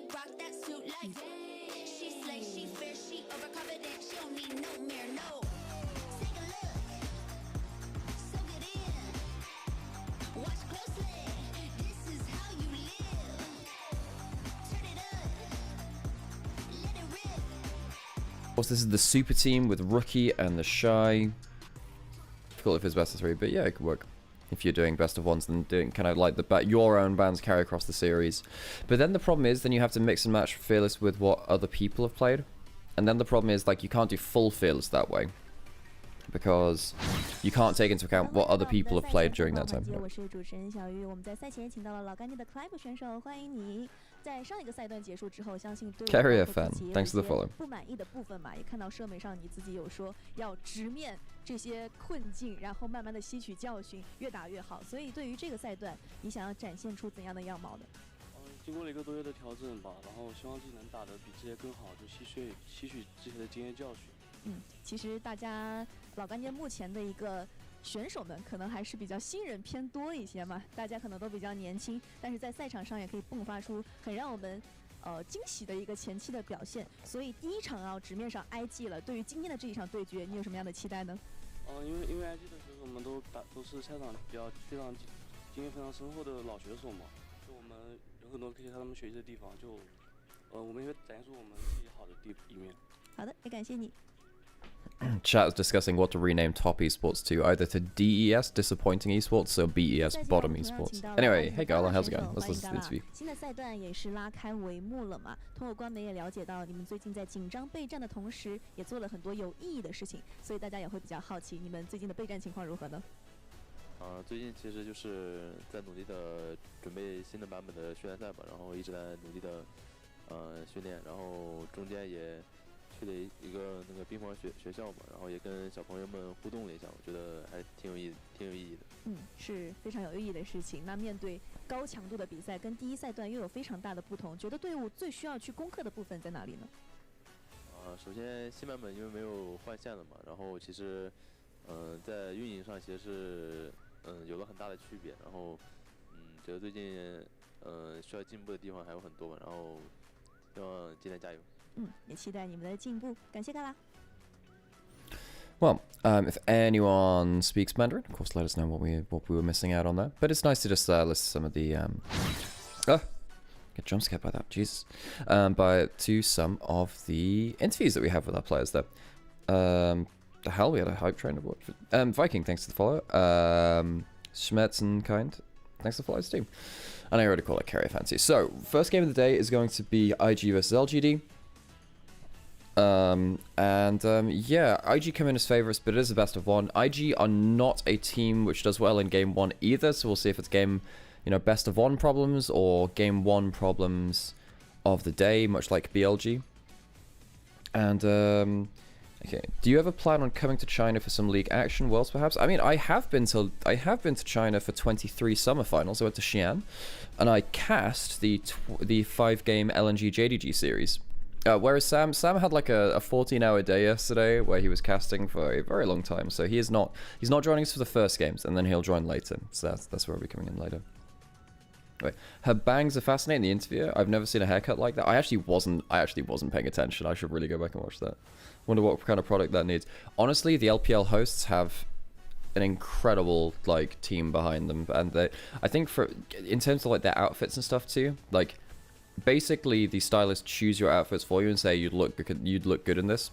Of course, this is the super team with Rookie and the Shy. Difficult if it's best of 3, but yeah, it could work. If you're doing best of 1s, then doing kind of like your own bands carry across the series. But then the problem is, then you have to mix and match Fearless with what other people have played. And then the problem is, like, you can't do full Fearless that way, because you can't take into account what other people have played during that time. Carrier fan, thanks for the follow.选手们可能还是比较新人偏多一些嘛，大家可能都比较年轻，但是在赛场上也可以迸发出很让我们惊喜的一个前期的表现。所以第一场啊，直面上 IG 了，对于今天的这一场对决，你有什么样的期待呢？因为 IG 的选手们都是赛场非常经验非常深厚的老选手嘛，就我们有很多可以向他们学习的地方，就我们也会展现出我们自己好的一面。好的，也感谢你。Chat is discussing what to rename top esports to, either to DES, disappointing esports, or BES, bottom esports. Anyway, hey Gala, how's it going? Let's listen to the interview. 新的赛段也是拉开帷幕了嘛。通过官媒也了解到，你们最近在紧张备战的同时，也做了很多有意义的事情，所以大家也会比较好奇，你们最近的备战情况如何呢？最近其实就是在努力的准备新的版本的训练赛吧，然后一直在努力的训练，然后中间也去了一个那个冰皇学校嘛，然后也跟小朋友们互动了一下，我觉得还挺有意义的。是非常有意义的事情。那面对高强度的比赛，跟第一赛段又有非常大的不同，觉得队伍最需要去攻克的部分在哪里呢？首先新版本因为没有换线了嘛，然后其实在运营上其实是有了很大的区别，然后觉得最近需要进步的地方还有很多嘛，然后希望今天加油。也期待你们的进步，感谢嘎啦。Well, if anyone speaks Mandarin, of course, let us know what we were missing out on there. But it's nice to just list some of the get jump scared by that, Jesus. To some of the interviews that we have with our players there. The hell, we had a hype train award. Viking, thanks to the follow. Schmetzenkind, thanks to the follows too. And I already call it Carrier Fancy. So, first game of the day is going to be IG versus LGD. Yeah, IG come in as favourites, but it is a best of 1. IG are not a team which does well in game 1 either, so we'll see if it's game, best of 1 problems or game 1 problems of the day, much like BLG. And, okay, do you ever plan on coming to China for some league action, Worlds perhaps? I mean, I have been to China for 23 summer finals. I went to Xi'an, and I cast the 5-game LNG JDG series. Whereas Sam had like a 14-hour day yesterday where he was casting for a very long time, so he's not joining us for the first games, and then he'll join later. So that's where we'll be coming in later. Wait, her bangs are fascinating. The interview, I've never seen a haircut like that. I actually wasn't paying attention. I should really go back and watch that. Wonder what kind of product that needs. Honestly, the LPL hosts have an incredible like team behind them, and I think in terms of like their outfits and stuff too, like. Basically, the stylists choose your outfits for you and say you'd look good in this.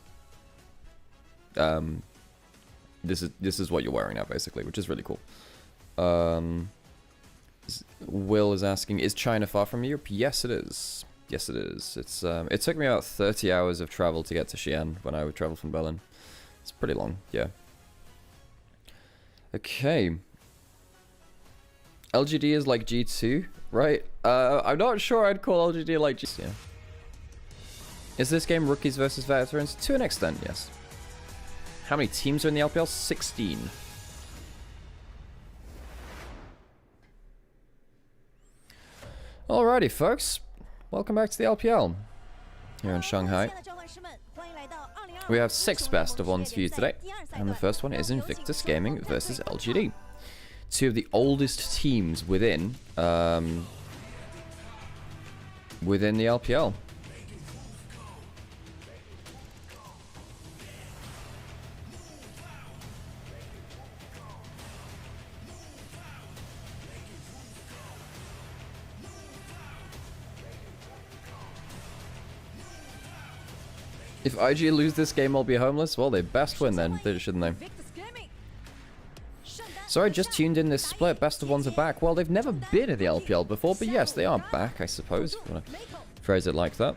This is what you're wearing now, basically, which is really cool. Will is asking, is China far from Europe? Yes, it is. Yes, it is. It's it took me about 30 hours of travel to get to Xi'an when I would travel from Berlin. It's pretty long, yeah. Okay. LGD is like G2, right? I'm not sure I'd call LGD like G2. Yeah. Is this game rookies versus veterans? To an extent, yes. How many teams are in the LPL? 16. Alrighty, folks. Welcome back to the LPL. Here in Shanghai. We have 6 best of 1s for you today. And the first one is Invictus Gaming versus LGD. 2 of the oldest teams within within the LPL. If IG lose this game, I'll be homeless. Well, they best win then, shouldn't they? Sorry, just tuned in this split. Best of ones are back. Well, they've never been at the LPL before, but yes, they are back, I suppose. If you want to phrase it like that.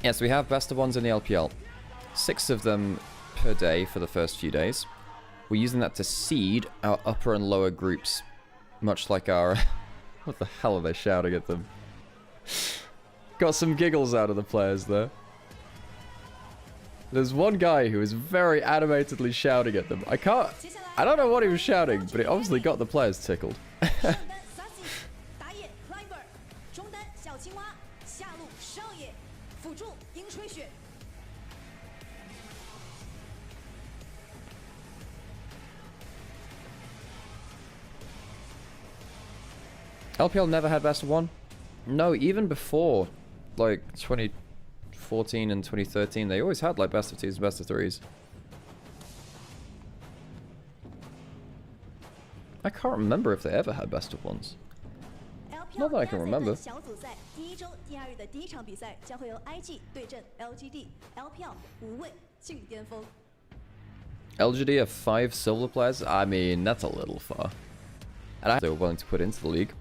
Yes, we have best of ones in the LPL. 6 of them per day for the first few days. We're using that to seed our upper and lower groups. Much like our... What the hell are they shouting at them? Got some giggles out of the players there. There's one guy who is very animatedly shouting at them. I don't know what he was shouting, but it obviously got the players tickled. LPL never had best of one? No, even before, like, 2014 and 2013, they always had, like, best of twos and best of threes. I can't remember if they ever had best of ones. Not that I can remember. LGD have 5 silver players? I mean, that's a little far. And they were willing to put into the league.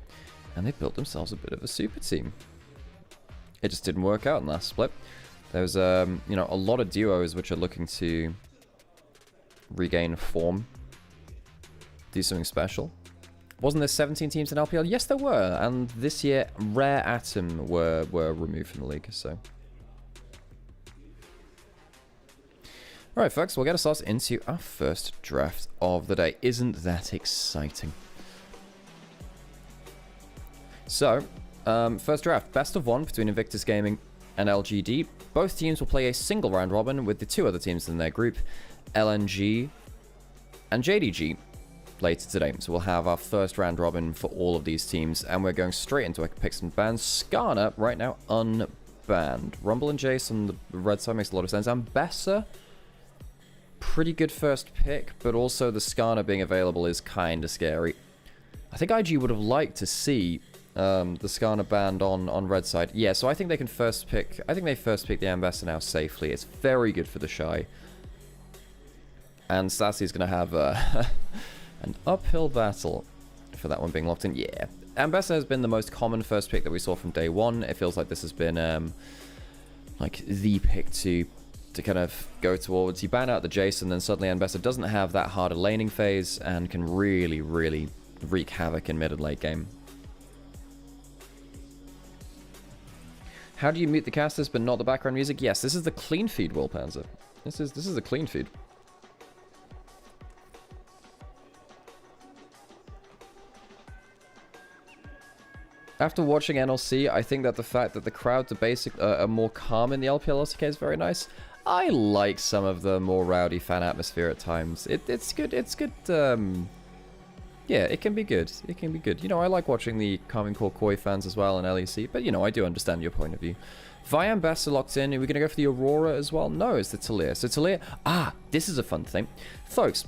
And they built themselves a bit of a super team. It just didn't work out in last split. There's, you know, a lot of duos which are looking to regain form. Do something special. Wasn't there 17 teams in LPL? Yes, there were. And this year, Rare Atom were removed from the league, so. Alright, folks, we'll get us started into our first draft of the day. Isn't that exciting? So, first draft, best of one between Invictus Gaming and LGD. Both teams will play a single round robin with the 2 other teams in their group, LNG and JDG, later today. So we'll have our first round robin for all of these teams, and we're going straight into our picks and bans. Skarner, right now, unbanned. Rumble and Jace on the red side makes a lot of sense. Ambessa, pretty good first pick, but also the Skarner being available is kind of scary. I think IG would have liked to see the Skarner banned on red side. Yeah, so I think they can first pick... I think they first pick the Ambessa now safely. It's very good for the Shy. And Stassy's going to have an uphill battle for that one being locked in. Yeah, Ambessa has been the most common first pick that we saw from day one. It feels like this has been like the pick to kind of go towards. You ban out the Jason, then suddenly Ambessa doesn't have that harder laning phase and can really, really wreak havoc in mid and late game. How do you mute the casters but not the background music? Yes, this is the clean feed, Will Panzer. This is a clean feed. After watching NLC, I think that the fact that the crowds are more calm in the LPL LCK is very nice. I like some of the more rowdy fan atmosphere at times. It's good. It's good. Yeah, it can be good. It can be good. You know, I like watching the Carmine Core Koi fans as well in LEC, but, you know, I do understand your point of view. Viam Bass are locked in. Are we going to go for the Aurora as well? No, it's the Talir. So Talir... Ah, this is a fun thing. Folks,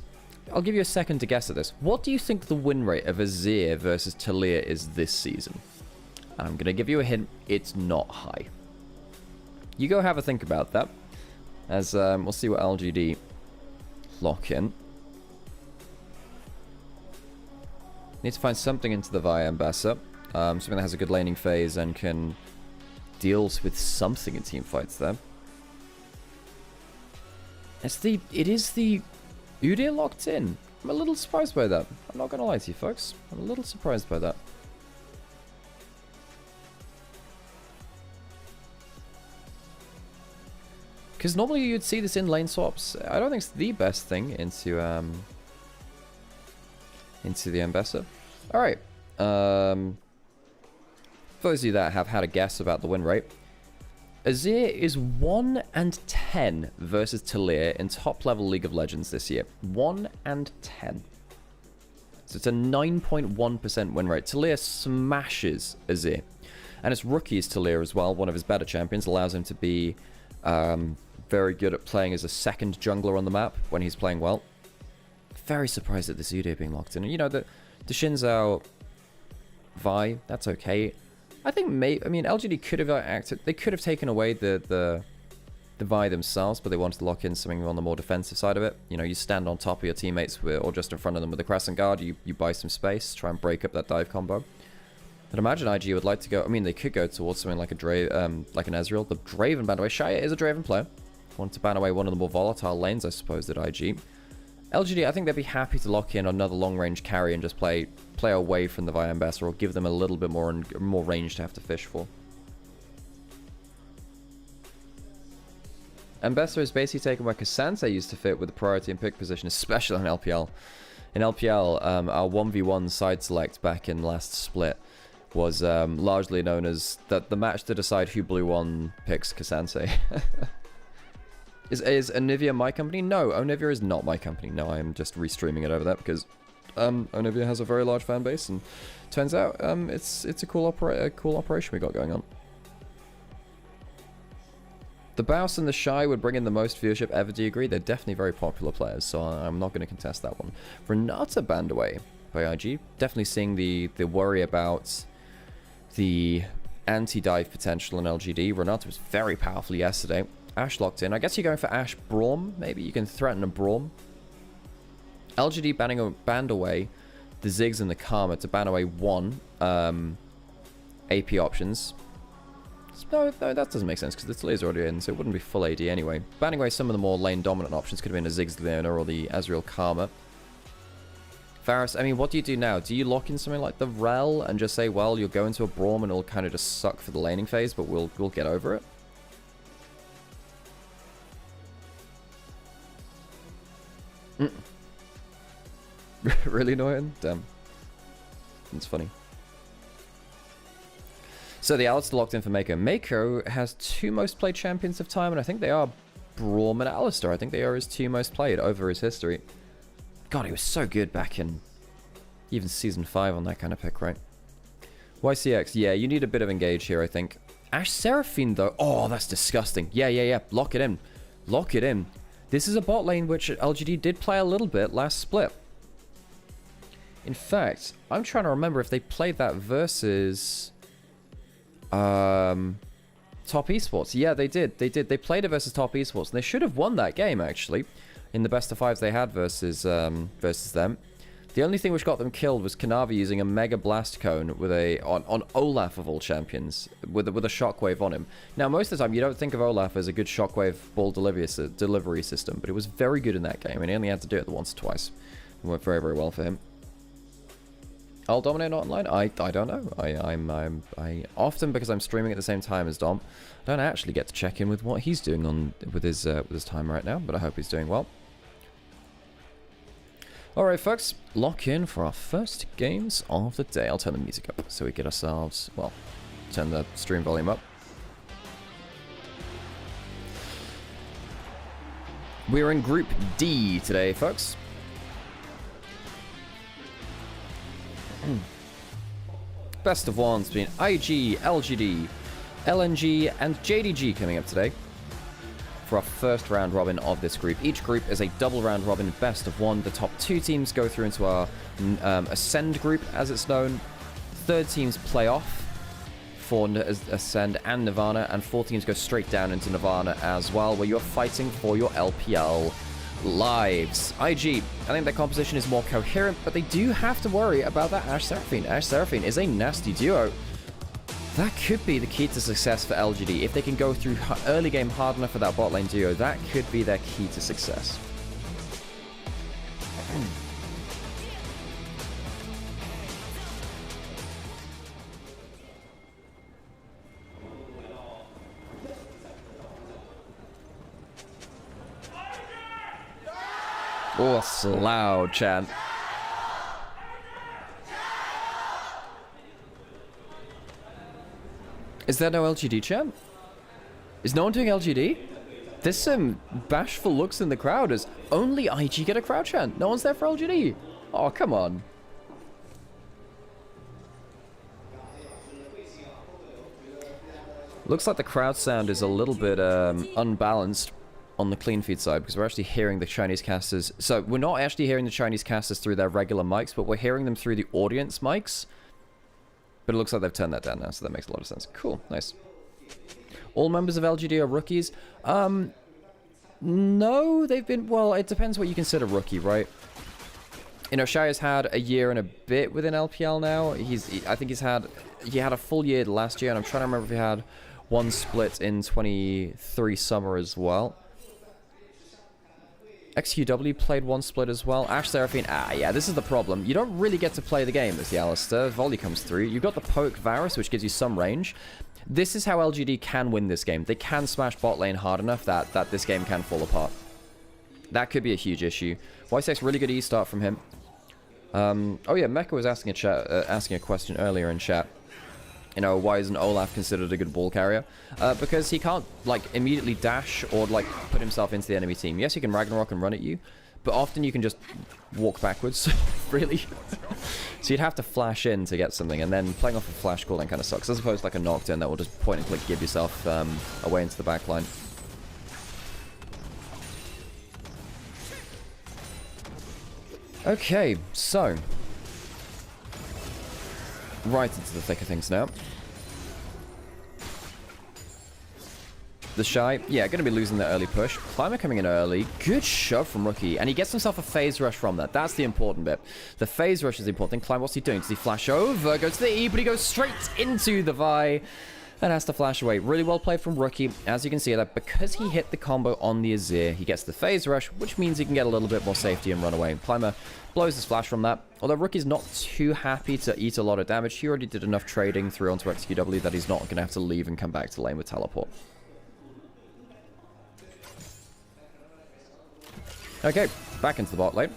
I'll give you a second to guess at this. What do you think the win rate of Azir versus Talir is this season? I'm going to give you a hint. It's not high. You go have a think about that. As we'll see what LGD lock in. Need to find something into the Vi Ambassa. Something that has a good laning phase and can deal with something in team fights there. It is the Udyr locked in. I'm a little surprised by that. I'm not going to lie to you, folks. I'm a little surprised by that. Because normally you'd see this in lane swaps. I don't think it's the best thing into the Ambessa. Alright. For those of you that have had a guess about the win rate, Azir is 1-10 versus Talir in top level League of Legends this year. 1-10. So it's a 9.1% win rate. Talir smashes Azir. And it's Rookie's Talia as well, one of his better champions, allows him to be very good at playing as a second jungler on the map when he's playing well. Very surprised at this Udyr being locked in. You know, the Shinzao Vi, that's okay. I think LGD could have acted. They could have taken away the Vi themselves, but they wanted to lock in something on the more defensive side of it. You know, you stand on top of your teammates or just in front of them with a Crescent Guard. You buy some space, try and break up that dive combo. I'd imagine IG would like to go. I mean, they could go towards something like like an Ezreal. The Draven ban away. Shia is a Draven player. Want to ban away one of the more volatile lanes, I suppose, at IG. LGD, I think they'd be happy to lock in another long-range carry and just play away from the Vi Ambassador, or give them a little bit more range to have to fish for. Ambassador is basically taken where Cassandra used to fit with the priority and pick position, especially in LPL. In LPL, our 1v1 side select back in last split was largely known as the match to decide who blue one picks Cassandra. Is Onivia my company? No, Onivia is not my company. No, I am just restreaming it over there because Onivia has a very large fan base, and turns out it's a cool operation we got going on. The Baus and the Shy would bring in the most viewership ever, do you agree? They're definitely very popular players, so I'm not going to contest that one. Renata banned away by IG. Definitely seeing the worry about the anti-dive potential in LGD. Renata was very powerful yesterday. Ashe locked in. I guess you're going for Ashe Braum. Maybe you can threaten a Braum. LGD banned away the Ziggs and the Karma to ban away one AP options. No, that doesn't make sense because the Talia's already in, so it wouldn't be full AD anyway. Banning away some of the more lane-dominant options could have been a Ziggs Leona or the Ezreal Karma. Varus, I mean, what do you do now? Do you lock in something like the Rel and just say, well, you'll go into a Braum and it'll kind of just suck for the laning phase, but we'll get over it? Really annoying? Damn. That's funny. So the Alex locked in for Mako. Mako has 2 most played champions of time, and I think they are Braum and Alistar. I think they are his 2 most played over his history. God, he was so good back in even Season 5 on that kind of pick, right? YCX, yeah, you need a bit of engage here, I think. Ashe Seraphine, though. Oh, that's disgusting. Yeah. Lock it in. Lock it in. This is a bot lane which LGD did play a little bit last split. In fact, I'm trying to remember if they played that versus Top Esports. Yeah, they did. They played it versus Top Esports, and they should have won that game, actually, in the best of 5s they had versus them. The only thing which got them killed was Kanavi using a Mega Blast Cone with on Olaf of all champions, with a Shockwave on him. Now, most of the time, you don't think of Olaf as a good Shockwave ball delivery system, but it was very good in that game, and he only had to do it once or twice. It went very, very well for him. I'll dominate online? I don't know. I often, because I'm streaming at the same time as Dom, don't actually get to check in with what he's doing with his time right now, but I hope he's doing well. Alright folks, lock in for our first games of the day. I'll turn the music up so we get ourselves, well, turn the stream volume up. We're in Group D today, folks. Best of 1s between IG, LGD, LNG, and JDG coming up today for our first round robin of this group. Each group is a double round robin best of 1. The top 2 teams go through into our Ascend group, as it's known. 3rd teams play off for Ascend and Nirvana, and 4 teams go straight down into Nirvana as well, where you're fighting for your LPL lives. IG, I think their composition is more coherent, but they do have to worry about that Ashe Seraphine. Ashe Seraphine is a nasty duo. That could be the key to success for LGD. If they can go through early game hard enough for that bot lane duo, that could be their key to success. Oh, that's a loud chant. Is there no LGD chant? Is no one doing LGD? There's some bashful looks in the crowd as only IG get a crowd chant. No one's there for LGD. Oh, come on. Looks like the crowd sound is a little bit unbalanced on the clean feed side because we're actually hearing the Chinese casters. So we're not actually hearing the Chinese casters through their regular mics, but we're hearing them through the audience mics. But it looks like they've turned that down now, so that makes a lot of sense. Cool, nice. All members of LGD are rookies. No, they've been... Well, it depends what you consider rookie, right? You know, Shai has had a year and a bit within LPL now. I think he had a full year last year, and I'm trying to remember if he had one split in 23 summer as well. XQW played one split as well. Ash Seraphine, yeah, this is the problem. You don't really get to play the game as the Alistair. Volley comes through. You've got the poke Varus, which gives you some range. This is how LGD can win this game. They can smash bot lane hard enough that this game can fall apart. That could be a huge issue. Y6, really good E start from him. Oh yeah, Mecha was asking a question earlier in chat. You know, why isn't Olaf considered a good ball carrier? Because he can't, like, immediately dash or, like, put himself into the enemy team. Yes, he can Ragnarok and run at you, but often you can just walk backwards, really. So you'd have to flash in to get something, and then playing off a flash cooldown kind of sucks, as opposed to, like, a knockdown that will just point and click give yourself away into the back line. Okay, so... right into the thick of things now. The Shy, yeah, going to be losing the early push. Climber coming in early. Good shove from Rookie. And he gets himself a phase rush from that. That's the important bit. The phase rush is the important thing. Climber, what's he doing? Does he flash over? Goes to the E, but he goes straight into the Vi. And has to flash away. Really well played from Rookie. As you can see, that because he hit the combo on the Azir, he gets the phase rush, which means he can get a little bit more safety and run away. Climber blows his flash from that. Although Rookie's not too happy to eat a lot of damage, he already did enough trading through onto XQW that he's not going to have to leave and come back to lane with teleport. Okay, back into the bot lane,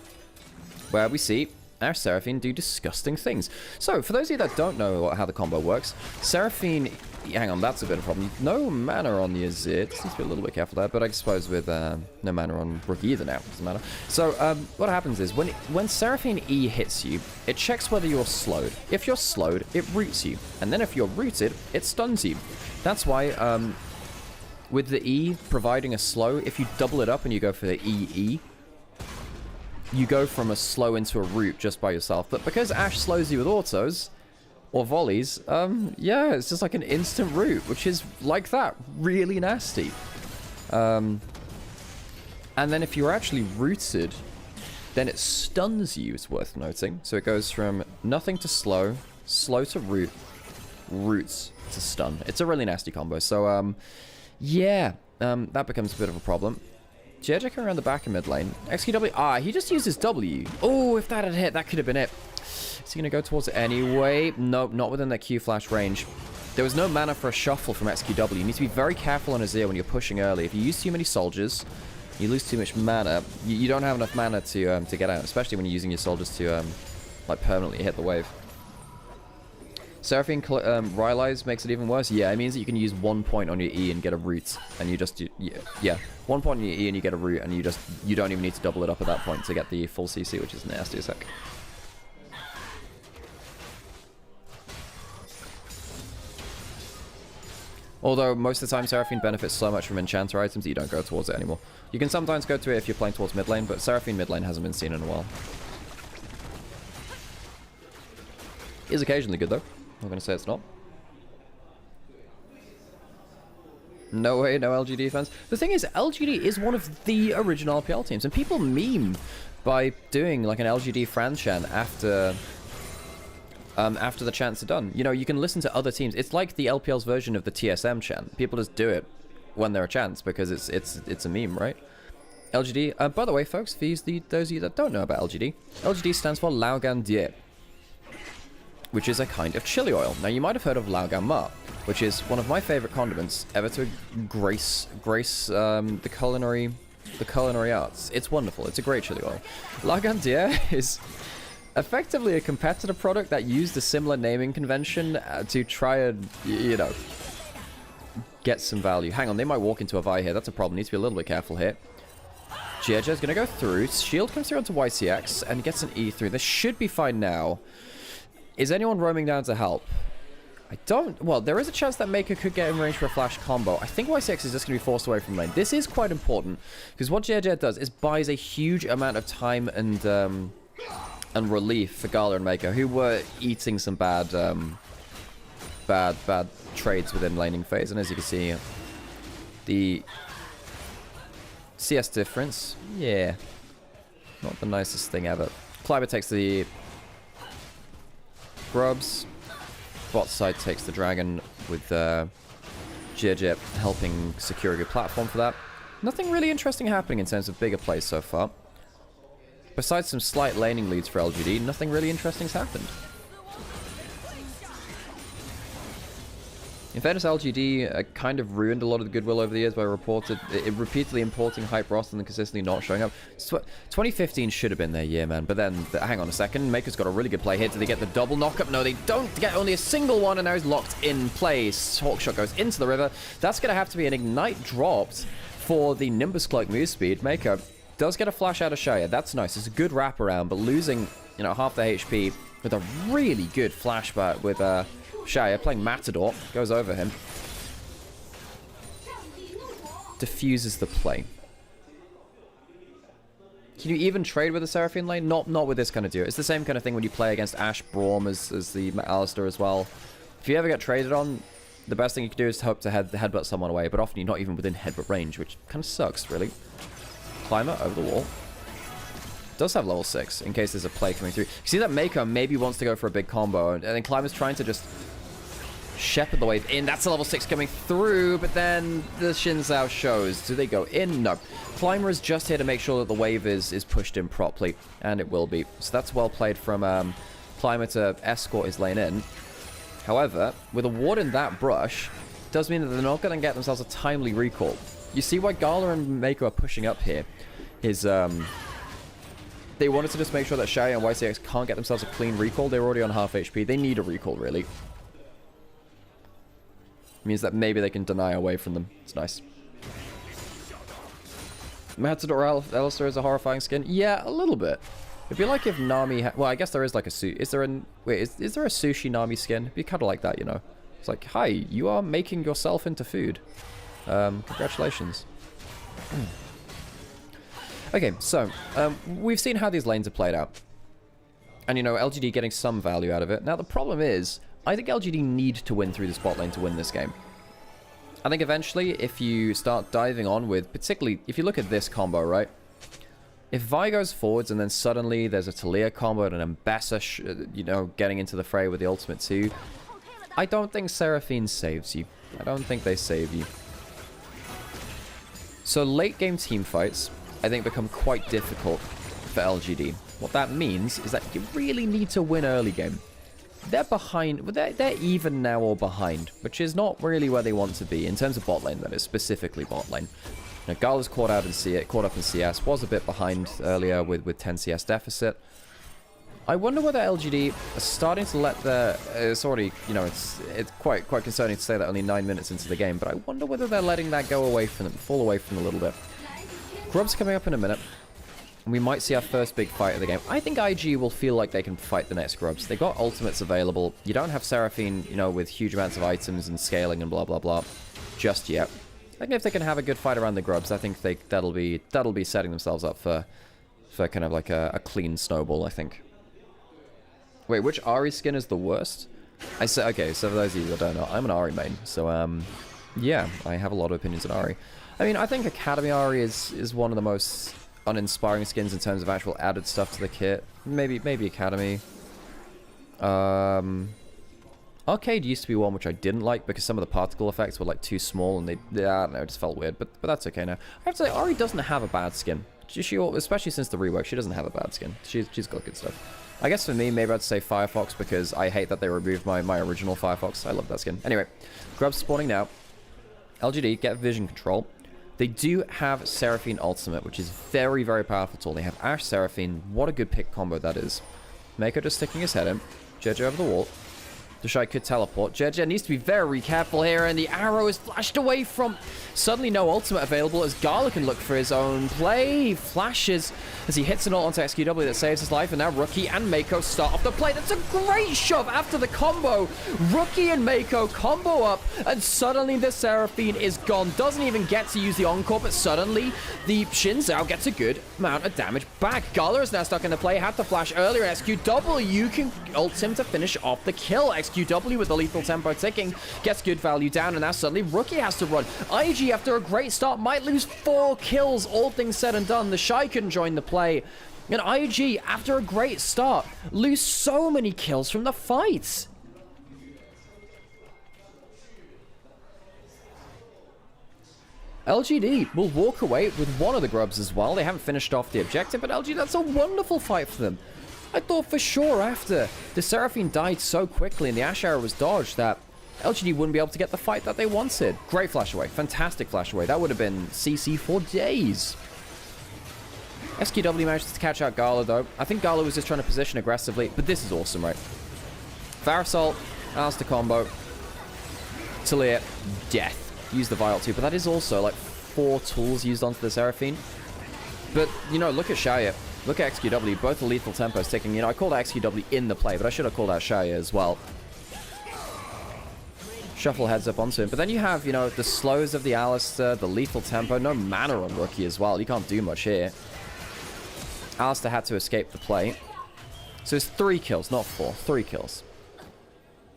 where we see Ash Seraphine do disgusting things. So, for those of you that don't know how the combo works, Seraphine... hang on, that's a bit of a problem. No mana on the Azir. Just need to be a little bit careful there, but I suppose with no mana on Rookie either now. Doesn't matter. So, what happens is, when Seraphine E hits you, it checks whether you're slowed. If you're slowed, it roots you. And then if you're rooted, it stuns you. That's why, with the E providing a slow, if you double it up and you go for the EE, you go from a slow into a root just by yourself. But because Ash slows you with autos... or volleys, yeah, it's just like an instant root, which is like that, really nasty. And then if you're actually rooted, then it stuns you, it's worth noting. So it goes from nothing to slow, slow to root, roots to stun. It's a really nasty combo. So, yeah, that becomes a bit of a problem. JJ coming around the back of mid lane. XQW, he just used his W. Oh, if that had hit, that could have been it. Is he going to go towards it anyway? Nope, not within that Q flash range. There was no mana for a shuffle from XQW. You need to be very careful on Azir when you're pushing early. If you use too many soldiers, you lose too much mana. You don't have enough mana to get out, especially when you're using your soldiers to like permanently hit the wave. Seraphine Rylise makes it even worse. Yeah, it means that you can use 1 point on your E and get a root, and you just yeah, 1 point on your E and you get a root, and you don't even need to double it up at that point to get the full CC, which is nasty as heck. Although, most of the time, Seraphine benefits so much from enchanter items that you don't go towards it anymore. You can sometimes go to it if you're playing towards mid lane, but Seraphine mid lane hasn't been seen in a while. Is occasionally good, though. I'm going to say it's not. No way, no LGD fans. The thing is, LGD is one of the original LPL teams, and people meme by doing like an LGD Fran chant after the chants are done. You know, you can listen to other teams. It's like the LPL's version of the TSM chant. People just do it when there are chants because it's a meme, right? LGD. By the way, folks, for those of you that don't know about LGD, LGD stands for Laogan Die, which is a kind of chili oil. Now, you might have heard of Laogan Ma, which is one of my favorite condiments ever to grace the culinary arts. It's wonderful. It's a great chili oil. Laogan Die is effectively a competitor product that used a similar naming convention to try and, you know, get some value. Hang on, they might walk into a Vi here. That's a problem. Need to be a little bit careful here. Jieja's going to go through. Shield comes through onto YCX and gets an E through. This should be fine now. Is anyone roaming down to help? I don't... Well, there is a chance that Maker could get in range for a flash combo. I think YCX is just going to be forced away from lane. This is quite important, because what JJ does is buys a huge amount of time and relief for Gala and Maker, who were eating some bad trades within laning phase. And as you can see, the CS difference, yeah, not the nicest thing ever. Climber takes the grubs. Bot side takes the dragon with JJ helping secure a good platform for that. Nothing really interesting happening in terms of bigger plays so far. Besides some slight laning leads for LGD, nothing really interesting's happened. In fairness, LGD kind of ruined a lot of the goodwill over the years by repeatedly importing hype roster and consistently not showing up. 2015 should have been their year, man. But then, hang on a second, Maker's got a really good play here. Do they get the double knockup? No, they don't get only a single one, and now he's locked in place. Hawkshot goes into the river. That's going to have to be an Ignite dropped for the Nimbus Cloak move speed. Maker does get a flash out of Shaya. That's nice. It's a good wraparound, but losing, you know, half the HP with a really good flashback with Shaya playing Matador, goes over him. Diffuses the play. Can you even trade with the Seraphine lane? Not with this kind of duo. It's the same kind of thing when you play against Ashe Braum as the Alistair as well. If you ever get traded on, the best thing you can do is hope to headbutt someone away, but often you're not even within headbutt range, which kind of sucks, really. Climber over the wall. Does have level 6 in case there's a play coming through. You see that Maker maybe wants to go for a big combo, and then Climber's trying to just shepherd the wave in. That's a level 6 coming through, but then the Xin Zhao shows. Do they go in? No. Climber is just here to make sure that the wave is pushed in properly, and it will be. So that's well played from Climber to escort his lane in. However, with a ward in that brush, does mean that they're not going to get themselves a timely recall. You see why Gala and Mako are pushing up here. They wanted to just make sure that Shaya and YCX can't get themselves a clean recall. They're already on half HP. They need a recall, really. It means that maybe they can deny away from them. It's nice. Matador Alistair is a horrifying skin. Yeah, a little bit. It'd be like if Nami well, I guess there is like a is there a sushi Nami skin? It'd be kind of like that, you know. It's like, hi, you are making yourself into food. Congratulations. Okay, so we've seen how these lanes are played out. And, you know, LGD getting some value out of it. Now, the problem is, I think LGD need to win through the spot lane to win this game. I think eventually, if you start diving on with, particularly, if you look at this combo, right? If Vi goes forwards and then suddenly there's a Talia combo and an Mbessa, you know, getting into the fray with the ultimate too, I don't think Seraphine saves you. I don't think they save you. So late game team fights, I think, become quite difficult for LGD. What that means is that you really need to win early game. They're behind, they're even now or behind, which is not really where they want to be in terms of bot lane, that is, specifically bot lane. Now, Gala's caught up in CS, was a bit behind earlier with 10 CS deficit. I wonder whether LGD are starting to let their... it's already, you know, it's quite concerning to say that only 9 minutes into the game, but I wonder whether they're letting that go away from them, fall away from them a little bit. Grub's coming up in a minute. We might see our first big fight of the game. I think IG will feel like they can fight the next Grubs. They got ultimates available. You don't have Seraphine, you know, with huge amounts of items and scaling and blah, blah, blah, just yet. I think if they can have a good fight around the Grubs, I think that'll be setting themselves up for kind of like a clean snowball, I think. Wait, which Ahri skin is the worst? Okay, so for those of you that don't know, I'm an Ahri main. So, yeah, I have a lot of opinions on Ahri. I mean, I think Academy Ahri is one of the most uninspiring skins in terms of actual added stuff to the kit. Maybe Academy. Arcade used to be one which I didn't like because some of the particle effects were like too small and I don't know, it just felt weird. But that's okay now. I have to say, Ahri doesn't have a bad skin. She especially since the rework, she doesn't have a bad skin. She's got good stuff. I guess for me, maybe I'd say Firefox because I hate that they removed my original Firefox. I love that skin. Anyway, Grub's spawning now. LGD get vision control. They do have Seraphine Ultimate, which is very, very powerful tool. They have Ashe Seraphine. What a good pick combo that is. Mako just sticking his head in. JJ over the wall. The Shy could teleport. Jeje needs to be very careful here, and the arrow is flashed away from... Suddenly no ultimate available as Gala can look for his own play. Flashes as he hits an ult onto XQW that saves his life, and now Rookie and Mako start off the play. That's a great shove after the combo. Rookie and Mako combo up, and suddenly the Seraphine is gone. Doesn't even get to use the Encore, but suddenly the Xin Zhao gets a good amount of damage back. Gala is now stuck in the play, had to flash earlier. XQW can ult him to finish off the kill. XQW with the lethal tempo ticking gets good value down, and now suddenly Rookie has to run. IG, after a great start, might lose 4 kills, all things said and done. The Shy couldn't join the play. And IG, after a great start, lose so many kills from the fights. LGD will walk away with one of the grubs as well. They haven't finished off the objective, but LG, that's a wonderful fight for them. I thought for sure after the Seraphine died so quickly and the Ash Arrow was dodged that LGD wouldn't be able to get the fight that they wanted. Great flash away. Fantastic flash away. That would have been CC for days. SQW managed to catch out Gala, though. I think Gala was just trying to position aggressively, but this is awesome, right? Varasol, Alistair combo, Talia, death. Use the Vial too, but that is also like 4 tools used onto the Seraphine. But, you know, look at Shaya. Look at XQW. Both the lethal tempos ticking. You know, I called out XQW in the play, but I should have called out Shaya as well. Shuffle heads up onto him. But then you have, you know, the slows of the Alistair, the lethal tempo. No mana on Rookie as well. You can't do much here. Alistair had to escape the play. So it's 3 kills, not 4. 3 kills.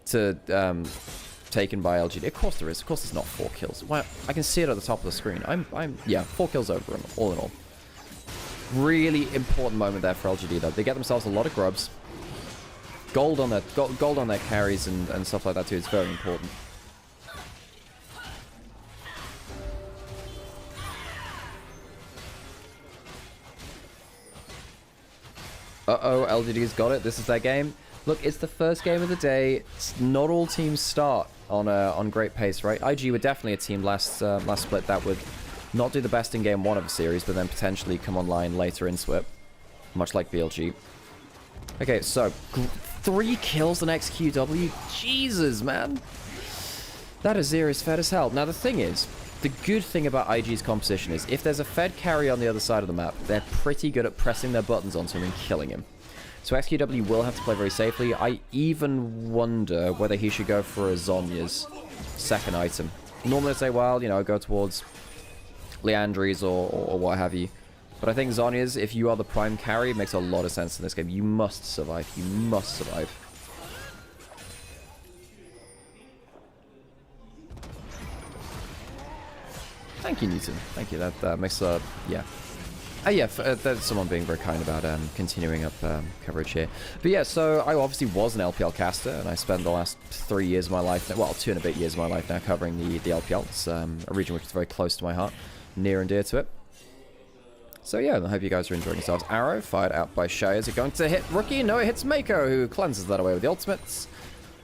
To, taken by LGD. Of course there is. Of course there's not 4 kills. Well, I can see it at the top of the screen. Yeah, 4 kills over him, all in all. Really important moment there for LGD, though. They get themselves a lot of grubs. Gold on their carries and stuff like that, too. It's very important. Uh-oh, LGD's got it. This is their game. Look, it's the first game of the day. Not all teams start on great pace, right? IG were definitely a team last split that would not do the best in game 1 of a series, but then potentially come online later into it, much like BLG. Okay, so 3 kills on XQW. Jesus, man. That Azir is fed as hell. Now, the thing is, the good thing about IG's composition is if there's a fed carry on the other side of the map, they're pretty good at pressing their buttons onto him and killing him. So XQW will have to play very safely. I even wonder whether he should go for a Zhonya's second item. Normally I'd say, well, you know, go towards Leandri's or what have you. But I think Zhonya's, if you are the prime carry, it makes a lot of sense in this game. You must survive. You must survive. Thank you, Newton. Thank you. That makes a... yeah. Yeah, there's someone being very kind about continuing up coverage here. But yeah, so I obviously was an LPL caster, and I spent the last 3 years of my life, well, 2 and a bit years of my life now covering the LPL. It's a region which is very close to my heart, near and dear to it. So yeah, I hope you guys are enjoying yourselves. Arrow fired out by Shay. Is it going to hit Rookie? No, it hits Mako, who cleanses that away with the ultimates.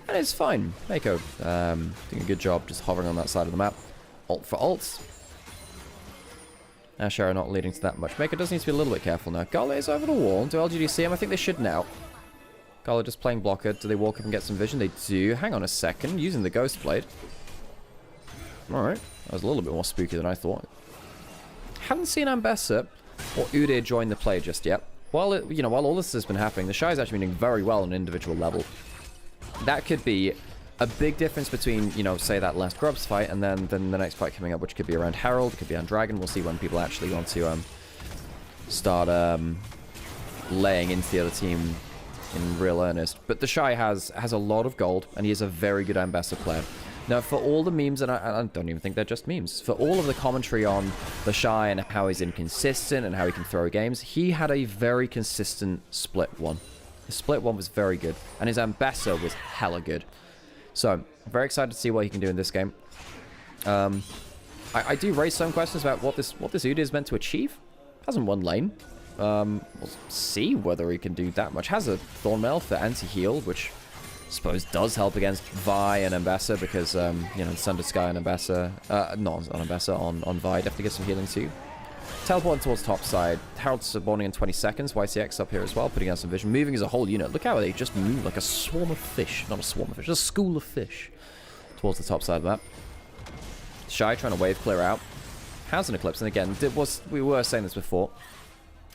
And it's fine. Mako doing a good job just hovering on that side of the map. Ult for ult. Ash Arrow not leading to that much. Mako does need to be a little bit careful now. Gala is over the wall. Do LGD see him? I think they should now. Gala just playing blocker. Do they walk up and get some vision? They do. Hang on a second. Using the Ghost Blade. Alright. That was a little bit more spooky than I thought. Haven't seen Ambessa or Udyr join the play just yet. While all this has been happening, the Shy's actually been doing very well on an individual level. That could be a big difference between, you know, say that last Grubs fight and then the next fight coming up, which could be around Herald, could be on Dragon. We'll see when people actually want to start laying into the other team in real earnest. But the Shy has a lot of gold, and he is a very good Ambassador player. Now, for all the memes, and I don't even think they're just memes, for all of the commentary on the Shy and how he's inconsistent and how he can throw games, he had a very consistent split one. His split one was very good, and his Ambassador was hella good. So, I'm very excited to see what he can do in this game. I do raise some questions about what this Udyr is meant to achieve. Hasn't won lane. We'll see whether he can do that much. Has a Thornmail for anti-heal, which I suppose does help against Vi and Ambessa because, you know, Sunder Sky and Ambessa, not on Ambessa, on Vi definitely gets some healing too. Teleporting towards top side. Herald's spawning in 20 seconds. YCX up here as well, putting out some vision. Moving as a whole unit. Look how they just move like a swarm of fish. Not a swarm of fish, just a school of fish. Towards the top side of the map. Shy trying to wave clear out. Has an Eclipse, and again, we were saying this before.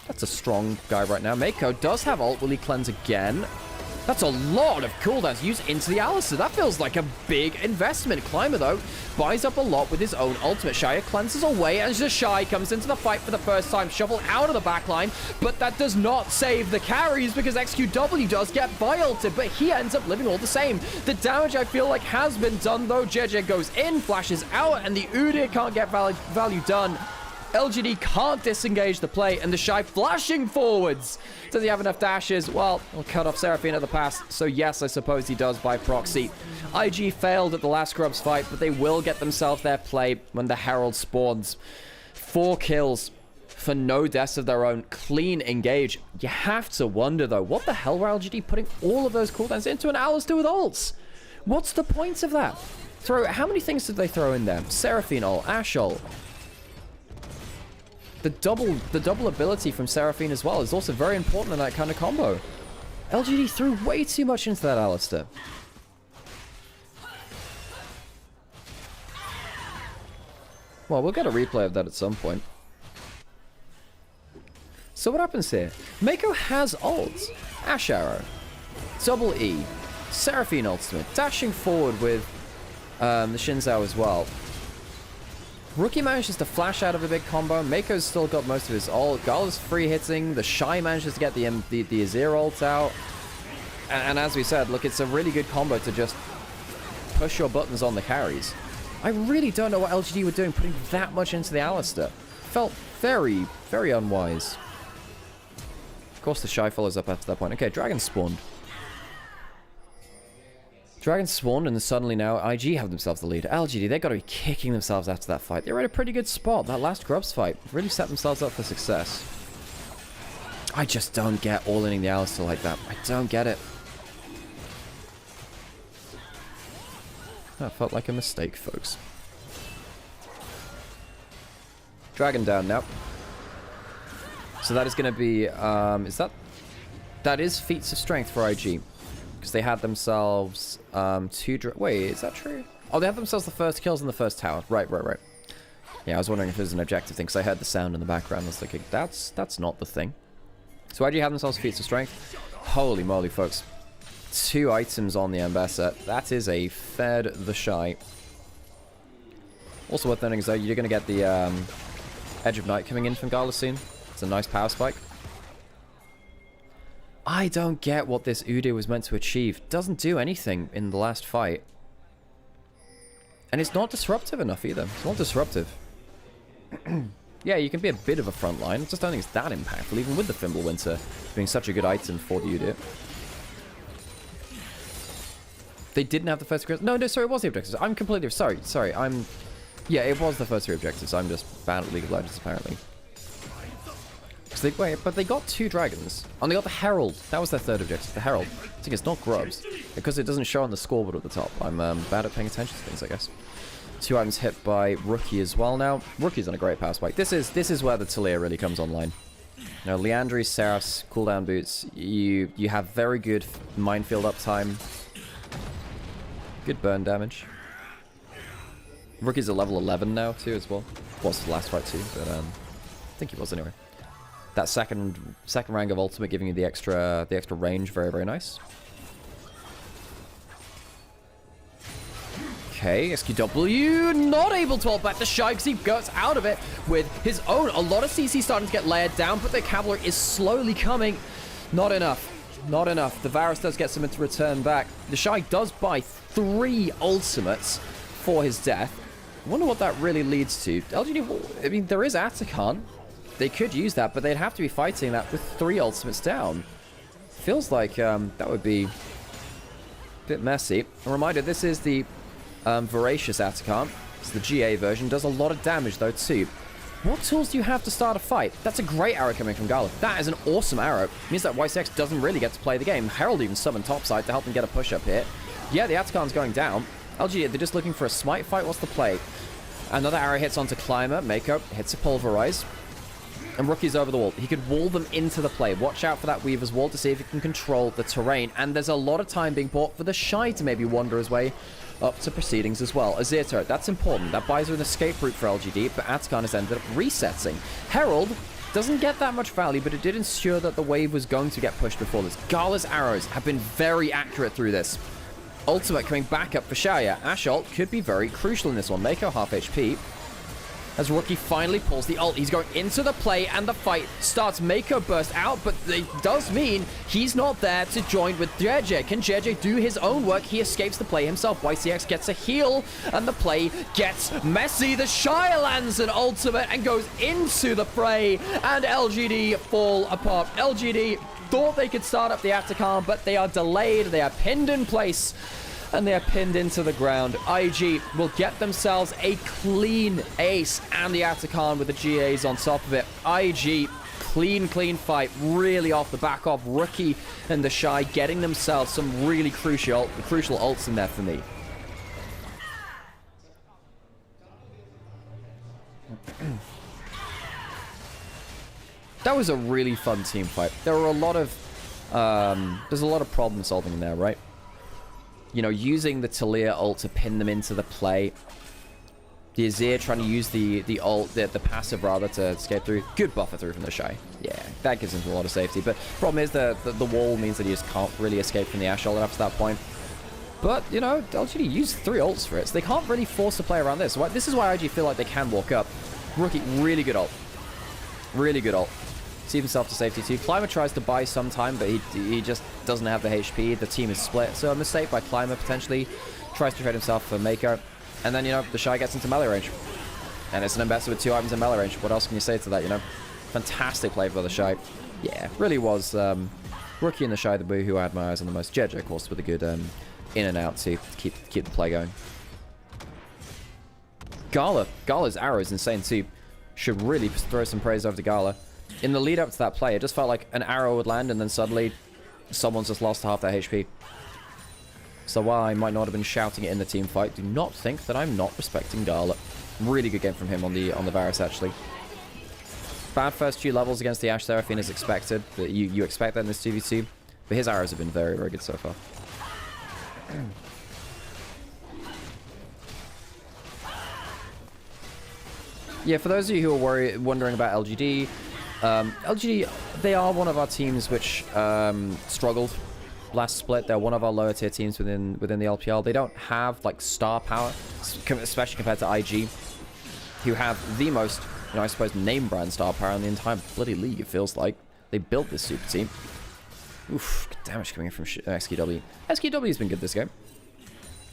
That's a strong guy right now. Mako does have ult. Will he cleanse again? That's a lot of cooldowns used into the Alistar. That feels like a big investment. Climber, though, buys up a lot with his own ultimate. Shia cleanses away, and the Shy comes into the fight for the first time. Shovel out of the backline, but that does not save the carries because XQW does get by-ulted, but he ends up living all the same. The damage, I feel like, has been done, though. JJ goes in, flashes out, and the Udyr can't get value done. LGD can't disengage the play, and the Shy flashing forwards. Does he have enough dashes? Well, he'll cut off Seraphine at the pass, so yes, I suppose he does by proxy. IG failed at the last Grubs fight, but they will get themselves their play when the Herald spawns. 4 kills for no deaths of their own. Clean engage. You have to wonder, though, what the hell were LGD putting all of those cooldowns into an Alistar with ults? What's the point of that? How many things did they throw in there? Seraphine ult, Ashe ult. The double ability from Seraphine as well is also very important in that kind of combo. LGD threw way too much into that Alistar. Well, we'll get a replay of that at some point. So what happens here? Mako has ult. Ashe Arrow. Double E. Seraphine ultimate. Dashing forward with the Shinzao as well. Rookie manages to flash out of a big combo. Mako's still got most of his ult. Gala's free hitting. The Shy manages to get the Azir ult out. And as we said, look, it's a really good combo to just push your buttons on the carries. I really don't know what LGD were doing putting that much into the Alistar. Felt very, very unwise. Of course, the Shy follows up after that point. Okay, Dragon spawned. Dragon spawned, and then suddenly now IG have themselves the lead. LGD, they've got to be kicking themselves after that fight. They were in a pretty good spot. That last Grubs fight really set themselves up for success. I just don't get all-inning the Alistar like that. I don't get it. That felt like a mistake, folks. Dragon down now. So that is going to be, that is feats of strength for IG. Because they had themselves wait, is that true? Oh, they had themselves the first kills in the first tower. Right. Yeah, I was wondering if it was an objective thing, because I heard the sound in the background. I was thinking, that's not the thing. So IG have themselves feats of strength. Holy moly, folks. 2 items on the Ambassador. That is a fed the Shy. Also worth noting is, though, you're going to get the Edge of Night coming in from Gala soon. It's a nice power spike. I don't get what this Udyr was meant to achieve. Doesn't do anything in the last fight. And it's not disruptive enough either. It's not disruptive. Yeah, you can be a bit of a front line. I just don't think it's that impactful, even with the Fimbulwinter being such a good item for the Udyr. They didn't have the first... No, sorry, it was the objectives. I'm completely... Sorry, yeah, it was the first 3 objectives. I'm just bad at League of Legends, apparently. But they got 2 dragons. And they got the Herald. That was their 3rd objective, the Herald. I think it's not Grubs. Because it doesn't show on the scoreboard at the top. I'm bad at paying attention to things, I guess. 2 items hit by Rookie as well now. Rookie's on a great power spike. This is where the Talia really comes online. Now, Leandri, Seraphs, cooldown boots. You have very good minefield uptime. Good burn damage. Rookie's at level 11 now, too, as well. Was the last fight, too, but I think he was anyway. That second rank of ultimate giving you the extra range, very, very nice. Okay, SQW not able to hold back the Shy because he gets out of it with his own. A lot of CC starting to get layered down, but the cavalry is slowly coming. Not enough. Not enough. The Varus does get some to return back. The Shy does buy 3 ultimates for his death. I wonder what that really leads to. LGD, I mean, there is Atakan. They could use that, but they'd have to be fighting that with 3 ultimates down. Feels like that would be a bit messy. A reminder, this is the Voracious Atakan. It's the GA version. Does a lot of damage, though, too. What tools do you have to start a fight? That's a great arrow coming from Gala. That is an awesome arrow. It means that YCX doesn't really get to play the game. Herald even summoned topside to help him get a push-up here. Yeah, the Atakan's going down. LG, they're just looking for a smite fight. What's the play? Another arrow hits onto Climber. Mako hits a Pulverize. And Rookie's over the wall. He could wall them into the play. Watch out for that Weaver's wall to see if he can control the terrain. And there's a lot of time being bought for the Shy to maybe wander his way up to proceedings as well. Azir turret, that's important. That buys her an escape route for LGD, but Atakan has ended up resetting. Herald doesn't get that much value, but it did ensure that the wave was going to get pushed before this. Gala's arrows have been very accurate through this. Ultimate coming back up for Shaya. Ashe ult could be very crucial in this one. Mako half HP. As Rookie finally pulls the ult, he's going into the play, and the fight starts. Mako burst out, but it does mean he's not there to join with JJ. Can JJ do his own work? He escapes the play himself. YCX gets a heal, and the play gets messy. The Shy lands an ultimate and goes into the fray, and LGD fall apart. LGD thought they could start up the Atakan, but they are delayed. They are pinned in place, and they are pinned into the ground. IG will get themselves a clean ace, and the Atakan with the GAs on top of it. IG, clean fight, really off the back of Rookie and the Shy getting themselves some really crucial ults in there for me. That was a really fun team fight. There were a lot of, there's a lot of problem solving in there, right? You know, using the Talia ult to pin them into the play. The Azir trying to use the ult, the passive rather, to escape through. Good buffer through from the Shy. Yeah, that gives him a lot of safety. But problem is the wall means that he just can't really escape from the Ashe ult up to that point. But, you know, LGD used 3 ults for it, so they can't really force the play around this. So this is why IG feel like they can walk up. Rookie, really good ult. Really good ult. See himself to safety too. Climber tries to buy some time, but he just doesn't have the HP. The team is split, so a mistake by Climber potentially. Tries to trade himself for Mako. And then, you know, the Shy gets into melee range. And it's an investor with 2 items in melee range. What else can you say to that, you know? Fantastic play by the Shy. Yeah, really was. Rookie and the Shy, the boo who I had my eyes on the most. JJ, of course, with a good in and out to keep the play going. Gala's arrow is insane too. Should really throw some praise over to Gala. In the lead up to that play, it just felt like an arrow would land and then suddenly someone's just lost half their HP. So while I might not have been shouting it in the team fight, do not think that I'm not respecting Gala. Really good game from him on the Varus, actually. Bad first few levels against the Ashe Seraphine as expected. You expect that in this 2v2. But his arrows have been very, very good so far. Yeah, for those of you who are wondering about LGD, LGD, they are one of our teams which struggled last split. They're one of our lower tier teams within the LPL. They don't have like star power, especially compared to IG, who have the most, you know, I suppose, name brand star power in the entire bloody league. It feels like they built this super team. Oof, good damage coming in from SQW. SQW's been good this game.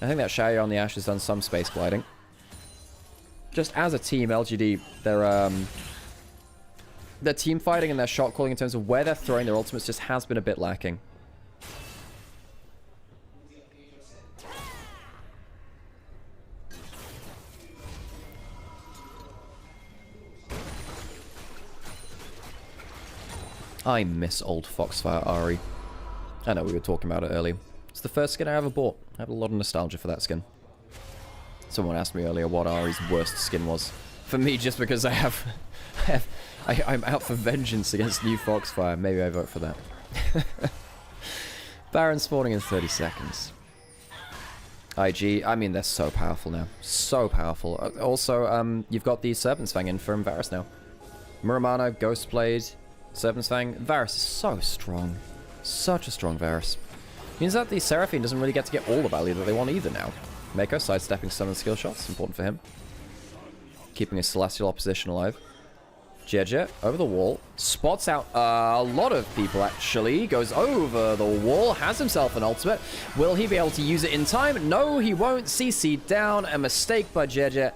I think that Shaya on the Ashe has done some space gliding. Just as a team, LGD, their team fighting and their shot calling in terms of where they're throwing their ultimates just has been a bit lacking. I miss old Foxfire Ahri. I know we were talking about it earlier. It's the first skin I ever bought. I have a lot of nostalgia for that skin. Someone asked me earlier what Ahri's worst skin was. For me, just because I'm out for vengeance against new Foxfire. Maybe I vote for that. Baron spawning in 30 seconds. IG, I mean, they're so powerful now. So powerful. Also, you've got the Serpent's Fang in from Varus now. Muramana, Ghostblade, Serpent's Fang. Varus is so strong. Such a strong Varus. Means that the Seraphine doesn't really get to get all the value that they want either now. Mako sidestepping some of the skill shots, important for him. Keeping his celestial opposition alive. JJ over the wall, spots out a lot of people actually, goes over the wall, has himself an ultimate. Will he be able to use it in time? No, he won't. CC down, a mistake by JJ.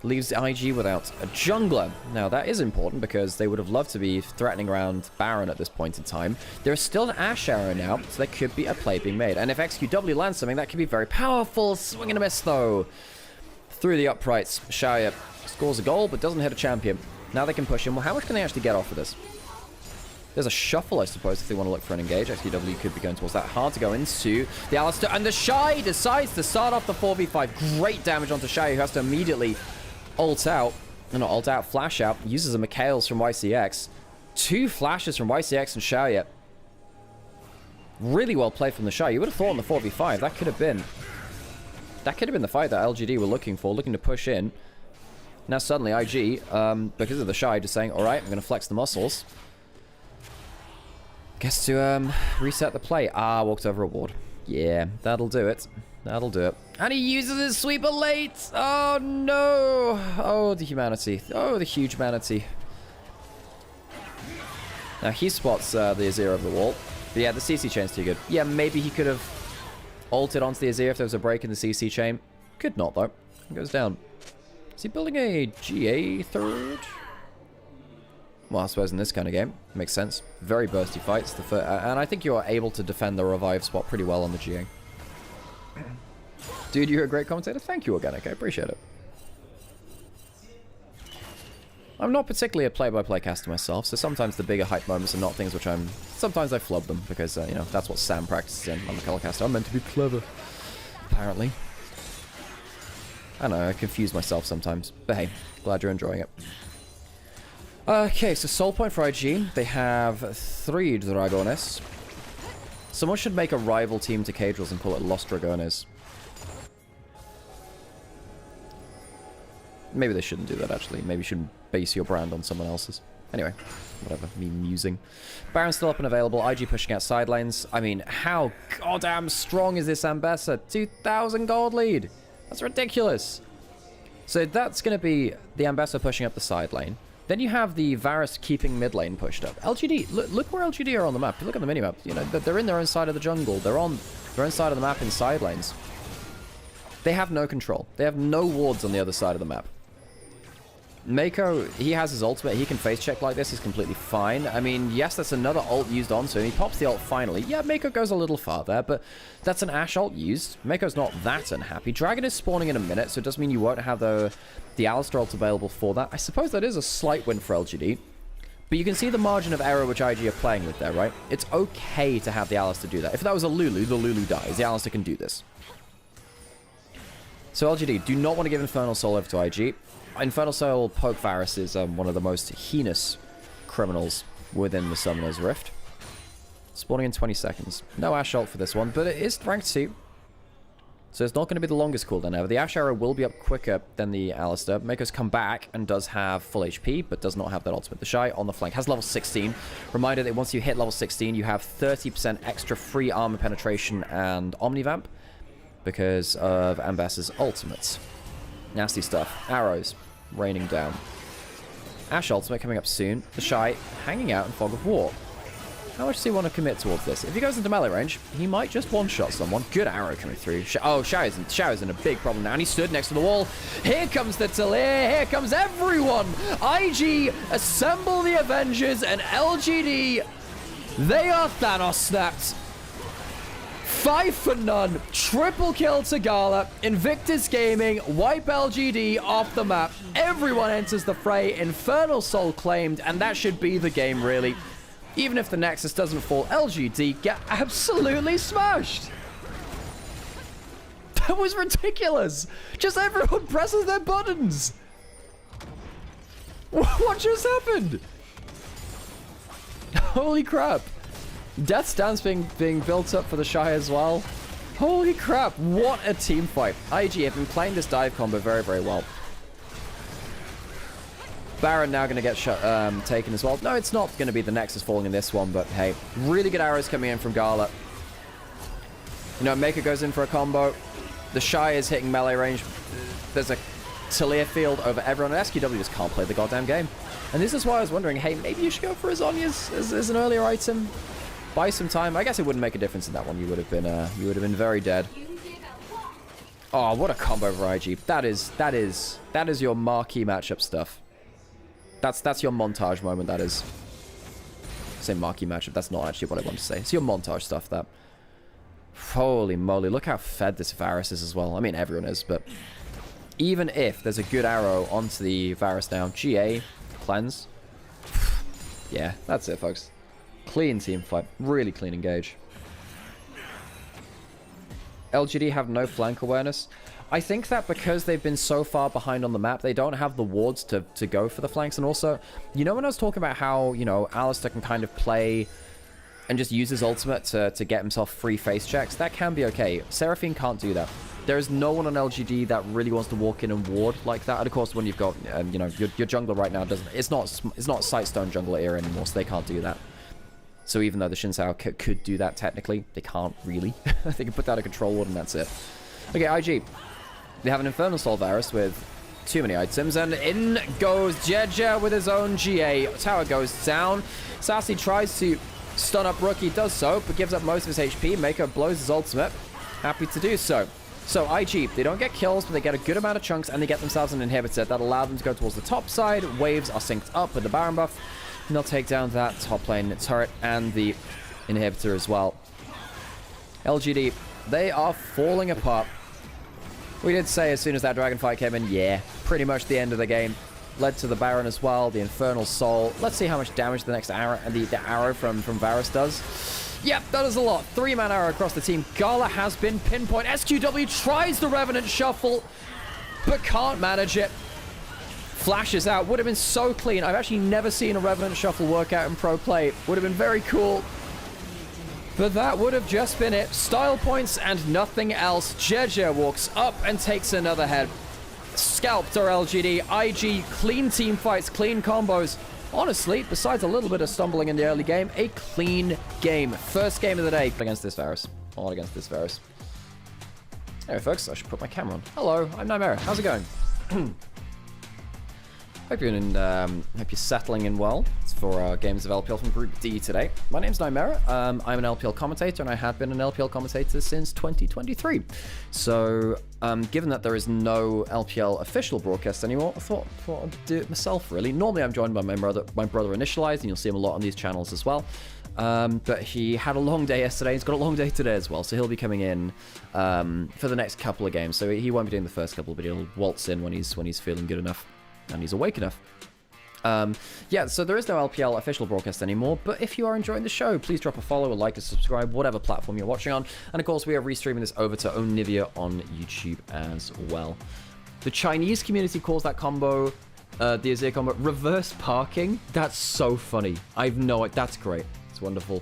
Leaves IG without a jungler. Now that is important because they would have loved to be threatening around Baron at this point in time. There is still an Ashe arrow now, so there could be a play being made. And if XQW lands something, that could be very powerful. Swing and a miss though. Through the uprights, Shaya scores a goal but doesn't hit a champion. Now they can push him. Well, how much can they actually get off of this? There's a shuffle, I suppose, if they want to look for an engage. XQW could be going towards that. Hard to go into the Alistair. And the Shy decides to start off the 4v5. Great damage onto Shy, who has to immediately ult out. No, ult out, flash out. Uses a Mikhail's from YCX. 2 flashes from YCX and Xiaoye. Really well played from the Shy. You would have thought in the 4v5 that could have been the fight that LGD were looking for, looking to push in. Now suddenly IG, because of the Shy, just saying, all right, I'm going to flex the muscles. Gets to reset the play. Ah, walked over a ward. Yeah, that'll do it. That'll do it. And he uses his sweeper late. Oh no. Oh, the humanity. Oh, the huge humanity. Now he spots the Azir over the wall. But yeah, the CC chain's too good. Yeah, maybe he could have ulted onto the Azir if there was a break in the CC chain. Could not, though. It goes down. Is he building a GA third? Well, I suppose in this kind of game. Makes sense. Very bursty fights. And I think you are able to defend the revive spot pretty well on the GA. Dude, you're a great commentator. Thank you, Organic. I appreciate it. I'm not particularly a play-by-play caster myself, so sometimes the bigger hype moments are not things which I'm... Sometimes I flub them, because, you know, that's what Sam practices in. I'm a color caster. I'm meant to be clever, apparently. I don't know, I confuse myself sometimes. But hey, glad you're enjoying it. Okay, so soul point for IG. They have 3 Dragones. Someone should make a rival team to Caedrels and call it Los Dragones. Maybe they shouldn't do that, actually. Maybe you shouldn't base your brand on someone else's. Anyway, whatever. Me musing. Baron's still up and available. IG pushing out side lanes. I mean, how goddamn strong is this Ambessa? 2,000 gold lead. That's ridiculous. So that's going to be the Ambessa pushing up the side lane. Then you have the Varus keeping mid lane pushed up. LGD, look where LGD are on the map. If you look at the minimap, you know, they're in their own side of the jungle. They're on their own side of the map in side lanes. They have no control. They have no wards on the other side of the map. Mako, he has his ultimate. He can face check like this. He's completely fine. I mean, yes, that's another ult used onto him. He pops the ult finally. Yeah, Mako goes a little far there, but that's an Ashe ult used. Mako's not that unhappy. Dragon is spawning in a minute, so it does mean you won't have the Alistar ult available for that. I suppose that is a slight win for LGD. But you can see the margin of error which IG are playing with there, right? It's okay to have the Alistar do that. If that was a Lulu, the Lulu dies. The Alistar can do this. So LGD, do not want to give Infernal Soul over to IG. Infernal Soul poke Varus is one of the most heinous criminals within the Summoner's Rift. Spawning in 20 seconds. No Ashe ult for this one, but it is rank 2. So it's not going to be the longest cooldown ever. The Ashe arrow will be up quicker than the Alistar. Mako's come back and does have full HP, but does not have that ultimate. The Shy on the flank has level 16. Reminder that once you hit level 16, you have 30% extra free armor penetration and Omnivamp because of Ambassa's ultimates. Nasty stuff. Arrows raining down. Ashe ultimate coming up soon. The Shy hanging out in Fog of War. How much does he want to commit towards this? If he goes into melee range, he might just one-shot someone. Good arrow coming through. Oh, Xiao's in a big problem now, and he stood next to the wall. Here comes the Talir. Here comes everyone. IG assemble the Avengers, and LGD, they are Thanos snapped. 5 for none. Triple kill to Gala. Invictus Gaming wipe LGD off the map. Everyone enters the fray. Infernal Soul claimed, and that should be the game, really. Even if the Nexus doesn't fall, LGD get absolutely smashed. That was ridiculous. Just everyone presses their buttons. What just happened? Holy crap. Death Stance being built up for the Shy as well. Holy crap, what a team fight. IG have been playing this dive combo very, very well. Baron now going to get taken as well. No, it's not going to be the Nexus falling in this one, but hey, really good arrows coming in from Gala. You know, Maker goes in for a combo. The Shy is hitting melee range. There's a Talir field over everyone, and SQW just can't play the goddamn game. And this is why I was wondering, hey, maybe you should go for Azonias as an earlier item. Buy some time. I guess it wouldn't make a difference in that one. You would have been very dead. Oh, what a combo for IG. That is your marquee matchup stuff. That's your montage moment, that is. Say marquee matchup, that's not actually what I want to say. It's your montage stuff, that. Holy moly, look how fed this Varus is as well. I mean, everyone is, but even if there's a good arrow onto the Varus now, GA, cleanse. Yeah, that's it, folks. Clean team fight. Really clean engage. LGD have no flank awareness. I think that because they've been so far behind on the map, they don't have the wards to go for the flanks. And also, you know when I was talking about how, you know, Alistair can kind of play and just use his ultimate to get himself free face checks? That can be okay. Seraphine can't do that. There is no one on LGD that really wants to walk in and ward like that. And of course, when you've got, you know, your jungler right now doesn't. It's not Sightstone jungler era anymore, so they can't do that. So even though the Xin Sao could do that technically, they can't really. They can put down a control ward and that's it. Okay, IG. They have an Infernal Soul Varus with too many items, and in goes Jeja with his own GA. Tower goes down. Sassy tries to stun up Rookie, does so, but gives up most of his HP. Mako blows his ultimate. Happy to do so. So IG, they don't get kills, but they get a good amount of chunks, and they get themselves an inhibitor that allow them to go towards the top side. Waves are synced up with the Baron buff, and they'll take down that top lane turret and the inhibitor as well. LGD, they are falling apart. We did say as soon as that dragon fight came in, yeah, pretty much the end of the game. Led to the Baron as well, the Infernal Soul. Let's see how much damage the next arrow, the arrow from Varus does. Yep, that is a lot. 3-man arrow across the team. Gala has been pinpoint. SQW tries the Revenant Shuffle, but can't manage it. Flashes out. Would have been so clean. I've actually never seen a Revenant Shuffle work out in pro play. Would have been very cool. But that would have just been it. Style points and nothing else. Jeja walks up and takes another head. Scalped our LGD. IG, clean team fights, clean combos. Honestly, besides a little bit of stumbling in the early game, a clean game. First game of the day against this Varus. All against this Varus. Anyway, folks, I should put my camera on. Hello, I'm Nymaera. How's it going? Hope you're settling in well for our games of LPL from Group D today. My name's Nymaera. I'm an LPL commentator, and I have been an LPL commentator since 2023. So, given that there is no LPL official broadcast anymore, I thought I'd do it myself, really. Normally, I'm joined by my brother Initialise, and you'll see him a lot on these channels as well. But he had a long day yesterday. He's got a long day today as well, so he'll be coming in for the next couple of games. So he won't be doing the first couple, but he'll waltz in when he's feeling good enough. And he's awake enough. Yeah, so there is no LPL official broadcast anymore, but if you are enjoying the show, please drop a follow, a like, a subscribe, whatever platform you're watching on. And of course, we are restreaming this over to Onivia on YouTube as well. The Chinese community calls that combo, the Azir combo, reverse parking. That's so funny. I've no idea. That's great. It's wonderful.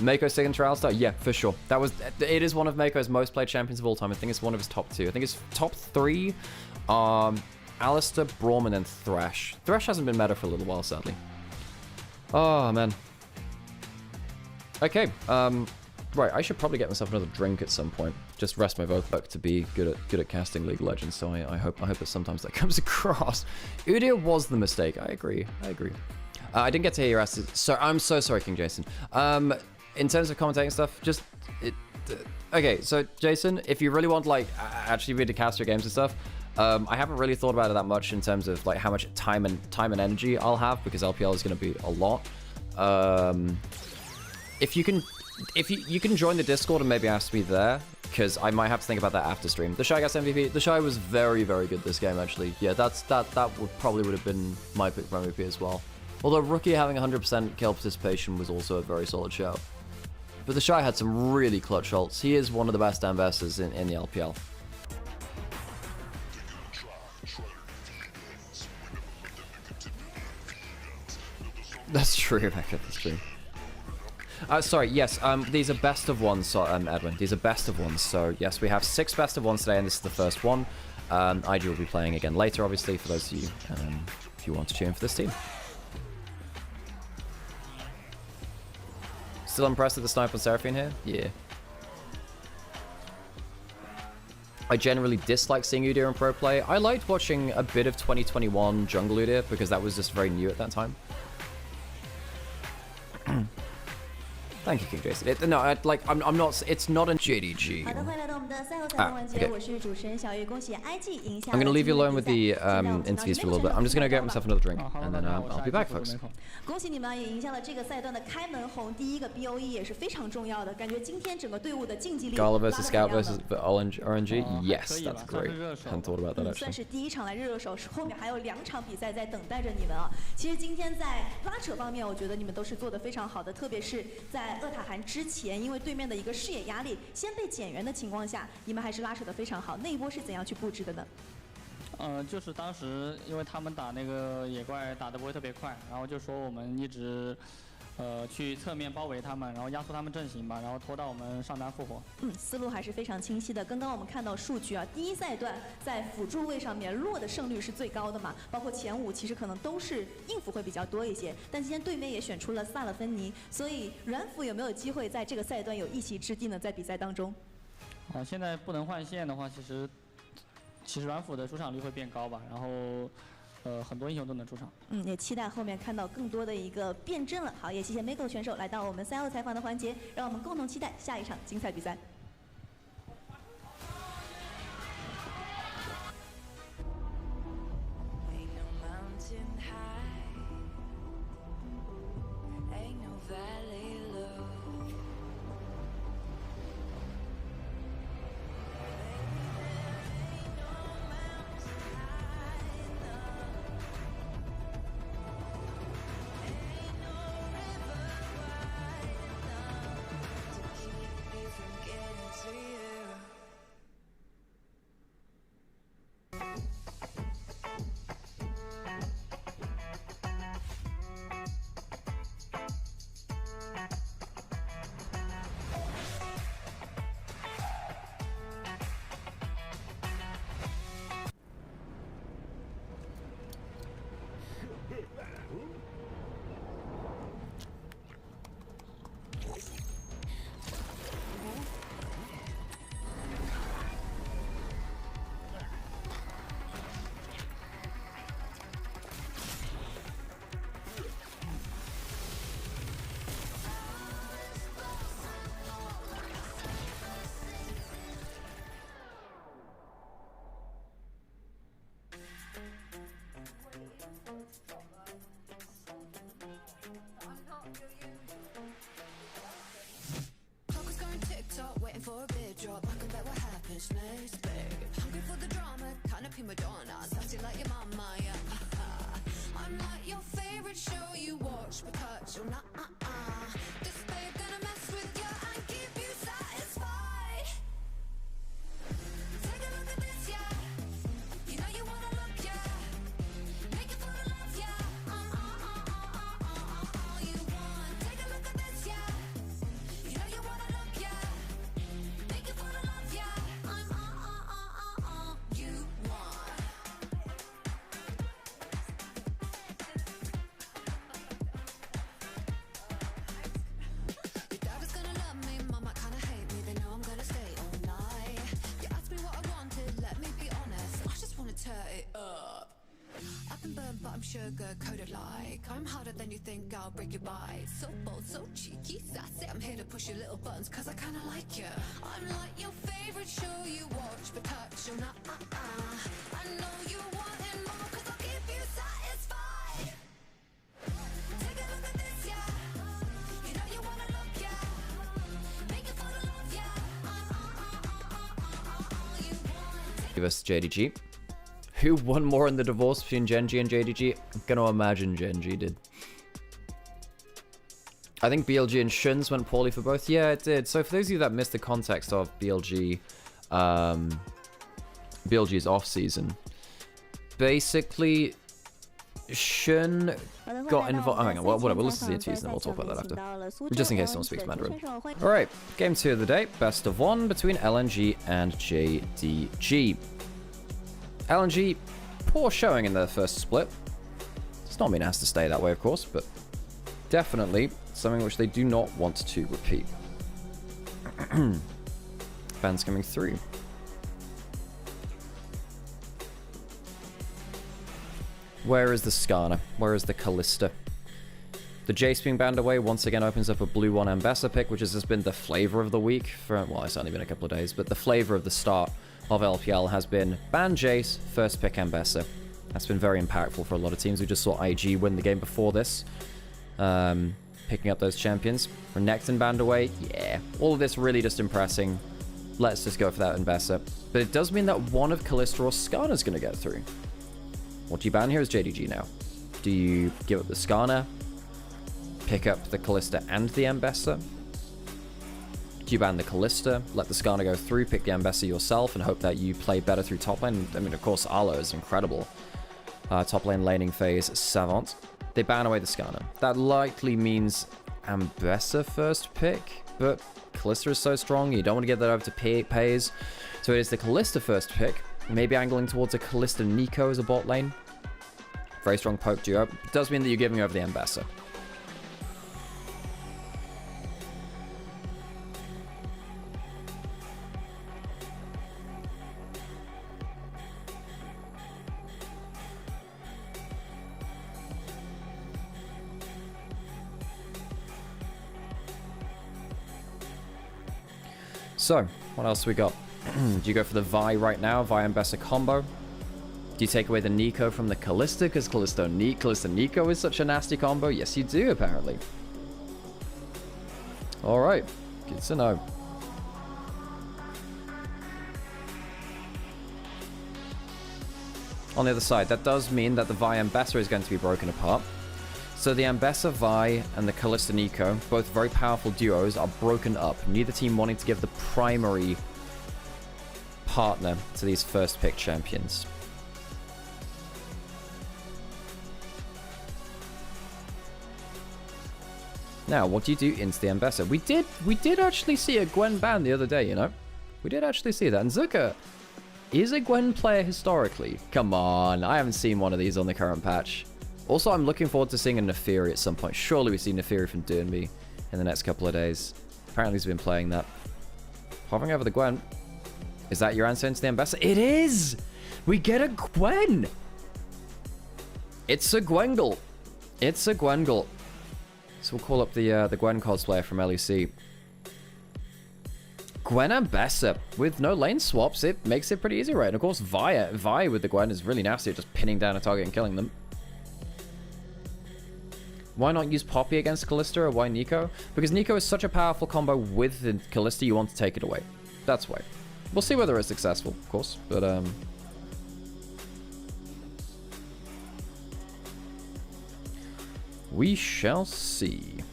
Mako signature Alistar? Yeah, for sure. It is one of Mako's most played champions of all time. I think it's one of his top 2. I think it's top 3. Alistar, Braum, and then Thresh. Thresh hasn't been meta for a little while, sadly. Oh, man. Okay, right, I should probably get myself another drink at some point. Just rest my vocal to be good at casting League of Legends, so I hope that sometimes that comes across. Udyr was the mistake, I agree. I didn't get to hear your asses, so I'm so sorry, King Jason. In terms of commentating stuff, okay, so Jason, if you really want, like, actually read to cast your games and stuff, I haven't really thought about it that much in terms of like how much time and energy I'll have, because LPL is going to be a lot. If you can join the Discord and maybe ask me there, because I might have to think about that after stream. The Shy gets MVP. The Shy was very, very good this game actually. Yeah, that would have been my pick for MVP as well. Although Rookie having 100% kill participation was also a very solid shout. But the Shy had some really clutch ults. He is one of the best ambassadors in the LPL. That's true, Rebecca, that's true. Sorry, yes, these are best of ones, so, Edwin. These are best of ones, so yes, we have 6 best of ones today, and this is the first one. IG will be playing again later, obviously, for those of you, if you want to tune in for this team. Still impressed with the snipe on Seraphine here? Yeah. I generally dislike seeing Udyr in pro play. I liked watching a bit of 2021 Jungle Udyr, because that was just very new at that time. Thank you, King Jason. I'm not. It's not a JDG. Okay. I'm gonna leave you alone with the interviews for a little bit. I'm just gonna get myself another drink, and then I'll be back, folks. 恭喜你们也赢下了这个赛段的开门红，第一个 BOE 也是非常重要的，感觉今天整个队伍的竞技力。Gala versus Scout versus RNG. Yes, that's great. Hadn't thought about that actually. 算是第一场来热手，后面还有2场比赛在等待着你们啊。其实今天在拉扯方面，我觉得你们都是做得非常好的，特别是在在厄塔汗之前，因为对面的一个视野压力先被减员的情况下，你们还是拉扯得非常好。那一波是怎样去布置的呢？就是当时因为他们打那个野怪打得不会特别快，然后就说我们一直去侧面包围他们，然后压缩他们阵型吧，然后拖到我们上单复活。思路还是非常清晰的。刚刚我们看到数据啊，第一赛段在辅助位上面落的胜率是最高的嘛，包括前5其实可能都是应付会比较多一些。但今天对面也选出了萨勒芬尼，所以软辅有没有机会在这个赛段有一席之地呢？在比赛当中？现在不能换线的话，其实软辅的出场率会变高吧，然后很多英雄都能出场。也期待后面看到更多的一个辩证了。好，也谢谢 Miko 选手来到我们赛后采访的环节，让我们共同期待下一场精彩比赛。For a big drop, I can bet what happens next, babe. Hungry for the drama, kind of prima donna, sassy like your mama, yeah. I'm not your favorite show you watch, but touch or not. This babe gonna mess with you and keep you satisfied. Take a look at this, yeah. You know you wanna look, yeah. Make it for the love, yeah. All you want. Take a look at this, yeah. You know you wanna look, yeah. Make it for the love, yeah. I'm all you want. Your dad is gonna love me, mama kinda hate me. They know I'm gonna stay all night. You asked me what I wanted, let me be honest. I just wanna tear it up. I've been burned, but I'm sugar-coated like I'm harder than you think, I'll break your bite. So bold, so cheeky, sassy. I'm here to push your little buttons, cause I kinda like you. I'm like your favorite show you watch, but touch or not. I know you want it more, cause I'll keep you satisfied. Take a look at this, yeah. You know you wanna look, yeah. Make it for the love, yeah. All you want. Versus JDG. Who won more in the divorce between Genji and JDG? I'm gonna imagine Genji did. I think BLG and Shuns went poorly for both. Yeah, it did. So for those of you that missed the context of BLG, BLG's off-season, basically, Shun got involved. Oh, hang on, whatever. We'll listen to the interviews and then we'll talk about that after. Just in case someone speaks Mandarin. Alright, game 2 of the day. Best of 1 between LNG and JDG. LNG, poor showing in their first split. Does not mean it has to stay that way, of course, but definitely something which they do not want to repeat. Fans coming through. Where is the Skarner? Where is the Callista? The Jace being banned away once again opens up a blue 1 Ambessa pick, which has just been the flavor of the week for, well, it's only been a couple of days, but the flavor of the start of LPL has been ban Jace, first pick Ambessa. That's been very impactful for a lot of teams. We just saw IG win the game before this, picking up those champions. Renekton banned away, yeah. All of this really just impressing. Let's just go for that Ambessa. But it does mean that one of Callista or Skarner's going to get through. What do you ban here is JDG now. Do you give up the Skarner, pick up the Callista and the Ambessa? you ban the Callista, let the Skarner go through, pick the Ambessa yourself, and hope that you play better through top lane. I mean, of course, Arlo is incredible. Top lane laning phase, Savant. They ban away the Skarner. That likely means Ambessa first pick, but Callista is so strong, you don't want to get that over to Pays. So it is the Callista first pick, maybe angling towards a Callista Nico as a bot lane. Very strong poke duo. It does mean that you're giving over the Ambessa. So, what else we got? Do you go for the Vi right now? Vi Ambessa combo? Do you take away the Nico from the Callista? Because Callista Nico is such a nasty combo? Yes, you do, apparently. Alright, good to know. On the other side, that does mean that the Vi Ambessa is going to be broken apart. So the Ambessa Vi and the Callista Nico, both very powerful duos, are broken up. Neither team wanting to give the primary partner to these first pick champions. Now, what do you do into the Ambessa? We did actually see a Gwen ban the other day, you know? We did actually see that. And Zuka is a Gwen player historically. Come on, I haven't seen one of these on the current patch. Also, I'm looking forward to seeing a Neferi at some point. Surely we see Neferi from Durnby in the next couple of days. Apparently he's been playing that. Hovering over the Gwen. Is that your answer into the Ambessa? It is! We get a Gwen! It's a Gwengle. It's a Gwengle. So we'll call up the Gwen cosplayer from LEC. Gwen Ambessa with no lane swaps. It makes it pretty easy, right? And of course, Vi with the Gwen is really nasty at just pinning down a target and killing them. Why not use Poppy against Callista, or why Nico? Because Nico is such a powerful combo with the Callista, you want to take it away. That's why. We'll see whether it's successful, of course, but we shall see.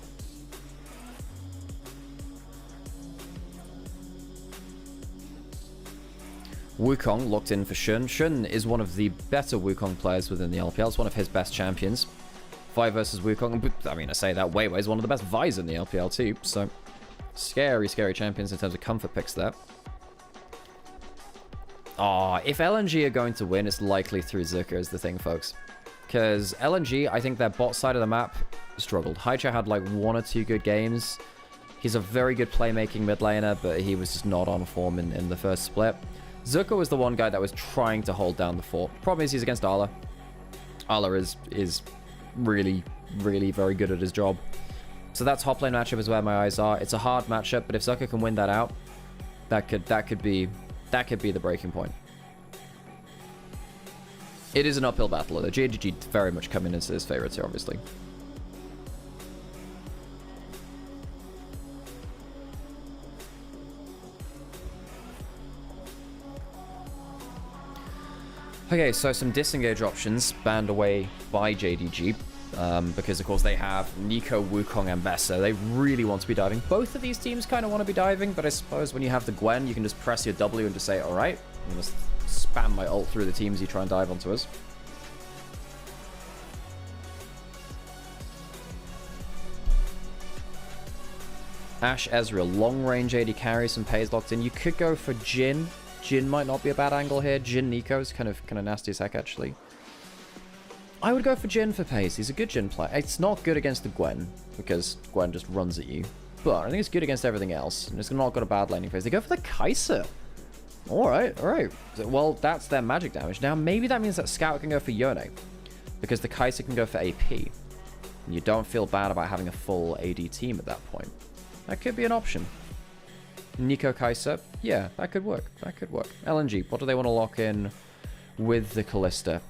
Wukong locked in for Shun. Shun is one of the better Wukong players within the LPL. It's one of his best champions. Vi versus Wukong. I mean, I say that, Weiwei is one of the best Vi's in the LPL too, so scary, scary champions in terms of comfort picks there. If LNG are going to win, it's likely through Zuka is the thing, folks. Because LNG, I think their bot side of the map struggled. Haicha had like 1 or 2 good games. He's a very good playmaking mid laner, but he was just not on form in the first split. Zuka was the one guy that was trying to hold down the fort. Problem is he's against Arla. Arla is really, really very good at his job. So that top lane matchup is where my eyes are. It's a hard matchup, but if Zuka can win that out, that could be the breaking point. It is an uphill battle, though. JGG very much coming into his favorites here, obviously. Okay, so some disengage options banned away by JDG. Because, of course, they have Nico, Wukong, and Ambessa. They really want to be diving. Both of these teams kind of want to be diving, but I suppose when you have the Gwen, you can just press your W and just say, alright, I'm going to spam my ult through the teams you try and dive onto us. Ashe, Ezreal, long-range AD carry, some Pays locked in. You could go for Jhin. Jhin might not be a bad angle here. Jhin Nico is kind of nasty as heck, actually. I would go for Jhin for Pays. He's a good Jhin player. It's not good against the Gwen, because Gwen just runs at you. But I think it's good against everything else. And it's not got a bad laning phase. They go for the Kai'Sa. Alright, alright. Well, that's their magic damage. Now, maybe that means that Scout can go for Yone. Because the Kai'Sa can go for AP. And you don't feel bad about having a full AD team at that point. That could be an option. Nico Kai'Sa. Yeah, that could work. That could work. LNG, what do they want to lock in with the Callista?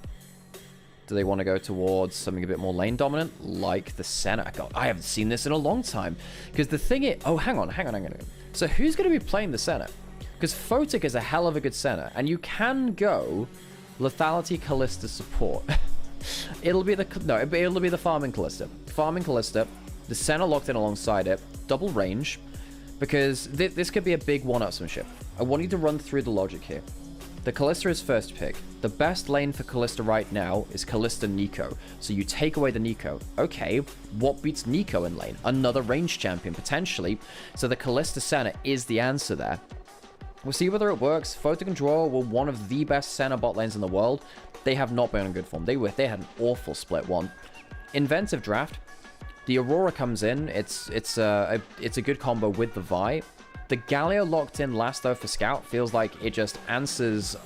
Do they want to go towards something a bit more lane dominant, like the Senna? God, I haven't seen this in a long time. Because the thing is... Oh, hang on. So who's going to be playing the Senna? Because Photic is a hell of a good Senna, and you can go Lethality Callista support. It'll be the... No, it'll be the Farming Callista. Farming Callista, the Senna locked in alongside it, double range. because this could be a big one-upsmanship. I want you to run through the logic here. The Kalista is first pick. The best lane for Kalista right now is Kalista Neeko. So you take away the Neeko. Okay, what beats Neeko in lane? Another range champion, potentially. So the Kalista Senna is the answer there. We'll see whether it works. Photo Control were one of the best Senna bot lanes in the world. They have not been in good form. They had an awful split one. Inventive draft. The Aurora comes in. It's a good combo with the Vi. The Galio locked in last though for Scout feels like it just answers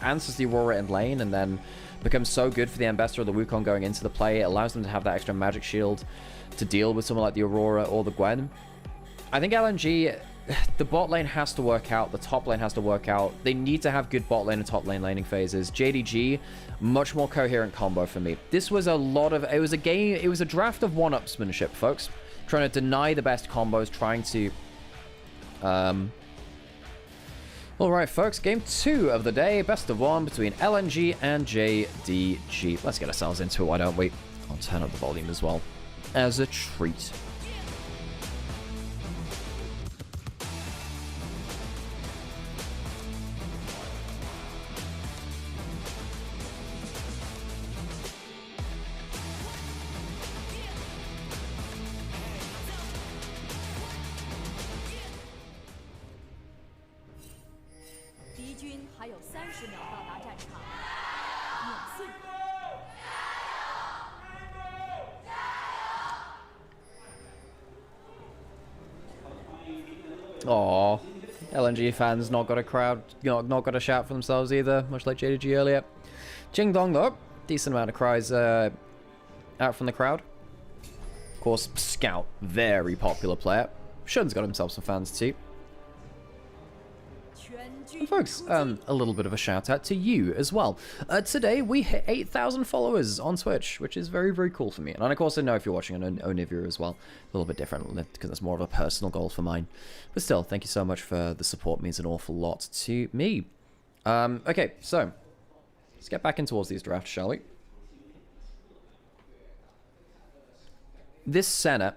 the Aurora in lane and then becomes so good for the Ambassador or the Wukong going into the play. It allows them to have that extra magic shield to deal with someone like the Aurora or the Gwen. I think LNG, the bot lane has to work out. The top lane has to work out. They need to have good bot lane and top lane laning phases. JDG, much more coherent combo for me. This was it was a draft of one-upsmanship, folks. Trying to deny the best combos, trying to... Alright, folks, game 2 of the day. Best of 1 between LNG and JDG. Let's get ourselves into it, why don't we? I'll turn up the volume as well, as a treat. Aww, LNG fans not got a crowd, not got a shout for themselves either, much like JDG earlier. Jingdong though, decent amount of cries out from the crowd. Of course, Scout, very popular player. Shun's got himself some fans too. And folks, a little bit of a shout out to you as well. Today we hit 8,000 followers on Twitch, which is very, very cool for me. And of course I know if you're watching on Onivia as well, a little bit different because that's more of a personal goal for mine. But still, thank you so much for the support, means an awful lot to me. Okay, so let's get back in towards these drafts, shall we? This Senna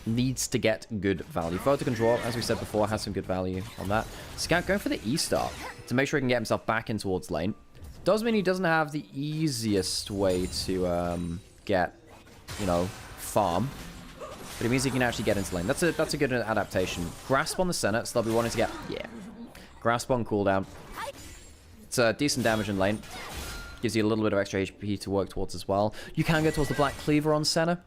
needs to get good value. Photo Control, as we said before, has some good value on that. Scout going for the E-Star to make sure he can get himself back in towards lane. Does mean he doesn't have the easiest way to get, you know, farm. But it means he can actually get into lane. That's a good adaptation. Grasp on the Senate, so they'll be wanting to get... Yeah. Grasp on cooldown. It's a decent damage in lane. Gives you a little bit of extra HP to work towards as well. You can go towards the Black Cleaver on Senna,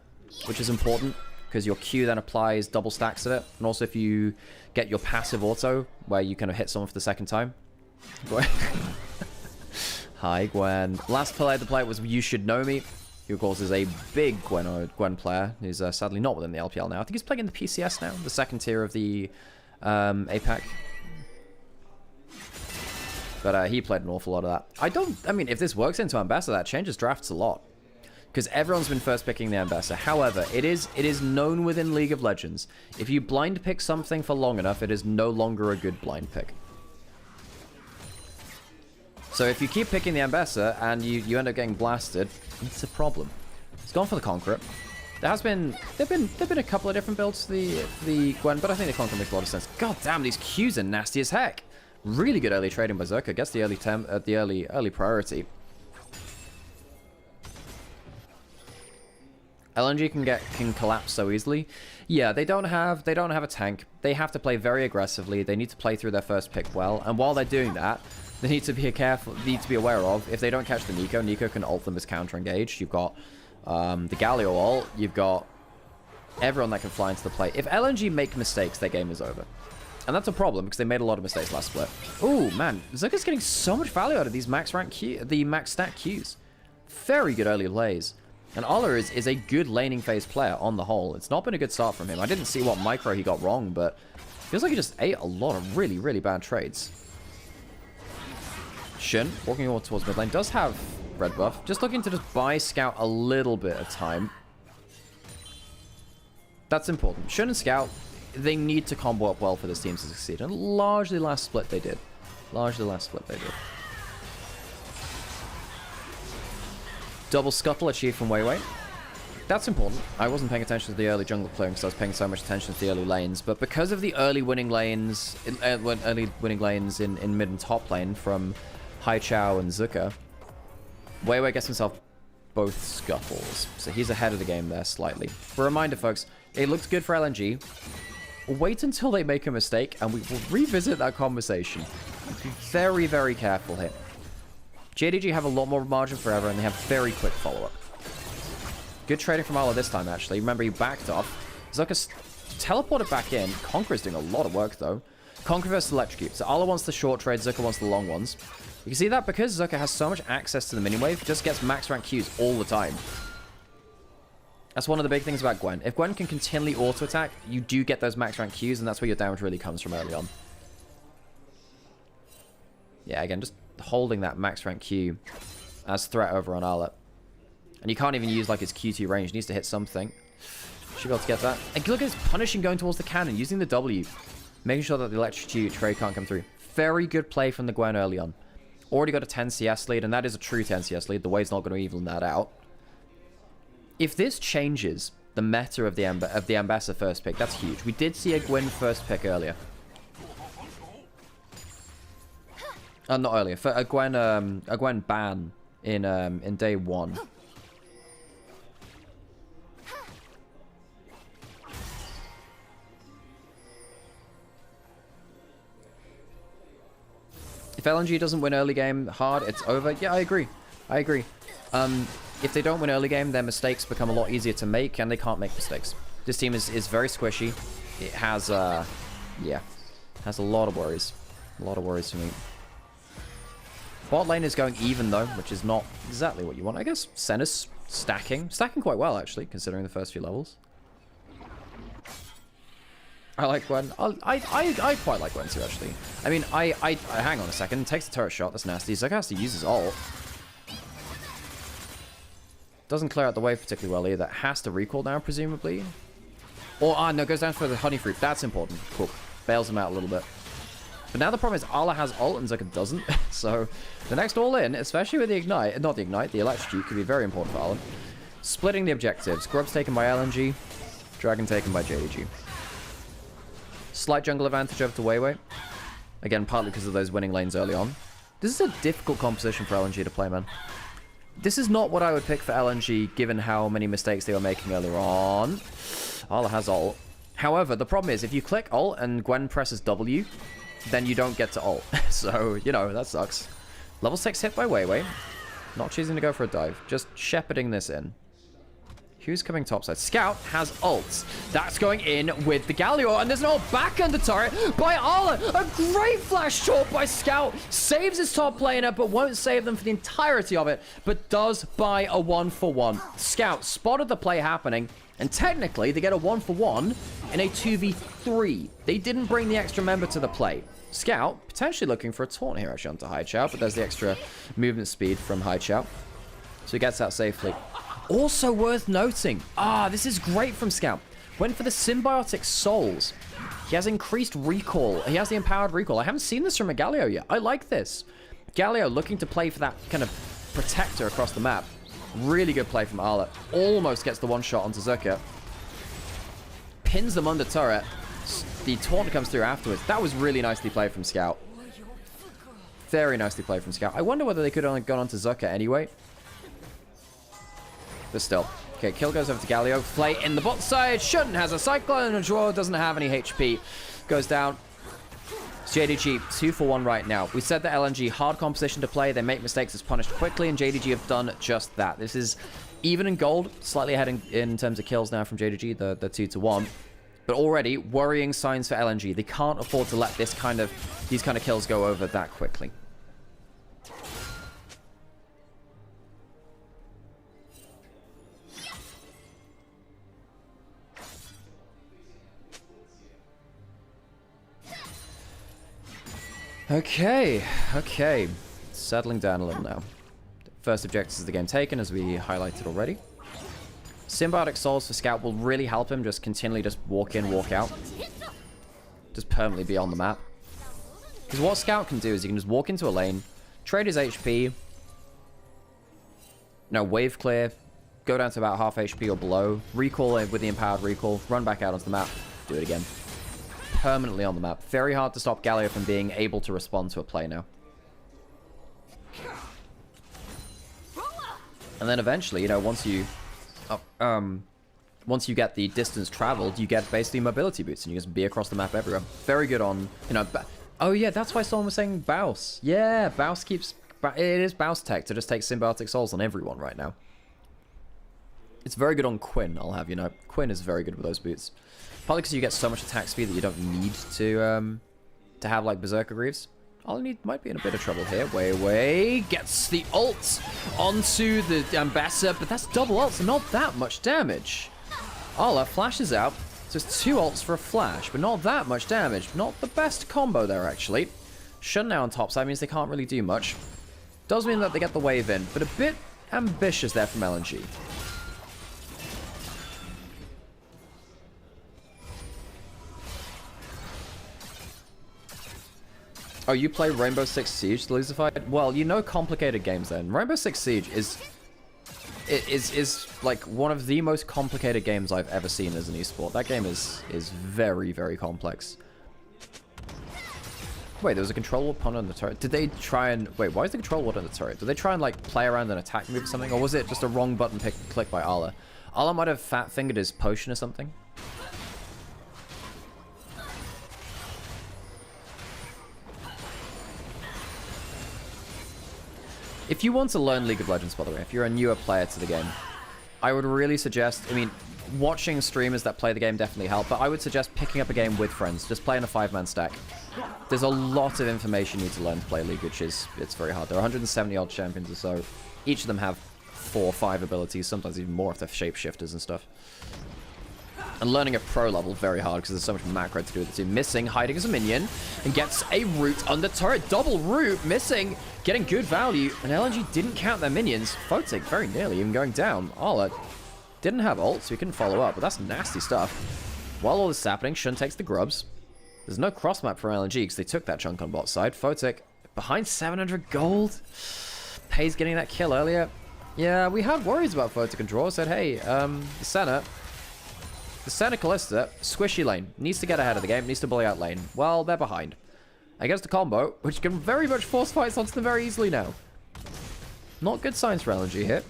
which is important, because your Q then applies double stacks of it. And also if you get your passive auto, where you kind of hit someone for the second time. Hi, Gwen. Last player to play was You Should Know Me, who of course is a big Gwen player, who's sadly not within the LPL now. I think he's playing in the PCS now, the second tier of the APAC. But he played an awful lot of that. I mean, if this works into Ambassador, that changes drafts a lot. Because everyone's been first picking the Ambassador. However, it is known within League of Legends, if you blind pick something for long enough, it is no longer a good blind pick. So if you keep picking the Ambassador and you end up getting blasted, it's a problem. It's gone for the Conqueror. There've been a couple of different builds for the Gwen, but I think the Conqueror makes a lot of sense. God damn, these Qs are nasty as heck. Really good early trading by Zerka. Gets the early priority. LNG can collapse so easily. Yeah, they don't have a tank. They have to play very aggressively. They need to play through their first pick well. And while they're doing that, they need to be aware of, if they don't catch the Neeko can ult them as counter engaged. You've got the Galio ult. You've got everyone that can fly into the play. If LNG make mistakes, their game is over. And that's a problem because they made a lot of mistakes last split. Oh man, Zerka's getting so much value out of these max stack Qs. Very good early plays. And Ola is a good laning phase player on the whole. It's not been a good start from him. I didn't see what micro he got wrong, but feels like he just ate a lot of really, really bad trades. Shin, walking towards mid lane, does have red buff. Just looking to just buy Scout a little bit of time. That's important. Shin and Scout, they need to combo up well for this team to succeed. And largely last split they did. Double scuttle achieved from Wei Wei. That's important. I wasn't paying attention to the early jungle clearing because I was paying so much attention to the early lanes. But because of the early winning lanes, in mid and top lane from Haichao and Zuka, Wei Wei gets himself both scuffles. So he's ahead of the game there slightly. For a reminder, folks, it looks good for LNG. Wait until they make a mistake and we will revisit that conversation. Be very, very careful here. JDG have a lot more margin for error and they have very quick follow-up. Good trading from Ala this time, actually. Remember, he backed off. Zucker's teleported back in. Conqueror's doing a lot of work, though. Conqueror versus Electrocute. So Ala wants the short trade, Zucker wants the long ones. You can see that because Zucker has so much access to the mini-wave, just gets max rank Qs all the time. That's one of the big things about Gwen. If Gwen can continually auto-attack, you do get those max rank Qs, and that's where your damage really comes from early on. Yeah, again, just holding that max rank Q as threat over on Ala. And you can't even use like his Q2 range. He needs to hit something. Should be able to get that. And look at his punishing going towards the cannon, using the W. Making sure that the electrocute trade can't come through. Very good play from the Gwen early on. Already got a 10 CS lead, and that is a true 10 CS lead. The Way's not going to even that out. If this changes the meta of the Ambassador first pick, that's huge. We did see a Gwen first pick earlier. Not earlier. For a Gwen ban in day 1. If LNG doesn't win early game hard, it's over. Yeah, I agree. I agree. If they don't win early game, their mistakes become a lot easier to make, and they can't make mistakes. This team is very squishy. It has, yeah, has a lot of worries. A lot of worries for me. Bot lane is going even, though, which is not exactly what you want. I guess Senna's stacking. Stacking quite well, actually, considering the first few levels. I like Gwen. I quite like Gwen too, actually. I mean, hang on a second. Takes a turret shot. That's nasty. Zucker has to use his ult. Doesn't clear out the wave particularly well either. Has to recall now, presumably. Or, no, goes down for the honey fruit. That's important. Cool. Bails him out a little bit. But now the problem is Ala has ult and Zucker doesn't. So the next all in, especially with the ignite, not the ignite, the electrocute, could be very important for Ala. Splitting the objectives. Grub's taken by LNG. Dragon taken by JDG. Slight jungle advantage over to Wei Wei. Again, partly because of those winning lanes early on. This is a difficult composition for LNG to play, man. This is not what I would pick for LNG, given how many mistakes they were making earlier on. Ala has ult. However, the problem is, if you click ult and Gwen presses W, then you don't get to ult. So, you know, that sucks. Level 6 hit by Wei Wei. Not choosing to go for a dive. Just shepherding this in. Who's coming topside? Scout has ults. That's going in with the Galio, and there's an ult back under turret by Ala. A great flash short by Scout. Saves his top laner, but won't save them for the entirety of it, but does buy a 1-for-1. Scout spotted the play happening, and technically they get a 1-for-1 in a 2v3. They didn't bring the extra member to the play. Scout potentially looking for a taunt here actually onto Haichao, but there's the extra movement speed from Haichao. So he gets out safely. Also worth noting, this is great from Scout. Went for the symbiotic souls. He has increased recall. He has the empowered recall. I haven't seen this from a Galio yet. I like this. Galio looking to play for that kind of protector across the map. Really good play from Ala. Almost gets the one shot onto Zucker. Pins them under turret. The taunt comes through afterwards. That was really nicely played from Scout. Very nicely played from Scout. I wonder whether they could have only gone onto Zucker anyway. But still. Okay, kill goes over to Galio. Flay in the bot side. Shouldn't has a Cyclone and draw. Doesn't have any HP. Goes down. It's JDG 2-for-1 right now. We said that LNG hard composition to play. They make mistakes. It's punished quickly. And JDG have done just that. This is even in gold. Slightly ahead in terms of kills now from JDG. The 2-to-1. But already worrying signs for LNG. They can't afford to let these kind of kills go over that quickly. Okay. Settling down a little now. First objectives of the game taken, as we highlighted already. Symbiotic Souls for Scout will really help him just continually just walk in, walk out. Just permanently be on the map. Because what Scout can do is he can just walk into a lane, trade his HP, wave clear, go down to about half HP or below, recall it with the empowered recall, run back out onto the map, do it again. Permanently on the map. Very hard to stop Galio from being able to respond to a play now. And then eventually, you know, once you get the distance traveled, you get basically mobility boots, and you just be across the map everywhere. Very good on, you know, oh yeah, that's why someone was saying Baus. Yeah, Baus keeps, it is Baus tech to just take symbiotic souls on everyone right now. It's very good on Quinn, I'll have you know. Quinn is very good with those boots. Probably because you get so much attack speed that you don't need to have like Berserker Greaves. Ollie might be in a bit of trouble here. Wei gets the ult onto the Ambassador, but that's double ults and not that much damage. Ola flashes out. So it's 2 ults for a flash, but not that much damage. Not the best combo there, actually. Shun now on top side means they can't really do much. Does mean that they get the wave in, but a bit ambitious there from LNG. Oh, you play Rainbow Six Siege, Lucified? Well, you know complicated games then. Rainbow Six Siege is like one of the most complicated games I've ever seen as an esport. That game is very, very complex. Wait, there was a control opponent on the turret. Did they try and... Wait, why is the control ward on the turret? Did they try and, like, play around an attack move or something? Or was it just a wrong button click by Ala? Ala might have fat-fingered his potion or something. If you want to learn League of Legends, by the way, if you're a newer player to the game, I would really suggest... I mean, watching streamers that play the game definitely help, but I would suggest picking up a game with friends. Just playing a 5-man stack. There's a lot of information you need to learn to play League, which is... It's very hard. There are 170-odd champions or so. Each of them have 4 or 5 abilities, sometimes even more if they're shapeshifters and stuff. And learning at pro level, very hard, because there's so much macro to do with it too. Missing, hiding as a minion, and gets a root under turret. Double root, missing, getting good value. And LNG didn't count their minions. Photic very nearly even going down. Arla didn't have ult, so he couldn't follow up, but that's nasty stuff. While all this is happening, Shun takes the grubs. There's no cross map for LNG, because they took that chunk on bot side. Photic behind 700 gold. Pay's getting that kill earlier. Yeah, we had worries about Photic and Draw. Said, hey, the Senna Callista, squishy lane, needs to get ahead of the game, needs to bully out lane. Well, they're behind. I guess the combo, which can very much force fights onto them very easily now. Not good signs for LNG here.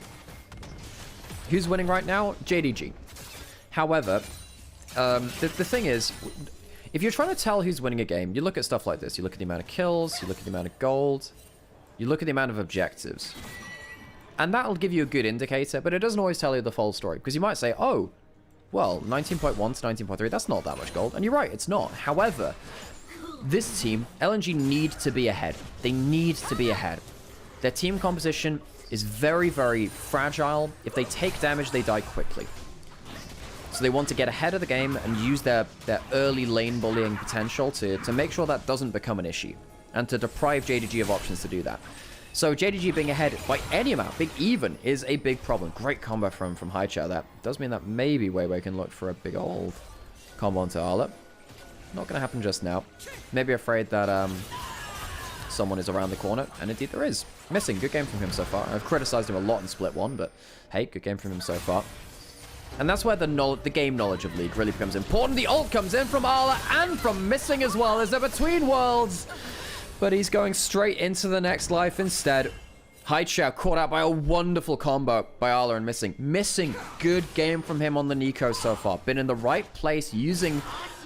Who's winning right now? JDG. However, the thing is, if you're trying to tell who's winning a game, you look at stuff like this. You look at the amount of kills, you look at the amount of gold, you look at the amount of objectives. And that'll give you a good indicator, but it doesn't always tell you the full story. Because you might say, oh, well, 19.1 to 19.3, that's not that much gold. And you're right, it's not. However, this team, LNG, need to be ahead. They need to be ahead. Their team composition is very, very fragile. If they take damage, they die quickly. So they want to get ahead of the game and use their early lane bullying potential to make sure that doesn't become an issue. And to deprive JDG of options to do that. So JDG being ahead by any amount, big even, is a big problem. Great combo from Haichao. That does mean that maybe Wei can look for a big old combo onto Arla. Not going to happen just now. Maybe afraid that someone is around the corner, and indeed there is. Missing, good game from him so far. I've criticized him a lot in Split 1, but hey, good game from him so far. And that's where the game knowledge of League really becomes important. The ult comes in from Arla and from Missing as well as they're between worlds. But he's going straight into the next life instead. Haichao caught out by a wonderful combo by Arla and Missing. Missing, good game from him on the Nico so far. Been in the right place, using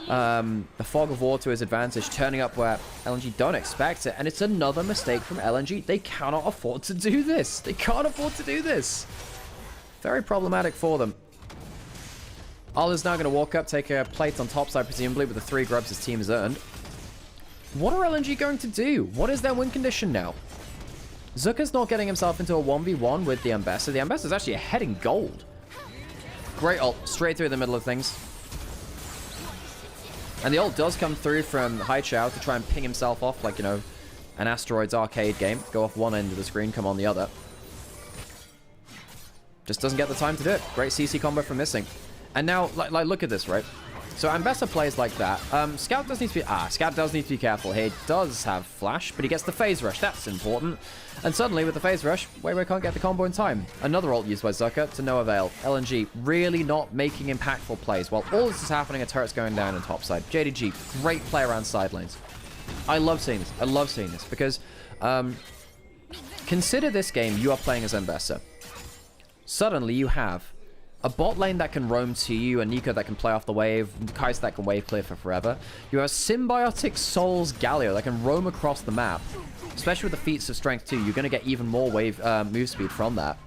the Fog of War to his advantage, turning up where LNG don't expect it. And it's another mistake from LNG. They cannot afford to do this. They can't afford to do this. Very problematic for them. Arla's now going to walk up, take a plate on top side, presumably, with the 3 grubs his team has earned. What are LNG going to do? What is their win condition now? Zucker's not getting himself into a 1v1 with the Ambassador. The Ambassador's actually ahead in gold. Great ult, straight through the middle of things. And the ult does come through from Haichao to try and ping himself off like, you know, an Asteroids arcade game. Go off one end of the screen, come on the other. Just doesn't get the time to do it. Great CC combo from Missing. And now, like look at this, right? So Ambessa plays like that. Scout does need to be... Scout does need to be careful here. He does have flash, but he gets the phase rush. That's important. And suddenly, with the phase rush, Weiwei can't get the combo in time. Another ult used by Zucker to no avail. LNG really not making impactful plays. While all this is happening, a turret's going down on topside. JDG, great play around side lanes. I love seeing this. I love seeing this because... consider this game you are playing as Ambessa. Suddenly, you have... a bot lane that can roam to you, a Nico that can play off the wave, Kai'Sa that can wave clear for forever. You have Symbiotic Souls Galio that can roam across the map. Especially with the feats of strength too, you're going to get even more wave move speed from that.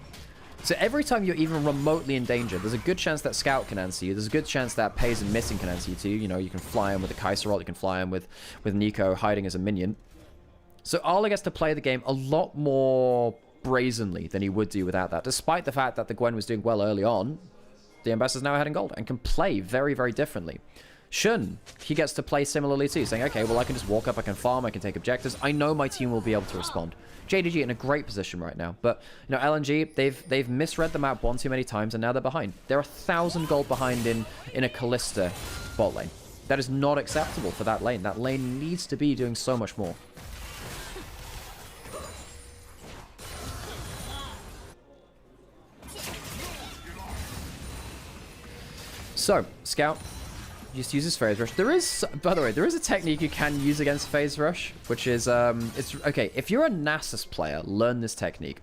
So every time you're even remotely in danger, there's a good chance that Scout can answer you. There's a good chance that Pays and Missing can answer you too. You know, you can fly in with the Kai'Sa ult, you can fly in with Nico hiding as a minion. So Arla gets to play the game a lot more brazenly than he would do without that. Despite the fact that the Gwen was doing well early on, the Ambassador's now ahead in gold and can play very, very differently. Shun, he gets to play similarly too, saying, okay, well, I can just walk up, I can farm, I can take objectives. I know my team will be able to respond. JDG in a great position right now. But, you know, LNG, they've misread the map one too many times, and now they're behind. They're 1,000 gold behind in a Kalista bot lane. That is not acceptable for that lane. That lane needs to be doing so much more. So, Scout just uses Phase Rush. There is, by the way, there is a technique you can use against Phase Rush, which is, okay, if you're a Nasus player, learn this technique.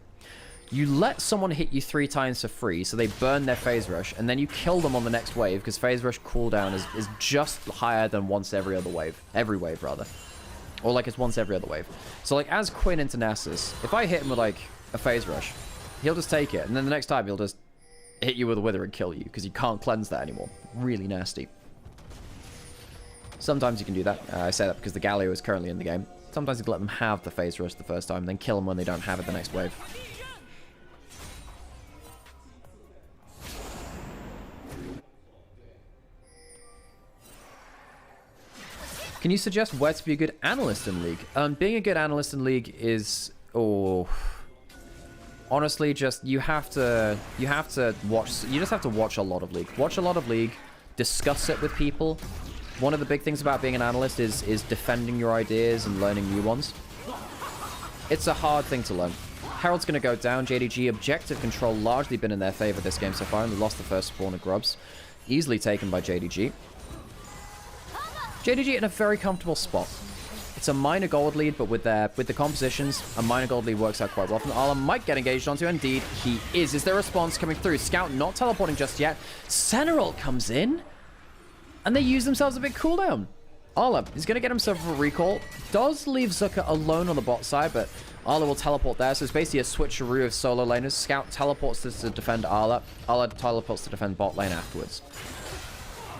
You let someone hit you 3 times for free, so they burn their Phase Rush, and then you kill them on the next wave, because Phase Rush cooldown is just higher than once every other wave. Every wave, rather. Or, like, it's once every other wave. So, like, as Quinn into Nasus, if I hit him with, like, a Phase Rush, he'll just take it, and then the next time he'll just hit you with a Wither and kill you, because you can't cleanse that anymore. Really nasty. Sometimes you can do that. I say that because the Galio is currently in the game. Sometimes you can let them have the Phase Rush the first time, then kill them when they don't have it the next wave. Can you suggest where to be a good analyst in League? Being a good analyst in League is... honestly, just you have to watch. You just have to watch a lot of League. Watch a lot of League. Discuss it with people. One of the big things about being an analyst is defending your ideas and learning new ones. It's a hard thing to learn. Herald's going to go down. JDG objective control largely been in their favor this game so far, and they lost the first spawn of Grubs. Easily taken by JDG. JDG in a very comfortable spot. It's a minor gold lead, but with the compositions, a minor gold lead works out quite well. Arla might get engaged onto. Indeed, he is. Is there a response coming through? Scout not teleporting just yet. Seneral comes in, and they use themselves a big cooldown. Arla is going to get himself a recall. Does leave Zucker alone on the bot side, but Arla will teleport there. So it's basically a switcheroo of solo laners. Scout teleports to defend Arla. Arla teleports to defend bot lane afterwards.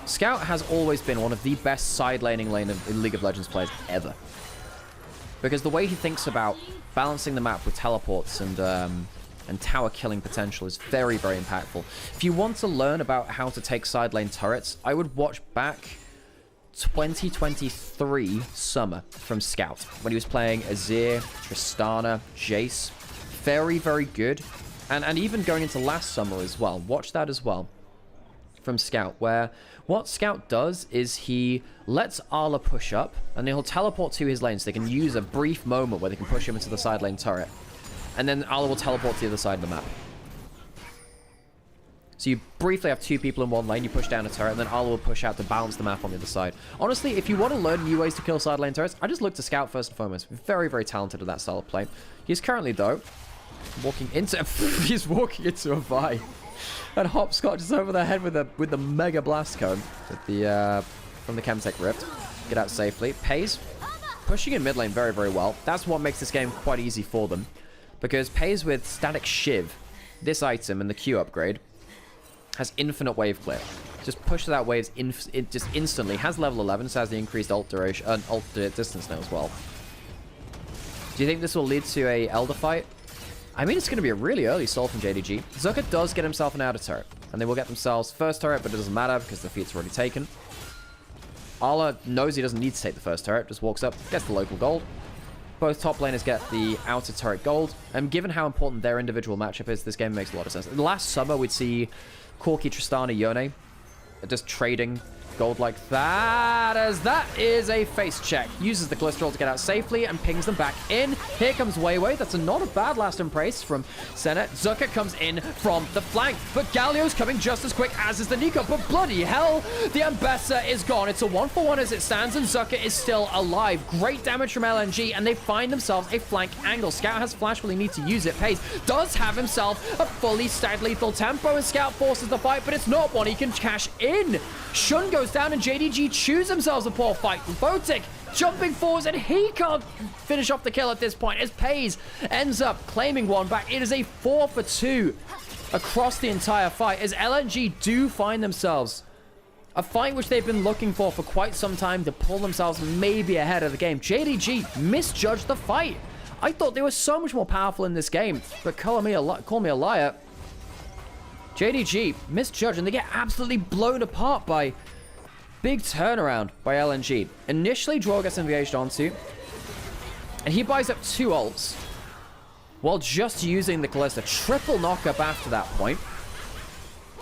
Scout has always been one of the best side laning in League of Legends players ever. Because the way he thinks about balancing the map with teleports and tower killing potential is very, very impactful. If you want to learn about how to take side lane turrets, I would watch back 2023 summer from Scout when he was playing Azir, Tristana, Jace. Very, very good. And even going into last summer as well. Watch that as well from Scout, where what Scout does is he lets Arla push up, and he'll teleport to his lane so they can use a brief moment where they can push him into the side lane turret. And then Arla will teleport to the other side of the map. So you briefly have 2 people in one lane, you push down a turret, and then Arla will push out to balance the map on the other side. Honestly, if you want to learn new ways to kill side lane turrets, I just look to Scout first and foremost. Very, very talented at that style of play. He's currently, though, walking into... he's walking into a Vi. And Hopscotch is over their head with the Mega Blast Cone with the, from the Chemtech Rift. Get out safely. Pays pushing in mid lane very, very well. That's what makes this game quite easy for them. Because Pays with Static Shiv, this item and the Q upgrade, has infinite wave clear. Just pushes out waves just instantly. Has level 11, so has the increased ult duration, ult distance now as well. Do you think this will lead to a Elder fight? I mean, it's going to be a really early soul from JDG. Zucker does get himself an outer turret, and they will get themselves first turret, but it doesn't matter because the feat's already taken. Arla knows he doesn't need to take the first turret, just walks up, gets the local gold. Both top laners get the outer turret gold, and given how important their individual matchup is, this game makes a lot of sense. Last summer, we'd see Corki, Tristana, Yone just trading Gold like that, as that is a face check. Uses the glycerol to get out safely and pings them back in. Here comes Weiwei. That's not a bad last embrace from Senna. Zucker comes in from the flank, but Galio's coming just as quick as is the Nico. But bloody hell, the Ambessa is gone. It's a 1-for-1 as it stands, and Zucker is still alive. Great damage from LNG, and they find themselves a flank angle. Scout has flash, will he need to use it? Pays does have himself a fully stacked lethal tempo, and Scout forces the fight, but it's not one he can cash in. Shun goes down, and JDG choose themselves a poor fight. Botic jumping forwards, and he can't finish off the kill at this point as Pays ends up claiming one back. It is a 4-for-2 across the entire fight as LNG do find themselves a fight which they've been looking for quite some time to pull themselves maybe ahead of the game. JDG misjudged the fight. I thought they were so much more powerful in this game, but call me a liar. JDG misjudged, and they get absolutely blown apart by big turnaround by LNG. Initially, Draw gets engaged onto, and he buys up 2 ults while just using the Callista. Triple knockup after that point.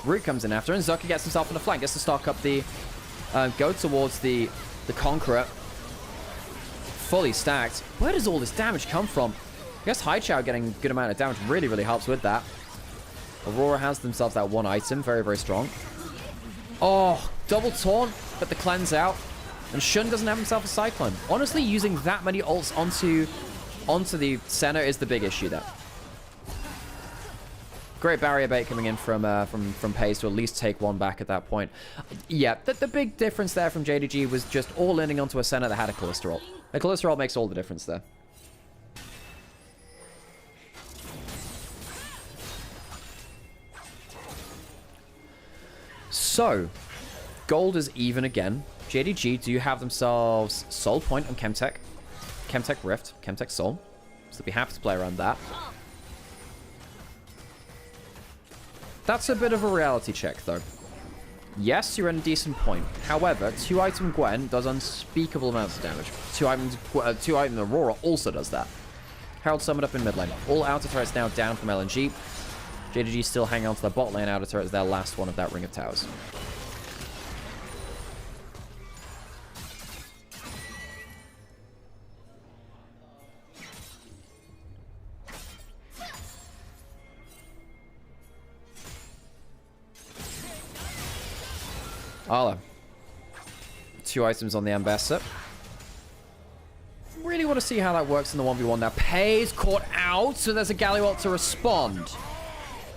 Root comes in after, and Zucker gets himself on the flank. Gets to stock up the... go towards the Conqueror. Fully stacked. Where does all this damage come from? I guess Haichao getting a good amount of damage really, really helps with that. Aurora has themselves that 1 item. Very, very strong. Oh, double taunt, but the cleanse out. And Shun doesn't have himself a Cyclone. Honestly, using that many ults onto the center is the big issue there. Great barrier bait coming in from Pays to at least take 1 back at that point. Yeah, the big difference there from JDG was just all leaning onto a center that had a Callista ult. A Callista ult makes all the difference there. So, gold is even again. JDG do have themselves Soul Point on Chemtech. Chemtech Rift, Chemtech Soul. So they'll be happy to play around that. That's a bit of a reality check, though. Yes, you're in a decent point. However, 2-item Gwen does unspeakable amounts of damage. 2-item Aurora also does that. Herald summoned up in mid lane. All outer turrets now down from LNG. JDG still hanging on to their bot lane outer turret as their last one of that ring of towers. Arla. 2 items on the Ambassador. Really want to see how that works in the 1v1 now. Pays caught out, so there's a Galliot to respond.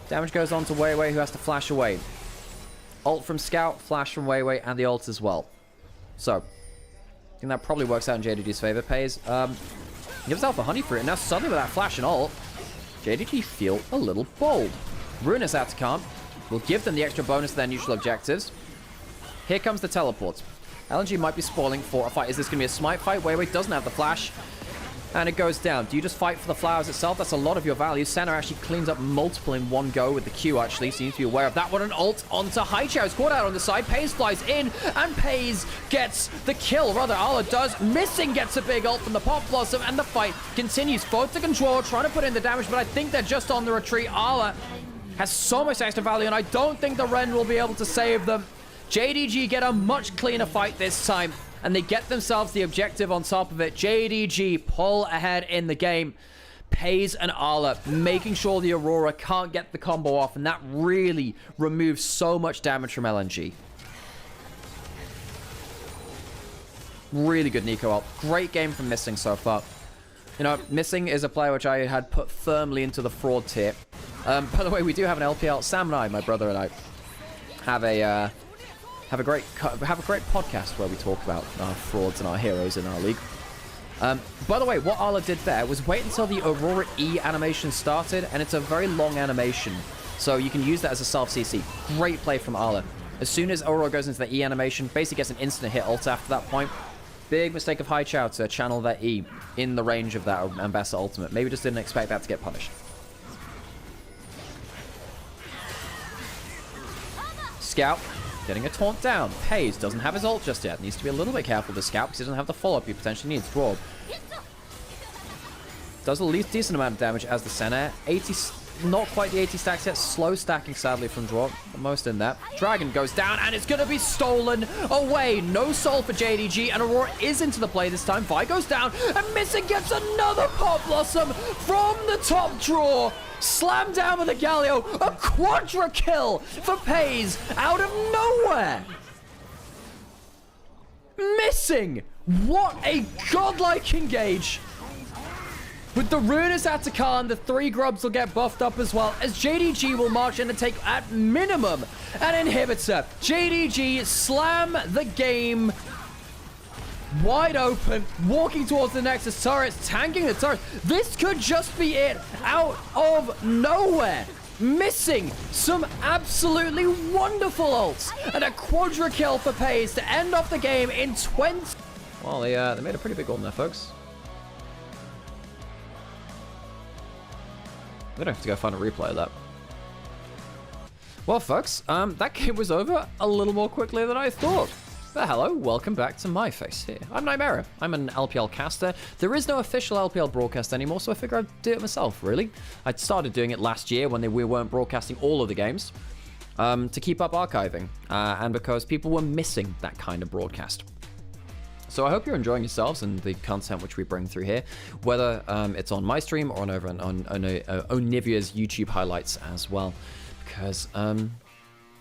Damage goes on to Weiwei, who has to flash away. Ult from Scout, flash from Weiwei, and the ult as well. So, I think that probably works out in JDG's favor. Pays gives himself a honey fruit, and now suddenly with that flash and ult, JDG feel a little bold. Ruinous out to camp. Will give them the extra bonus to their neutral objectives. Here comes the teleport. LNG might be spoiling for a fight. Is this going to be a smite fight? Weiwei doesn't have the flash. And it goes down. Do you just fight for the flowers itself? That's a lot of your value. Senna actually cleans up multiple in one go with the Q, actually. So you need to be aware of that one. An ult onto Haichao. It's caught out on the side. Pays flies in, and Pays gets the kill. Rather, Arla does. Missing gets a big ult from the Pop Blossom, and the fight continues. Forward to control, trying to put in the damage, but I think they're just on the retreat. Arla has so much extra value, and I don't think the Ren will be able to save them. JDG get a much cleaner fight this time, and they get themselves the objective on top of it. JDG pull ahead in the game. Pays and Arla making sure the Aurora can't get the combo off, and that really removes so much damage from LNG. Really good Nico ult. Great game from Missing so far. You know, Missing is a player which I had put firmly into the fraud tier. By the way, we do have an LPL. Sam and I, my brother and I, have a great podcast where we talk about our frauds and our heroes in our league. By the way, what Arla did there was wait until the Aurora E animation started, and it's a very long animation, so you can use that as a self-CC. Great play from Arla. As soon as Aurora goes into the E animation, basically gets an instant hit ult after that point. Big mistake of Haichao to channel that E in the range of that Ambassador ultimate. Maybe just didn't expect that to get punished. Scout getting a taunt down. Pays doesn't have his ult just yet. Needs to be a little bit careful with the Scout because he doesn't have the follow-up he potentially needs. Draw. Does a least decent amount of damage as the Senna. not quite the 80 stacks yet. Slow stacking, sadly, from Draw. Almost in there. Dragon goes down, and it's going to be stolen away. No soul for JDG, and Aurora is into the play this time. Vi goes down, and Missing gets another Pop Blossom from the top draw. Slam down with a Galio. A quadra kill for Pays out of nowhere. Missing. What a godlike engage. With the Ruinous Atakan, the 3 grubs will get buffed up as well, as JDG will march in and take, at minimum, an inhibitor. JDG slam the game wide open, walking towards the Nexus turrets, tanking the turret. This could just be it out of nowhere. Missing some absolutely wonderful ults, and a quadra kill for Pays to end off the game in 20. Well, they made a pretty big one there, folks. We don't have to go find a replay of that. Well, folks, that game was over a little more quickly than I thought. But hello, welcome back to my face here. I'm Nymaera. I'm an LPL caster. There is no official LPL broadcast anymore, so I figured I'd do it myself, really. I started doing it last year when we weren't broadcasting all of the games to keep up archiving, and because people were missing that kind of broadcast. So I hope you're enjoying yourselves and the content which we bring through here, whether it's on my stream or over on Onivia's YouTube highlights as well. Because,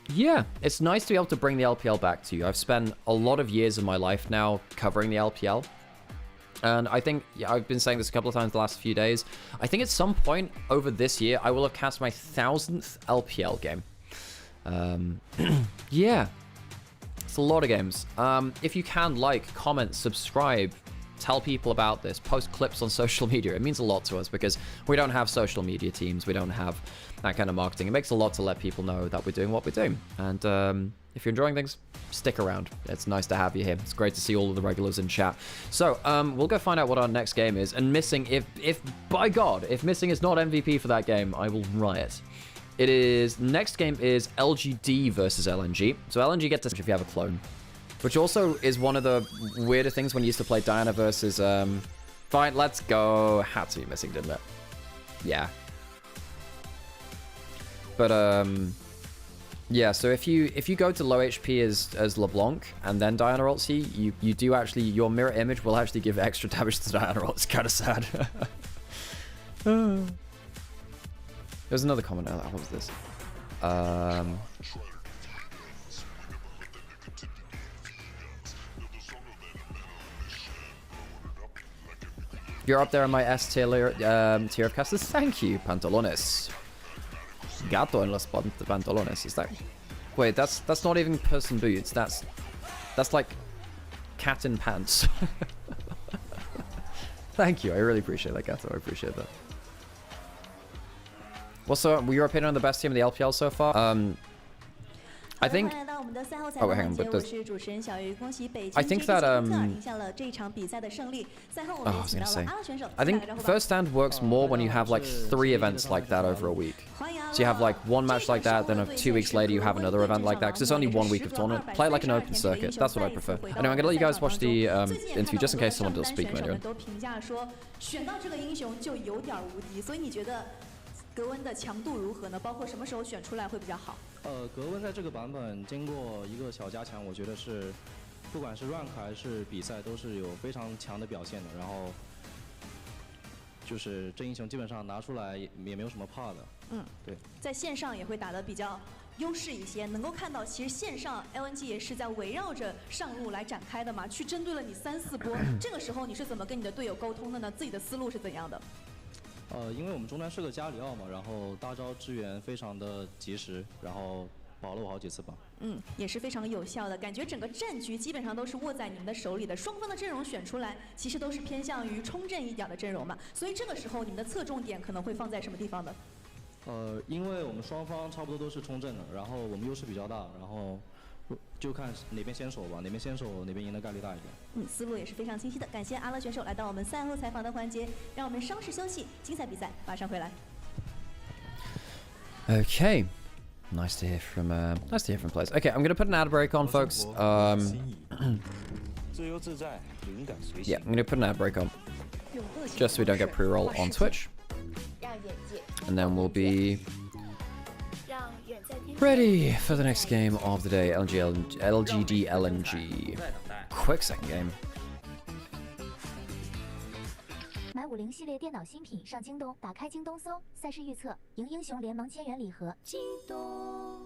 yeah, it's nice to be able to bring the LPL back to you. I've spent a lot of years of my life now covering the LPL. And I think, yeah, I've been saying this a couple of times the last few days. I think at some point over this year, I will have cast my 1000th LPL game. Yeah. It's a lot of games. If you can, like, comment, subscribe, tell people about this, post clips on social media. It means a lot to us because we don't have social media teams. We don't have that kind of marketing. It makes a lot to let people know that we're doing what we're doing. And if you're enjoying things, stick around. It's nice to have you here. It's great to see all of the regulars in chat. So we'll go find out what our next game is. And Missing, if by God, if Missing is not MVP for that game, I will riot. It is, next game is LGD versus LNG. So LNG gets to if you have a clone. Which also is one of the weirder things when you used to play Diana versus, fine, let's go. Had to be Missing, didn't it? Yeah. But, yeah, so if you go to low HP as LeBlanc and then Diana ults you do actually, your mirror image will actually give extra damage to Diana ult. It's kind of sad. There's another comment. Oh, what was this? You're up there on my S tier of casters. Thank you, Pantalones. Gato en los pantalones. Is that? Wait, that's not even Puss in Boots. That's like cat in pants. Thank you. I really appreciate that, Gato. I appreciate that. What's your opinion on the best team in the LPL so far? I think. Oh, wait, hang on. But I think that oh, I was gonna say. I think First Stand works more when you have like 3 events like that over a week. So you have like one match like that, then 2 weeks later you have another event like that. Because it's only 1 week of tournament. Play like an open circuit. That's what I prefer. Anyway, I'm gonna let you guys watch the interview just in case someone does speak later. 格温的强度如何呢？包括什么时候选出来会比较好？格温在这个版本经过一个小加强，我觉得是，不管是 rank 还是比赛都是有非常强的表现的。然后，就是这英雄基本上拿出来也没有什么怕的。嗯，对。在线上也会打得比较优势一些，能够看到其实线上 LNG 也是在围绕着上路来展开的嘛，去针对了你3、4波。这个时候你是怎么跟你的队友沟通的呢？自己的思路是怎样的？ 因为我们中单是个加里奥嘛，然后大招支援非常的及时，然后保了我好几次吧。嗯，也是非常有效的，感觉整个战局基本上都是握在你们的手里的。双方的阵容选出来，其实都是偏向于冲阵一点的阵容嘛，所以这个时候你们的侧重点可能会放在什么地方呢？因为我们双方差不多都是冲阵的，然后我们优势比较大，然后。 就看哪边先手吧，哪边先手哪边赢的概率大一点。嗯，思路也是非常清晰的。感谢阿乐选手来到我们赛后采访的环节，让我们稍事休息，精彩比赛马上回来。Okay, nice to hear from players. Okay, I'm gonna put an ad break on, folks. Yeah, I'm gonna put an ad break on, just so we don't get pre-roll on Twitch. And then we'll be ready for the next game of the day, LGD LNG. Quick second game. 买50系列电脑新品上京东，打开京东搜赛事预测，赢英雄联盟千元礼盒。京东。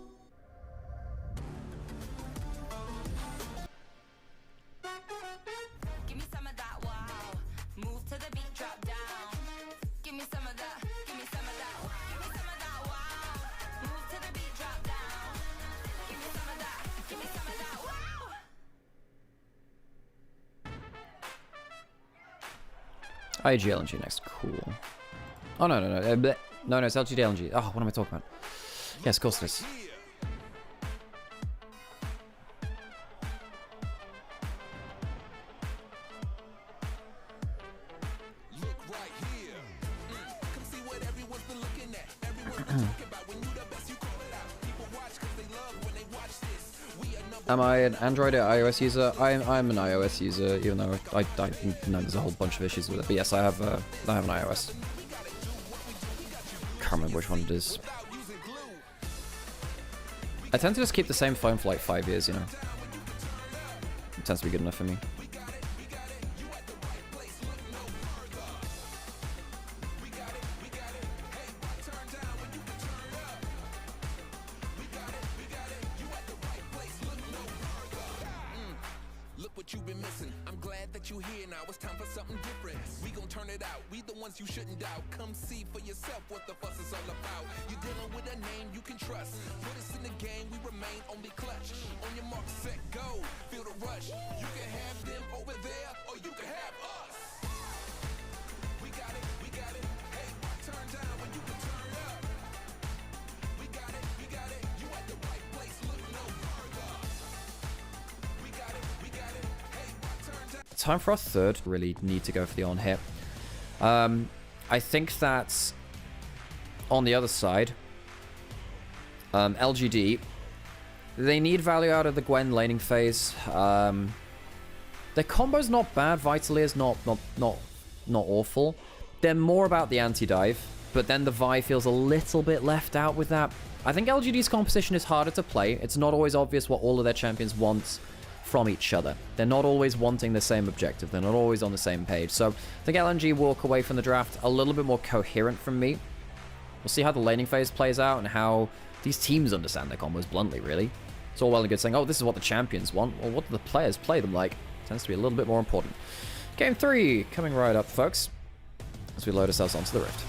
IG LNG next, cool. Oh no, no, it's LGD LNG. Oh, what am I talking about? Yes, of course it is. Am I an Android or iOS user? I'm an iOS user, even though I know there's a whole bunch of issues with it. But yes, I have an iOS. Can't remember which one it is. I tend to just keep the same phone for like 5 years, you know. It tends to be good enough for me. You've been missing. I'm glad that you're here now. It's time for something different. We gon' turn it out. We the ones you shouldn't doubt. Come see for yourself what the fuss is all about. You're dealing with a name you can trust. Put us in the game, we remain only clutch. On your mark, set, go. Feel the rush. You can have them over there, or you can have us. We got it, we got it. Hey, turn down when you can turn up. We got it, we got it. You at the right place, look no further. We got it, we got it. Time for our third. Really need to go for the on hit. I think that on the other side, LGD, they need value out of the Gwen laning phase. Their combo's not bad. Vitally is not awful. They're more about the anti-dive, but then the Vi feels a little bit left out with that. I think LGD's composition is harder to play. It's not always obvious what all of their champions want from each other. They're not always wanting the same objective. They're not always on the same page. So I think LNG walk away from the draft a little bit more coherent from me. We'll see how the laning phase plays out and how these teams understand their combos bluntly, really. It's all well and good saying, oh, this is what the champions want. Well, what do the players play them like? Tends to be a little bit more important. Game 3 coming right up, folks, as we load ourselves onto the Rift.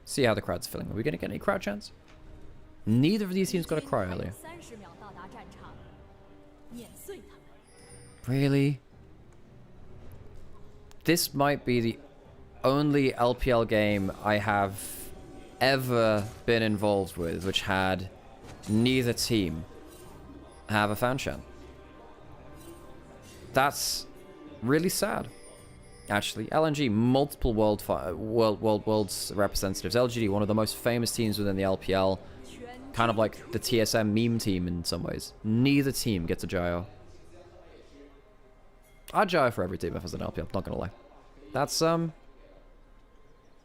See how the crowd's feeling. Are we going to get any crowd chants? Neither of these teams got a cry earlier. Really? This might be the only LPL game I have ever been involved with which had neither team have a fan chant. That's really sad. Actually, LNG, multiple world's representatives. LGD, one of the most famous teams within the LPL. Kind of like the TSM meme team in some ways. Neither team gets a Gyro. I'd Gyro for every team if I was an LPL, not gonna lie. That's, I don't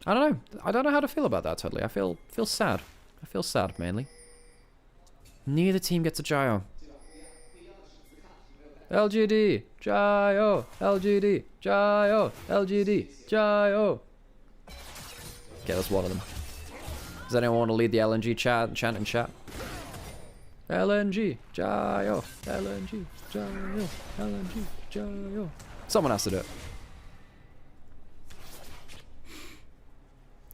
know. I don't know how to feel about that, totally. I feel sad. I feel sad, mainly. Neither team gets a Gyro. LGD, Gyro, LGD, Gyro, LGD, Gyro. Okay, that's one of them. Does anyone want to lead the LNG chant in chat? LNG, Gyro, LNG, Gyro, LNG, Gyro. Someone has to do it.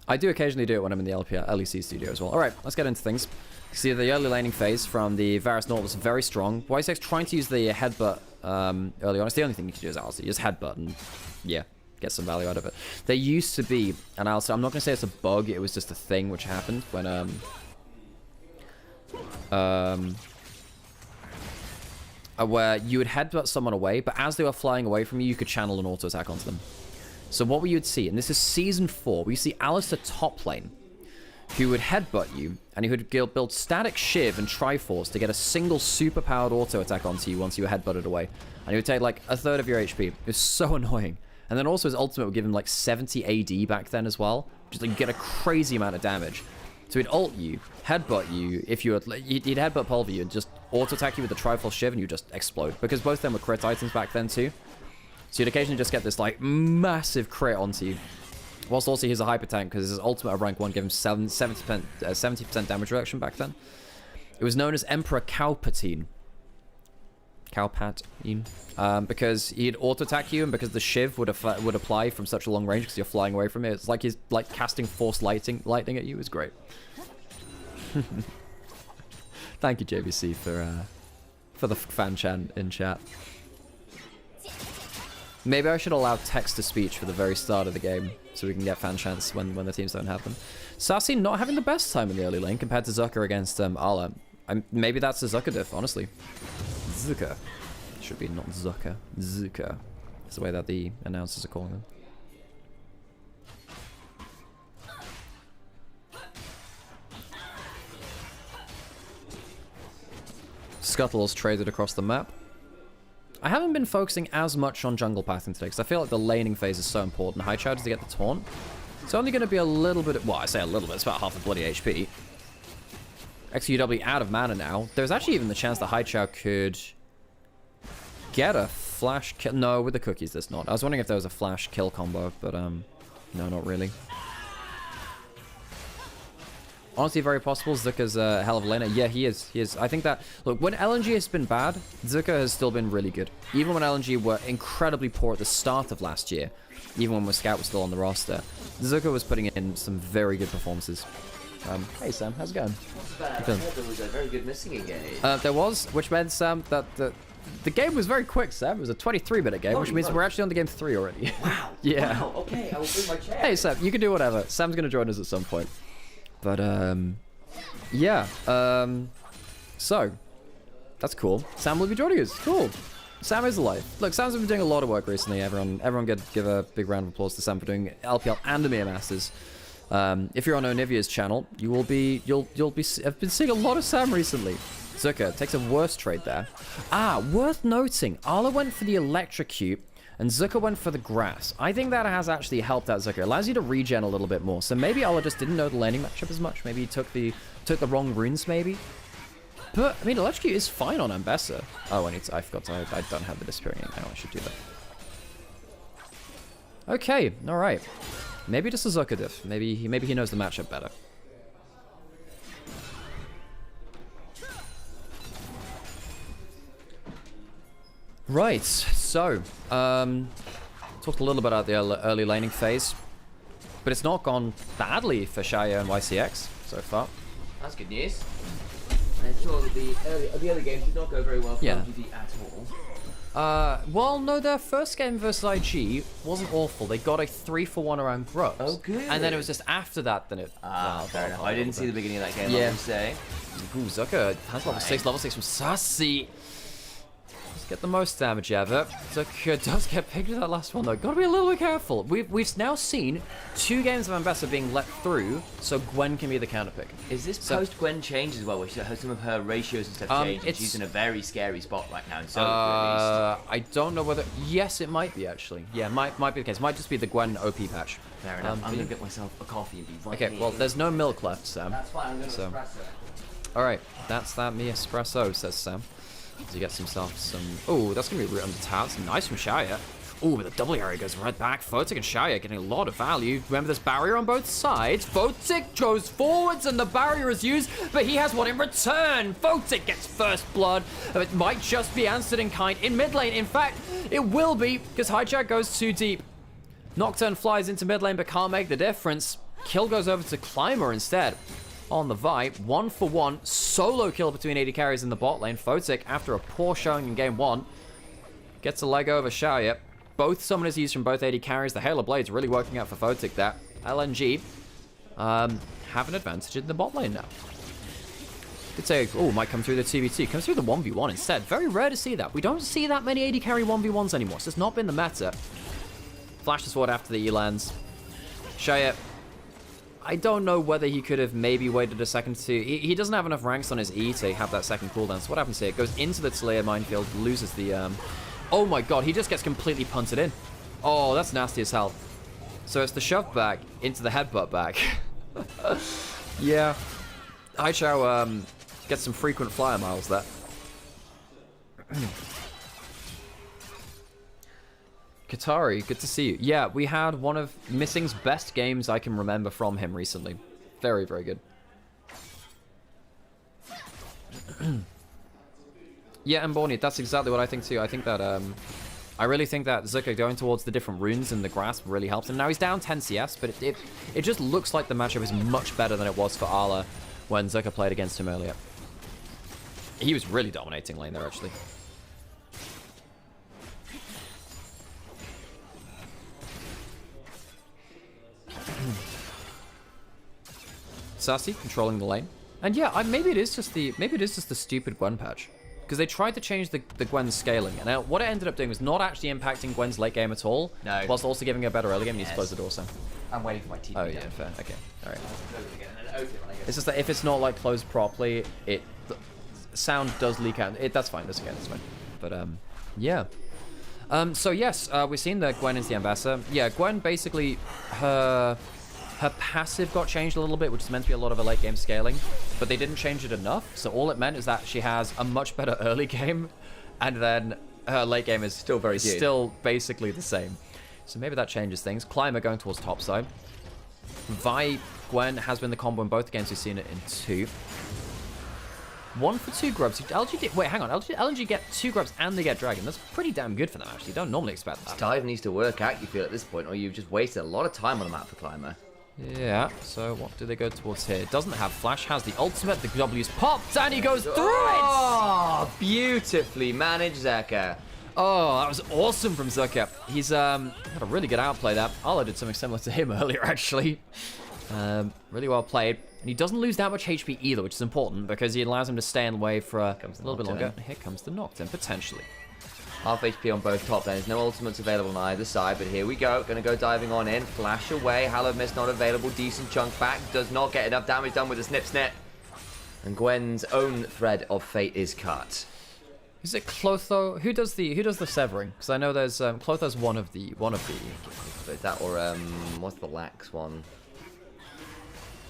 I do occasionally do it when I'm in the LEC studio as well. Alright, let's get into things. See, the early laning phase from the Varus Nautilus was very strong. YSX trying to use the headbutt early on. It's the only thing you can do is honestly just headbutt, and yeah, get some value out of it. There used to be, and I'm not going to say it's a bug, it was just a thing which happened when, where you would headbutt someone away, but as they were flying away from you, you could channel an auto attack onto them. So what we would see, and this is Season 4, we see Alistair top lane, who would headbutt you, and he would build Static Shiv and Triforce to get a single super-powered auto attack onto you once you were headbutted away. And he would take like a third of your HP. It was so annoying. And then also his ultimate would give him like 70 AD back then as well. Just like get a crazy amount of damage. So he'd ult you, headbutt you, if you would, he'd headbutt Pulver you and just auto-attack you with the Triforce Shiv and you just explode. Because both of them were crit items back then too. So you'd occasionally just get this like massive crit onto you. Whilst also he's a hyper tank because his ultimate of rank 1 gave him 70% damage reduction back then. It was known as Emperor Cowpatine. Because he'd auto-attack you and because the Shiv would apply from such a long range because you're flying away from it. It's like he's like casting force lightning at you. It was great. Thank you, JBC, for the fan chant in chat. Maybe I should allow text-to-speech for the very start of the game so we can get fan chants when the teams don't have them. Sassy not having the best time in the early lane compared to Zucker against Ala. Maybe that's a Zucker diff, honestly. Zucker. Should be not Zucker. Zucker. It's the way that the announcers are calling them. Scuttle's traded across the map. I haven't been focusing as much on jungle pathing today because I feel like the laning phase is so important. High charge to get the taunt. It's only going to be a little bit... Well, I say a little bit. It's about half a bloody HP. XQW out of mana now. There's actually even the chance that High Chow could get a flash kill. No, with the cookies there's not. I was wondering if there was a flash kill combo, but no, not really. Honestly, very possible. Zucker's a hell of a laner. Yeah, he is. He is. I think that... Look, when LNG has been bad, Zucker has still been really good. Even when LNG were incredibly poor at the start of last year, even when Scout was still on the roster, Zucker was putting in some very good performances. Hey, Sam. How's it going? I heard there was a very good missing game. There was, which meant, Sam, that the game was very quick, Sam. It was a 23-minute game, which means we're actually on the game 3 already. Wow. Yeah. Wow. Okay, I will bring my chair. Hey, Sam. You can do whatever. Sam's going to join us at some point. But, yeah, so, that's cool. Sam will be joining us. Cool. Sam is alive. Look, Sam's been doing a lot of work recently. Everyone give a big round of applause to Sam for doing LPL and EMEA Masters. If you're on Onivia's channel, you'll be, I've been seeing a lot of Sam recently. Zucker takes a worse trade there. Worth noting, Arla went for the Electrocute, and Zucker went for the grass. I think that has actually helped out Zucker. It allows you to regen a little bit more. So maybe Arla just didn't know the laning matchup as much. Maybe he took the wrong runes, maybe. But, I mean, Electrocute is fine on Ambessa. Oh, I forgot to, I don't have the Disappearing Ink now. I should do that. Okay, alright. Maybe just a Zucker diff. Maybe he knows the matchup better. Right, so, talked a little bit about the early laning phase, but it's not gone badly for Shaya and YCX so far. That's good news. I'm sure that the early games did not go very well for LGD at all. Well, no, their first game versus IG wasn't awful. They got a 3-for-1 around Grubs. Oh, good. And then it was just after that, then it... fair enough. I didn't see the beginning of that game, I would say. Ooh, Zucker has level 6 from Sassy. Get the most damage ever. Zucker does get picked with that last one though. Gotta be a little bit careful. We've now seen 2 games of Ambessa being let through, so Gwen can be the counter pick. Is this post Gwen change as well, where some of her ratios and stuff change, and she's in a very scary spot right now in solo at least? I don't know whether... Yes, it might be actually. Yeah, might be the case. Might just be the Gwen OP patch. Fair enough. I'm gonna get myself a coffee and be right Okay, here. well, there's no milk left, Sam. That's fine, I'm gonna espresso. Alright, that's that me espresso, says Sam. So you get some... Oh, that's going to be root under tower. That's nice from Shaya. Oh, but the double area goes right back. Photic and Shaya getting a lot of value. Remember, there's barrier on both sides. Photic goes forwards and the barrier is used, but he has one in return. Photic gets first blood. It might just be answered in kind in mid lane. In fact, it will be, because Hijack goes too deep. Nocturne flies into mid lane, but can't make the difference. Kill goes over to Climber instead. On the Vi, 1-for-1 solo kill between AD carries in the bot lane. Photic, after a poor showing in game 1, gets a leg over Shaya. both summoners used from both AD carries. The Halo Blade's really working out for Photic there. LNG have an advantage in the bot lane now. Could say, oh, might come through the 2v2. Comes through the 1v1 instead. Very rare to see that. We don't see that many AD carry 1v1s anymore, so it's not been the meta. Flash the sword after the E lands. Shaya, I don't know whether he could have maybe waited a second to... He doesn't have enough ranks on his E to have that second cooldown. So what happens here? It goes into the Slayer minefield, loses the... Oh my god, he just gets completely punted in. Oh, that's nasty as hell. So it's the shove back into the headbutt back. Yeah. Haichao gets some frequent flyer miles there. Katari, good to see you. Yeah, we had one of Missing's best games I can remember from him recently. Very, very good. Yeah, and Borny, that's exactly what I think too. I think that, I really think that Zucker going towards the different runes in the grasp really helps him. Now he's down 10 CS, but it just looks like the matchup is much better than it was for Arla when Zucker played against him earlier. He was really dominating lane there, actually. Sassy controlling the lane. And yeah, maybe it is just the stupid Gwen patch. Because they tried to change the Gwen's scaling. And what it ended up doing was not actually impacting Gwen's late game at all. No. Whilst also giving her a better early game. You need to close the door, Sam. I'm waiting for my TP. Oh, yeah, fair. Okay. Alright. It's just that if it's not, like, closed properly, sound does leak out. That's fine. That's okay. That's fine. But, yeah. So, yes, we've seen that Gwen is the ambassador. Yeah, Gwen basically, her passive got changed a little bit, which is meant to be a lot of a late game scaling, but they didn't change it enough. So all it meant is that she has a much better early game, and then her late game is still very good. Still basically the same. So maybe that changes things. Climber going towards top side. Vi Gwen has been the combo in both games. We've seen it in 2. 1 for 2 grubs. Wait, hang on. LNG get 2 grubs and they get dragon. That's pretty damn good for them, actually. You don't normally expect that. Dive needs to work out, you feel, at this point, or you've just wasted a lot of time on the map for Climber. Yeah, so what do they go towards here? Doesn't have flash, has the ultimate, the W's popped, and he goes through it! Oh, beautifully managed, Zeka. Oh, that was awesome from Zucker. He's had a really good outplay there. Arlo did something similar to him earlier, actually. Really well played. And he doesn't lose that much HP either, which is important, because he allows him to stay in the way for a little bit longer. Here comes the Nocturne, potentially. Half HP on both top lanes. No ultimates available on either side, but here we go. Gonna go diving on in. Flash away. Hallowed Mist not available. Decent chunk back. Does not get enough damage done with the snip. And Gwen's own thread of fate is cut. Is it Clotho? Who does the severing? Because I know there's Clotho's one of the. Is that or what's the lax one?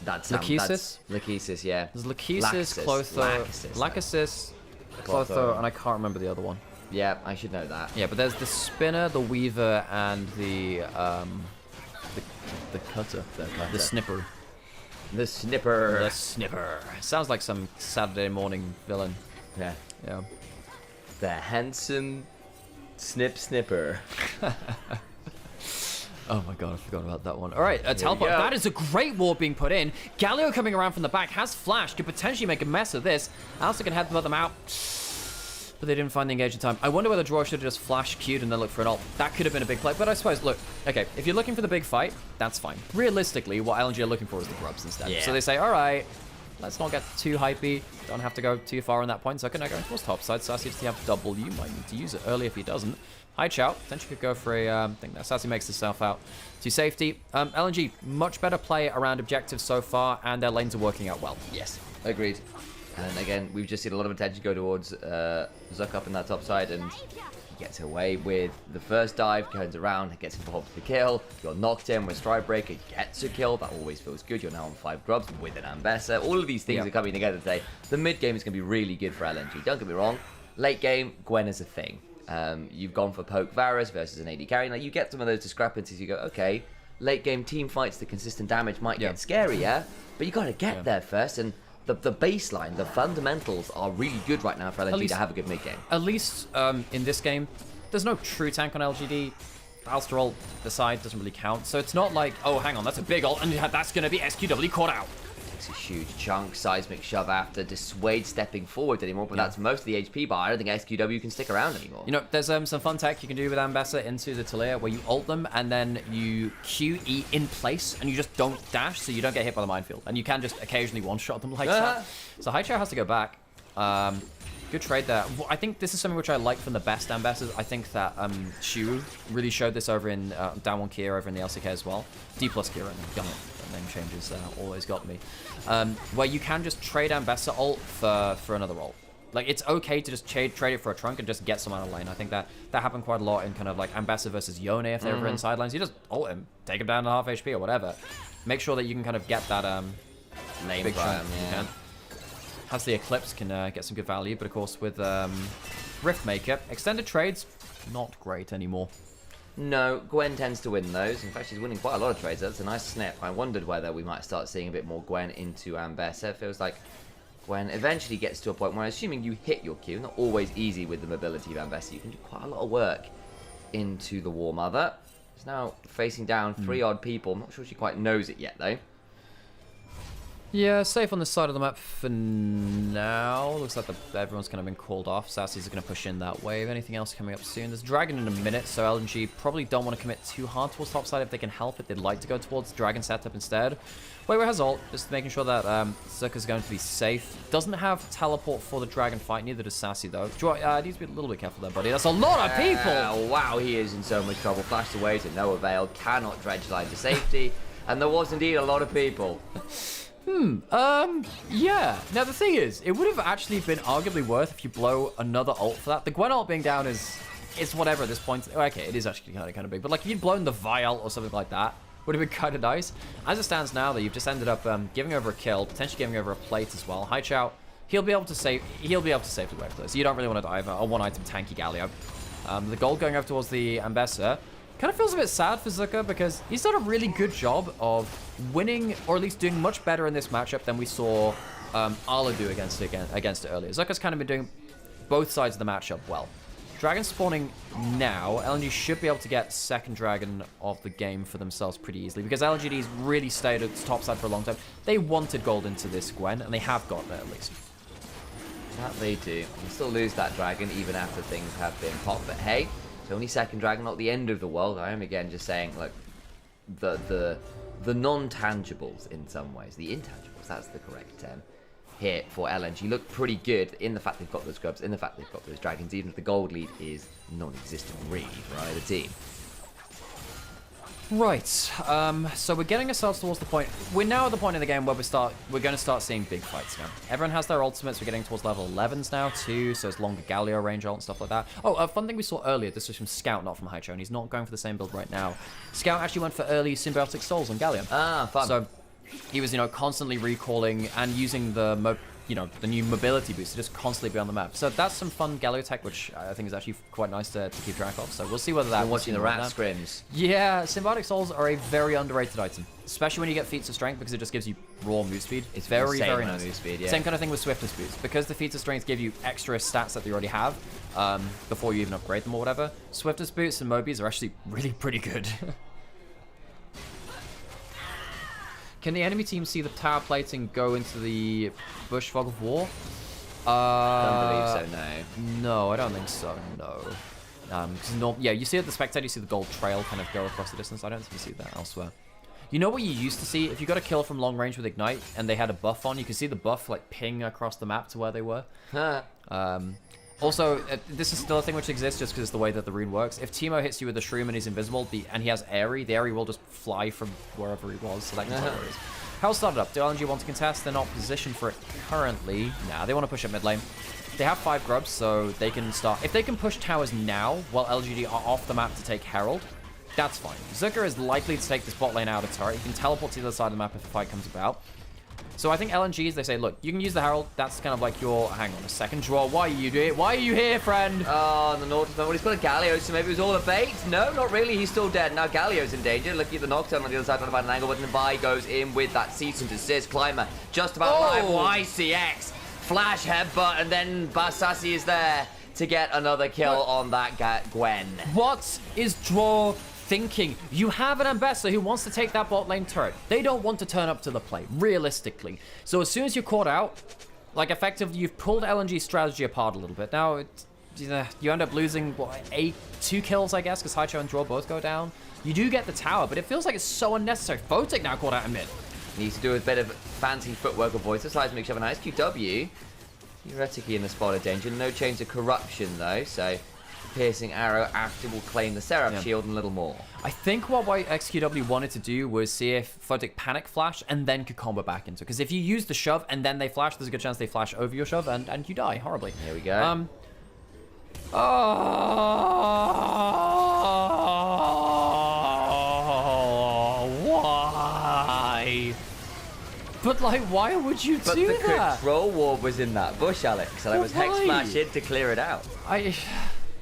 That's Lachesis? Lachesis, yeah. There's Lachesis, Clotho, Lachesis, Clotho, and I can't remember the other one. Yeah, I should know that. Yeah, but there's the Spinner, the Weaver, and the Cutter. The Snipper. The Snipper. The Snipper. Sounds like some Saturday morning villain. Yeah. Yeah. The handsome Snipper. Oh my god, I forgot about that one. Alright, teleport. That is a great ward being put in. Galio coming around from the back, has flash, could potentially make a mess of this. Alistair can headbutt them out. But they didn't find the engaging time. I wonder whether Draw should have just flash queued and then looked for an ult. That could have been a big play. But I suppose, look, okay, if you're looking for the big fight, that's fine. Realistically, what LNG are looking for is the grubs instead. Yeah. So they say, alright, let's not get too hypey. Don't have to go too far on that point. So I can now go towards top side. Sassy does have W. Might need to use it early if he doesn't. Haichao potentially could go for a thing there. Sassy makes himself out to safety. LNG, much better play around objectives so far, and their lanes are working out well. Yes, agreed. And again, we've just seen a lot of attention go towards Zuck up in that top side, and he gets away with the first dive, turns around, gets involved with the kill. You're knocked in with Stride Breaker, gets a kill. That always feels good. You're now on 5 grubs with an Ambessa. All of these things are coming together today. The mid game is going to be really good for LNG. Don't get me wrong. Late game, Gwen is a thing. You've gone for Poke Varus versus an AD carry. Now you get some of those discrepancies. You go, okay, late game team fights, the consistent damage might get scarier, but you got to get there first. And the baseline, the fundamentals are really good right now for LGD to have a good mid game. At least in this game, there's no true tank on LGD. Alistair ult, the side doesn't really count. So it's not like, oh, hang on, that's a big ult, and that's going to be SQW caught out. takes a huge chunk. Seismic shove after, dissuade stepping forward anymore, but that's most of the HP bar. I don't think SQW can stick around anymore. You know, there's some fun tech you can do with Ambessa into the Talia where you ult them and then you QE in place and you just don't dash so you don't get hit by the minefield. And you can just occasionally one-shot them like that. So Haichao has to go back. Good trade there. I think this is something which I like from the best Ambessas. I think that Shu really showed this over in Down 1 Kia over in the LCK as well. D plus Kira, got it. Name changes always got me. Where you can just trade Ambessa ult for another ult. Like, it's okay to just trade it for a trunk and just get someone out of lane. I think that happened quite a lot in kind of like Ambessa versus Yone if they were in sidelines. You just ult him, take him down to half HP or whatever. Make sure that you can kind of get that lane big prime, chunk. You can. Has the Eclipse, can get some good value, but of course with Riftmaker, extended trades, not great anymore. No, Gwen tends to win those. In fact, she's winning quite a lot of trades. That's a nice snip. I wondered whether we might start seeing a bit more Gwen into Ambessa. It feels like Gwen eventually gets to a point where, assuming you hit your Q, not always easy with the mobility of Ambessa, you can do quite a lot of work into the War Mother. She's now facing down 3 odd people. I'm not sure she quite knows it yet, though. Yeah, safe on the side of the map for now. Looks like everyone's kind of been called off. Sassy's are going to push in that wave. Anything else coming up soon? There's Dragon in a minute, so LNG probably don't want to commit too hard towards topside if they can help it. They'd like to go towards Dragon setup instead. Wayway has ult, just making sure that Zucker's going to be safe. Doesn't have teleport for the Dragon fight, neither does Sassy though. Needs to be a little bit careful there, buddy. That's a lot of people! Wow, he is in so much trouble. Flashed away to no avail, cannot dredge line to safety, and there was indeed a lot of people. Yeah. Now, the thing is, it would have actually been arguably worth if you blow another ult for that. The Gwen ult being down is whatever at this point. Okay, it is actually kind of big. But, like, if you'd blown the Vi ult or something like that, would have been kind of nice. As it stands now, though, you've just ended up giving over a kill, potentially giving over a plate as well. Haichao, he'll be able to safely wave this. You don't really want to dive a one-item tanky Galio. The gold going over towards the Ambessa. Kind of feels a bit sad for Zucker because he's done a really good job of winning, or at least doing much better in this matchup than we saw Arla do against it earlier. Zucker's kind of been doing both sides of the matchup well. Dragon spawning now. LNG should be able to get second Dragon of the game for themselves pretty easily because LGD's really stayed at the top side for a long time. They wanted gold into this Gwen, and they have gotten it at least. That they do. You still lose that Dragon even after things have been popped, but hey, it's only second Dragon, not the end of the world. I am again just saying, like, the non-tangibles in some ways, the intangibles, that's the correct term, here for LNG look pretty good in the fact they've got those scrubs, in the fact they've got those Dragons, even if the gold lead is non-existent really for either team. Right, so we're getting ourselves towards the point. We're now at the point in the game where we're going to start seeing big fights now. Everyone has their ultimates. We're getting towards level 11s now too, so it's longer Galio range ult and stuff like that. Oh, a fun thing we saw earlier. This was from Scout, not from Haichao, and he's not going for the same build right now. Scout actually went for early Symbiotic Souls on Galio. Ah, fun. So he was, constantly recalling and using the the new mobility boost to just constantly be on the map. So that's some fun Galio tech, which I think is actually quite nice to keep track of. So we'll see whether that... We're watching the rat scrims. Yeah, Symbiotic Souls are a very underrated item, especially when you get Feats of Strength because it just gives you raw move speed. It's very nice. Move speed, yeah. Same kind of thing with Swiftness boots. Because the Feats of Strength give you extra stats that they already have before you even upgrade them or whatever, Swiftness boots and Mobies are actually really pretty good. Can the enemy team see the tower plating go into the Bush Fog of War? Don't believe so, no. No, I don't think so, no. Yeah, you see at the spectator, you see the gold trail kind of go across the distance. I don't think you see that elsewhere. You know what you used to see? If you got a kill from long range with Ignite and they had a buff on, you could see the buff like ping across the map to where they were. Also, this is still a thing which exists just because it's the way that the rune works. If Teemo hits you with a shroom and he's invisible, and he has Airy, the Airy will just fly from wherever he was, so that can tell where he is. Hell started up. Do LNG want to contest? They're not positioned for it currently. Nah, they want to push up mid lane. They have 5 grubs, so they can start... If they can push towers now, while LGD are off the map to take Herald, that's fine. Zucker is likely to take this bot lane out of turret. He can teleport to the other side of the map if the fight comes about. So I think LNGs, they say, look, you can use the Herald. That's kind of like your... Hang on a second, draw. Why are you doing it? Why are you here, friend? Oh, the North... Well, he's got a Galio, so maybe it was all a bait. No, not really. He's still dead. Now Galio's in danger. Looking at the Nocturne on the other side, trying to find an angle, but Nabai goes in with that cease and desist. Climber just about live. YCX. Flash headbutt, and then Basassi is there to get another kill on that Gwen. What is draw thinking you have an Ambassador who wants to take that bot lane turret. They don't want to turn up to the play, realistically. So as soon as you're caught out, like effectively you've pulled LNG's strategy apart a little bit. Now you end up losing, what, 2 kills, I guess, because Haicho and Draw both go down. You do get the tower, but it feels like it's so unnecessary. Photic now caught out in mid. Needs to do a bit of fancy footwork of voice. Slides make have a nice QW. Theoretically in the spot of danger. No change of corruption though, so piercing arrow after will claim the Seraph shield and a little more. I think what XQW wanted to do was see if Photic panic flash and then could combo back into it. Because if you use the shove and then they flash, there's a good chance they flash over your shove and you die horribly. Here we go. Why? But like, why would you do that? But the control ward was in that bush, Alex, and I was hex flash in to clear it out.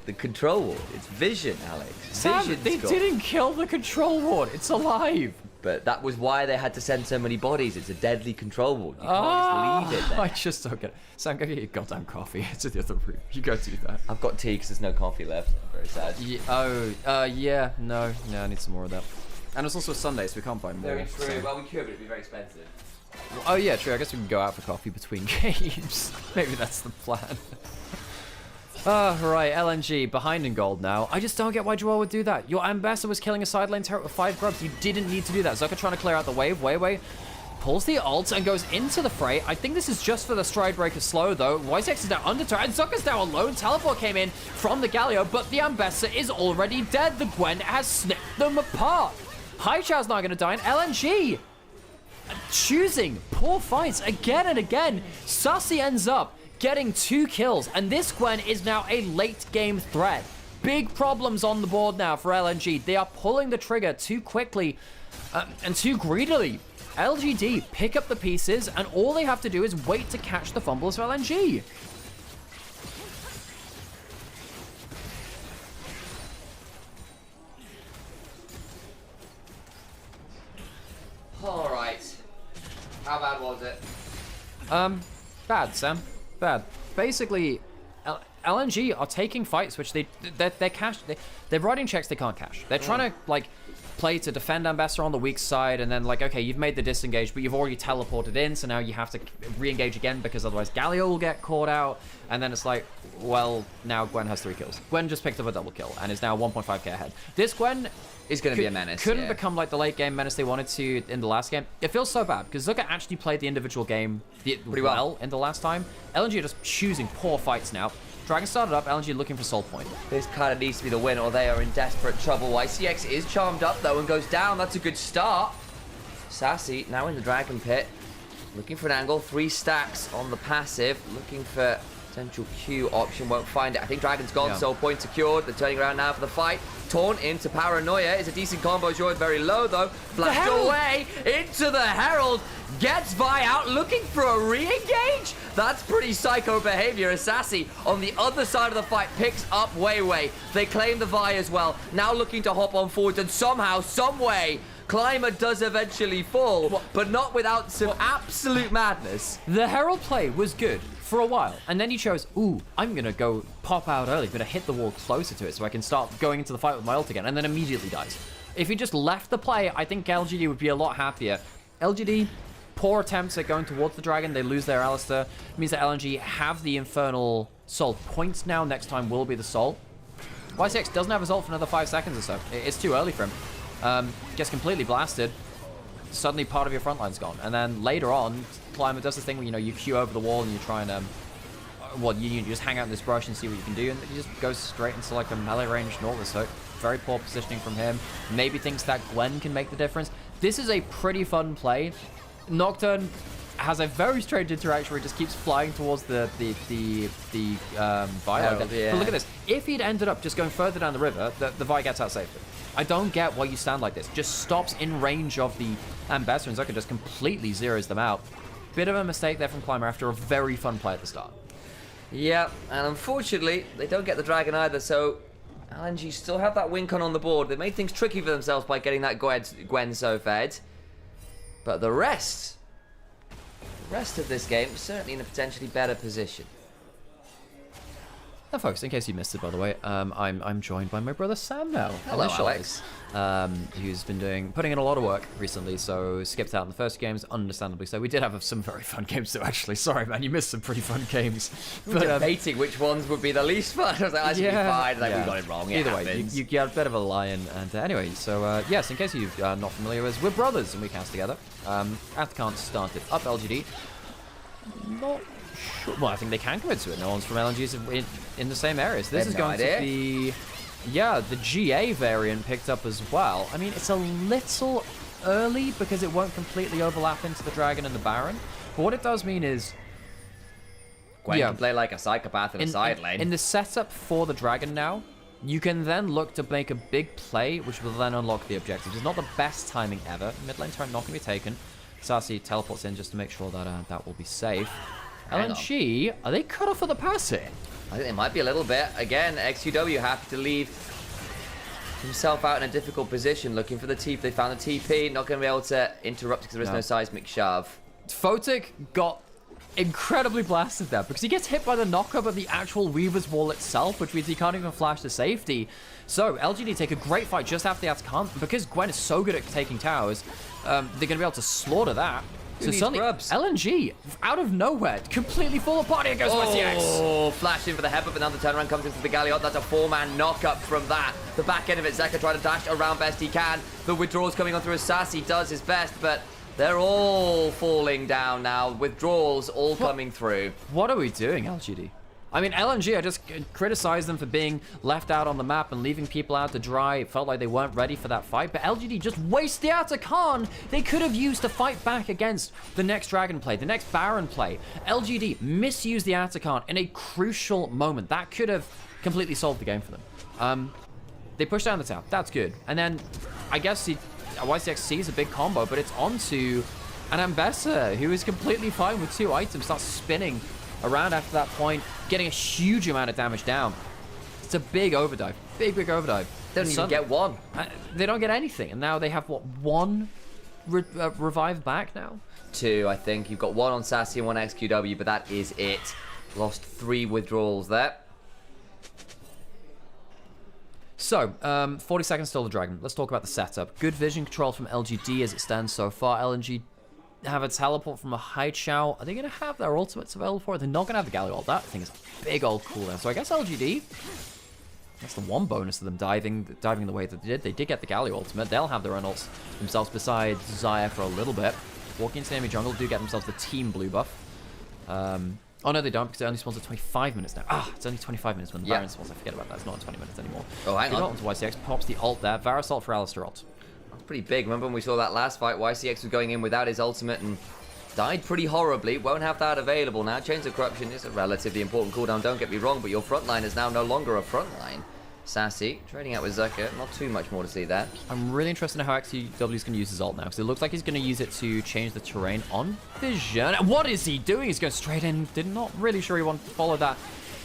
The control ward, it's vision, Alex. Sam, they didn't kill the control ward. It's alive. But that was why they had to send so many bodies. It's a deadly control ward. You can't just leave it there. I just don't get it. Sam, go get your goddamn coffee. It's in the other room. You go do that. I've got tea because there's no coffee left. I'm very sad. Yeah, no, I need some more of that. And it's also a Sunday, so we can't buy more. Very true. So. Well, we could, but it'd be very expensive. Oh yeah, true. I guess we can go out for coffee between games. Maybe that's the plan. Right, LNG behind in gold now. I just don't get why Joel would do that. Your Ambassador was killing a side lane turret with 5 grubs. You didn't need to do that. Zucker trying to clear out the wave. Weiwei pulls the ult and goes into the fray. I think this is just for the Stride Breaker slow, though. Wisex is now under turret, and Zucker's now alone. Teleport came in from the Galio, but the Ambassador is already dead. The Gwen has snipped them apart. Haichao's not going to die, and LNG choosing poor fights again and again. Sussy ends up getting 2 kills, and this Gwen is now a late game threat. Big problems on the board now for LNG. They are pulling the trigger too quickly and too greedily. LGD pick up the pieces, and all they have to do is wait to catch the fumbles of LNG. All right. How bad was it? Bad, Sam. Bad. Basically, LNG are taking fights which they're writing checks they can't cash. They're trying to like play to defend Ambassador on the weak side, and then like, okay, you've made the disengage, but you've already teleported in, so now you have to re-engage again because otherwise Galio will get caught out, and then it's like, well, now Gwen has 3 kills. Gwen just picked up a double kill and is now 1.5k ahead. This Gwen is going to be a menace. Couldn't become like the late game menace they wanted to in the last game. It feels so bad because Zucker actually played the individual game pretty well in the last time. LNG are just choosing poor fights now. Dragon started up, LNG looking for soul point. This kind of needs to be the win, or they are in desperate trouble. YCX is charmed up though and goes down. That's a good start. Sassy now in the Dragon Pit, looking for an angle. 3 stacks on the passive, looking for potential Q option, won't find it. I think Dragon's gone, soul point secured. They're turning around now for the fight. Taunt into Paranoia is a decent combo. Joy very low though. Flashed away into the Herald. Gets Vi out looking for a re-engage. That's pretty psycho behavior. Assassi on the other side of the fight picks up Weiwei. They claim the Vi as well. Now looking to hop on forward, and somehow, some way, Climber does eventually fall, but not without some absolute madness. The Herald play was good for a while, and then he chose, ooh, I'm gonna go pop out early, gonna hit the wall closer to it so I can start going into the fight with my ult again, and then immediately dies. If he just left the play, I think LGD would be a lot happier. LGD, poor attempts at going towards the dragon, they lose their Alistair. It means that LNG have the Infernal Soul points now, next time will be the Soul. YCX doesn't have his ult for another 5 seconds or so. It's too early for him. Gets completely blasted. Suddenly part of your front line's gone. And then later on, Climber does this thing where, you know, you queue over the wall and you try and, you just hang out in this brush and see what you can do. And he just goes straight into like a melee range Nautilus. So very poor positioning from him. Maybe thinks that Gwen can make the difference. This is a pretty fun play. Nocturne has a very strange interaction where he just keeps flying towards the Vi. But look at this. If he'd ended up just going further down the river, the Vi gets out safely. I don't get why you stand like this. Just stops in range of the Ambassador, and Zucker just completely zeroes them out. Bit of a mistake there from Climber after a very fun play at the start. Yeah, and unfortunately, they don't get the dragon either, so LNG still have that win con on the board. They made things tricky for themselves by getting that Gwen so fed. But the rest of this game is certainly in a potentially better position. Now, folks, in case you missed it, by the way, I'm joined by my brother Sam now. Hello, Initialise, who's been putting in a lot of work recently, so skipped out in the first games, understandably so. We did have some very fun games, though, actually. Sorry, man, you missed some pretty fun games. But, debating which ones would be the least fun. I was like, that should be fine. Like, we got it wrong. Either way, you get a bit of a lion. And anyway, so yes, in case you're not familiar with us, we're brothers and we cast together. Athcon started up LGD. Not sure. Well, I think they can commit to it. No one's from LNGs in the same areas. This is going to be, the GA variant picked up as well. I mean, it's a little early because it won't completely overlap into the Dragon and the Baron. But what it does mean is, Gwen can play like a psychopath in a side lane. In the setup for the Dragon now, you can then look to make a big play, which will then unlock the objectives. It's not the best timing ever. Mid lane turret not going to be taken. Sassy teleports in just to make sure that that will be safe. LNG, are they cut off of the pass here? I think they might be a little bit. Again, XQW happy to leave himself out in a difficult position, looking for the TP. They found the TP, not going to be able to interrupt because there is no seismic shove. Photic got incredibly blasted there because he gets hit by the knockup of the actual Weaver's wall itself, which means he can't even flash to safety. So LGD take a great fight just after the Atacant. Because Gwen is so good at taking towers, they're going to be able to slaughter that. So suddenly, LNG, out of nowhere, completely fall apart. Here goes YCX. Oh, flash in for the headbutt, but now the turnaround comes into the Galliot. That's a 4-man knockup from that. The back end of it, Zeka trying to dash around best he can. The withdrawals coming on through as Sassy does his best, but they're all falling down now. Withdrawals all coming through. What are we doing, LGD? I mean, LNG, I just criticized them for being left out on the map and leaving people out to dry. It felt like they weren't ready for that fight, but LGD just waste the Atacant they could have used to fight back against the next Dragon play, the next Baron play. LGD misused the Atacant in a crucial moment. That could have completely solved the game for them. They push down the tower. That's good. And then, I guess YCX sees a big combo, but it's onto an Ambessa, who is completely fine with 2 items, starts spinning around after that point, getting a huge amount of damage down. It's a big overdive. Big overdive. They don't even get one. They don't get anything. And now they have, what, 1 revive back now? 2, I think. You've got 1 on Sassy and 1 XQW, but that is it. Lost 3 withdrawals there. So, 40 seconds till the Dragon. Let's talk about the setup. Good vision control from LGD as it stands so far. LNG have a teleport from a high chow. Are they going to have their ultimates available for it? They're not going to have the Galliot. That thing is a big old cooldown. So I guess LGD, that's the one bonus of them diving the way that they did. They did get the Galliot ultimate. They'll have their own ults themselves besides Xayah for a little bit. Walking into enemy jungle do get themselves the team blue buff. Oh no, they don't because it only spawns at 25 minutes now. It's only 25 minutes when the Baron spawns. I forget about that. It's not 20 minutes anymore. Oh, hang on. Onto YCX, pops the ult there. Varus ult for Alistar ult. Pretty big. Remember when we saw that last fight, YCX was going in without his ultimate and died pretty horribly. Won't have that available now. Chains of Corruption is a relatively important cooldown, don't get me wrong, but your front line is now no longer a front line. Sassy trading out with Zeka. Not too much more to see there. I'm really interested in how XQW is going to use his ult now, because it looks like he's going to use it to change the terrain on Vision. What is he doing? He's going straight in. Did not really sure he wanted to follow that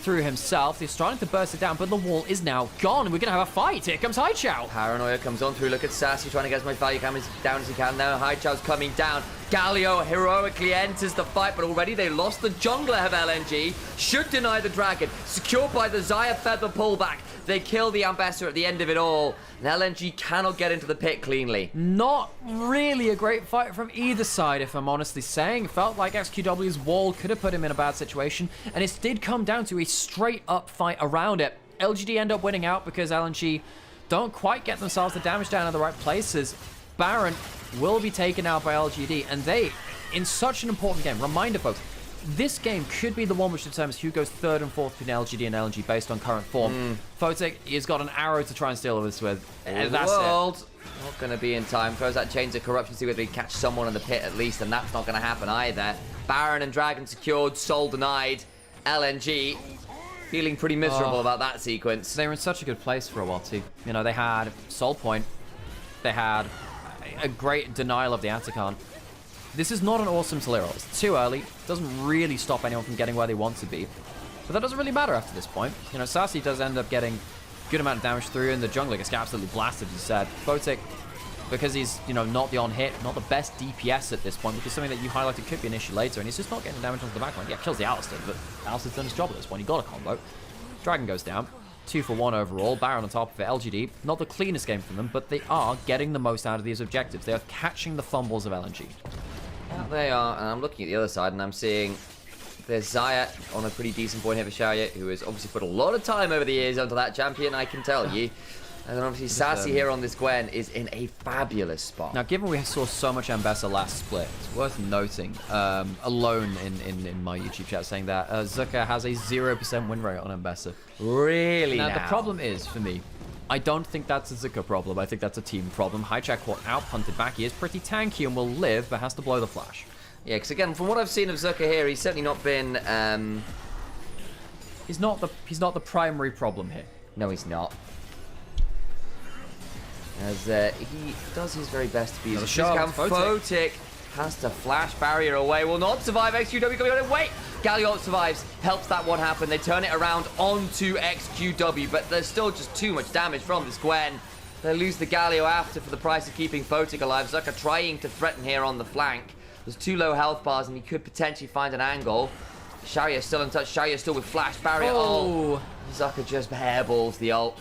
through himself. He's trying to burst it down, but the wall is now gone, and we're going to have a fight. Here comes High Chow. Paranoia comes on through. Look at Sassy trying to get as much value down as he can now. High Chow's coming down. Galio heroically enters the fight, but already they lost the jungler of LNG. Should deny the Dragon. Secured by the Xayah Feather pullback. They kill the Ambassador at the end of it all. And LNG cannot get into the pit cleanly. Not really a great fight from either side, if I'm honestly saying. It felt like XQW's wall could have put him in a bad situation, and it did come down to a straight-up fight around it. LGD end up winning out because LNG don't quite get themselves the damage down in the right places. Baron will be taken out by LGD, and they, in such an important game, reminder folks, this game could be the one which determines who goes 3rd and 4th between LGD and LNG based on current form. Photic has got an arrow to try and steal this with. And that's it. Not going to be in time. Throws out Chains of Corruption, see whether he catch someone in the pit at least, and that's not going to happen either. Baron and Dragon secured, Soul denied. LNG feeling pretty miserable about that sequence. They were in such a good place for a while too. You know, they had Soul Point. They had a great denial of the Atacant. This is not an awesome Solero. It's too early. Doesn't really stop anyone from getting where they want to be. But that doesn't really matter after this point. You know, Sassy does end up getting a good amount of damage through, and the jungler gets absolutely blasted, as you said. Photic, because he's, you know, not the on-hit, not the best DPS at this point, which is something that you highlighted could be an issue later, and he's just not getting damage onto the backline. Yeah, kills the Alistar, but Alistar's done his job at this point. He got a combo. Dragon goes down. 2 for 1 overall. Baron on top of it. LGD, not the cleanest game from them, but they are getting the most out of these objectives. They are catching the fumbles of LNG. Yeah, they are, and I'm looking at the other side, and I'm seeing there's Zaya on a pretty decent point here for Xiaoye, who has obviously put a lot of time over the years onto that champion, I can tell you. And then obviously Sassy here on this Gwen is in a fabulous spot. Now, given we saw so much Ambessa last split, it's worth noting, alone in my YouTube chat saying that Zucker has a 0% win rate on Ambessa. Really Now, the problem is, for me, I don't think that's a Zucker problem. I think that's a team problem. Hijack caught out, punted back. He is pretty tanky and will live, but has to blow the flash. Yeah, because again, from what I've seen of Zucker here, he's certainly not been... He's not the primary problem here. No, he's not. As he does his very best to be as Photic has to flash barrier away, will not survive. XQW coming on it. Wait! Galliot survives, helps that one happen. They turn it around onto XQW, but there's still just too much damage from this Gwen. They lose the Galio after for the price of keeping Photic alive. Zucker trying to threaten here on the flank. There's 2 low health bars and he could potentially find an angle. Xiaoye still in touch. Xiaoye still with flash barrier. Oh, Zucker just hairballs the ult.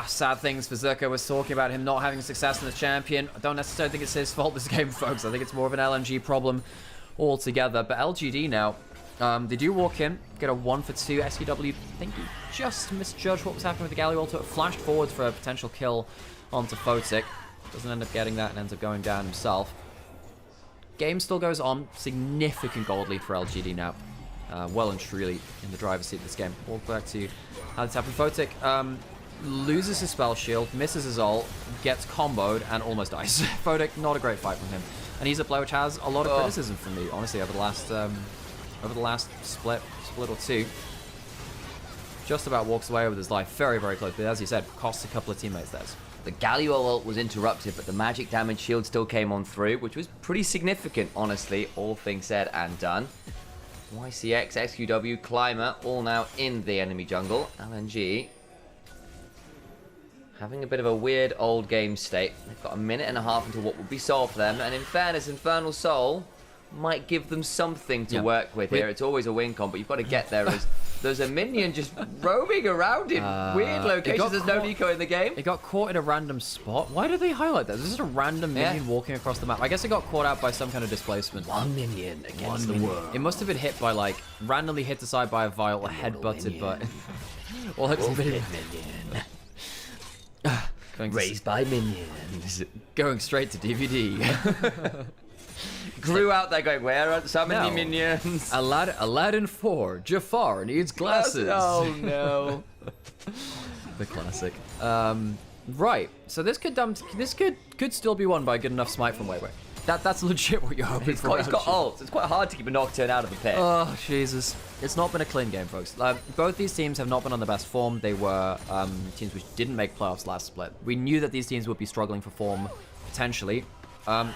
Sad things for Zucker. Was talking about him not having success in the champion. I don't necessarily think it's his fault this game, folks. I think it's more of an LNG problem altogether. But LGD now, they do walk in, get a 1 for 2. SQW, I think he just misjudged what was happening with the Galio ult. It flashed forward for a potential kill onto Photic. Doesn't end up getting that and ends up going down himself. Game still goes on. Significant gold lead for LGD now. Well and truly in the driver's seat of this game. We'll go back to how this happened. Photic loses his spell shield, misses his ult, gets comboed, and almost dies. Photic, not a great fight from him. And he's a player which has a lot of criticism from me, honestly, over the last split or two. Just about walks away with his life very, very close. But as you said, costs a couple of teammates theirs. The Galio ult was interrupted, but the magic damage shield still came on through, which was pretty significant, honestly, all things said and done. YCX, XQW, Climber, all now in the enemy jungle. LNG having a bit of a weird old game state. They've got a minute and a half until what will be solved for them, and in fairness, Infernal Soul might give them something to work with here. It's always a win con, but you've got to get there as there's a minion just roaming around in weird locations. There's no Nico in the game. It got caught in a random spot. Why did they highlight that? This is a random minion walking across the map. I guess it got caught out by some kind of displacement. One minion against the world. It must have been hit by, like, randomly hit aside by a vial or head-butted, but... well, it's a minion. Raised by minions. Going straight to DVD. Grew out there going, where are so many minions? Aladdin 4, Jafar needs glasses. Oh no. The classic. Right, so this could still be won by a good enough smite from Weiwei. That's legit what you're hoping for. He's got ults. It's quite hard to keep a Nocturne out of the pit. Oh, Jesus. It's not been a clean game, folks. Both these teams have not been on the best form. They were teams which didn't make playoffs last split. We knew that these teams would be struggling for form, potentially.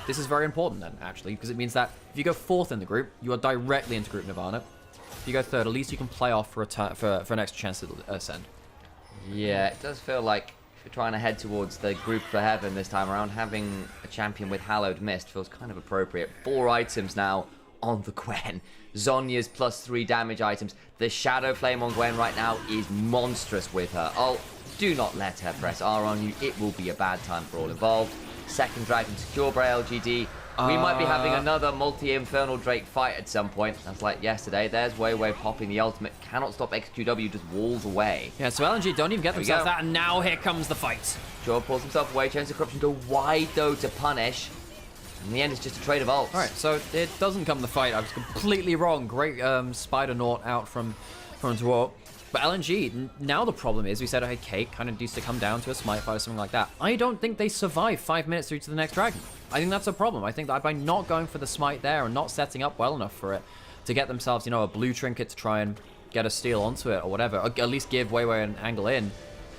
This is very important then, actually, because it means that if you go 4th in the group, you are directly into Group Nirvana. If you go 3rd, at least you can play off for an extra chance to ascend. Yeah, it does feel like if you're trying to head towards the group for heaven this time around, having a champion with Hallowed Mist feels kind of appropriate. 4 items now on the Gwen. Zhonya's +3 damage items. The Shadow Flame on Gwen right now is monstrous with her. Oh, do not let her press R on you. It will be a bad time for all involved. 2nd Dragon secure by LGD. We might be having another multi-Infernal Drake fight at some point. That's like yesterday. There's Weiwei popping the ultimate. Cannot stop XQW, just walls away. Yeah, so LNG don't even get themselves that, and now here comes the fight. Jaw pulls himself away. Chains of Corruption go wide, though, to punish. In the end, it's just a trade of ults. Alright, so it doesn't come the fight. I was completely wrong. Great Spider Naut out from Dwarf. But LNG, now the problem is, we said, hey, Kate kind of needs to come down to a smite fight or something like that. I don't think they survive 5 minutes through to the next dragon. I think that's a problem. I think that by not going for the smite there and not setting up well enough for it to get themselves, you know, a blue trinket to try and get a steal onto it or whatever, or at least give Weiwei an angle in,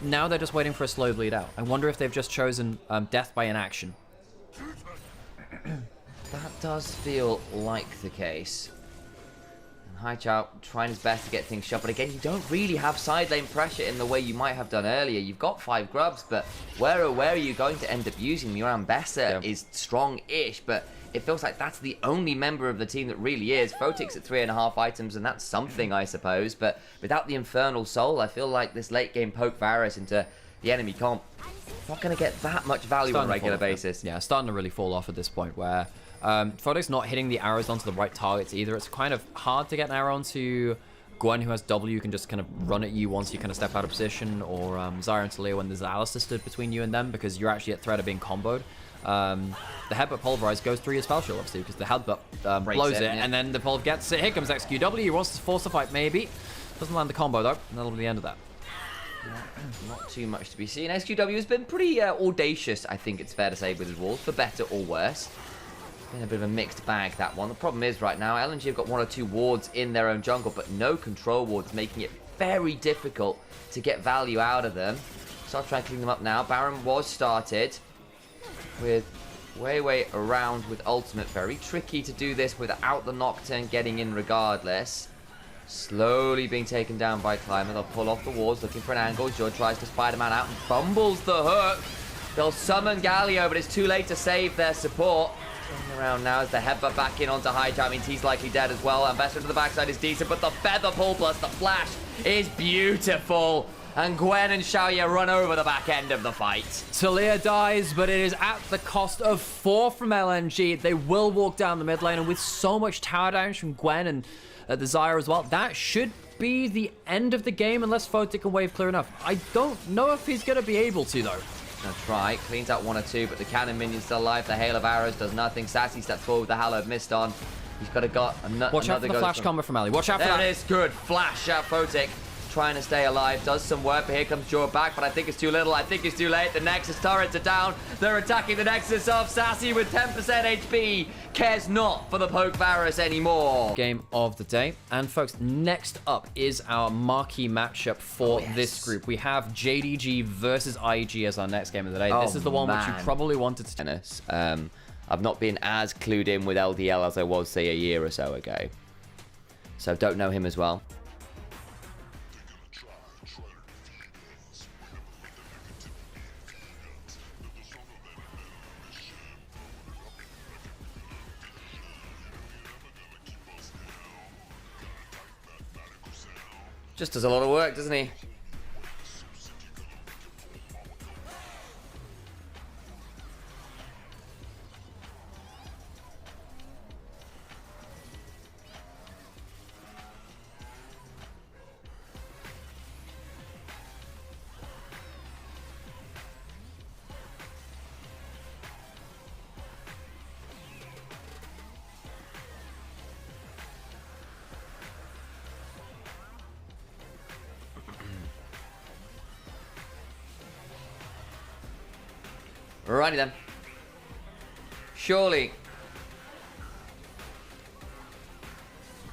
now they're just waiting for a slow bleed out. I wonder if they've just chosen death by inaction. That does feel like the case. Haichao trying his best to get things shut, but again, you don't really have side lane pressure in the way you might have done earlier. You've got 5 grubs, but where are you going to end up using them? Your Ambessa is strong-ish, but it feels like that's the only member of the team that really is. Photic's at 3.5 items, and that's something, I suppose. But without the Infernal Soul, I feel like this late game poke Varus into the enemy comp not going to get that much value on a regular basis. Yeah, starting to really fall off at this point where Photic's not hitting the arrows onto the right targets either. It's kind of hard to get an arrow onto Gwen, who has W, can just kind of run at you once you kind of step out of position, or Zyra and Talia when there's Alistair stood between you and them, because you're actually at threat of being comboed. The headbutt pulverize goes through your spell shield, obviously, because the headbutt blows it, and then the pulv gets it. Here comes XQW, he wants to force the fight, maybe. Doesn't land the combo, though, and that'll be the end of that. Not too much to be seen. XQW has been pretty audacious, I think it's fair to say, with his walls, for better or worse. Been a bit of a mixed bag, that one. The problem is, right now, LNG have got 1 or 2 wards in their own jungle, but no control wards, making it very difficult to get value out of them. So I'll try and clean them up now. Baron was started with way around with ultimate. Very tricky to do this without the Nocturne getting in regardless. Slowly being taken down by Climber. They'll pull off the walls, looking for an angle. Jor tries to Spider-Man out and fumbles the hook. They'll summon Galio, but it's too late to save their support. Turning around now as the headbutt back in onto Hightower. Means he's likely dead as well. Ambassador to the backside is decent, but the feather pull plus the flash is beautiful. And Gwen and Xiaoye run over the back end of the fight. Talia dies, but it is at the cost of 4 from LNG. They will walk down the mid lane, and with so much tower damage from Gwen and the Zyra as well, that should be the end of the game unless Photic can wave clear enough. I don't know if he's going to be able to, though. Gonna try, cleans out 1 or 2, but the cannon minion's still alive. The hail of arrows does nothing. Sassy steps forward with the hallowed mist on. He's got Watch out for the flash combo from Ali. Watch out for that. There it is, good. Flash out Photic. Trying to stay alive, does some work, but here comes Jor back, but I think it's too little. I think it's too late. The Nexus turrets are down. They're attacking the Nexus off. Sassy with 10% HP cares not for the poke Varus anymore. Game of the day. And folks, next up is our marquee matchup for this group. We have JDG versus IG as our next game of the day. This is the one which you probably wanted to... Tennis. I've not been as clued in with LDL as I was, say, a year or so ago. So don't know him as well. Just does a lot of work, doesn't he? Alrighty then. Surely.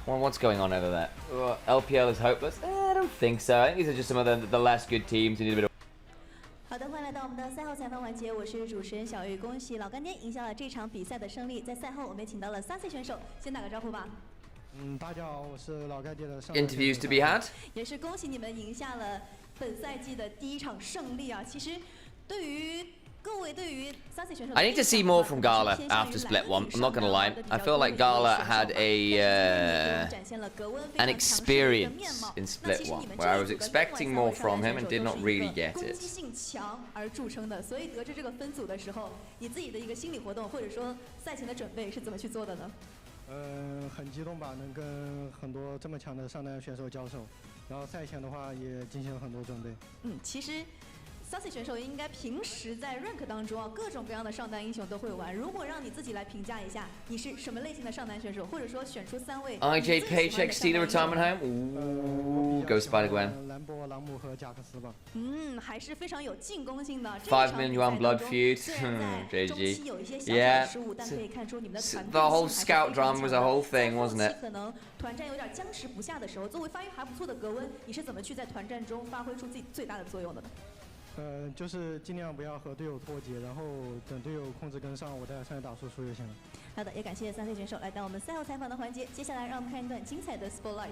Well, what's going on over there? LPL is hopeless? I don't think so. I think these are just some of the less good teams who need a bit of...好的，欢迎来到我们的赛后采访环节，我是主持人小玉。恭喜老干爹赢下了这场比赛的胜利。在赛后，我们也请到了3C 选手，先打个招呼吧。大家好，我是老干爹的。Interviews to be had。也是恭喜你们赢下了本赛季的第1场胜利啊！其实，对于 I need to see more from Gala after Split 1. I'm not gonna lie. I feel like Gala had an experience in Split 1 where I was expecting more from him and did not really get it. 而著称的，所以得知这个分组的时候，你自己的一个心理活动或者说赛前的准备是怎么去做的呢？很激动吧，能跟很多这么强的上单选手交手，然后赛前的话也进行了很多准备。其实 3C 选手应该平时在 rank 当中啊，各种各样的上单英雄都会玩。如果让你自己来评价一下，你是什么类型的上单选手，或者说选出3位 IJ paycheck steal the retirement home. Ooh, go Spider Gwen. 兰博、朗姆和贾克斯吧。还是非常有进攻性的。 5 million yuan blood feud. JG. Yeah. The whole scout drama was a whole thing, wasn't it? 可能团战有点僵持不下的时候，作为发育还不错的格温，你是怎么去在团战中发挥出自己最大的作用的呢？ 就是尽量不要和队友脱节，然后等队友控制跟上，我再上来打输出就行了。好的，也感谢3C 选手来到我们赛后采访的环节。接下来让我们看一段精彩的 Spotlight。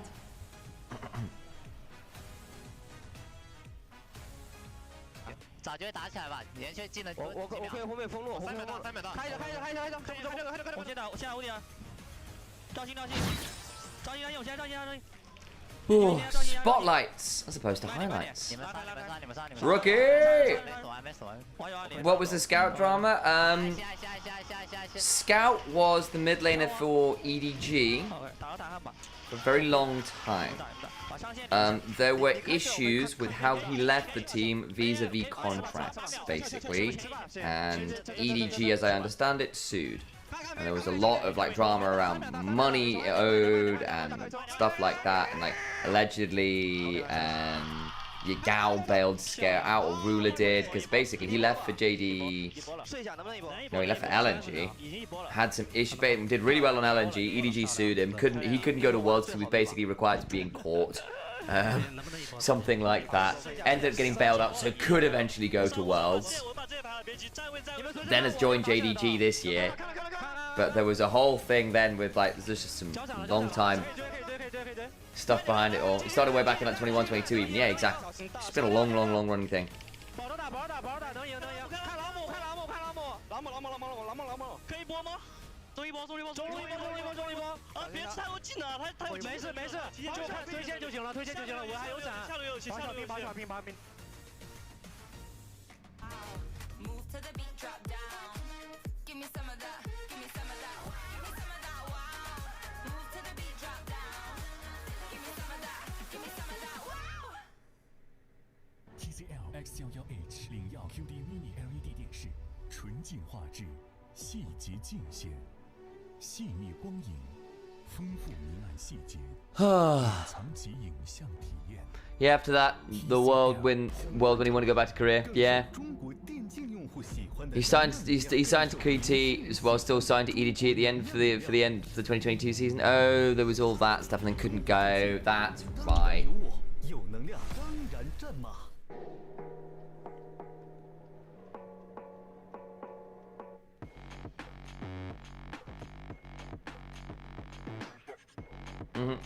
集打就会打起来吧，连续技能我可以后面封路，3秒到，开着，我先打无敌啊！赵鑫，赵鑫我先赵鑫。Ooh, spotlights as opposed to highlights. Rookie! What was the Scout drama? Scout was the mid laner for EDG for a very long time. There were issues with how he left the team vis-a-vis contracts, basically, and EDG, as I understand it, sued. And there was a lot of like drama around money owed and stuff like that, and like allegedly Yagao bailed Scare out, or Ruler did, because basically he left for JD. No, he left for LNG. Had some issues, did really well on LNG. EDG sued him. He couldn't go to Worlds because he was basically required to be in court. Something like that. Ended up getting bailed out, so could eventually go to Worlds. Then has joined JDG this year. But there was a whole thing then with like, there's just some long time stuff behind it all. It started way back in like 21, 22 even. Yeah, exactly. It's been a long running thing. TCL X11H 领耀 QD Mini LED 电视，纯净画质，细节尽显，细腻光影，丰富明暗细节，隐藏级影像体验。Yeah, after that, the world when he wanted to go back to Korea. Yeah. He signed to KT as well, still signed to EDG at the end for the end of the 2022 season. Oh, there was all that stuff and then couldn't go. That's right. Mm-hmm.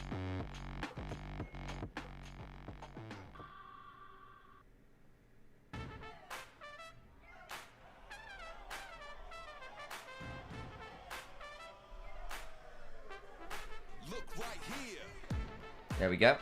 There we go.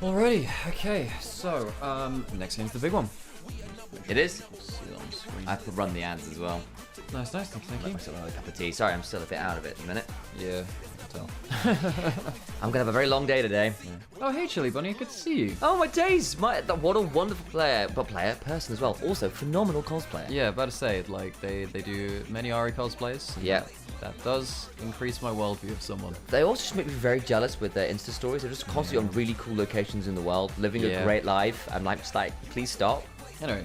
Alrighty, okay, so next game's the big one. It is. I have to run the ads as well. Nice, thank you. I'm still having a cup of tea. Sorry, I'm still a bit out of it at the minute. Yeah, I can tell. I'm gonna have a very long day today. Yeah. Oh, hey, Chili Bunny, good to see you. Oh, my days! What a wonderful person as well. Also, phenomenal cosplayer. Yeah, about to say, like, they do many Ari cosplays. Yeah. That does increase my worldview of someone. They also just make me very jealous with their Insta stories. They're just constantly on really cool locations in the world, living a great life. I'm like, just like, please stop. Anyway.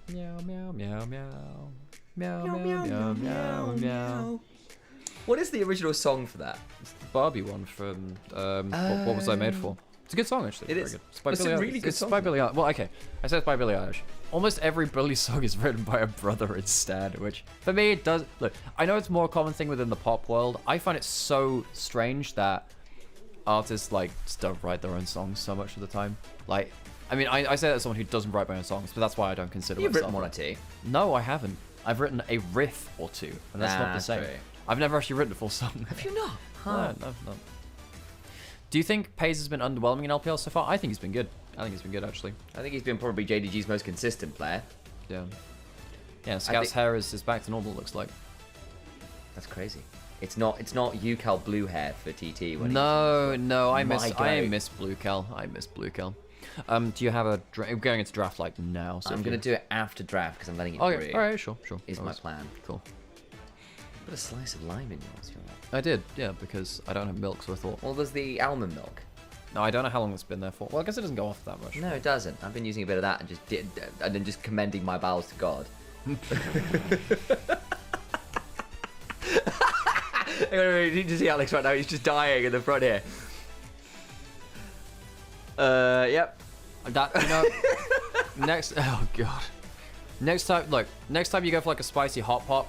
Meow, meow, meow, meow. Meow, meow, meow, meow, meow. What is the original song for that? It's the Barbie one from What Was I Made For? It's a good song, actually. It is. It's by It's Billie a Eilish. really good It's song. by Billie Eilish. Well, okay. I said it's by Billie Eilish. Almost every Billie song is written by a brother instead, which for me it does. Look, I know it's more a common thing within the pop world. I find it so strange that artists like just don't write their own songs so much of the time. Like, I mean, I say that as someone who doesn't write my own songs, but that's why I don't consider You've myself. written one or two. No, I haven't. I've written a riff or two, and that's not the same. True. I've never actually written a full song. Have you not? Huh. No. Do you think Pays has been underwhelming in LPL so far? I think he's been good. I think he's been good, actually. I think he's been probably JDG's most consistent player. Yeah. Yeah, Scout's hair is back to normal, looks like. That's crazy. It's not UCal blue hair for TT. No, I miss Blue Cal. I miss Blue Cal. Do you have a... We're going into draft, like, now. So I'm going to do it after draft, because I'm letting it brew. Alright, sure. Is my plan. Cool. Put a slice of lime in yours, you're right. I did, yeah, because I don't have milk, so I thought... Well, there's the almond milk. No, I don't know how long it's been there for. Well, I guess it doesn't go off that much. No, it doesn't. I've been using a bit of that and then just commending my bowels to God. You need to see Alex right now. He's just dying in the front here. Yep. Next... Oh, God. Next time you go for, like, a spicy hot pot,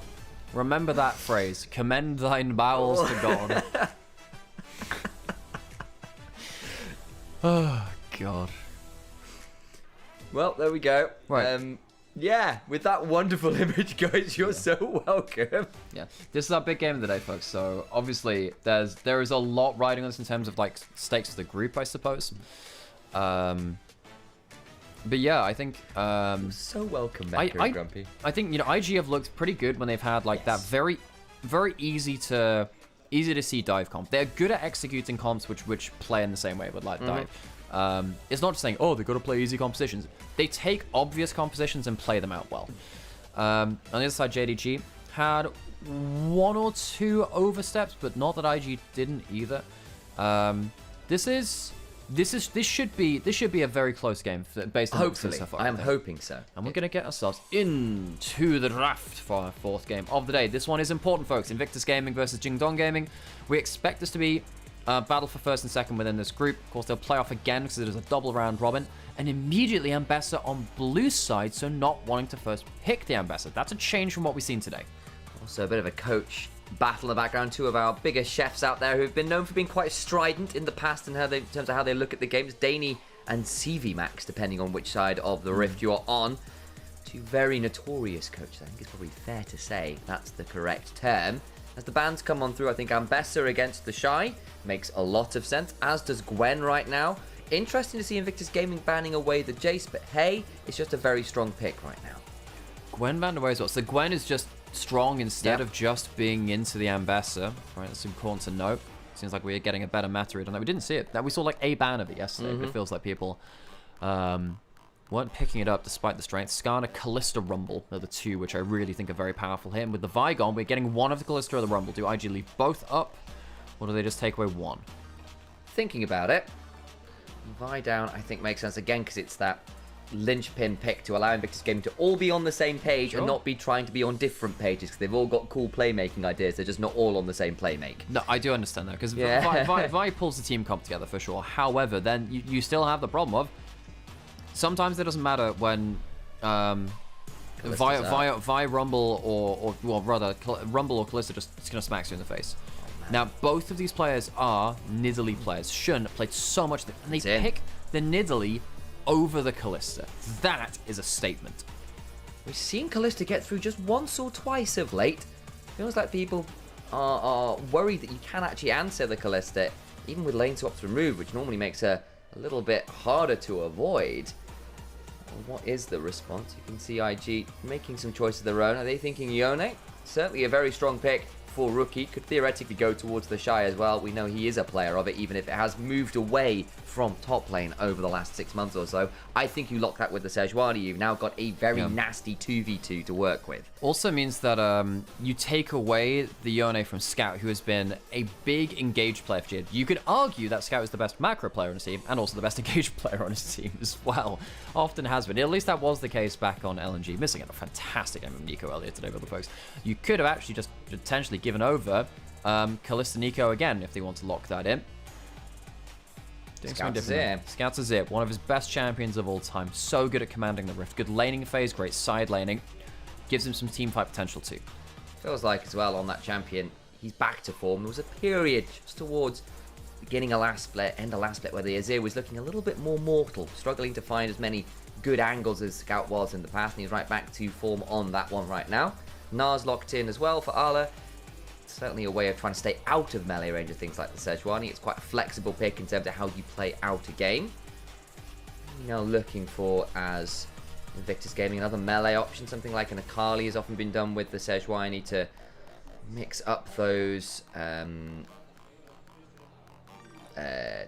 Remember that phrase. Commend thine bowels to God. Oh, God. Well, there we go. Right. Yeah, with that wonderful image, guys, you're so welcome. Yeah, this is our big game of the day, folks. So obviously, there is a lot riding on this in terms of like stakes for the group, I suppose. But yeah, I think so welcome, Mecca and Grumpy. I think, you know, IG have looked pretty good when they've had like that very easy to see dive comp. They're good at executing comps which play in the same way, but like dive. It's not just saying, oh, they've got to play easy compositions. They take obvious compositions and play them out well. On the other side, JDG had 1 or 2 oversteps, but not that IG didn't either. This should be a very close game based on hopefully. So far. I am hoping so. And we're going to get ourselves into the draft for our 4th game of the day. This one is important, folks. Invictus Gaming versus Jingdong Gaming. We expect this to be a battle for 1st and 2nd within this group. Of course, they'll play off again because it is a double round robin. And immediately Ambessa on blue side, so not wanting to first pick the Ambessa. That's a change from what we've seen today. Also a bit of a coach battle in the background. 2 of our bigger chefs out there who've been known for being quite strident in the past in terms of how they look at the games. Daney and CV Max, depending on which side of the rift you are on. 2 very notorious coaches. I think it's probably fair to say that's the correct term. As the bans come on through, I think Ambessa against the Shy makes a lot of sense, as does Gwen right now. Interesting to see Invictus Gaming banning away the Jace, but hey, it's just a very strong pick right now. Gwen banned away as well. So Gwen is just strong instead of just being into the Ambessa. Right, that's important to note. Seems like we're getting a better meta read on that. We didn't see it. We saw like a ban of it yesterday, but it feels like people weren't picking it up despite the strength. Skarner, Callista, Rumble are the 2 which I really think are very powerful here. And with the Vigon, we're getting one of the Callista or the Rumble. Do IG leave both up, or do they just take away one? Thinking about it, Vi down I think makes sense again because it's that linchpin pick to allow Invictus Gaming to all be on the same page and not be trying to be on different pages because they've all got cool playmaking ideas. They're just not all on the same playmake. No, I do understand that because Vi pulls the team comp together for sure. However, then you still have the problem of sometimes it doesn't matter when Vi Rumble or well rather Rumble or Callista just gonna smack you in the face. Now, both of these players are Nidalee players. Shun played so much, and they pick the Nidalee over the Callista. That is a statement. We've seen Callista get through just once or twice of late. Feels like people are worried that you can actually answer the Callista, even with lane swaps removed, which normally makes her a little bit harder to avoid. What is the response? You can see IG making some choices of their own. Are they thinking Yone? Certainly a very strong pick for Rookie. Could theoretically go towards the Shy as well. We know he is a player of it, even if it has moved away from top lane over the last 6 months or so. I think you lock that with the Sejuani. You've now got a very nasty 2v2 to work with. Also means that you take away the Yone from Scout, who has been a big engaged player for Jid. You could argue that Scout is the best macro player on his team and also the best engaged player on his team as well. Often has been. At least that was the case back on LNG. Missing a fantastic game of Nico earlier today, other folks. You could have actually just potentially given over Callista Nico again if they want to lock that in. Scout's Zip. Scout's a Zip, one of his best champions of all time. So good at commanding the Rift. Good laning phase, great side laning. Gives him some team fight potential too. Feels like as well on that champion, he's back to form. There was a period just towards beginning of last split, end of last split, where the Azir was looking a little bit more mortal, struggling to find as many good angles as Scout was in the past, and he's right back to form on that one right now. Nars locked in as well for Arla. Certainly a way of trying to stay out of melee range of things like the Sejuani. It's quite a flexible pick in terms of how you play out a game. Now looking for, as Invictus Gaming, another melee option, something like an Akali has often been done with the Sejuani to mix up those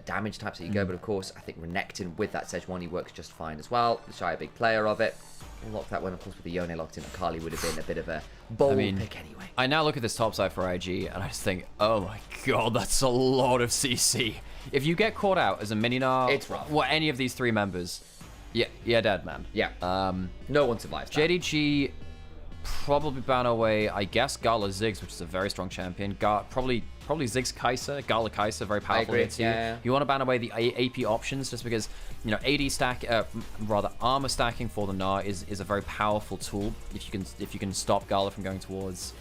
damage types that you go. But of course, I think Renekton with that Sejuani works just fine as well. The Shy a big player of it. We'll lock that one, of course, with the Yone locked in. Akali would have been a bit of a bold pick anyway. I now look at this top side for IG, and I just think, oh my god, that's a lot of CC. If you get caught out as a Mininar, it's rough. Or any of these 3 members, you're dead, man. Yeah. No one survives that. JDG probably ban away, I guess, Gala Ziggs, which is a very strong champion. Probably Ziggs Kai'Sa, Gala Kai'Sa, very powerful here too. Yeah. You want to ban away the AP options just because, you know, AD stack, rather armor stacking for the Gnar is a very powerful tool if you can stop Gala from going towards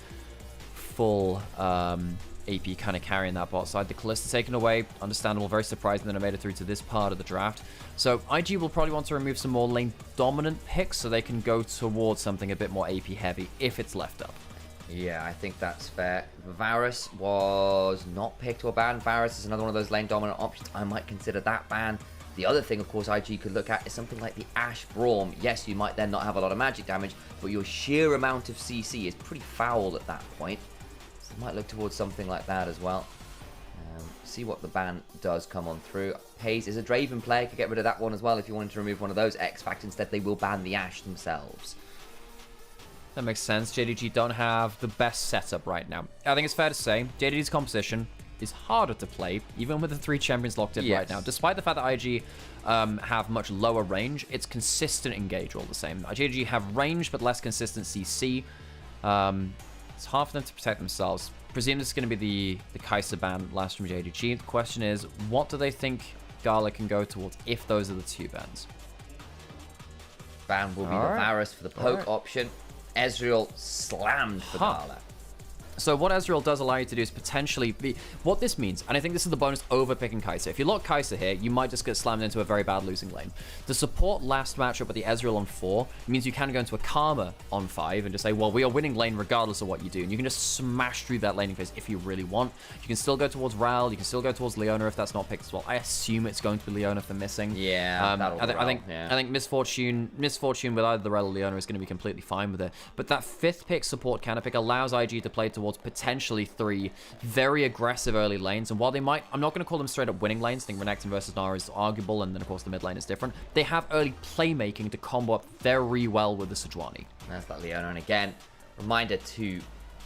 full AP kind of carrying that bot side. The Kalista taken away, understandable, very surprising that I made it through to this part of the draft. So IG will probably want to remove some more lane dominant picks so they can go towards something a bit more AP heavy if it's left up. Yeah, I think that's fair. Varus was not picked or banned. Varus is another one of those lane dominant options. I might consider that ban. The other thing, of course, IG could look at is something like the Ashe Braum. Yes, you might then not have a lot of magic damage, but your sheer amount of CC is pretty foul at that point. So might look towards something like that as well. See what the ban does come on through. Hayes is a Draven player. Could get rid of that one as well if you wanted to remove one of those X-Factor. Instead, they will ban the Ashe themselves. That makes sense. JDG don't have the best setup right now. I think it's fair to say JDG's composition is harder to play, even with the 3 champions locked in right now. Despite the fact that IG have much lower range, it's consistent engage all the same. JDG have range, but less consistent CC. It's hard for them to protect themselves. Presume this is going to be the Kai'Sa ban last from JDG. The question is, what do they think Gala can go towards if those are the 2 bans? Ban will be the Varus for the poke option. Ezreal slammed for Gala. So what Ezreal does allow you to do is potentially be... What this means, and I think this is the bonus over picking Kai'Sa. If you lock Kai'Sa here, you might just get slammed into a very bad losing lane. The support last matchup with the Ezreal on 4 means you can go into a Karma on 5 and just say, well, we are winning lane regardless of what you do. And you can just smash through that laning phase if you really want. You can still go towards Ral. You can still go towards Leona if that's not picked as well. I assume it's going to be Leona for missing. Yeah, I think Misfortune with either the Ral or Leona is going to be completely fine with it. But that 5th pick support counter pick allows IG to play towards potentially 3 very aggressive early lanes. And while they might, I'm not going to call them straight up winning lanes. I think Renekton versus Nara is arguable, and then of course the mid lane is different. They have early playmaking to combo up very well with the Sejuani. That's that Leona. And again, reminder to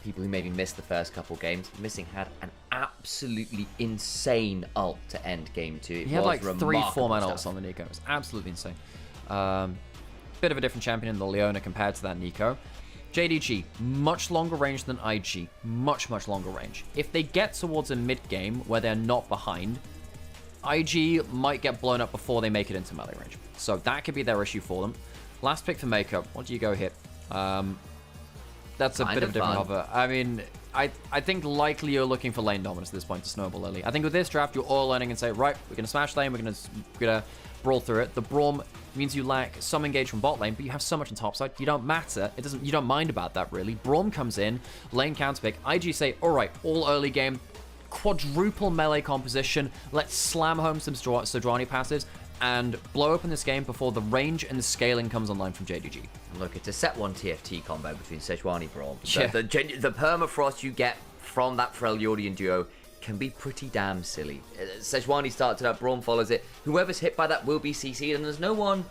people who maybe missed the first couple games, Missing had an absolutely insane ult to end game 2. He had like 3 4-man ults on the Nico. It was absolutely insane. Bit of a different champion in the Leona compared to that Nico. JDG, much longer range than IG. Much, much longer range. If they get towards a mid-game where they're not behind, IG might get blown up before they make it into melee range. So that could be their issue for them. Last pick for makeup. What do you go hit? That's a bit of a different hover. I mean, I think likely you're looking for lane dominance at this point to snowball early. I think with this draft, you're all learning and say, right, we're going to smash lane, we're going to brawl through it. The Braum means you lack some engage from bot lane, but you have so much on top side, you don't matter. You don't mind about that really. Braum comes in, lane counter pick. IG say, all right, all early game, quadruple melee composition. Let's slam home some Sejuani passives and blow open this game before the range and the scaling comes online from JDG. Look, it's a set 1 TFT combo between Sejuani Braum. Yeah. The permafrost you get from that Freljordian duo can be pretty damn silly. Sejuani starts it up, Braum follows it. Whoever's hit by that will be CC'd, and there's no one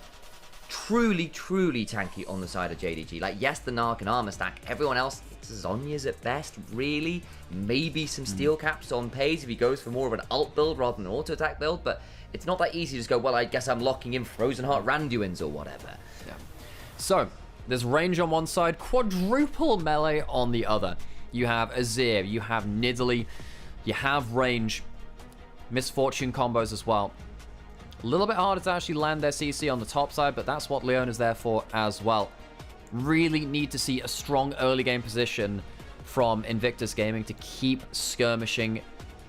truly, truly tanky on the side of JDG. Like, yes, the Narc and armor stack. Everyone else, it's Zhonya's at best, really. Maybe some steel caps on Paze if he goes for more of an ult build rather than an auto attack build, but it's not that easy to just go, well, I guess I'm locking in Frozen Heart Randuins or whatever. Yeah. So, there's range on one side, quadruple melee on the other. You have Azir, you have Nidalee, you have range, Misfortune combos as well. A little bit harder to actually land their CC on the top side, but that's what Leona's there for as well. Really need to see a strong early game position from Invictus Gaming to keep skirmishing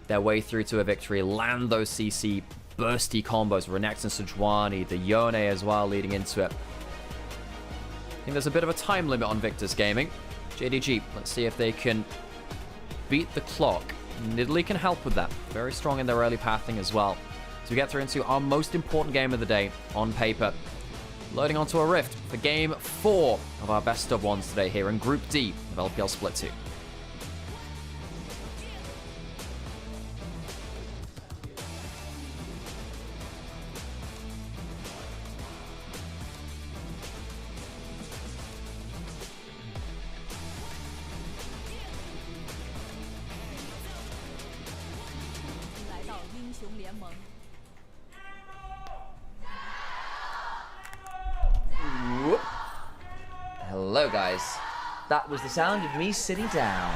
their way through to a victory, land those CC bursty combos, Renekton, Sejuani, the Yone as well leading into it. I think there's a bit of a time limit on Victus Gaming. JDG, let's see if they can beat the clock. Nidalee can help with that. Very strong in their early pathing as well. So we get through into our most important game of the day on paper. Loading onto a Rift for game 4 of our best of ones today here in Group D of LPL Split 2. Hello guys, that was the sound of me sitting down.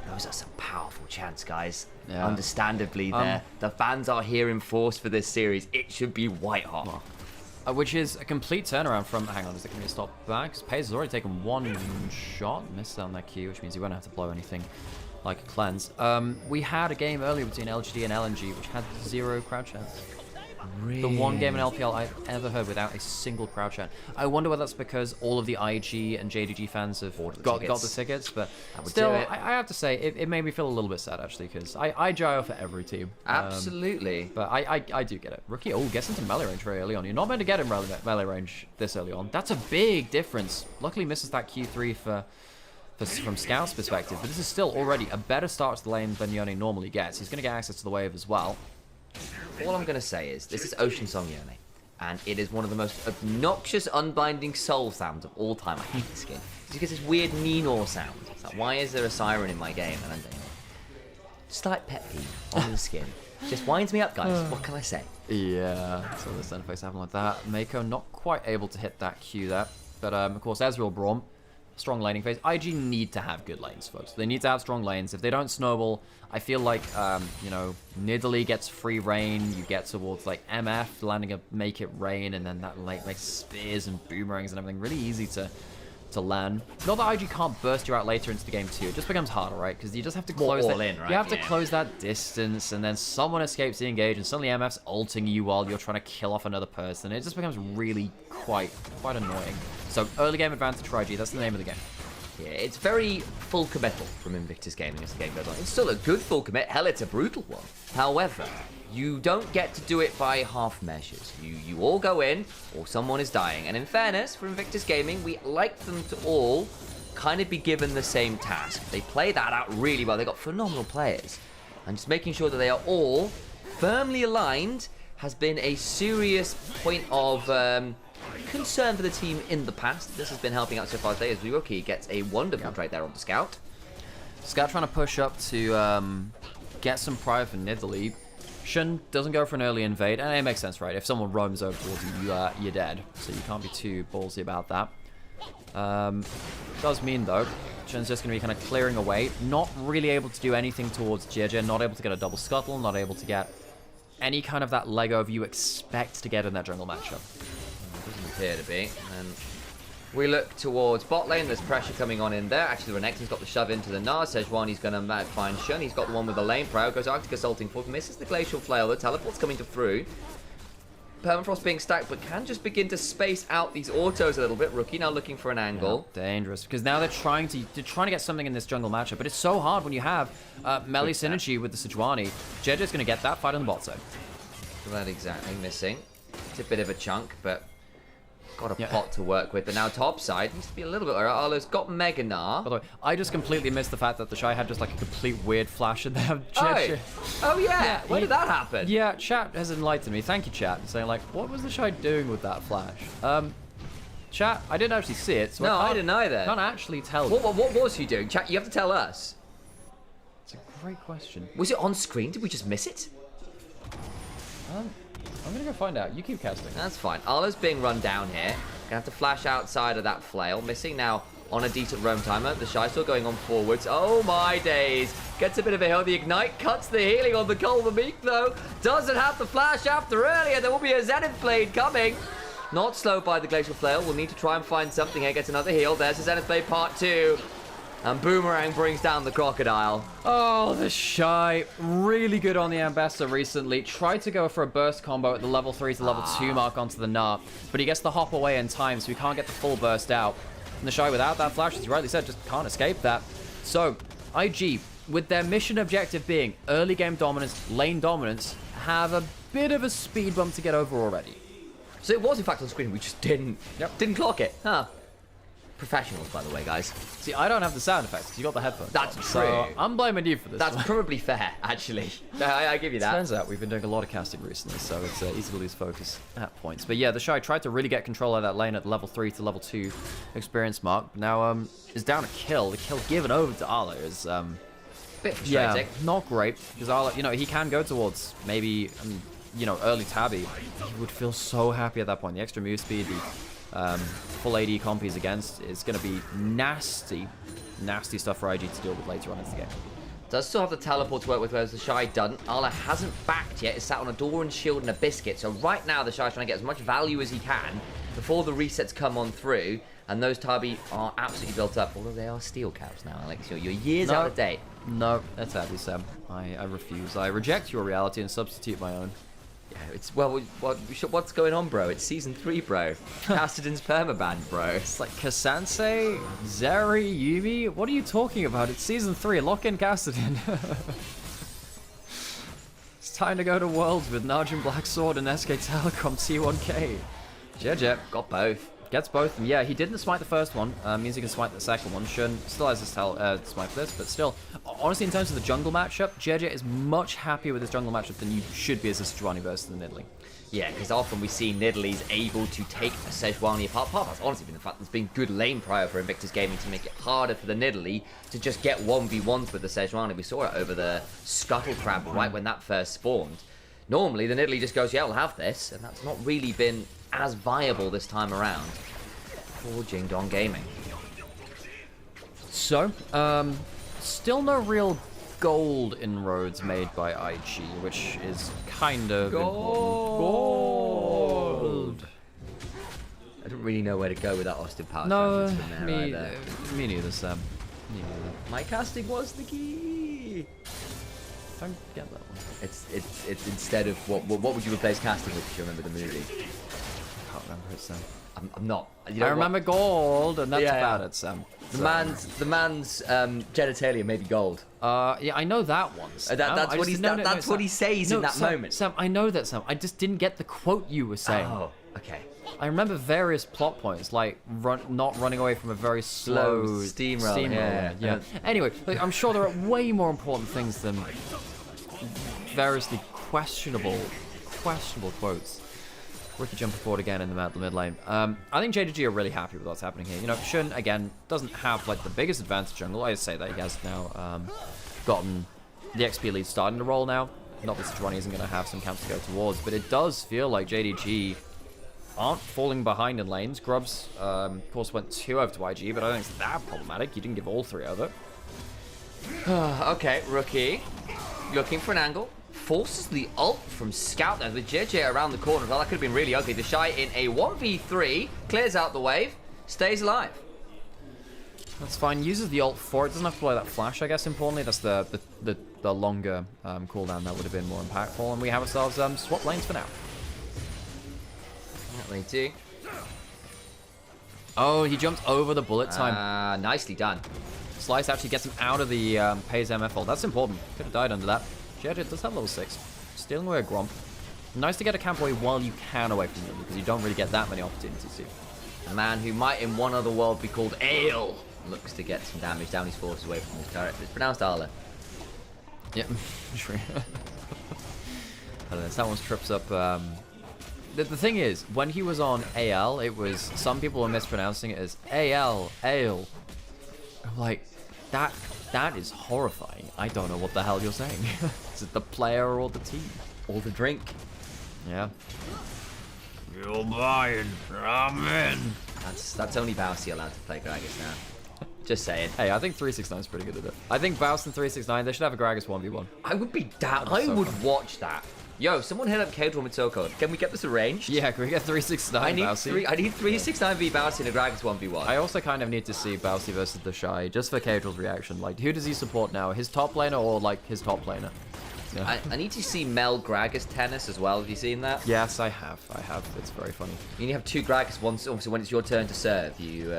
Those are some powerful chants, guys. Yeah. Understandably, the fans are here in force for this series. It should be white hot. Which is a complete turnaround from... Hang on, is it going to be a stop back? Because Paze has already taken one shot, missed on that Q, which means he won't have to blow anything like a cleanse. We had a game earlier between LGD and LNG, which had 0 crowd chants. Really? The one game in LPL I've ever heard without a single crowd chant. I wonder whether that's because all of the IG and JDG fans have got the tickets, but still, I have to say, it made me feel a little bit sad, actually, because I gyro for every team. Absolutely. But I do get it. Rookie, gets into melee range very early on. You're not meant to get in melee range this early on. That's a big difference. Luckily misses that Q3 from Scout's perspective, but this is still already a better start to the lane than Yone normally gets. He's going to get access to the wave as well. All I'm going to say is, this is Ocean Song Yone, and it is one of the most obnoxious unbinding soul sounds of all time. I hate the skin. It's because this weird Ninor sound. It's like, why is there a siren in my game? And I'm doing slight pet peeve on the skin. Just winds me up, guys. What can I say? Yeah, so the center face happened like that. Mako not quite able to hit that Q there. But of course, Ezreal Braum, strong laning phase. IG need to have good lanes, folks. They need to have strong lanes. If they don't snowball, I feel like, you know, Nidalee gets free reign. You get towards, like, MF, landing a Make It Rain, and then that, like spears and boomerangs and everything. Really easy to land. Not that IG can't burst you out later into the game, too. It just becomes harder, right? Because you just have to close that. In, right? You have to close that distance, and then someone escapes the engage, and suddenly MF's ulting you while you're trying to kill off another person. It just becomes really quite annoying. So, early game advantage for IG. That's the name of the game. Yeah, it's very full committal from Invictus Gaming as the game goes on. It's still a good full commit. Hell, it's a brutal one. However, you don't get to do it by half measures. You all go in, or someone is dying. And in fairness, for Invictus Gaming, we like them to all kind of be given the same task. They play that out really well. They've got phenomenal players. And just making sure that they are all firmly aligned has been a serious point of concern for the team in the past. This has been helping out so far today as Rookie gets a wonderful trade there on the Scout. Scout trying to push up to get some pride for Nidalee. Shun doesn't go for an early invade, and it makes sense, right? If someone roams over towards you, you're dead. So you can't be too ballsy about that. Does mean, though, Shun's just going to be kind of clearing away. Not really able to do anything towards JJ. Not able to get a double scuttle. Not able to get any kind of that leg over you expect to get in that jungle matchup. Doesn't appear to be. And we look towards bot lane. There's pressure coming on in there. Actually, Renekton's got the shove into the Nar. Sejuani's going to find Shun. He's got the one with the lane prow. Goes Arctic Assaulting Force. Misses the Glacial Flail. The teleport's coming through. Permafrost being stacked, but can just begin to space out these autos a little bit. Rookie now looking for an angle. Yeah, dangerous, because now they're trying to get something in this jungle matchup, but it's so hard when you have melee synergy with the Sejuani. JJ's going to get that fight on the bot side. That exactly, missing. It's a bit of a chunk, but got a pot to work with. But now top side needs to be a little bit better. Arlo's got Mega Gnar. By the way, I just completely missed the fact that the Shy had just like a complete weird flash in there. Oh yeah, when did that happen? Yeah, chat has enlightened me. Thank you, chat. Saying like, what was the Shy doing with that flash? Chat, I didn't actually see it. So no, I didn't either. Can't actually tell. What was he doing? Chat, you have to tell us. It's a great question. Was it on screen? Did we just miss it? I'm gonna go find out. You keep casting. That's fine. Arlo's being run down here. Gonna have to flash outside of that flail. Missing now on a decent roam timer. The Shy still going on forwards. Oh my days. Gets a bit of a heal. The Ignite cuts the healing on the Colvermeek though. Doesn't have the flash after earlier. There will be a Zenith Blade coming. Not slowed by the Glacial Flail. We'll need to try and find something here. Gets another heal. There's the Zenith Blade part 2. And Boomerang brings down the Crocodile. Oh, the Shy. Really good on the Ambassador recently. Tried to go for a burst combo at the level 3 to level 2 mark onto the Gnar. But he gets the hop away in time, so he can't get the full burst out. And the Shy, without that flash, as you rightly said, just can't escape that. So, IG, with their mission objective being early game dominance, lane dominance, have a bit of a speed bump to get over already. So it was, in fact, on screen. We just didn't clock it. Huh. Professionals, by the way, guys. See, I don't have the sound effects because you got the headphones. That's true. So I'm blaming you for this. That's probably fair, actually. I give you that. Turns out we've been doing a lot of casting recently, so it's easy to lose focus at points. But yeah, the Shy tried to really get control of that lane at level 3 to level 2 experience mark. Now is down a kill. The kill given over to Arlo is bit frustrating. Yeah, not great because Arlo, you know, he can go towards maybe you know, early tabby. He would feel so happy at that point. The extra move speed, the full AD comp he's against is going to be nasty stuff for IG to deal with later on in the game. Does still have the teleport to work with, whereas the Shy doesn't. Arla hasn't backed yet. It's sat on a door and shield and a biscuit. So right now the Shy's trying to get as much value as he can before the resets come on through. And those Tabi are absolutely built up, although they are steel caps now, Alex. You're years out of date. No, that's happy, Sam. I refuse. I reject your reality and substitute my own. Yeah, it's what's going on, bro? It's season 3, bro. Cassidy's permaban, bro. It's like Kasansei, Zeri, Yumi. What are you talking about? It's season 3. Lock in Kassadin. It's time to go to Worlds with Najin Blacksword and SK Telecom T1K. JJ got both. Gets both. And yeah, he didn't smite the first one. Means he can smite the second one. Shun still has his smite for this, but still. Honestly, in terms of the jungle matchup, JJ is much happier with his jungle matchup than you should be as a Sejuani versus the Nidalee. Yeah, because often we see Nidalee's able to take a Sejuani apart. Part of that's honestly been the fact there's been good lane prior for Invictus Gaming to make it harder for the Nidalee to just get 1v1s with the Sejuani. We saw it over the Scuttle Crab right when that first spawned. Normally, the Nidalee just goes, yeah, we'll have this, and that's not really been as viable this time around for Jingdong Gaming. So, still no real gold inroads made by IG, which is kind of gold. I don't really know where to go with that Austin Powers. No, me neither, Sam. Me neither. My casting was the key. Don't get that one. It's instead of what would you replace casting with if you remember the movie? I can't remember it, Sam. I'm not. You know I remember gold, and that's about it, Sam. The man's genitalia may be gold. Yeah, I know that one. That's what he says in that moment. Sam, I know that, Sam. I just didn't get the quote you were saying. Oh, okay. I remember various plot points, like not running away from a very slow steamroller. Yeah. Anyway, I'm sure there are way more important things than variously questionable quotes. Ricky jumping forward again in the mid lane. I think JDG are really happy with what's happening here. You know, Shun, again, doesn't have like the biggest advantage jungle. I say that he has now gotten the XP lead starting to roll now. Not that Sejuani isn't going to have some camps to go towards, but it does feel like JDG aren't falling behind in lanes. Grubs, of course, went 2 over to IG, but I don't think it's that problematic. You didn't give all 3 over. Okay, Rookie looking for an angle. Forces the ult from Scout there with JJ around the corner. Well, that could have been really ugly. The Shy in a 1v3, clears out the wave, stays alive. That's fine. Uses the ult for it. Doesn't have to play that flash, I guess, importantly. That's the longer cooldown that would have been more impactful. And we have ourselves swap lanes for now. Lane 2. Oh, he jumped over the bullet time. Nicely done. Slice actually gets him out of the Pays MF ult. That's important. Could have died under that. JJ does have level 6. Stealing away a Gromp. Nice to get a camp away while you can away from them, because you don't really get that many opportunities to. A man who might in one other world be called Ale looks to get some damage down his forces away from his turret. It's pronounced Arla. Yep, sure. I don't know, that one trips up. The thing is, when he was on AL, it was, some people were mispronouncing it as AL, Ale. I'm like, that is horrifying. I don't know what the hell you're saying. Is it the player or the team? Or the drink? Yeah. You're buying. I'm in. That's only Bousy allowed to play Gragas now. Just saying. Hey, I think 369 is pretty good at it. I think Bouse and 369, they should have a Gragas 1v1. I would be down. I would watch that. Yo, someone hit up K-Draw with Code. Can we get this arranged? Yeah, can we get 369 I need Bousy? I need 369 v Bousy and a Gragas 1v1. I also kind of need to see Bousy versus the Shy, just for K-Draw's reaction. Like, who does he support now? His top laner or, like, his top laner? Yeah. I need to see Mel Gragas tennis as well. Have you seen that? Yes, I have. It's very funny. You have 2 Gragas once. Obviously, when it's your turn to serve, you...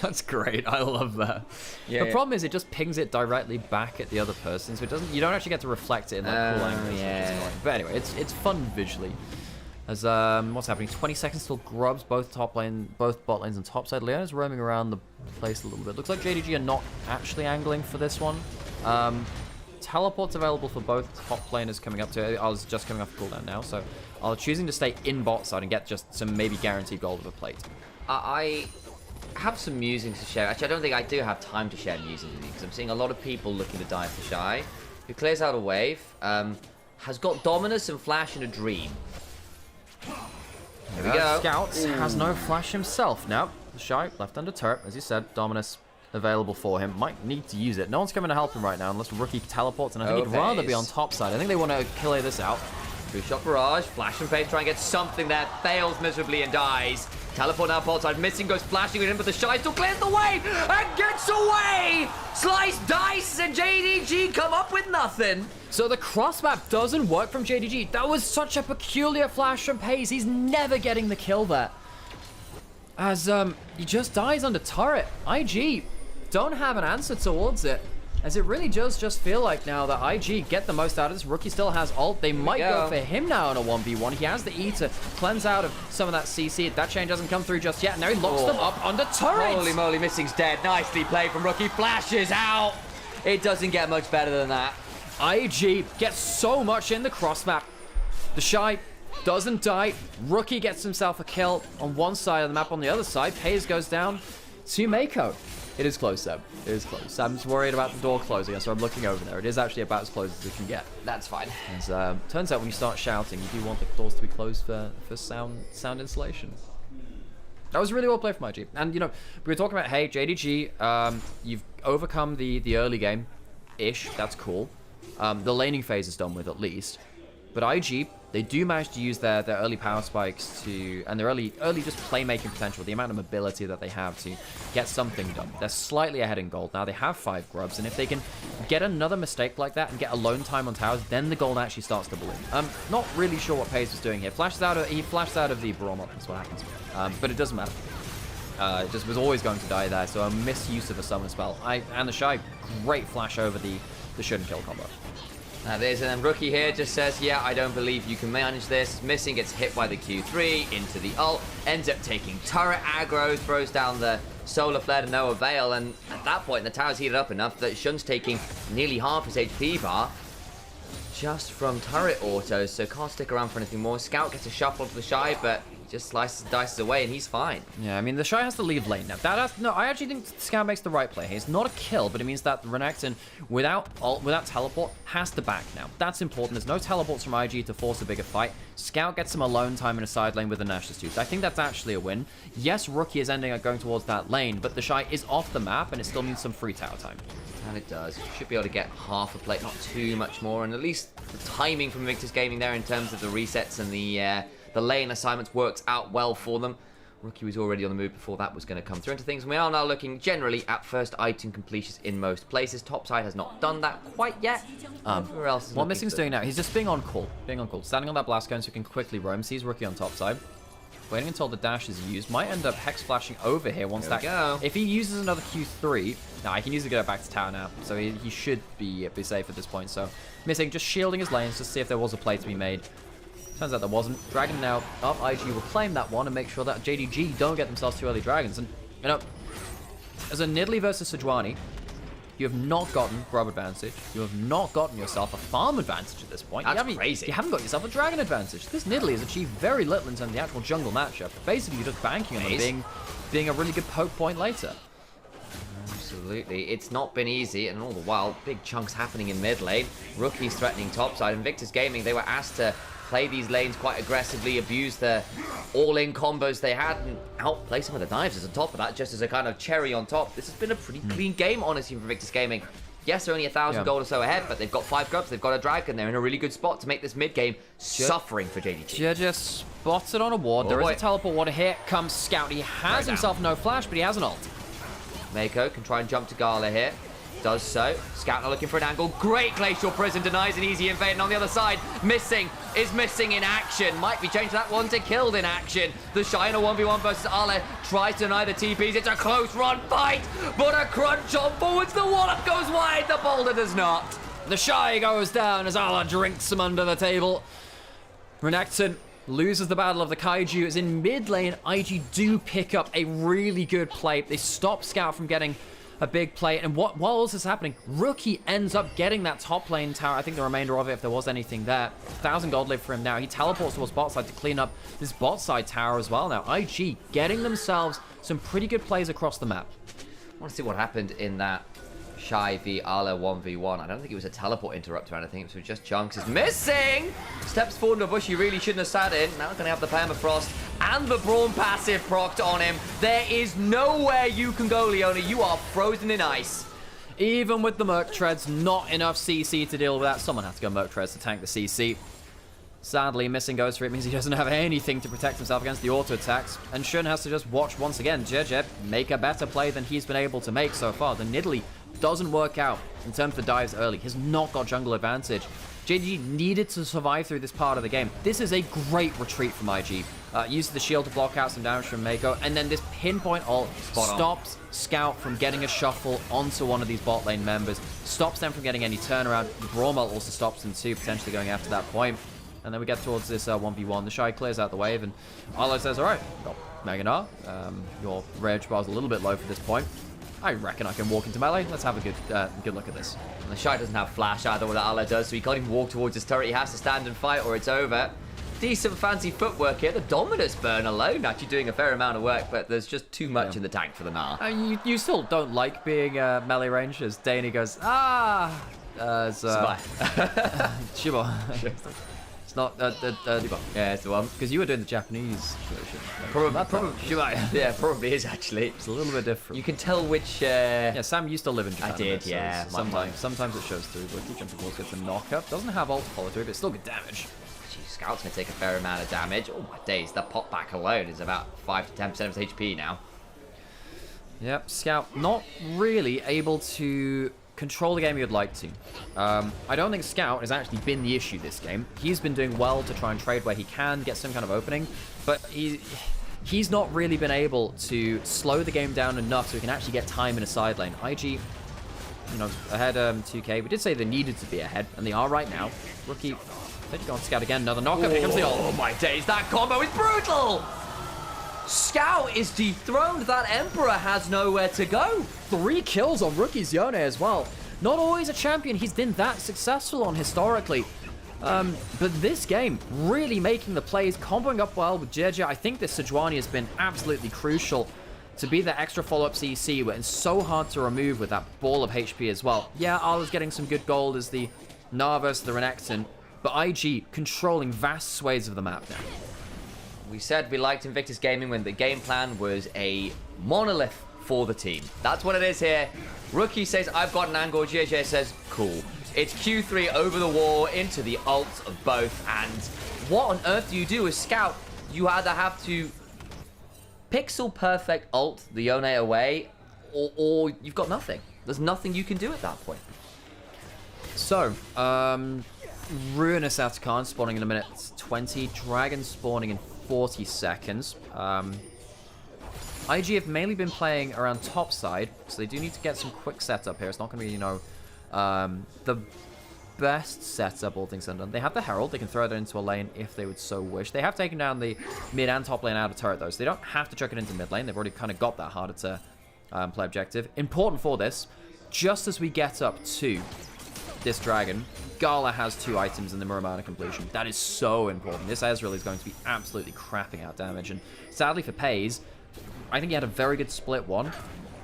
That's great. I love that. Yeah, the problem is it just pings it directly back at the other person, so it doesn't. You don't actually get to reflect it in like cool angles. Yeah. But anyway, it's fun visually. As what's happening? 20 seconds till Grubs, both bot lanes and top side. Leona's roaming around the place a little bit. Looks like JDG are not actually angling for this one. Teleport's available for both top laners coming up to it. I was just coming off cooldown now, so I'm choosing to stay in bot side and get just some maybe guaranteed gold of a plate. I have some musings to share. Actually, I don't think I do have time to share musings with you, because I'm seeing a lot of people looking to die for Shy, who clears out a wave, has got Dominus and Flash in a dream. There we go. Scouts has no flash himself now. The Shy left under turret, as you said. Dominus available for him. Might need to use it. No one's coming to help him right now unless Rookie teleports, and I think he'd rather be on top side. I think they want to clear this out. 3-shot barrage, flash and phase, try and get something there, fails miserably and dies. Teleport now, bot side, missing, goes flashing with him, but the Shy still clears the way and gets away! Slice, dice, and JDG come up with nothing. So the cross map doesn't work from JDG. That was such a peculiar flash from Pace. He's never getting the kill there. As he just dies under turret. IG don't have an answer towards it. As it really does just feel like now that IG get the most out of this. Rookie still has ult. They might go for him now in a 1v1. He has the E to cleanse out of some of that CC. That change hasn't come through just yet. Now he locks them up under turret. Holy moly, Missing's dead. Nicely played from Rookie. Flashes out. It doesn't get much better than that. IG gets so much in the cross map. The Shy doesn't die. Rookie gets himself a kill on one side of the map. On the other side, Pays goes down to Mako. It is close, Seb. It is close. Sam's worried about the door closing, so I'm looking over there. It is actually about as close as it can get. That's fine. As turns out when you start shouting, you do want the doors to be closed for sound insulation. That was really well played from IG. And, you know, we were talking about, hey, JDG, you've overcome the early game-ish. That's cool. The laning phase is done with, at least. But IG, they do manage to use their early power spikes to, and their early just playmaking potential, the amount of mobility that they have to get something done. They're slightly ahead in gold now. They have 5 grubs, and if they can get another mistake like that and get alone time on towers, then the gold actually starts to balloon. Not really sure what Pays was doing here. He flashes out of the Barometer. That's what happens. But it doesn't matter. It just was always going to die there, so a misuse of a summon spell. And the Shy, great flash over the shouldn't kill combo. That is, and then Rookie here just says, yeah, I don't believe you can manage this. Missing gets hit by the Q3 into the ult, ends up taking turret aggro, throws down the solar flare to no avail, and at that point the tower's heated up enough that Shun's taking nearly half his HP bar just from turret autos, so can't stick around for anything more. Scout gets a shuffle to the Shy, but he just slices and dices away and he's fine. Yeah, I mean, the Shy has to leave lane now. No, I actually think Scout makes the right play. It's not a kill, but it means that Renekton, without teleport, has to back now. That's important. There's no teleports from IG to force a bigger fight. Scout gets some alone time in a side lane with the Nash's tooth. I think that's actually a win. Yes, Rookie is ending up going towards that lane, but the Shy is off the map and it still needs some free tower time. And it does. Should be able to get half a plate, not too much more, and at least the timing from Invictus Gaming there in terms of the resets and the lane assignments works out well for them. Rookie was already on the move before that was going to come through into things. And we are now looking generally at first item completions in most places. Topside has not done that quite yet. Where else is what Missing's doing now, he's just being on call. Standing on that blast cone so he can quickly roam. Sees Rookie on topside. Waiting until the dash is used. Might end up hex flashing over here once that. If he uses another Q3, he can easily go back to tower now. So he should be safe at this point. So Missing just shielding his lanes to see if there was a play to be made. Turns out there wasn't. Dragon now up. IG will claim that one and make sure that JDG don't get themselves too early dragons. And, you know, as a Nidalee versus Sejuani, you have not gotten grub advantage. You have not gotten yourself a farm advantage at this point. That's crazy. You haven't got yourself a dragon advantage. This Nidalee has achieved very little in terms of the actual jungle matchup. Basically, you're just banking on them being a really good poke point later. Absolutely. It's not been easy, and all the while, big chunks happening in mid lane. Rookies threatening topside. Invictus Gaming, they were asked to play these lanes quite aggressively, abuse the all-in combos they had, and outplay some of the dives as on top of that, just as a kind of cherry on top. This has been a pretty clean game, honestly, for Invictus Gaming. Yes, they're only 1,000 gold or so ahead, but they've got 5 grubs, they've got a dragon, they're in a really good spot to make this mid-game suffering for JDG. Just spots it on a ward. There is a teleport ward. Here comes Scout. He has himself no flash, but he has an ult. Mako can try and jump to Gala here. Does so. Scout now looking for an angle. Great Glacial Prison, denies an easy invade. And on the other side, Missing is missing in action. Might be changing that one to killed in action. The Shiner 1v1 versus Ale tries to deny the TPs. It's a close run fight, but a crunch on forwards. The wallop goes wide. The boulder does not. The Shy goes down as Ale drinks him under the table. Renekton loses the battle of the Kaiju. It's in mid lane. IG do pick up a really good play. They stop Scout from getting a big play, and while all this is happening, Rookie ends up getting that top lane tower. I think the remainder of it, if there was anything there. 1,000 gold live for him now. He teleports towards bot side to clean up this bot side tower as well now. IG getting themselves some pretty good plays across the map. I want to see what happened in that Shy v Ala 1v1. I don't think it was a teleport interrupt or anything. It was just Chunks is missing. Steps forward into a bush he really shouldn't have sat in. Now going to have the permafrost and the Brawn passive procced on him. There is nowhere you can go, Leona. You are frozen in ice. Even with the Merc Treads, not enough CC to deal with that. Someone had to go Merc Treads to tank the CC. Sadly, missing Ghost Ray means he doesn't have anything to protect himself against the auto attacks. And Shun has to just watch once again JJ make a better play than he's been able to make so far. The Nidalee doesn't work out in terms of the dives early. He's not got jungle advantage. JG needed to survive through this part of the game. This is a great retreat from IG. Uses the shield to block out some damage from Mako, and then this pinpoint ult stops Scout from getting a shuffle onto one of these bot lane members, stops them from getting any turnaround. The Brawl ult also stops them too, potentially going after that point. And then we get towards this 1v1. The Shy clears out the wave, and Arlo says, all right, well, Meganar, your rage bar's a little bit low for this point. I reckon I can walk into melee. Let's have a good look at this. And the Shy doesn't have flash either, what Arlo does, so he can't even walk towards his turret. He has to stand and fight or it's over. Decent fancy footwork here. The Dominus burn alone actually doing a fair amount of work, but there's just too much in the tank for the Gnar. You still don't like being melee range, as Danny goes, Shiba. It's not, yeah, it's the one. Because you were doing the Japanese version. Probably, yeah, probably is actually. It's a little bit different. You can tell which... Yeah, Sam used to live in Japan. I did, yeah. Sometimes it shows through, but he jumping balls gets a knock-up. Doesn't have ult to follow through, but still good damage. Jeez, Scout's going to take a fair amount of damage. Oh my days, that pop back alone is about 5 to 10% of his HP now. Yep, Scout not really able to control the game you'd like to. I don't think Scout has actually been the issue this game. He's been doing well to try and trade where he can, get some kind of opening, but he's not really been able to slow the game down enough so he can actually get time in a side lane. IG, you know, ahead 2k. We did say they needed to be ahead, and they are right now. Rookie, they go on Scout again, another knockup. Here comes the ult. Oh my days, that combo is brutal! Scout is dethroned. That Emperor has nowhere to go. 3 kills on Rookie's Yone as well. Not always a champion he's been that successful on historically. But this game, really making the plays, comboing up well with JJ. I think this Sejuani has been absolutely crucial to be the extra follow-up CC, but it's so hard to remove with that ball of HP as well. Yeah, Arla's getting some good gold as the Gnar versus the Renekton, but IG controlling vast swathes of the map now. We said we liked Invictus Gaming when the game plan was a monolith for the team. That's what it is here. Rookie says, I've got an angle. JJ says, cool. It's Q3 over the wall into the ult of both. And what on earth do you do as Scout? You either have to pixel perfect ult the Yone away, or you've got nothing. There's nothing you can do at that point. So, Ruinous Atacant spawning in a minute 20. Dragon spawning in 40 seconds. IG have mainly been playing around top side, so they do need to get some quick setup here. It's not going to be, you know, the best setup, all things undone. They have the Herald. They can throw that into a lane if they would so wish. They have taken down the mid and top lane out of turret, though, so they don't have to chuck it into mid lane. They've already kind of got that harder to play objective. Important for this, just as we get up to this dragon, Gala has 2 items in the Muramana completion. That is so important. This Ezreal is going to be absolutely crapping out damage. And sadly for Pays, I think he had a very good split one.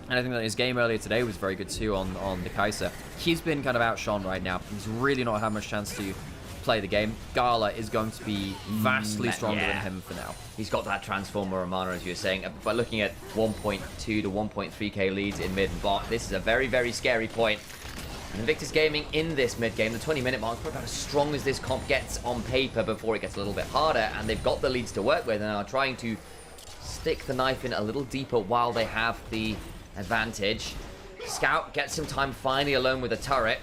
And I think that his game earlier today was very good too on the Kai'Sa. He's been kind of outshone right now. He's really not had much chance to play the game. Gala is going to be vastly stronger than him for now. He's got that transformer Muramana, as you were saying. But looking at 1.2 to 1.3k leads in mid and bot, this is a very, very scary point. And Invictus Gaming in this mid-game, the 20-minute mark, probably about as strong as this comp gets on paper before it gets a little bit harder, and they've got the leads to work with and are trying to stick the knife in a little deeper while they have the advantage. Scout gets some time finally alone with a turret.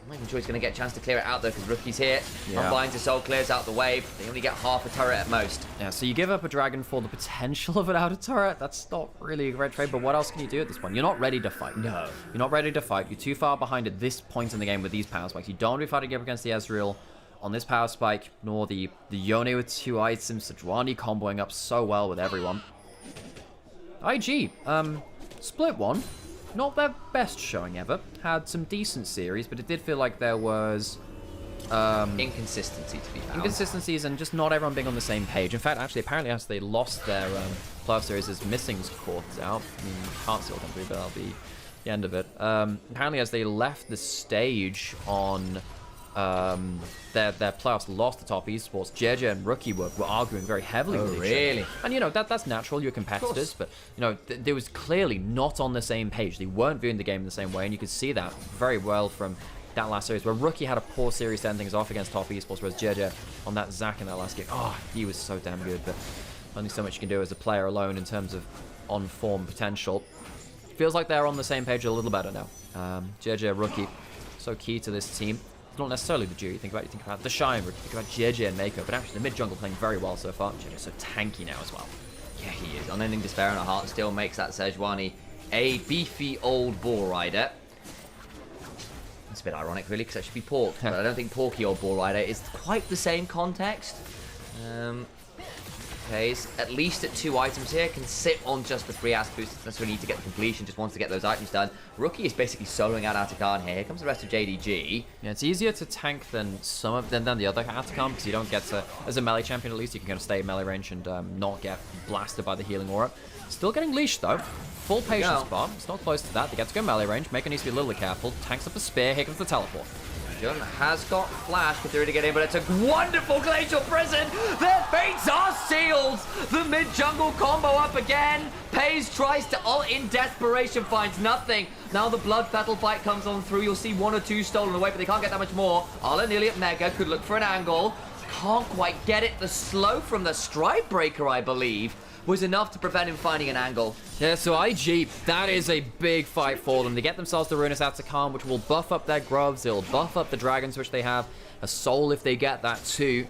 I'm not even sure he's going to get a chance to clear it out though, because Rookie's here. Unbind to Soul clears out the wave. They only get half a turret at most. Yeah, so you give up a dragon for the potential of an outer turret. That's not really a great trade, but what else can you do at this point? You're not ready to fight. No. You're not ready to fight. You're too far behind at this point in the game with these power spikes. You don't want to be fighting up against the Ezreal on this power spike, nor the Yone with 2 items. Sejuani comboing up so well with everyone. IG, split one. Not their best showing ever. Had some decent series, but it did feel like there was inconsistency to be found. Inconsistencies and just not everyone being on the same page. In fact, actually, apparently after they lost their playoff series, as Missing's caught out. I mean, can't see what come through, but that'll be the end of it. apparently as they left the stage on their playoffs lost to Top Esports, JJ and Rookie were arguing very heavily with each other. And, you know, that's natural, you're competitors, but, you know, they was clearly not on the same page. They weren't viewing the game in the same way, and you could see that very well from that last series, where Rookie had a poor series to end things off against Top Esports, whereas JJ on that Zac in that last game, oh, he was so damn good, but only so much you can do as a player alone in terms of on-form potential. Feels like they're on the same page a little better now. JJ, Rookie, so key to this team. It's not necessarily the duo you think about the Shine, you think about JJ and Mako, but actually the mid-jungle playing very well so far. JJ's so tanky now as well. Yeah, he is. Unending Despair and a Heart still makes that Sejuani a beefy old Ball Rider. It's a bit ironic, really, because that should be Pork, but I don't think Porky or Ball Rider is quite the same context. Okay, he's at least at 2 items here, can sit on just the 3 ass boosts, doesn't necessarily need to get the completion, just wants to get those items done. Rookie is basically soloing out Atakan here. Here comes the rest of JDG. Yeah, it's easier to tank than than the other Atakan, because you don't get to, as a melee champion at least, you can kind of stay in melee range and not get blasted by the healing aura. Still getting leashed though. Full patience bomb. It's not close to that. They get to go melee range. Mako needs to be a little bit careful. Tanks up the spear. Here comes the teleport. Jun has got flash through to get in, but it's a wonderful glacial prison. Their fates are sealed. The mid-jungle combo up again. Pays tries to ult in desperation, finds nothing. Now the blood petal fight comes on through. You'll see 1 or 2 stolen away, but they can't get that much more. Arla nearly at Mega, could look for an angle. Can't quite get it. The slow from the Stride Breaker, I believe, was enough to prevent him finding an angle. Yeah, so IG, that is a big fight for them. They get themselves the Ruinous Atakan, which will buff up their grubs. It'll buff up the dragons, which they have. A soul if they get that too.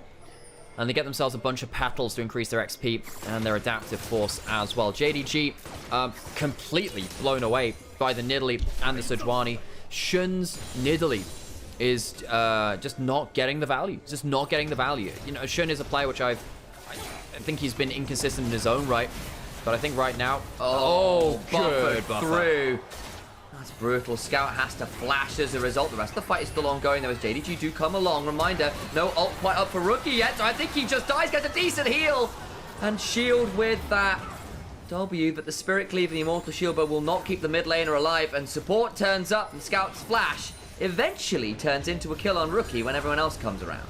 And they get themselves a bunch of petals to increase their XP and their adaptive force as well. JDG, completely blown away by the Nidalee and the Sejuani. Shun's Nidalee is just not getting the value. Just not getting the value. You know, Shun is a player which I think he's been inconsistent in his own right, but I think right now, buffered through. That's brutal. Scout has to flash as a result. The rest of the fight is still ongoing. There was JDG do come along. Reminder, no ult quite up for Rookie yet, so I think he just dies, gets a decent heal. And shield with that W, but the Spirit Cleave and the Immortal Shield Bow will not keep the mid laner alive, and support turns up, and Scout's flash eventually turns into a kill on Rookie when everyone else comes around.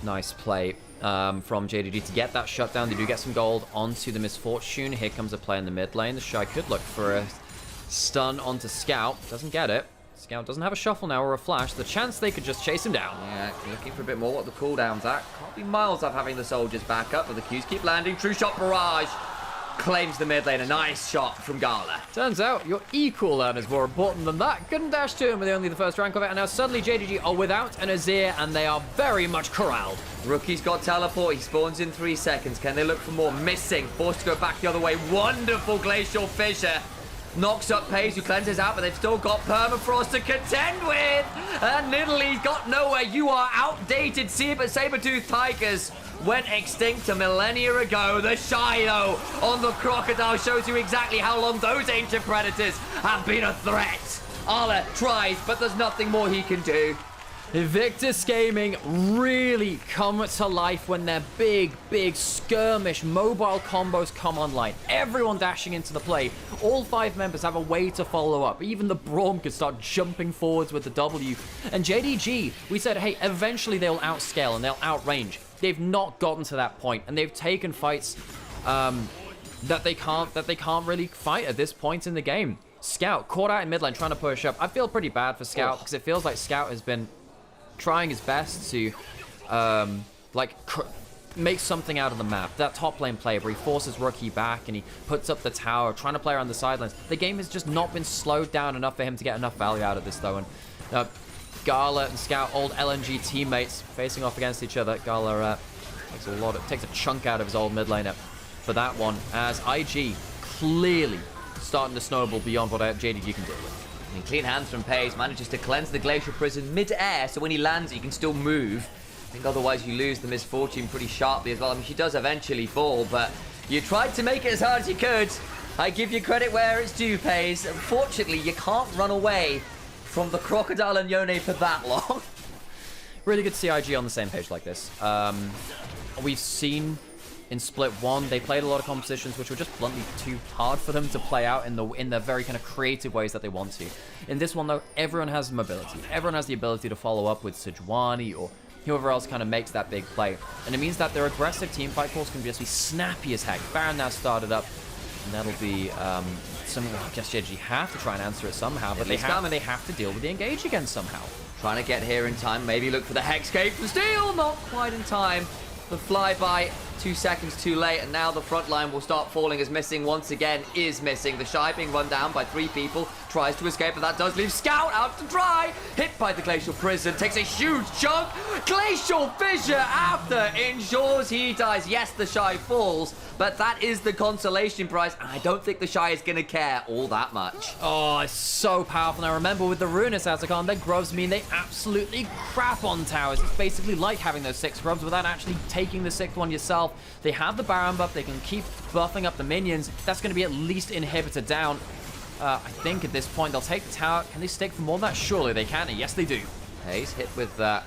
Nice play from JDG to get that shutdown. They do get some gold onto the Misfortune. Here comes a play in the mid lane. The Shy could look for a stun onto Scout. Doesn't get it. Scout doesn't have a shuffle now or a flash. The chance they could just chase him down. Yeah, looking for a bit more. What the cooldown's at. Can't be miles off having the soldiers back up, but the Qs keep landing. True shot barrage. Claims the mid lane. A nice shot from Gala. Turns out your E cooldown is more important than that. Couldn't dash to him with only the first rank of it, and now suddenly JDG are without an Azir, and they are very much corralled. Rookie's got teleport. He spawns in 3 seconds. Can they look for more? Missing. Forced to go back the other way. Wonderful glacial fissure. Knocks up Pays, who cleanses out, but they've still got Permafrost to contend with. And Nidalee's got nowhere. You are outdated. Saber-toothed tigers went extinct a millennia ago. The Shy, though, on the Crocodile shows you exactly how long those ancient predators have been a threat. Arla tries, but there's nothing more he can do. Invictus Gaming really come to life when their big skirmish mobile combos come online. Everyone dashing into the play. All 5 members have a way to follow up. Even the Braum can start jumping forwards with the W. And JDG, we said, hey, eventually they'll outscale and they'll outrange. They've not gotten to that point, and they've taken fights that they can't really fight at this point in the game. Scout caught out in mid lane trying to push up. I feel pretty bad for Scout because it feels like Scout has been trying his best to make something out of the map. That top lane play where he forces Rookie back and he puts up the tower, trying to play around the sidelines. The game has just not been slowed down enough for him to get enough value out of this though. And Gala and Scout, old LNG teammates, facing off against each other. Gala takes a chunk out of his old mid laner for that one, as IG clearly starting to snowball beyond what JDG can deal with. And clean hands from Pays, manages to cleanse the Glacial Prison mid-air, so when he lands you can still move. I think otherwise you lose the Misfortune pretty sharply as well. I mean, she does eventually fall, but you tried to make it as hard as you could. I give you credit where it's due, Pays. Unfortunately, you can't run away from the Crocodile and Yone for that long. Really good to see IG on the same page like this. We've seen in Split 1, they played a lot of compositions which were just bluntly too hard for them to play out in the very kind of creative ways that they want to. In this one, though, everyone has mobility. Everyone has the ability to follow up with Sejuani or whoever else kind of makes that big play. And it means that their aggressive teamfight calls can just be snappy as heck. Baron now started up, and that'll be something I guess JG have to try and answer it somehow, but they have to deal with the engage again somehow. Trying to get here in time, maybe look for the Hexcape for steal, not quite in time. The flyby, 2 seconds too late, and now the front line will start falling as Missing once again is missing. The Shy being run down by 3 people, tries to escape, but that does leave Scout out to dry. Hit by the Glacial Prison, takes a huge chunk. Glacial Fissure after ensures he dies. Yes, the Shy falls, but that is the consolation prize, and I don't think the Shy is going to care all that much. Oh, it's so powerful. Now remember, with the Ruinous Atacon, their grubs mean they absolutely crap on towers. It's basically like having those 6 grubs without actually taking the 6th one yourself. They have the Baron buff, they can keep buffing up the minions. That's going to be at least inhibitor down. I think at this point they'll take the tower. Can they stick for more than that? Surely they can, and yes they do. He's hit with that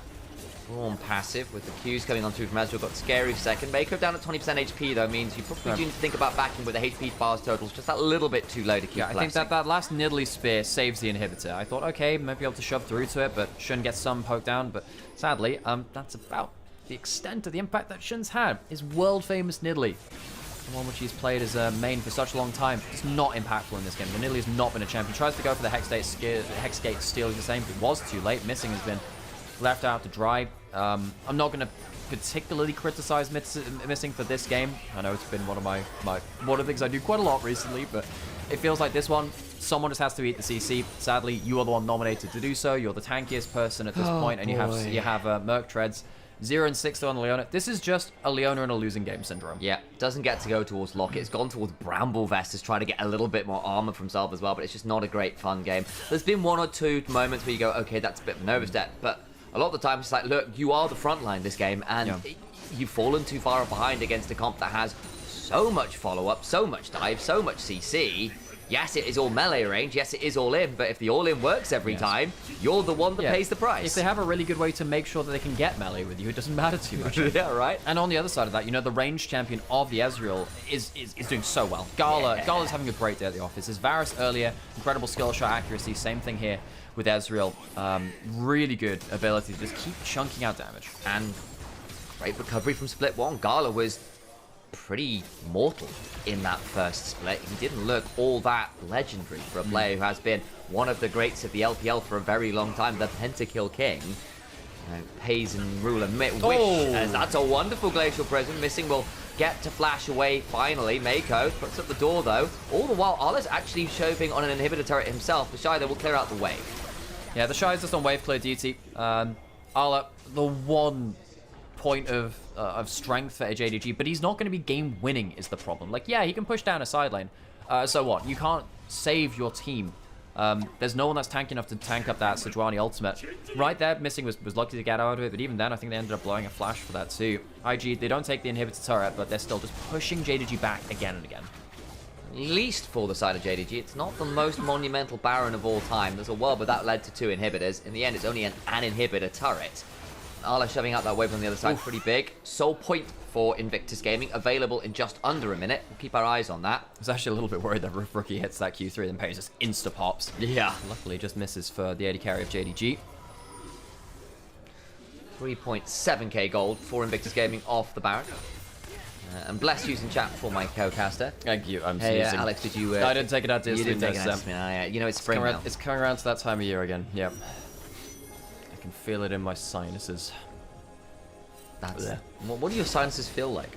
Brawn passive, with the Qs coming on through from Ezreal. Got Scary second. Mako down at 20% HP though means you probably do need to think about backing with the HP bars totals just that little bit too low to keep I think that last Nidalee Spear saves the inhibitor. I thought, okay, might be able to shove through to it, but Shun gets some poke down, but sadly, that's about the extent of the impact that Shun's had. His world-famous Nidalee, the one which he's played as a main for such a long time, it's not impactful in this game. The Nidalee has not been a champion. He tries to go for the Hexgate steal the same, but it was too late. Missing has been left out to dry. I'm not going to particularly criticize Missing for this game. I know it's been one of the things I do quite a lot recently, but it feels like this one, someone just has to eat the CC. Sadly, you are the one nominated to do so. You're the tankiest person at this point, and you have Merc Treads. 0 and 6 on Leona. This is just a Leona in a losing game syndrome. Yeah, doesn't get to go towards Locket. It's gone towards Bramble Vest to try to get a little bit more armor from himself as well, but it's just not a great fun game. There's been 1 or 2 moments where you go, okay, that's a bit of an overstep, but a lot of the time it's like, look, you are the front line this game, and you've fallen too far behind against a comp that has so much follow-up, so much dive, so much CC. Yes, it is all melee range. Yes, it is all in. But if the all in works every time, you're the one that pays the price. If they have a really good way to make sure that they can get melee with you, it doesn't matter too much. Yeah, right. And on the other side of that, you know, the range champion of the Ezreal is doing so well. Gala's having a great day at the office. His Varus earlier, incredible skill shot accuracy. Same thing here with Ezreal. Really good ability to just keep chunking out damage. And great recovery from Split 1. Gala was pretty mortal in that first split. He didn't look all that legendary for a player who has been one of the greats of the LPL for a very long time, the Pentakill King. Pays and Ruler wish. That's a wonderful Glacial Prison. Missing will get to flash away finally. Mako puts up the door though. All the while, Ala's actually shoving on an inhibitor turret himself. The Shy though will clear out the wave. Yeah, the Shy is just on wave clear duty. Ala, the one point of strength for JDG, but he's not going to be game winning is the problem. Like, yeah, he can push down a side lane. So what? You can't save your team. There's no one that's tanky enough to tank up that Sejuani ultimate. Right there, Missing was lucky to get out of it, but even then, I think they ended up blowing a flash for that too. IG, they don't take the inhibitor turret, but they're still just pushing JDG back again and again. At least for the side of JDG, it's not the most monumental Baron of all time. There's a world where that led to 2 inhibitors. In the end, it's only an inhibitor turret. Ala shoving out that wave on the other side, pretty big. Soul Point for Invictus Gaming, available in just under a minute. We'll keep our eyes on that. I was actually a little bit worried that Rookie hits that Q3 and Page just insta-pops. Yeah. Luckily, just misses for the AD carry of JDG. 3.7k gold for Invictus Gaming off the Baron. And bless using chat for my co-caster. Thank you. I'm Hey, sneezing. Alex, did you... I didn't take it out to You didn't take it out to me. Yeah. You know, it's spring now. It's coming around to that time of year again. Yep. I can feel it in my sinuses. That's... What do your sinuses feel like?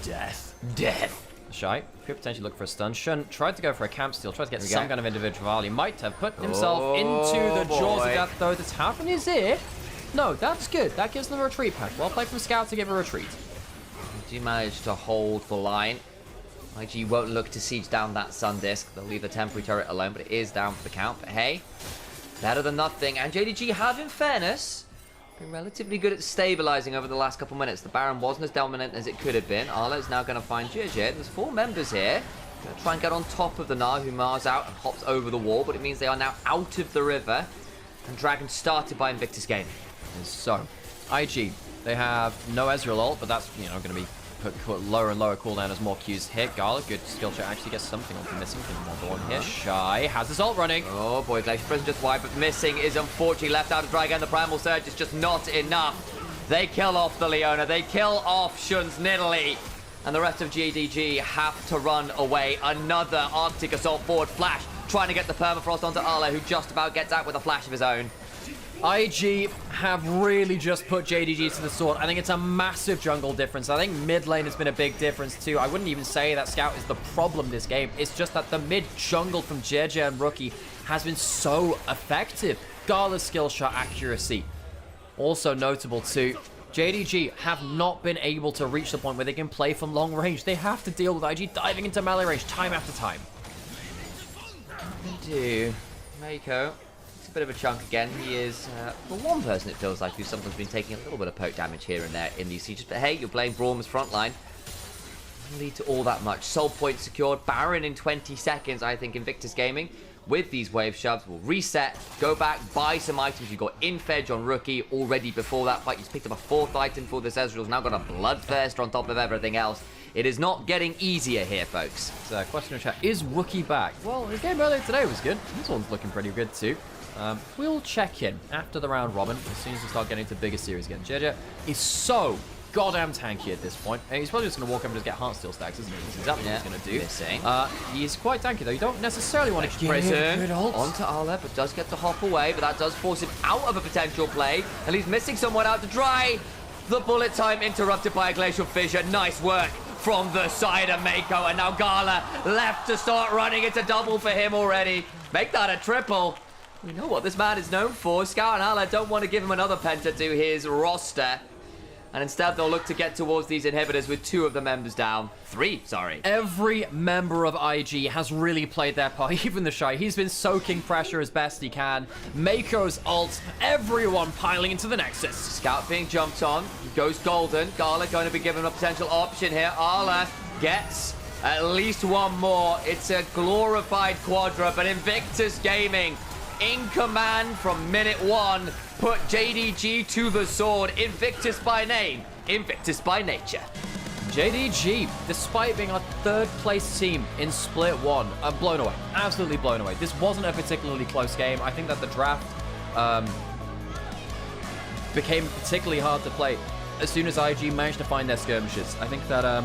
Death. Death. Shy could potentially look for a stun. Shun tried to go for a camp steal, tried to get some kind of individual value. Might have put himself into the jaws of death, though. The tap in his ear. No, that's good. That gives them a retreat pack. Well played from Scout to give a retreat. Do you manage to hold the line? IG won't look to siege down that Sun Disc. They'll leave the temporary turret alone, but it is down for the count. But hey, better than nothing. And JDG have, in fairness, been relatively good at stabilizing over the last couple minutes. The Baron wasn't as dominant as it could have been. Arla is now going to find JJ. There's 4 members here. Going to try and get on top of the Gnar, who Mars out and hops over the wall, but it means they are now out of the river. And Dragon started by Invictus Gaming. So, IG, they have no Ezreal ult, but that's, you know, going to be put lower and lower cooldown as more Qs hit. Gala, good skill shot, actually gets something off the Missing from another one here. Shy has his ult running. Oh boy, Glacier Prison just wide, but Missing is unfortunately left out to try again. The Primal Surge is just not enough. They kill off the Leona, they kill off Shun's Nidalee, and the rest of GDG have to run away. Another Arctic Assault forward flash, trying to get the permafrost onto Arla, who just about gets out with a flash of his own. IG have really just put JDG to the sword. I think it's a massive jungle difference. I think mid lane has been a big difference too. I wouldn't even say that Scout is the problem this game. It's just that the mid jungle from JJ and Rookie has been so effective. Gala's skill shot accuracy, also notable too. JDG have not been able to reach the point where they can play from long range. They have to deal with IG diving into melee range time after time. They do. Mako. A bit of a chunk again. He is the one person it feels like who's sometimes been taking a little bit of poke damage here and there in these sieges. But hey, you're playing Braum's frontline. Doesn't lead to all that much. Soul point secured. Baron in 20 seconds, I think, Invictus Gaming. With these wave shoves, will reset, go back, buy some items. You've got Infedge on Rookie already before that fight. He's picked up a 4th item for this Ezreal's now got a Bloodthirster on top of everything else. It is not getting easier here, folks. So, question in chat, is Rookie back? Well, his game earlier today was good. This one's looking pretty good too. We'll check in after the round robin as soon as we start getting to bigger series again. JJ is so goddamn tanky at this point. And he's probably just going to walk over and just get Heartsteel stacks, isn't he? That's exactly what he's going to do. Missing. He's quite tanky though. You don't necessarily want to prison onto Arla, but does get to hop away. But that does force him out of a potential play. And he's missing someone out to dry. The bullet time interrupted by a Glacial Fissure. Nice work from the side of Mako. And now Gala left to start running. It's a double for him already. Make that a triple. We know what this man is known for. Scout and Ala don't want to give him another penta to his roster. And instead, they'll look to get towards these inhibitors with 2 of the members down. 3, sorry. Every member of IG has really played their part, even the Shy. He's been soaking pressure as best he can. Mako's ult, everyone piling into the Nexus. Scout being jumped on. He goes golden. Gala going to be given a potential option here. Ala gets at least one more. It's a glorified quadra, but Invictus Gaming in command from minute 1, put JDG to the sword. Invictus by name, Invictus by nature. JDG, despite being our 3rd place team in Split 1, blown away. Absolutely blown away. This wasn't a particularly close game. I think that the draft became particularly hard to play as soon as IG managed to find their skirmishes. I think that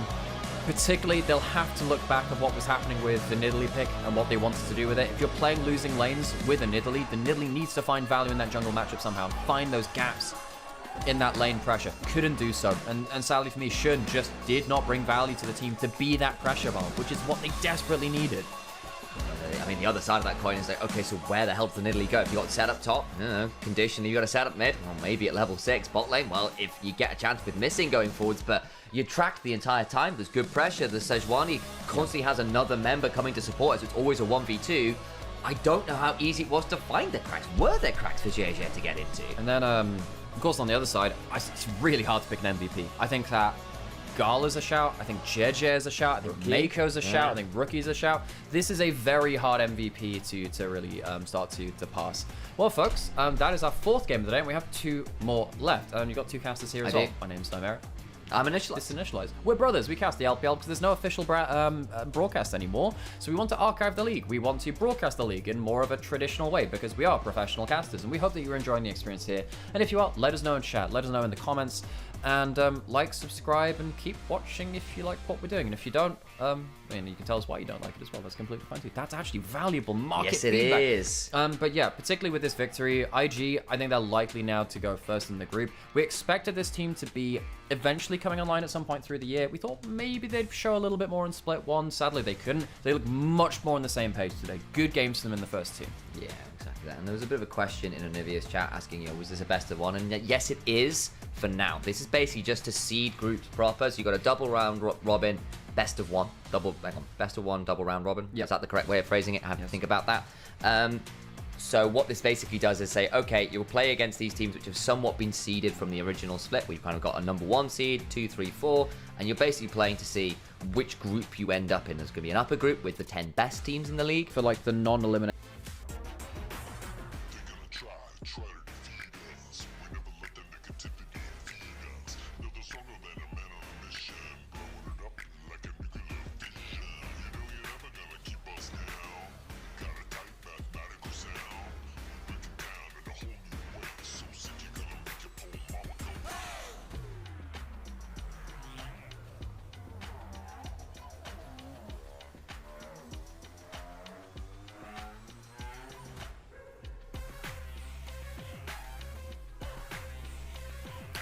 particularly, they'll have to look back at what was happening with the Nidalee pick and what they wanted to do with it. If you're playing losing lanes with a Nidalee, the Nidalee needs to find value in that jungle matchup somehow. Find those gaps in that lane pressure. Couldn't do so. And sadly for me, Shun just did not bring value to the team to be that pressure valve, which is what they desperately needed. I mean, the other side of that coin is like, okay, so where the hell does the Nidalee go? If you got set up top, condition, you got to set up mid, well, maybe at level 6, bot lane, well, if you get a chance with Missing going forwards, but you track the entire time, there's good pressure, the Sejuani constantly has another member coming to support us, it's always a 1v2. I don't know how easy it was to find the cracks. Were there cracks for JJ to get into? And then, of course, on the other side, it's really hard to pick an MVP. I think that Gala's a shout. I think JJ is a shout. I think Mako's a shout. I think Rookie's a shout. This is a very hard MVP to really start to pass. Well, folks, that is our 4th game of the day, and we have 2 more left. You've got 2 casters here as well. My name's Nymaera. I'm Initialise. This is Initialise. We're brothers. We cast the LPL because there's no official broadcast anymore. So we want to archive the league. We want to broadcast the league in more of a traditional way because we are professional casters, and we hope that you're enjoying the experience here. And if you are, let us know in chat. Let us know in the comments. And like, subscribe, and keep watching if you like what we're doing. And if you don't, and you can tell us why you don't like it as well. That's completely fine too. That's actually valuable market feedback. Yes, it is. But yeah, particularly with this victory, IG, I think they're likely now to go first in the group. We expected this team to be eventually coming online at some point through the year. We thought maybe they'd show a little bit more in Split 1. Sadly, they couldn't. They look much more on the same page today. Good games for them in the first 2. Yeah, exactly that. And there was a bit of a question in Onivia's chat asking, was this a best of 1? And yes, it is for now. This is basically just to seed groups proper. So you got a double round robin, best of 1, best of 1, double round robin. Yep. Is that the correct way of phrasing it? I have to think about that. So what this basically does is say, okay, you'll play against these teams which have somewhat been seeded from the original split. We've kind of got a number 1 seed, 2, 3, 4, and you're basically playing to see which group you end up in. There's going to be an upper group with the 10 best teams in the league. For like the non-eliminated.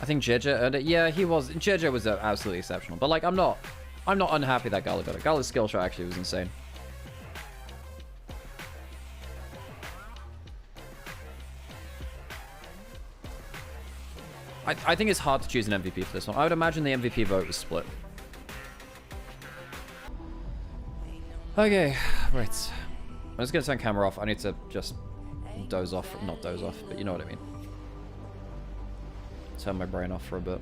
I think JJ earned it. Yeah, he was. JJ was absolutely exceptional. But like, I'm not unhappy that Gala got it. Gala's skill shot actually was insane. I think it's hard to choose an MVP for this one. I would imagine the MVP vote was split. Okay, right. I'm just gonna turn camera off. I need to just doze off. Not doze off, but you know what I mean. Turn my brain off for a bit.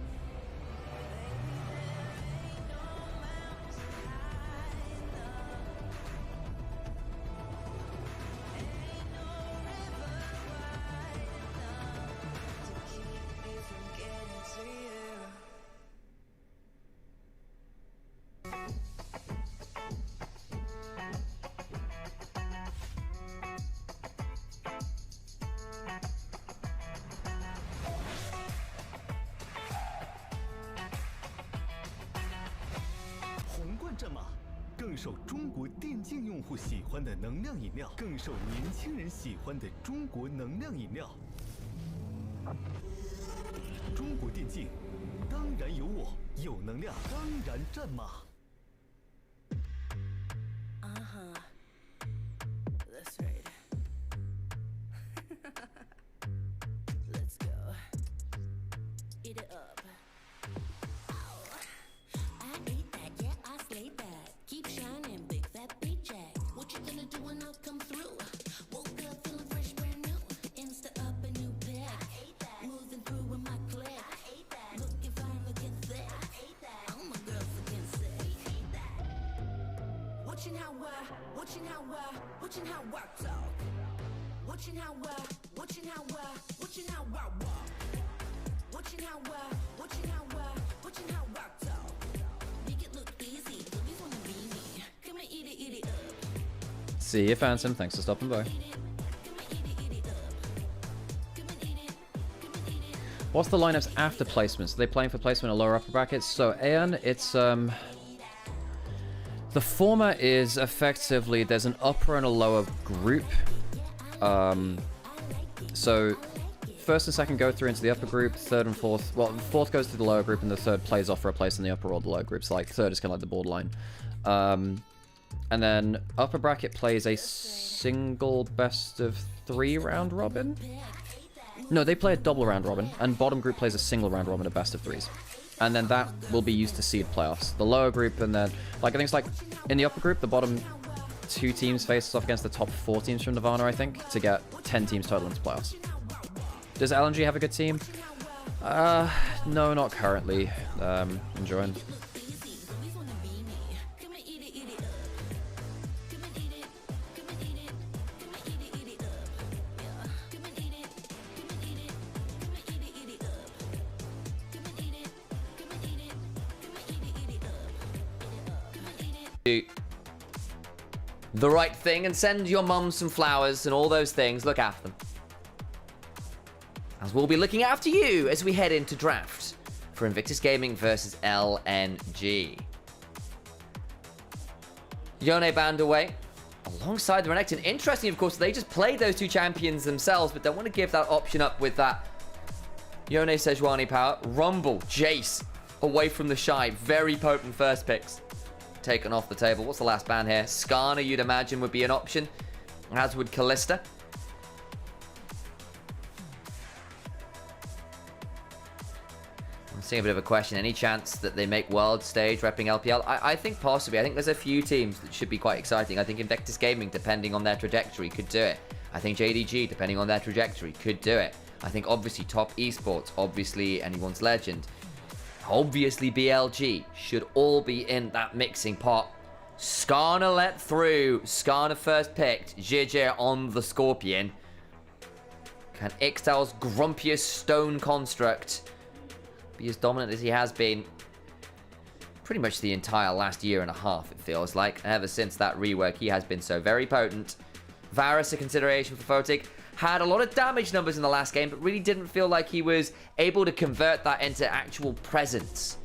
That's right. Let's go. Eat it up. I ate that, yeah, I slayed that. Keep shining, big fat paycheck. What you gonna do when I come through? Woke up feeling fresh, brand new. Insta up a new pick. Moving through with my click. Looking fine, looking thick. All my girls looking sick. Watching how I talk. Watching how I walk. Watching how I talk. Make it look easy. Please wanna be me. Come and eat it up. See you, Phantom. Thanks for stopping by. What's the lineups after placements? Are they playing for placement in lower upper brackets? So, Aeon, it's the former is effectively there's an upper and a lower group. So first and second go through into the upper group, third and fourth, well, fourth goes to the lower group and the third plays off for a place in the upper or the lower groups. Like third is kind of like the borderline. And then upper bracket plays a single best of 3 round robin. No, they play a double round robin, and bottom group plays a single round robin of best of 3s. And then that will be used to seed playoffs. The lower group, and then, like, I think it's like, in the upper group, the bottom 2 teams face off against the top 4 teams from Nirvana, I think, to get 10 teams total into playoffs. Does LNG have a good team? No, not currently. Enjoying. The right thing and send your mum some flowers and all those things. Look after them. As we'll be looking after you as we head into draft for Invictus Gaming versus LNG. Yone banned away alongside the Renekton. Interesting, of course, they just played those 2 champions themselves, but don't want to give that option up with that Yone Sejuani power. Rumble, Jace, away from the Shy. Very potent first picks. Taken off the table. What's the last ban here? Skarner, you'd imagine, would be an option, as would Callista. I'm seeing a bit of a question. Any chance that they make world stage repping LPL? I think possibly. I think there's a few teams that should be quite exciting. I think Invictus Gaming, depending on their trajectory, could do it. I think JDG, depending on their trajectory, could do it. I think obviously Top Esports, obviously Anyone's Legend, obviously BLG should all be in that mixing pot. Skarner let through. Skarner first picked. JJ on the Scorpion. Can Ixtal's grumpiest stone construct be as dominant as he has been pretty much the entire last year and a half, it feels like. Ever since that rework, he has been so very potent. Varus a consideration for Photic. Had a lot of damage numbers in the last game, but really didn't feel like he was able to convert that into actual presence.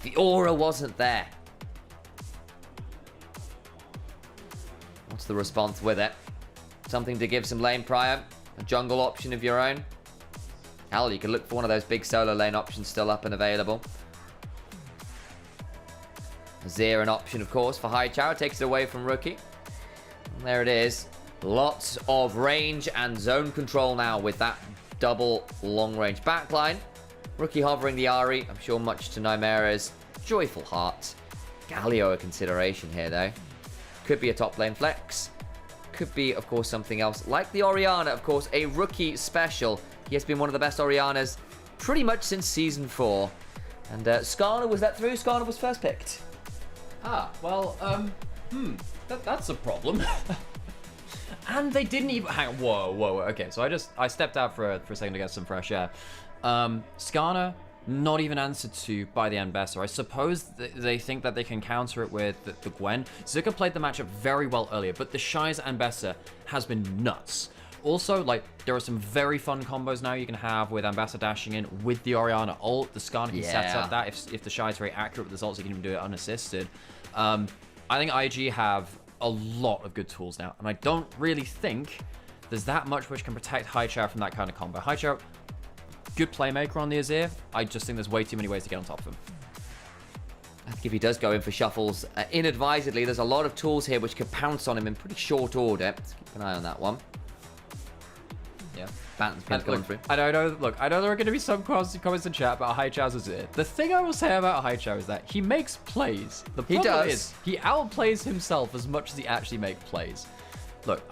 The aura wasn't there. What's the response with it? Something to give some lane prior? A jungle option of your own? Hell, you could look for one of those big solo lane options still up and available. Azir an option, of course, for Haichao. Takes it away from Rookie. And there it is. Lots of range and zone control now with that double long-range backline. Rookie hovering the Ahri. I'm sure much to Nymaera's joyful heart. Galio a consideration here, though. Could be a top lane flex. Could be, of course, something else. Like the Orianna, of course, a rookie special. He has been one of the best Oriannas pretty much since Season 4. And Skarner, was that through? Skarner was first picked. Well, that's a problem. And they didn't even hang. Whoa. Okay, so I stepped out for a second to get some fresh air. Skarner not even answered to by the Ambessa. I suppose they think that they can counter it with the Gwen. Zuka played the matchup very well earlier, but the Shy's Ambessa has been nuts. Also, like, there are some very fun combos now you can have with Ambassa dashing in with the Orianna ult. The Skarner can set up that if the Shy is very accurate with the ults, he can even do it unassisted. I think IG have a lot of good tools now, and I don't really think there's that much which can protect Haichao from that kind of combo. Haichao, good playmaker on the Azir. I just think there's way too many ways to get on top of him. I think if he does go in for shuffles inadvisedly, there's a lot of tools here which could pounce on him in pretty short order. Let's keep an eye on that one. Yeah. Banter's been coming through. I know there are going to be some comments in chat about Haichao's Azir. The thing I will say about Haichao is that he makes plays. The problem is he outplays himself as much as he actually makes plays. Look,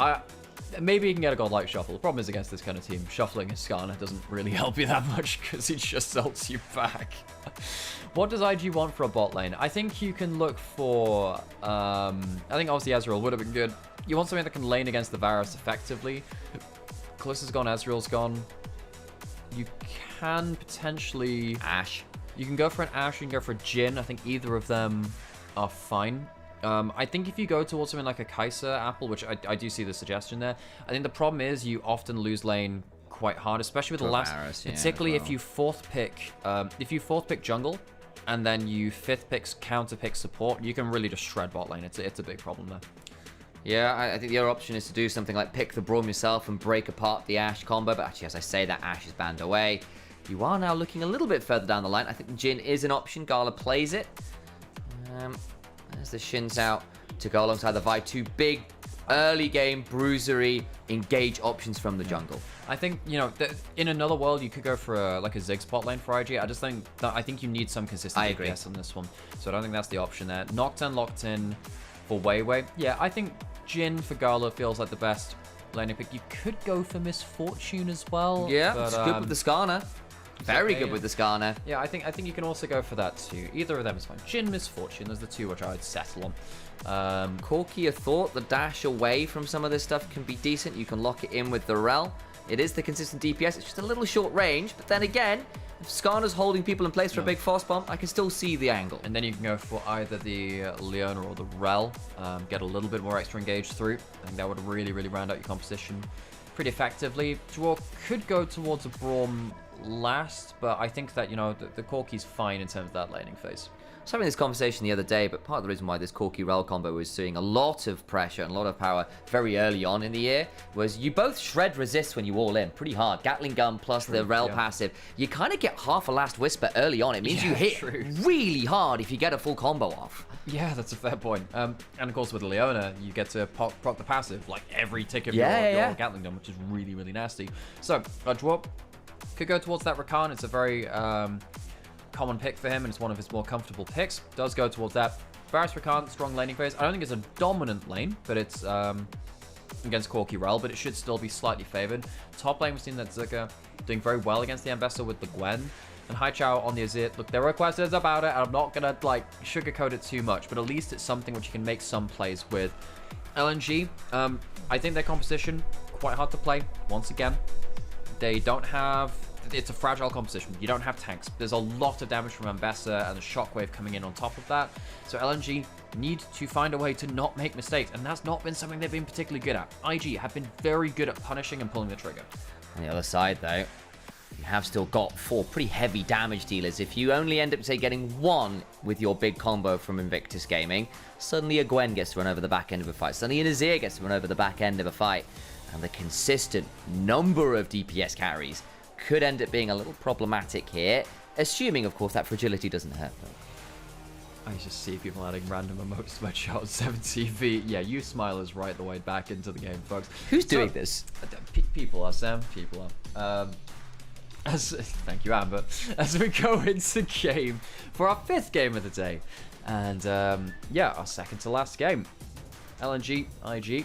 maybe he can get a godlike shuffle. The problem is against this kind of team, shuffling his Skarner doesn't really help you that much because he just ults you back. What does IG want for a bot lane? I think you can look for... I think obviously Ezreal would have been good. You want something that can lane against the Varus effectively. Kalissa's gone, Ezreal's gone. You can potentially... Ashe. You can go for an Ashe, you can go for a Jhin. I think either of them are fine. I think if you go towards something like a Kai'Sa apple, which I do see the suggestion there, I think the problem is you often lose lane quite hard, especially with the last... Varus, particularly if you fourth pick jungle, and then you fifth picks counter pick support, you can really just shred bot lane. It's a big problem there. Yeah, I think the other option is to do something like pick the Braum yourself and break apart the Ashe combo. But actually, as I say, that Ashe is banned away. You are now looking a little bit further down the line. I think Jhin is an option. Gala plays it. There's the Shins out to go alongside the Vi. Two big early game bruisery engage options from the jungle. I think, you know, in another world, you could go for like a Ziggs bot lane for IG. I just think that you need some consistency DPS on this one. So I don't think that's the option there. Nocturne locked in for Weiwei. Yeah, I think Jhin for Gala feels like the best laning pick. You could go for Misfortune as well. Yeah, but, it's good with the Skarner. Very good with the Skarner. Yeah, I think you can also go for that too. Either of them is fine. Jhin, Misfortune, there's the two which I would settle on. Corki, a thought. The dash away from some of this stuff can be decent. You can lock it in with the Rel. It is the consistent DPS. It's just a little short range. But then again, if Skarner's holding people in place for a big fast bomb, I can still see the angle. And then you can go for either the Leona or the Rel. Get a little bit more extra engage through. I think that would really, really round out your composition pretty effectively. Dwarf could go towards a Braum last, but I think that, you know, the Corki's fine in terms of that laning phase. I was having this conversation the other day, but part of the reason why this Corki Rel combo was seeing a lot of pressure and a lot of power very early on in the year was you both shred resist when you all in pretty hard. Gatling gun plus the Rel passive. You kind of get half a last whisper early on. It means you hit really hard if you get a full combo off. Yeah, that's a fair point. And of course with Leona, you get to proc the passive like every tick of your Gatling gun, which is really, really nasty. So, Dwarf could go towards that Rakan. It's a very common pick for him, and it's one of his more comfortable picks. Does go towards that. Varus Rakan, strong laning phase. I don't think it's a dominant lane, but it's against Corki Rel, but it should still be slightly favored. Top lane, we've seen that Zuka doing very well against the Ambessa with the Gwen. And Haichao on the Azir. Look, there are questions about it, and I'm not going to, like, sugarcoat it too much, but at least it's something which you can make some plays with. LNG, I think their composition, quite hard to play, once again. They don't have... It's a fragile composition. You don't have tanks. There's a lot of damage from Ambessa and the shockwave coming in on top of that. So LNG need to find a way to not make mistakes, and that's not been something they've been particularly good at. IG have been very good at punishing and pulling the trigger. On the other side, though, you have still got 4 pretty heavy damage dealers. If you only end up, say, getting 1 with your big combo from Invictus Gaming, suddenly a Gwen gets to run over the back end of a fight. Suddenly an Azir gets to run over the back end of a fight. And the consistent number of DPS carries could end up being a little problematic here. Assuming, of course, that fragility doesn't hurt them. I just see people adding random emotes to my shot 7TV. Yeah, you smilers right the way back into the game, folks. Who's doing this? People are, Sam. People are. Thank you, Amber. As we go into game for our 5th game of the day. And, yeah, our second to last game. LNG, IG.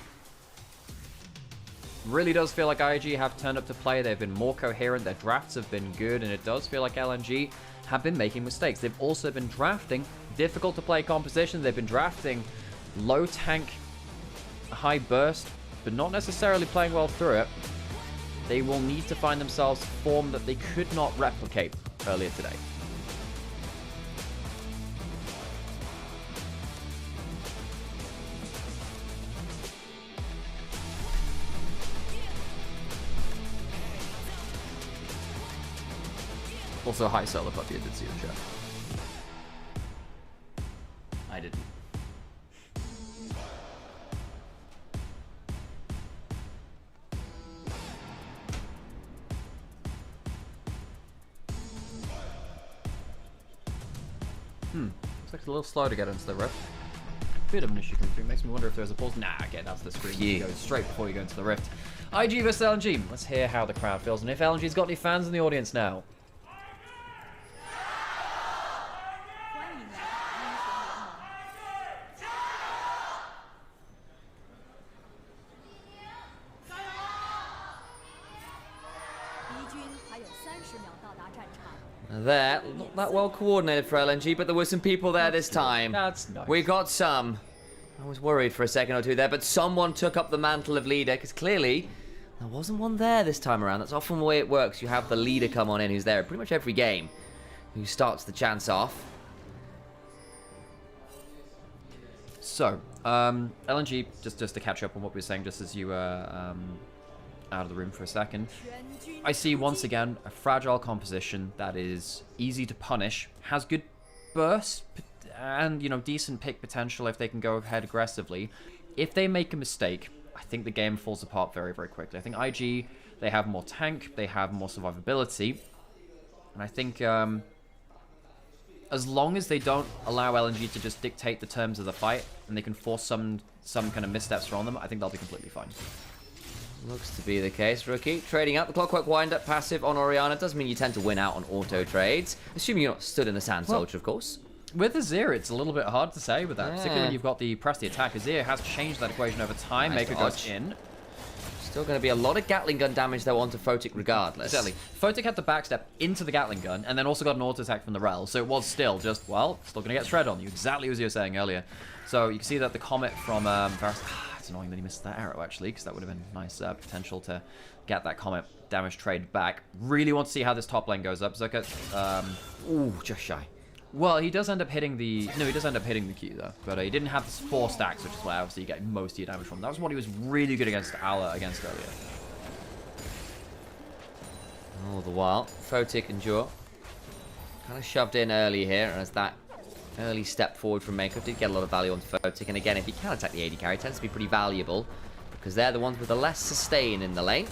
Really does feel like IG have turned up to play. They've been more coherent. Their drafts have been good. And it does feel like LNG have been making mistakes. They've also been drafting difficult to play composition. They've been drafting low tank, high burst, but not necessarily playing well through it. They will need to find themselves a form that they could not replicate earlier today. Also, hi Solar Puppy, I did see the chat. I didn't. Looks like it's a little slow to get into the rift. Bit of an issue coming through. Makes me wonder if there's a pause. Nah, okay, that's the screen. You go straight before you go into the rift. IG vs LNG. Let's hear how the crowd feels and if LNG's got any fans in the audience now. There, not that well coordinated for LNG, but there were some people there this time. That's nice. We got some. I was worried for a second or two there, but someone took up the mantle of leader, because clearly there wasn't one there this time around. That's often the way it works. You have the leader come on in who's there pretty much every game, who starts the chance off. So, LNG, just to catch up on what we were saying, just as you were out of the room for a second. I see once again a fragile composition that is easy to punish, has good burst, and decent pick potential if they can go ahead aggressively. If they make a mistake, I think the game falls apart very, very quickly. I think IG, they have more tank, they have more survivability, and I think as long as they don't allow LNG to just dictate the terms of the fight, and they can force some kind of missteps from them, I think they'll be completely fine. Looks to be the case. Rookie trading out the Clockwork Wind-Up passive on Orianna. Doesn't mean you tend to win out on auto trades. Assuming you're not stood in the Sand Soldier, of course. With Azir, it's a little bit hard to say with that, particularly when you've got the press the attack. Azir has changed that equation over time. Nice Maker goes in. Still going to be a lot of Gatling gun damage, though, onto Photic regardless. Exactly. Photic had the backstep into the Gatling gun, and then also got an auto attack from the Rel. So it was still just, well, still going to get shred on you, exactly as you were saying earlier. So you can see that the Comet from Varus... It's annoying that he missed that arrow, actually, because that would have been nice potential to get that Comet damage trade back. Really want to see how this top lane goes up. Zuka, ooh, just shy. Well, he does end up hitting the... No, he does end up hitting the Q, though. But he didn't have 4 stacks, which is where, obviously, you get most of your damage from. That was what he was really good against Ala against earlier. All the while, Photic and Jor kind of shoved in early here, as that early step forward from Mako did get a lot of value onto Photic. And again, if you can attack the AD carry, it tends to be pretty valuable, because they're the ones with the less sustain in the lane.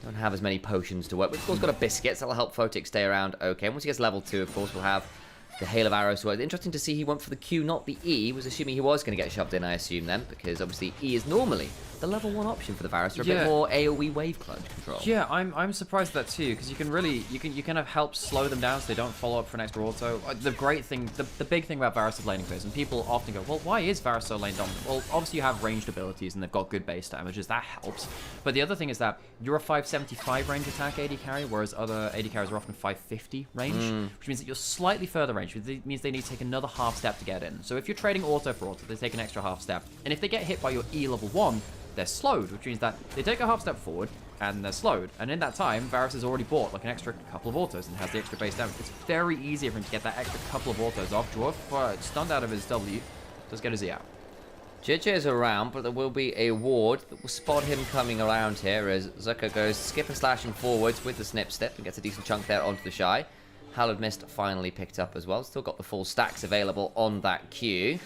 Don't have as many potions to work with. Of course, got a biscuit, so that'll help Photic stay around okay. And once he gets level 2, of course, we'll have the Hail of Arrows to work. Interesting to see he went for the Q, not the E. Was assuming he was going to get shoved in, I assume, then, because obviously E is normally the level 1 option for the Varus for a bit more AoE wave control. Yeah, I'm surprised at that too, because you can really you kind of help slow them down so they don't follow up for an extra auto. The great thing, the big thing about Varus' laning phase, and people often go, well, why is Varus so lane dominant? Well, obviously you have ranged abilities and they've got good base damages, that helps. But the other thing is that you're a 575 range attack AD carry, whereas other AD carries are often 550 range, which means that you're slightly further range, which means they need to take another half step to get in. So if you're trading auto for auto, they take an extra half step. And if they get hit by your E level 1, they're slowed, which means that they take a half step forward and they're slowed. And in that time, Varus has already bought like an extra couple of autos and has the extra base damage. It's very easy for him to get that extra couple of autos off. Dwarf, stunned out of his W, does get a Z out. JJ is around, but there will be a ward that will spot him coming around here as Zucker goes skipper slashing forwards with the snip step and gets a decent chunk there onto the Shy. Hallowed Mist finally picked up as well. Still got the full stacks available on that Q.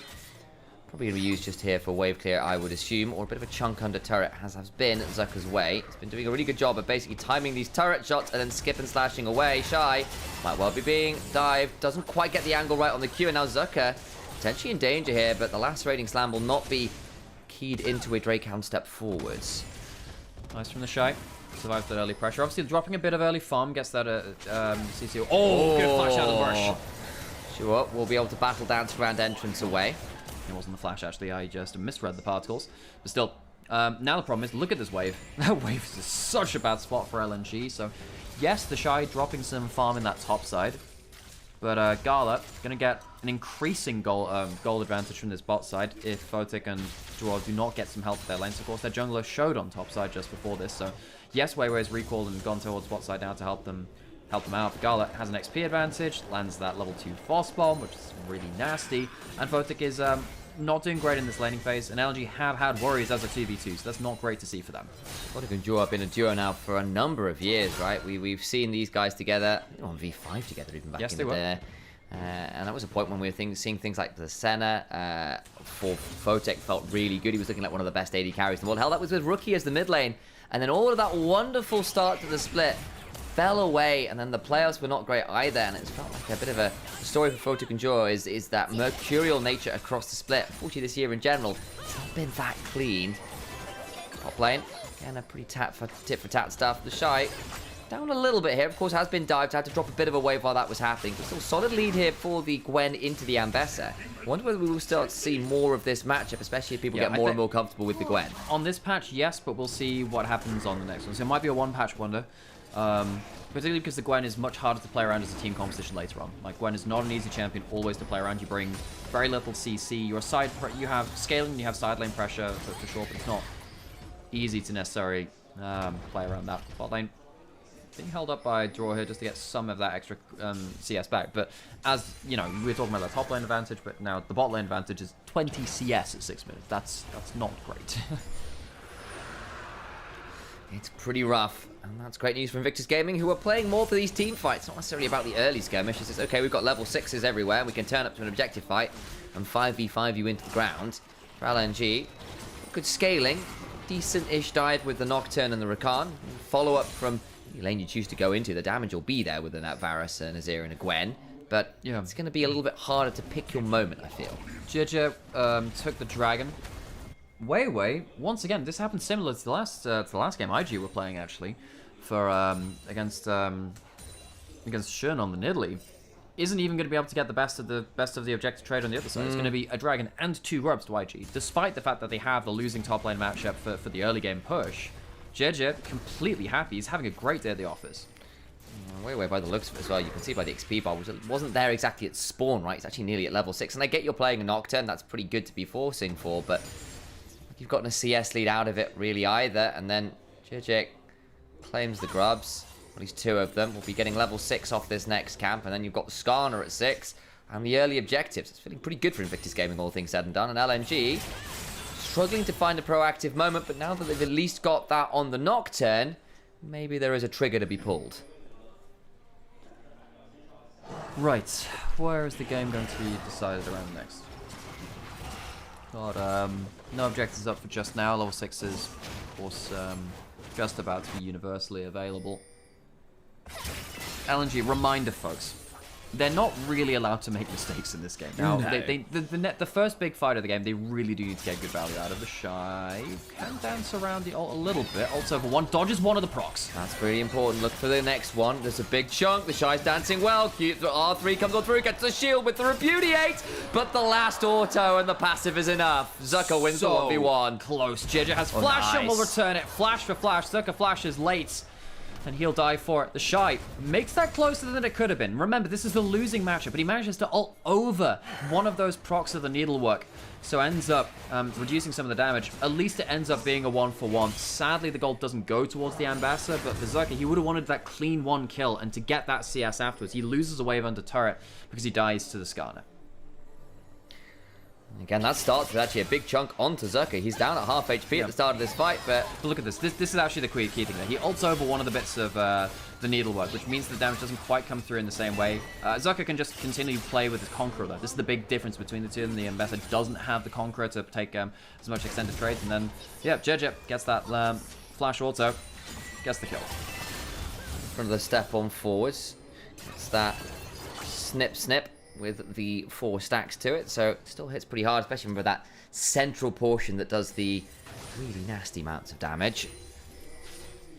Probably going to be used just here for wave clear, I would assume, or a bit of a chunk under turret has been Zucker's way. He's been doing a really good job of basically timing these turret shots and then skip and slashing away. Shy might well be being dived, doesn't quite get the angle right on the Q, and now Zucker potentially in danger here, but the lacerating slam will not be keyed into a Drakehound step forwards. Nice from the Shy. Survives that early pressure. Obviously dropping a bit of early farm, gets that CC. Oh, good flash out of the bush. Sure, we'll be able to battle dance around entrance away. It wasn't the flash, actually. I just misread the particles. But still, now the problem is, look at this wave. That wave is such a bad spot for LNG. So, yes, the Shy dropping some farm in that top side. But Gala going to get an increasing goal advantage from this bot side if Photic and Dwarf do not get some help with their lanes. Of course, their jungler showed on top side just before this. So, yes, Weiwei's recalled and gone towards bot side now to help them out. But Gala has an XP advantage, lands that level 2 Force Bomb, which is really nasty. And Photic is not doing great in this laning phase, and LG have had worries as a 2v2, so that's not great to see for them. Photic and Dwarf have been a duo now for a number of years, right? We've seen these guys together, on V5 together even back in the day. And that was a point when we were seeing things like the Senna for Photic felt really good. He was looking like one of the best AD carries in the world. Hell, that was with Rookie as the mid lane. And then all of that wonderful start to the split fell away, and then the playoffs were not great either, and it's felt like a bit of a story for Photic and Jaw is that mercurial nature across the split. Unfortunately, this year in general, it's not been that clean. Top lane, again, a pretty tit-for-tat stuff. The Shy down a little bit here, of course, has been dived. Had to drop a bit of a wave while that was happening, but still solid lead here for the Gwen into the Ambessa. I wonder whether we will start to see more of this matchup, especially if people get more and more comfortable with the Gwen. On this patch, yes, but we'll see what happens on the next one. So it might be a one-patch wonder. Particularly because the Gwen is much harder to play around as a team composition later on. Like, Gwen is not an easy champion always to play around. You bring very little CC. You have scaling, you have side lane pressure for sure, but it's not easy to necessarily play around that. Bot lane being held up by Draw here just to get some of that extra CS back. But as, you know, we were talking about the top lane advantage, but now the bot lane advantage is 20 CS at 6 minutes. That's not great. It's pretty rough, and that's great news from Invictus Gaming, who are playing more for these team fights. Not necessarily about the early skirmishes. It's okay, we've got level 6s everywhere, and we can turn up to an objective fight and 5v5 you into the ground. For LNG, good scaling, decent-ish dive with the Nocturne and the Rakan. Follow-up from any lane you choose to go into. The damage will be there with an Varus, an Azir, and a Gwen, but yeah, it's going to be a little bit harder to pick your moment, I feel. Jirja took the dragon. Weiwei, once again, this happened similar to the last game IG were playing actually, for against Shun on the Nidalee. Isn't even going to be able to get the best of the objective trade on the other side. It's going to be a dragon and 2 grubs to IG, despite the fact that they have the losing top lane matchup for the early game push. Jirja completely happy. He's having a great day at the office. Weiwei, by the looks of it as well, you can see by the XP bar, which wasn't there exactly at spawn, right? It's actually nearly at level 6, and I get you're playing a Nocturne. That's pretty good to be forcing for, but you've gotten a CS lead out of it really either, and then Jirja claims the grubs. At least 2 of them will be getting level 6 off this next camp, and then you've got the Skarner at 6 and the early objectives. It's feeling pretty good for Invictus Gaming, all things said and done. And LNG struggling to find a proactive moment, but now that they've at least got that on the Nocturne, maybe there is a trigger to be pulled. Right, where is the game going to be decided around next? Got no objectives up for just now. Level 6 is, of course, just about to be universally available. LNG, reminder, folks. They're not really allowed to make mistakes in this game. Now, the first big fight of the game, they really do need to get good value out of. The Shy can dance around the ult a little bit. Ult over 1, dodges one of the procs. That's pretty important. Look for the next one. There's a big chunk. The Shy's dancing well. R3 comes on through, gets the shield with the Repudiate, but the last auto and the passive is enough. Zucker wins the 1v1. Close. Jirja has flash and will return it. Flash for flash. Zucker flashes late, and he'll die for it. The Shy makes that closer than it could have been. Remember, this is the losing matchup, but he manages to ult over one of those procs of the needlework, so ends up reducing some of the damage. At least it ends up being a 1-for-1. Sadly, the gold doesn't go towards the Ambassador, but for Zucker, he would have wanted that clean 1 kill, and to get that CS afterwards, he loses a wave under turret because he dies to the Skarner. Again, that starts with actually a big chunk onto Zucker. He's down at half HP at the start of this fight, but look at this. This is actually the key thing there. He ults over one of the bits of the needlework, which means the damage doesn't quite come through in the same way. Zucker can just continue to play with his Conqueror there. This is the big difference between the two, and the Ambassador doesn't have the Conqueror to take as much extended trades. And then, yeah, JJ gets that flash auto, gets the kill. Front of the step on forwards. It's that snip with the 4 stacks to it, so it still hits pretty hard, especially with that central portion that does the really nasty amounts of damage.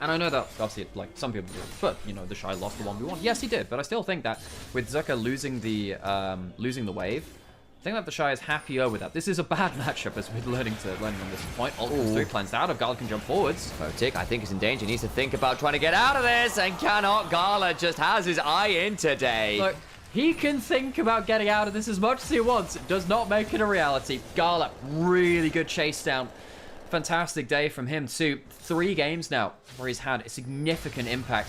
And I know that, obviously, like, some people do, but, you know, the Shy lost the 1v1. Yes, he did, but I still think that with Zucker losing the wave, I think that the Shy is happier with that. This is a bad matchup, as we're learning on this point. Ult comes through, plans out of Gala can jump forwards. Photic, I think, is in danger. Needs to think about trying to get out of this, and cannot. Gala just has his eye in today. Look, he can think about getting out of this as much as he wants. It does not make it a reality. Gala, really good chase down. Fantastic day from him, too. 3 games now where he's had a significant impact.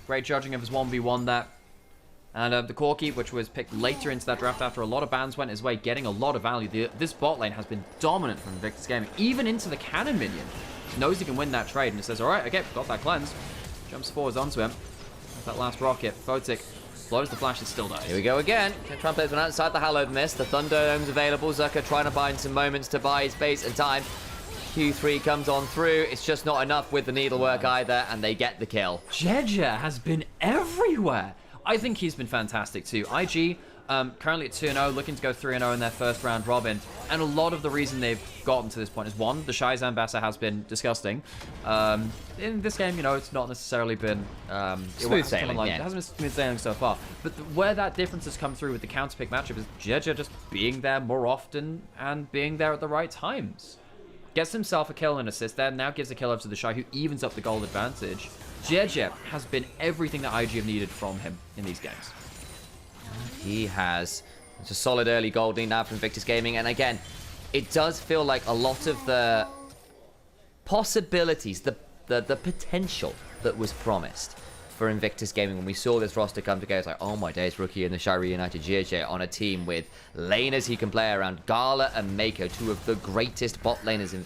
Great judging of his 1v1 there. And the Corki, which was picked later into that draft after a lot of bans went his way, getting a lot of value. This bot lane has been dominant from Invictus Gaming, even into the cannon minion. Knows he can win that trade, and it says, all right, okay, got that cleanse. Jumps forwards onto him. That last rocket, Photic blows the flash and still dies. Here we go again. Can try and play this one outside the Hallowed Mist. The Thunderdome's available. Zucker trying to find some moments to buy space and time. Q3 comes on through. It's just not enough with the needlework either, and they get the kill. Jeja has been everywhere. I think he's been fantastic too. IG, currently at 2-0, looking to go 3-0 in their first round robin. And a lot of the reason they've gotten to this point is, one, the Shy's Ambassador has been disgusting. In this game, you know, it's not necessarily been smooth sailing. It hasn't been smooth sailing so far. But where that difference has come through with the counterpick matchup is Jeja just being there more often and being there at the right times. Gets himself a kill and assist there, now gives a kill over to the Shy, who evens up the gold advantage. Jeje has been everything that IG have needed from him in these games. He has. It's a solid early gold lead now from Invictus Gaming, and again, it does feel like a lot of the possibilities, the potential that was promised for Invictus Gaming when we saw this roster come together. It's like, oh my days, Rookie and the Shy reunited Jeje on a team with laners he can play around Gala and Mako, 2 of the greatest bot laners in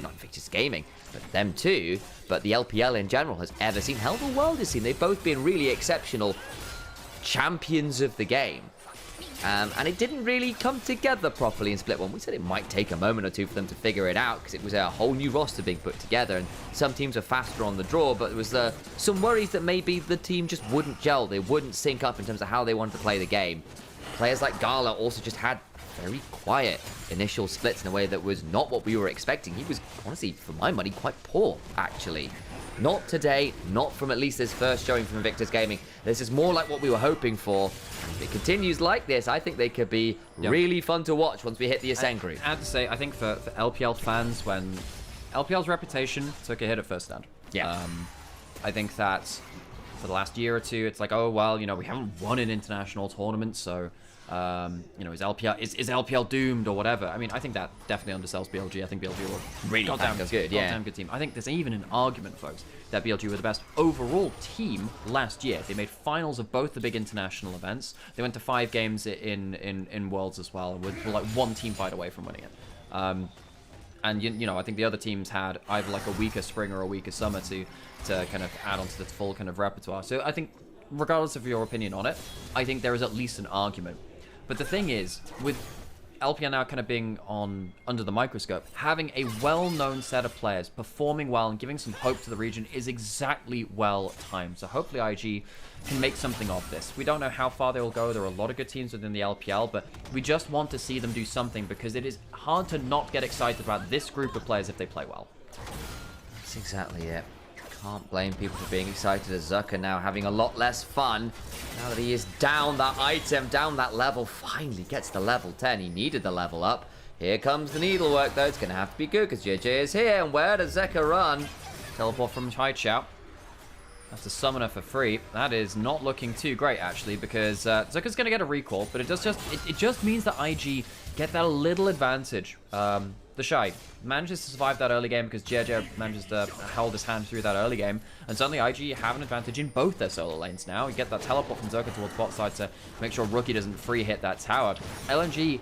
not Invictus Gaming, but them too, but the LPL in general has ever seen. Hell, the world has seen. They've both been really exceptional champions of the game. And it didn't really come together properly in Split 1. We said it might take a moment or two for them to figure it out, because it was a whole new roster being put together, and some teams are faster on the draw, but there was some worries that maybe the team just wouldn't gel. They wouldn't sync up in terms of how they wanted to play the game. Players like Gala also just had very quiet initial splits in a way that was not what we were expecting. He was, honestly, for my money, quite poor, actually. Not today, not from at least this first showing from Invictus Gaming. This is more like what we were hoping for. If it continues like this, I think they could be really fun to watch once we hit the Ascend group. I have to say, I think for LPL fans, when LPL's reputation took a hit at first stand. Yeah. I think that for the last year or two, it's like, oh, well, you know, we haven't won an international tournament, so... you know, is LPL doomed or whatever? I mean, I think that definitely undersells BLG. I think BLG were really goddamn good team. I think there's even an argument, folks, that BLG were the best overall team last year. They made finals of both the big international events. They went to 5 games in Worlds as well, and were like 1 team fight away from winning it. And you know, I think the other teams had either like a weaker spring or a weaker summer to kind of add onto the full kind of repertoire. So I think, regardless of your opinion on it, I think there is at least an argument. But the thing is, with LPL now kind of being under the microscope, having a well-known set of players performing well and giving some hope to the region is exactly well timed. So hopefully IG can make something of this. We don't know how far they will go. There are a lot of good teams within the LPL, but we just want to see them do something, because it is hard to not get excited about this group of players if they play well. That's exactly it. Can't blame people for being excited, as Zucker now having a lot less fun now that he is down that item, down that level. Finally gets to level 10. He needed the level up. Here comes the needlework, though. It's going to have to be good, because JJ is here. And where does Zucker run? Teleport from Chaichao. That's a summoner for free. That is not looking too great, actually, because Zucker's going to get a recall, but it just means that IG get that little advantage. The Shy manages to survive that early game because JJ manages to hold his hand through that early game, and suddenly IG have an advantage in both their solo lanes now. You get that teleport from Zucker towards bot side to make sure Rookie doesn't free hit that tower. LNG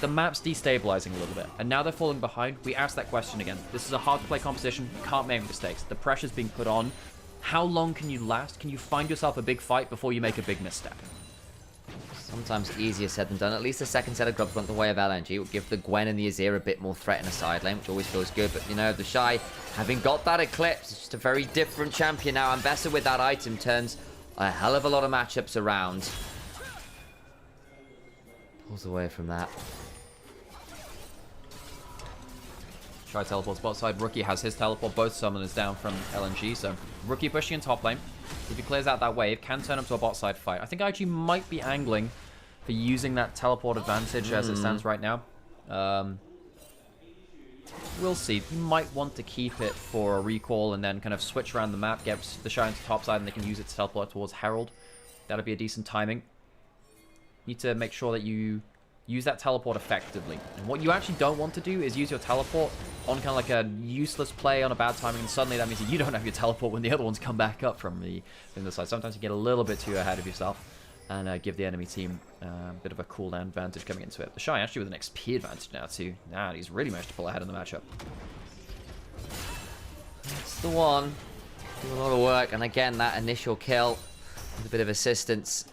the map's destabilizing a little bit, and now they're falling behind. We ask that question again. This is a hard-to-play competition. You can't make mistakes. The pressure's being put on. How long can you last? Can you find yourself a big fight before you make a big misstep? Sometimes easier said than done. At least the second set of grubs went the way of LNG. It would give the Gwen and the Azir a bit more threat in a side lane, which always feels good. But, you know, the Shy, having got that Eclipse, it's just a very different champion now. And Bessa with that item turns a hell of a lot of matchups around. Pulls away from that. Shy teleports bot side. Rookie has his teleport. Both summoners down from LNG. So Rookie pushing in top lane. If he clears out that wave, can turn up to a bot side fight. I think IG might be angling for using that teleport advantage as it stands right now. We'll see. He might want to keep it for a recall and then kind of switch around the map, get the Shy into top side, and they can use it to teleport towards Herald. That'll be a decent timing. Need to make sure that you use that teleport effectively. And what you actually don't want to do is use your teleport on kind of like a useless play on a bad timing, and suddenly that means that you don't have your teleport when the other ones come back up from the side. Sometimes you get a little bit too ahead of yourself and give the enemy team a bit of a cooldown advantage coming into it. The Shy actually with an XP advantage now too. Now he's really managed to pull ahead in the matchup. That's the one. Do a lot of work, and again, that initial kill with a bit of assistance.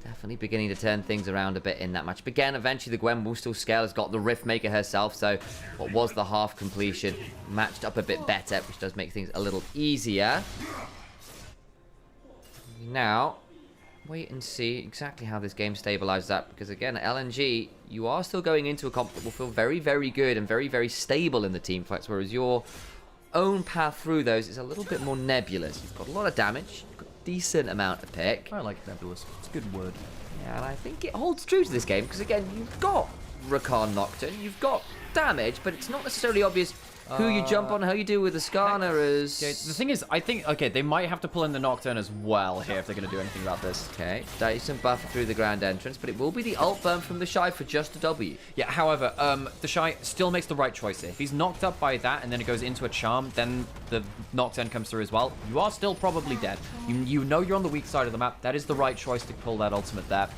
Definitely beginning to turn things around a bit in that match. But again, eventually the Gwen will still scale. Has got the Rift Maker herself, so what was the half completion matched up a bit better, which does make things a little easier. Now, wait and see exactly how this game stabilizes up, because again, at LNG, you are still going into a comp that will feel very, very good and very, very stable in the team fights, whereas your own path through those is a little bit more nebulous. You've got a lot of damage. Decent amount of pick. I like nebulous. It's a good word. Yeah, and I think it holds true to this game because again, you've got Rakan Nocturne, you've got damage, but it's not necessarily obvious who you jump on, how you deal with the Skarner is... Okay, the thing is, I think, okay, they might have to pull in the Nocturne as well here if they're going to do anything about this. Okay, decent buff through the ground entrance, but it will be the ult burn from the Shy for just a W. Yeah, however, the Shy still makes the right choice here. If he's knocked up by that and then it goes into a charm, then the Nocturne comes through as well. You are still probably dead. You know you're on the weak side of the map. That is the right choice to pull that ultimate there.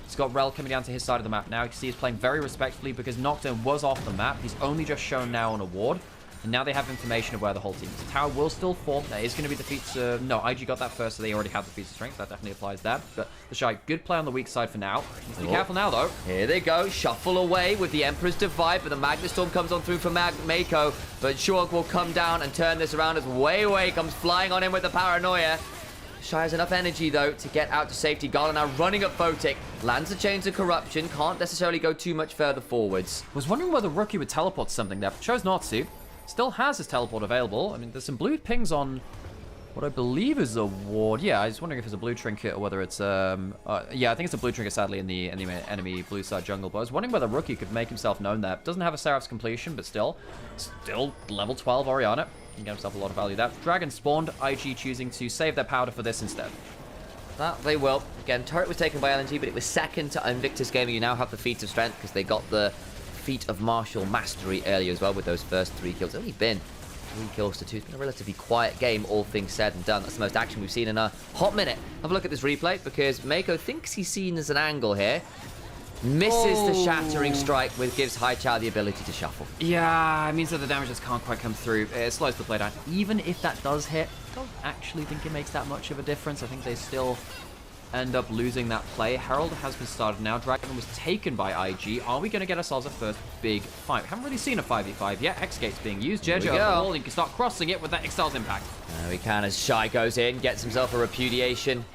He's got Rel coming down to his side of the map now. You can see he's playing very respectfully because Nocturne was off the map. He's only just shown now on a ward. And now they have information of where the whole team is. The tower will still form. That is going to be the feats of... No, IG got that first, so they already have the feats of strength. That definitely applies there. But the Shy, good play on the weak side for now. Needs to be careful now, though. Here they go. Shuffle away with the Emperor's Divide, but the Magnet Storm comes on through for Mako. But Shurg will come down and turn this around as Wei comes flying on in with the Paranoia. Shy has enough energy, though, to get out to safety. Gala now running at Photic. Lands the Chains of Corruption. Can't necessarily go too much further forwards. Was wondering whether Rookie would teleport something there, but chose not to. Still has his teleport available. I mean, there's some blue pings on what I believe is a ward. Yeah, I was wondering if it's a blue trinket or whether it's... yeah, I think it's a blue trinket, sadly, in the enemy blue side jungle. But I was wondering whether Rookie could make himself known there. Doesn't have a Seraph's completion, but still level 12 Orianna. Can get himself a lot of value there. Dragon spawned, IG choosing to save their powder for this instead. That they will. Again, turret was taken by LNG, but it was second to Invictus Gaming. You now have the feats of strength because they got the feat of martial mastery earlier as well with those first 3 kills. It's only been 3 kills to 2. It's been a relatively quiet game, all things said and done. That's the most action we've seen in a hot minute. Have a look at this replay because Mako thinks he's seen as an angle here. Misses the shattering strike, which gives Haichao the ability to shuffle. Yeah, it means that the damage just can't quite come through. It slows the play down. Even if that does hit, I don't actually think it makes that much of a difference. I think they still end up losing that play. Herald has been started now. Dragon was taken by IG. Are we going to get ourselves a first big fight? We haven't really seen a 5v5 yet. X-Gate's being used. Jejo over the wall. You can start crossing it with that Excel's impact. There we can as Shy goes in, gets himself a repudiation.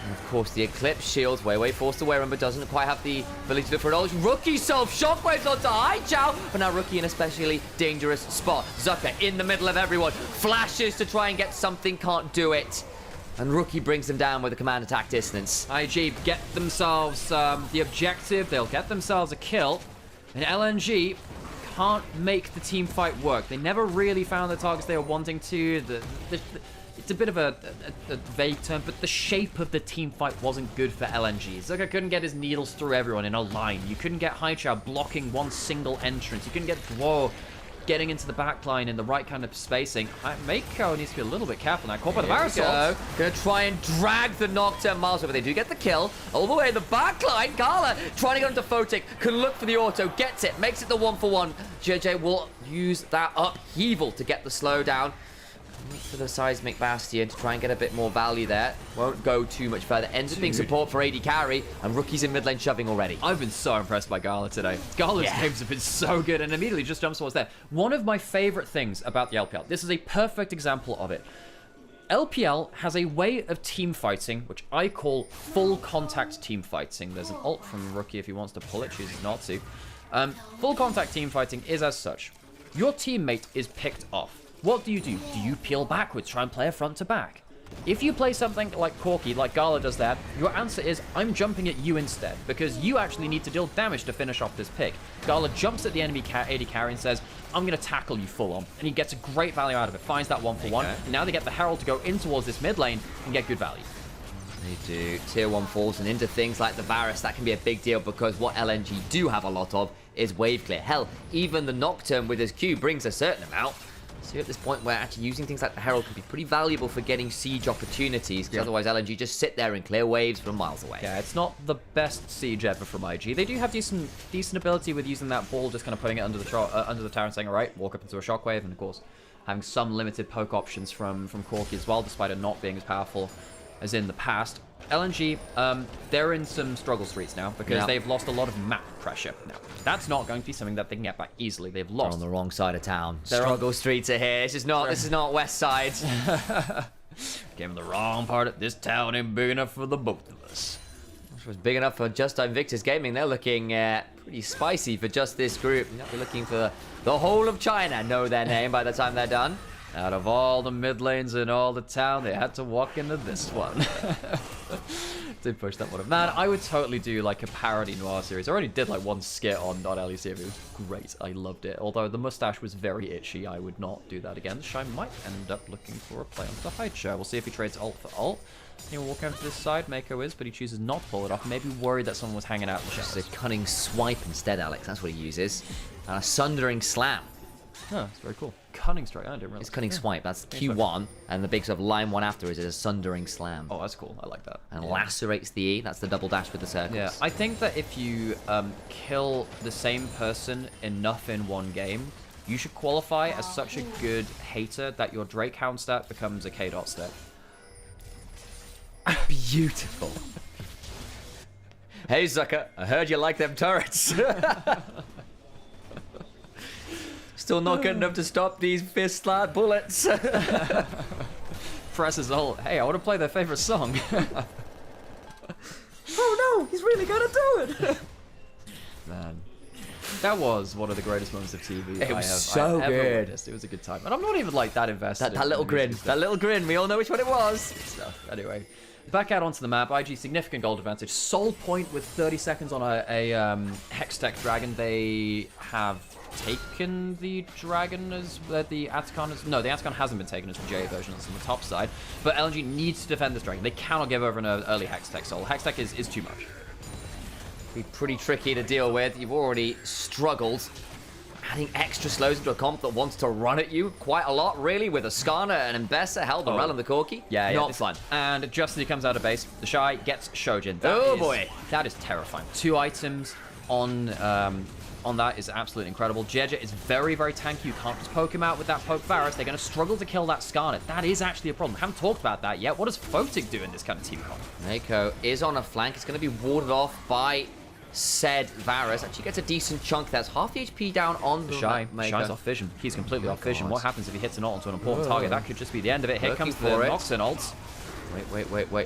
And of course, the Eclipse shields. Wei forced to wear him, but doesn't quite have the ability to do it for knowledge. Rookie self shockwaves onto Haichao, but now Rookie in an especially dangerous spot. Zucker in the middle of everyone. Flashes to try and get something, can't do it. And Rookie brings them down with a command attack distance. IG get themselves the objective. They'll get themselves a kill. And LNG can't make the team fight work. They never really found the targets they were wanting to. It's a bit of a vague term, but the shape of the team fight wasn't good for LNG. Zucker couldn't get his needles through everyone in a line. You couldn't get Haichao blocking one single entrance. You couldn't get Dwo getting into the backline in the right kind of spacing. Mako needs to be a little bit careful now. Caught by the Marisol. Gonna try and drag the Nocturne miles over. They do get the kill. All the way in the backline. Gala trying to get onto Photic. Can look for the auto. Gets it. Makes it the 1-for-1. JJ will use that upheaval to get the slowdown. Look for the Seismic Bastion to try and get a bit more value there. Won't go too much further. Ends up being support for AD carry, and Rookie's in mid lane shoving already. I've been so impressed by Gala today. Gala's games have been so good, and immediately just jumps towards there. One of my favorite things about the LPL, this is a perfect example of it. LPL has a way of team fighting, which I call full contact team fighting. There's an ult from Rookie if he wants to pull it, chooses not to. Full contact team fighting is as such. Your teammate is picked off. What do? Do you peel backwards, try and play a front to back? If you play something like Corki, like Gala does there, your answer is, I'm jumping at you instead, because you actually need to deal damage to finish off this pick. Gala jumps at the enemy AD carry and says, I'm going to tackle you full on. And he gets a great value out of it, finds that 1-for-1. Now they get the Herald to go in towards this mid lane and get good value. They do. Tier 1 falls and into things like the Varus. That can be a big deal because what LNG do have a lot of is wave clear. Hell, even the Nocturne with his Q brings a certain amount. So you're at this point where actually using things like the Herald can be pretty valuable for getting siege opportunities, because otherwise LNG just sit there and clear waves from miles away. Yeah, it's not the best siege ever from IG. They do have decent ability with using that ball, just kind of putting it under the tower and saying, all right, walk up into a shockwave, and of course having some limited poke options from Corki as well, despite it not being as powerful as in the past. LNG, they're in some struggle streets now because they've lost a lot of map pressure. Now, that's not going to be something that they can get back easily. They've lost. They're on the wrong side of town. Struggle streets are here. This is not West Side. Came in the wrong part of this town ain't big enough for the both of us. Which was big enough for Just Invictus Gaming. They're looking pretty spicy for just this group. They're looking for the whole of China. Know their name by the time they're done. Out of all the mid lanes in all the town, they had to walk into this one. Did push that one up. Man, I would totally do like a parody noir series. I already did like one skit on LEC. It was great. I loved it. Although the mustache was very itchy, I would not do that again. Shy might end up looking for a play onto the high chair. We'll see if he trades ult for ult. He'll walk over to this side. Mako is, but he chooses not to pull it off. Maybe worried that someone was hanging out in the shadows. Just a cunning swipe instead, Alex. That's what he uses. And a sundering slam. Oh, that's very cool. Cunning strike. I didn't realize. It's cunning swipe. That's Q1, and the big sort of line one after is a sundering slam. Oh, that's cool. I like that. And lacerates the E. That's the double dash with the circles. Yeah, I think that if you kill the same person enough in one game, you should qualify as such a good hater that your Drake Hound stat becomes a K-dot stat. Beautiful. Hey, Zucker, I heard you like them turrets. Still not good enough to stop these fist slap bullets. Presses ult. Hey, I want to play their favorite song. Oh no, he's really gonna do it. Man, that was one of the greatest moments of TV It was I have so ever good. witnessed. It was a good time, and I'm not even like that invested. That little grin. That little grin. We all know which one it was. Stuff. Anyway, back out onto the map. IG significant gold advantage. Soul point with 30 seconds on a Hex Tech Dragon. They have taken the dragon as the Atacon is. No, the Atacon hasn't been taken as the J version. It's on the top side. But LNG needs to defend this dragon. They cannot give over an early Hex Tech Soul. Hex Tech is too much. Be pretty tricky to deal with. You've already struggled. Adding extra slows into a comp that wants to run at you quite a lot, really, with a Skarner and Mbessa, held the Rel and the Corki. Yeah, not fun. And just as he comes out of base, the Shy gets Shojin. Boy. That is terrifying. 2 items on that is absolutely incredible. Jeja is very, very tanky. You can't just poke him out with that poke Varus. They're going to struggle to kill that Skarner. That is actually a problem. Haven't talked about that yet. What does Photic do in this kind of team comp? Mako is on a flank. It's going to be warded off by said Varus. Actually gets a decent chunk. That's half the HP down on the Shy. Shy's off vision. He's completely off vision. What happens if he hits an ult onto an important target? That could just be the end of it. Here comes the Noxon ult.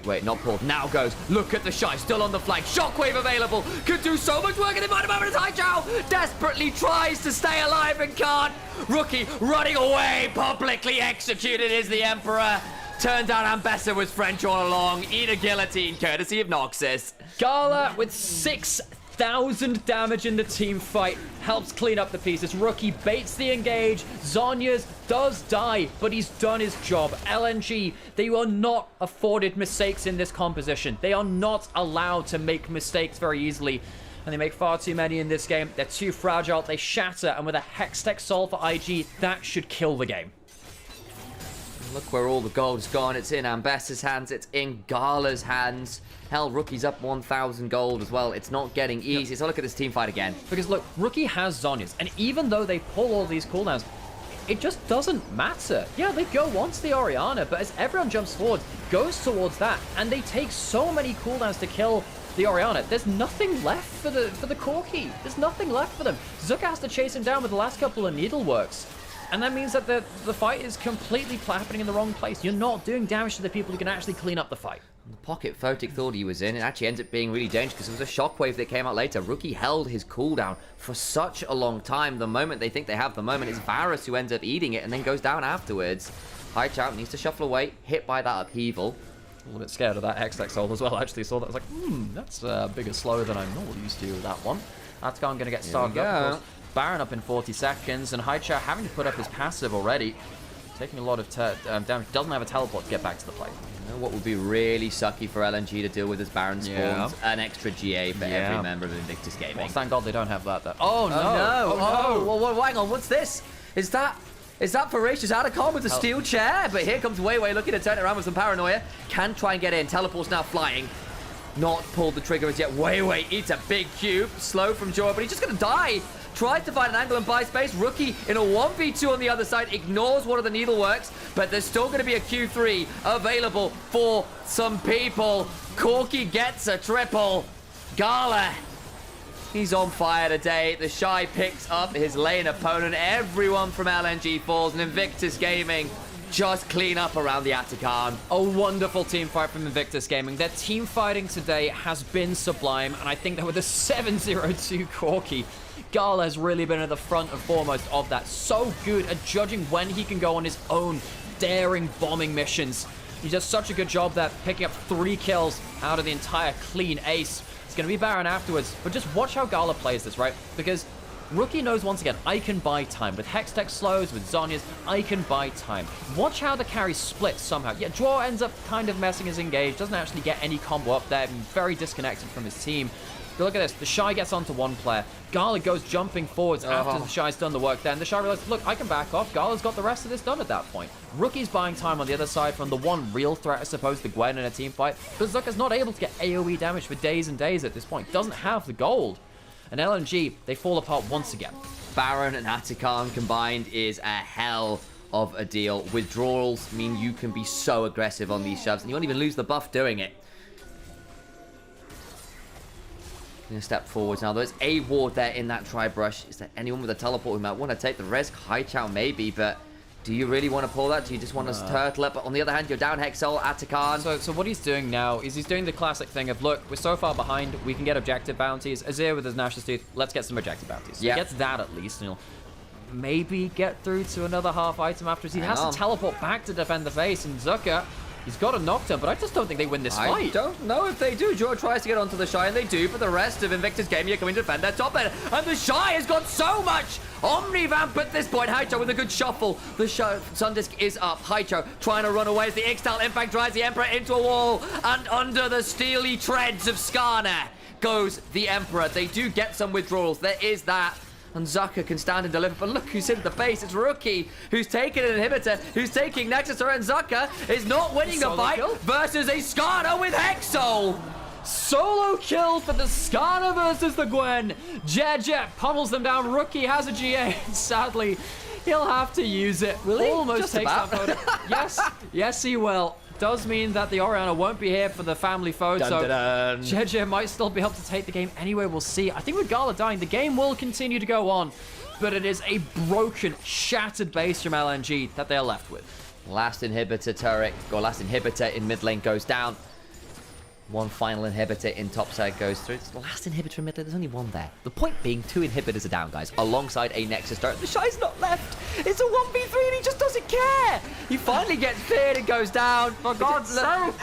Wait. Not pulled. Now goes. Look at the Shy. Still on the flank. Shockwave available. Could do so much work in the moment of high chow. Desperately tries to stay alive and can't. Rookie running away. Publicly executed is the Emperor. Turns out Mbessa was French all along. Eat a guillotine courtesy of Noxus. Gala with 6,000 damage in the team fight helps clean up the pieces. Rookie baits the engage. Zhonya's does die, but he's done his job. LNG, they are not afforded mistakes in this composition. They are not allowed to make mistakes very easily. and they make far too many in this game. They're too fragile, they shatter, and with a Hextech Soul for IG, that should kill the game. Look where all the gold's gone. It's in Ambessa's hands. It's in Gala's hands. Hell, Rookie's up 1,000 gold as well. It's not getting easy. So look at this team fight again. Because look, Rookie has Zhonya's, and even though they pull all these cooldowns, it just doesn't matter. Yeah, they go onto the Orianna, but as everyone jumps forward, goes towards that, and they take so many cooldowns to kill the Orianna. There's nothing left for the Corki. There's nothing left for them. Zuka has to chase him down with the last couple of needleworks. And that means that the fight is completely happening in the wrong place. You're not doing damage to the people who can actually clean up the fight. The pocket Photic thought he was in, it actually ends up being really dangerous because it was a shockwave that came out later. Rookie held his cooldown for such a long time. The moment they think they have the moment, it's Varus who ends up eating it and then goes down afterwards. Highchamp needs to shuffle away, hit by that upheaval. A little bit scared of that Hextech Soul as well. I actually saw that. I was like, that's bigger slow than I'm normally used to with that one. Atacon going to get started up, of course. Baron up in 40 seconds, and Highchamp having to put up his passive already. Taking a lot of damage. Doesn't have a teleport to get back to the play. You know what would be really sucky for LNG to deal with as Baron spawns? An extra GA for every member of Invictus Gaming. Well, thank God they don't have that though. Oh, no! Oh, no! Well, hang on, what's this? Is that Voracious Atacon with a steel chair? But here comes Weiwei looking to turn it around with some paranoia. Can try and get in. Teleport's now flying. Not pulled the trigger as yet. Weiwei eats a big cube. Slow from Jorah, but he's just going to die. Tries to find an angle and buy space. Rookie in a 1v2 on the other side. Ignores one of the needleworks, but there's still going to be a Q3 available for some people. Corki gets a triple. Gala, he's on fire today. The Shy picks up his lane opponent. Everyone from LNG falls, and Invictus Gaming just clean up around the Atacon. A wonderful team fight from Invictus Gaming. Their team fighting today has been sublime, and I think that with a 7-0-2 Corki, Gala has really been at the front and foremost of that. So good at judging when he can go on his own daring bombing missions. He does such a good job there, picking up 3 kills out of the entire clean ace. It's going to be Baron afterwards, but just watch how Gala plays this, right? Because Rookie knows once again, I can buy time. With Hextech slows, with Zhonya's, I can buy time. Watch how the carry splits somehow. Yeah, Draw ends up kind of messing his engage, doesn't actually get any combo up there, very disconnected from his team. But look at this, the Shy gets onto one player. Gala goes jumping forwards after the Shy's done the work there, and the Shy realizes, look, I can back off. Gala's got the rest of this done at that point. Rookie's buying time on the other side from the one real threat, I suppose, the Gwen in a team fight. But Zucker's not able to get AoE damage for days and days at this point. Doesn't have the gold. And LNG, they fall apart once again. Baron and Atacon combined is a hell of a deal. Withdrawals mean you can be so aggressive on these shoves, and you won't even lose the buff doing it. Gonna step forwards now. There's a ward there in that tri-brush. Is there anyone with a teleport who might want to take the risk? Highchow maybe, but do you really want to pull that? Do you just want to turtle up? But on the other hand, you're down Hexol, Atacon. So what he's doing now is he's doing the classic thing of, look, we're so far behind, we can get objective bounties. Azir with his Nash's Tooth, let's get some objective bounties. So he gets that at least, and he'll maybe get through to another half item after he has to teleport back to defend the face, and Zucker, he's got a knockdown, but I just don't think they win this fight. I don't know if they do. Joe tries to get onto the Shy, and they do, but the rest of Invictus Gaming are coming to defend their top lane. And the Shy has got so much Omnivamp at this point. Haicho with a good shuffle. The Sundisk is up. Haicho trying to run away as the Ixtal impact drives the Emperor into a wall, and under the steely treads of Skarner goes the Emperor. They do get some withdrawals. There is that. And Zucker can stand and deliver, but look who's in the base. It's Rookie, who's taking an inhibitor, who's taking Nexus, and Zucker is not winning the fight versus a Skarner with Hexol. Solo kill for the Skarner versus the Gwen. Jet pummels them down. Rookie has a GA. Sadly, he'll have to use it. Will he? Almost Just takes about. that photo. Yes, he will. Does mean that the Orianna won't be here for the family photo. JJ might still be able to take the game anyway. We'll see. I think with Gala dying, the game will continue to go on, but it is a broken, shattered base from LNG that they're left with. Last inhibitor turret, or last inhibitor in mid lane goes down. One final inhibitor in top side goes through. It's the last inhibitor in mid lane. There's only one there. The point being, 2 inhibitors are down, guys, alongside a Nexus turret. The Shy's not left. It's a 1v3 and he just doesn't care. He finally gets cleared and goes down. For God's sake.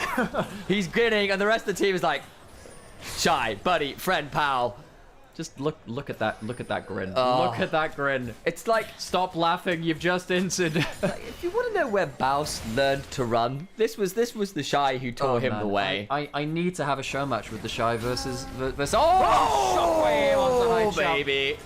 He's grinning, and the rest of the team is like, Shy, buddy, friend, pal. Just look at that grin. Oh. Look at that grin. It's like, stop laughing. You've just entered. if you want to know where Baus learned to run, this was the Shy who taught him man. the way. I need to have a show match with the Shy versus Shockwave onto high Chow. baby.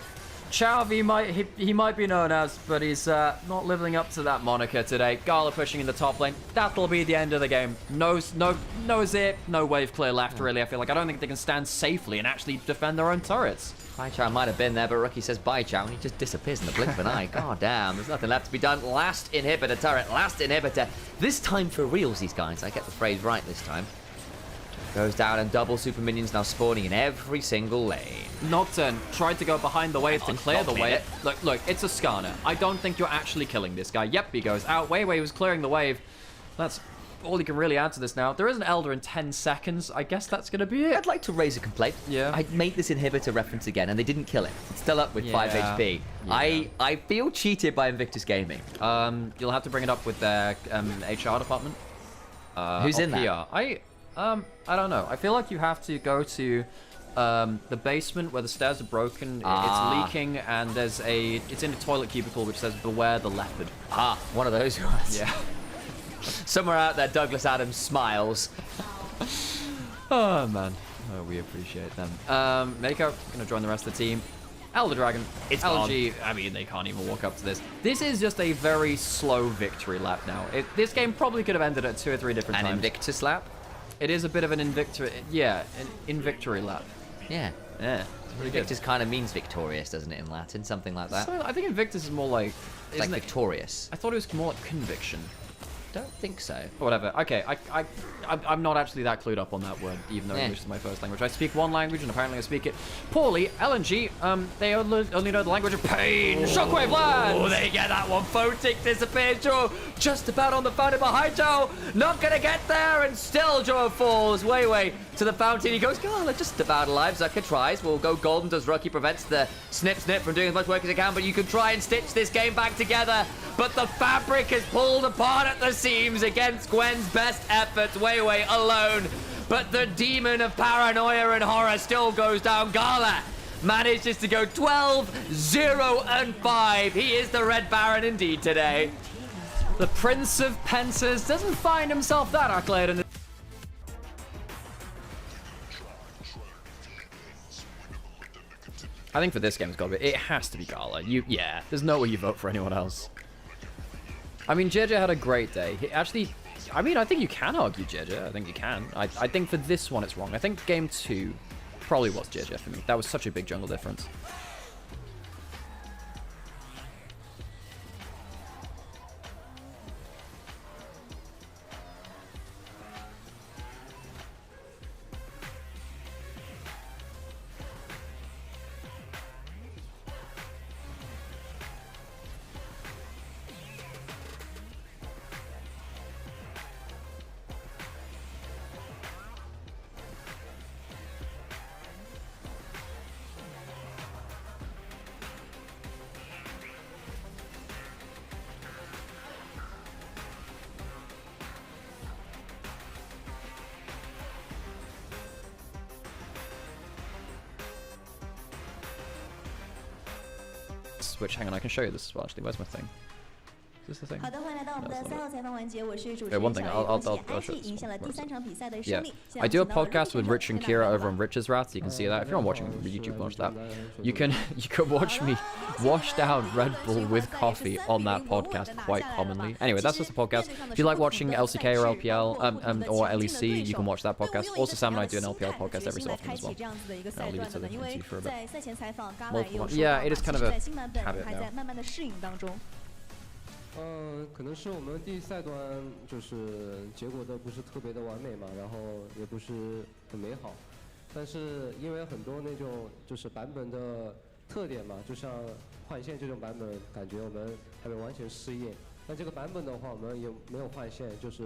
Chow, he might be known as, but he's not living up to that moniker today. Gala pushing in the top lane. That'll be the end of the game. No zip, no wave clear left, really. I feel like I don't think they can stand safely and actually defend their own turrets. Bai Chow might have been there, but Rookie says bye Chow, and he just disappears in the blink of an eye. God damn, there's nothing left to be done. Last inhibitor turret, last inhibitor. This time for reals, these guys. I get the phrase right this time. Goes down and double super minions now spawning in every single lane. Nocturne tried to go behind the wave to clear the wave. It. Look, it's a Skarner. I don't think you're actually killing this guy. Yep, he goes out. Wei was clearing the wave. That's all you can really add to this now. There is an Elder in 10 seconds. I guess that's going to be it. I'd like to raise a complaint. Yeah. I'd make this inhibitor reference again, and they didn't kill it. It's still up with 5 HP. Yeah. I feel cheated by Invictus Gaming. You'll have to bring it up with their HR department. Who's in PR. that? I don't know. I feel like you have to go to the basement where the stairs are broken. It's leaking, and it's in a toilet cubicle which says "Beware the leopard." One of those ones. Yeah. Somewhere out there, Douglas Adams smiles. Oh man, we appreciate them. Mako gonna join the rest of the team. Elder Dragon, it's LG. I mean, they can't even walk up to this. This is just a very slow victory lap now. This game probably could have ended at 2 or 3 different times. An Invictus lap. It is a bit of an invictory, an invictory lap. Yeah. Yeah. Invictus kind of means victorious, doesn't it, in Latin? Something like that. So, I think Invictus is more like... It's like victorious. I thought it was more like conviction. Don't think so. Whatever. Okay, I'm not actually that clued up on that word, even though English is my first language. I speak one language, and apparently I speak it poorly. LNG, they only know the language of pain. Shockwave land! Oh, they get that one. Photic disappears. Joe just about on the fountain behind Joe. Not gonna get there, and still Joe falls. Way to the fountain. He goes, God, just about alive. Zucker tries. Will go golden. Does Rocky prevents the snip from doing as much work as he can, but you can try and stitch this game back together. But the fabric is pulled apart at the seams against Gwen's best efforts. Way alone. But the demon of paranoia and horror still goes down. Gala manages to go 12, 0, and 5. He is the Red Baron indeed today. The Prince of Pentas doesn't find himself that accolade in the... I think for this game, it has to be Gala. There's no way you vote for anyone else. I mean, JJ had a great day. I think you can argue JJ. I think you can. I think for this one, it's wrong. I think game 2 probably was JJ for me. That was such a big jungle difference. Which, hang on, I can show you this as well, actually. Where's my thing? Is this the thing? 好的，欢迎来到我们的赛后采访环节，我是主持 Wait, 人 one thing, 小 I'll 叶，恭喜 show IG this 赢下了 one. 第3场比赛的 Yeah, 胜利。 I do a podcast with Rich and Kira over on Rich's Wrath. You can see that. If you're not watching YouTube, watch that. You can watch me wash down Red Bull with coffee on that podcast quite commonly. Anyway, that's just a podcast. If you like watching LCK or LPL or LEC, you can watch that podcast. Also, Sam and I do an LPL podcast every so often as well. I'll leave it to the two for a bit. Yeah, it is kind of a habit now. 可能是我们第一赛段就是结果都不是特别的完美嘛，然后也不是很美好，但是因为很多那种就是版本的特点嘛，就像换线这种版本，感觉我们还没完全适应。那这个版本的话，我们也没有换线，就是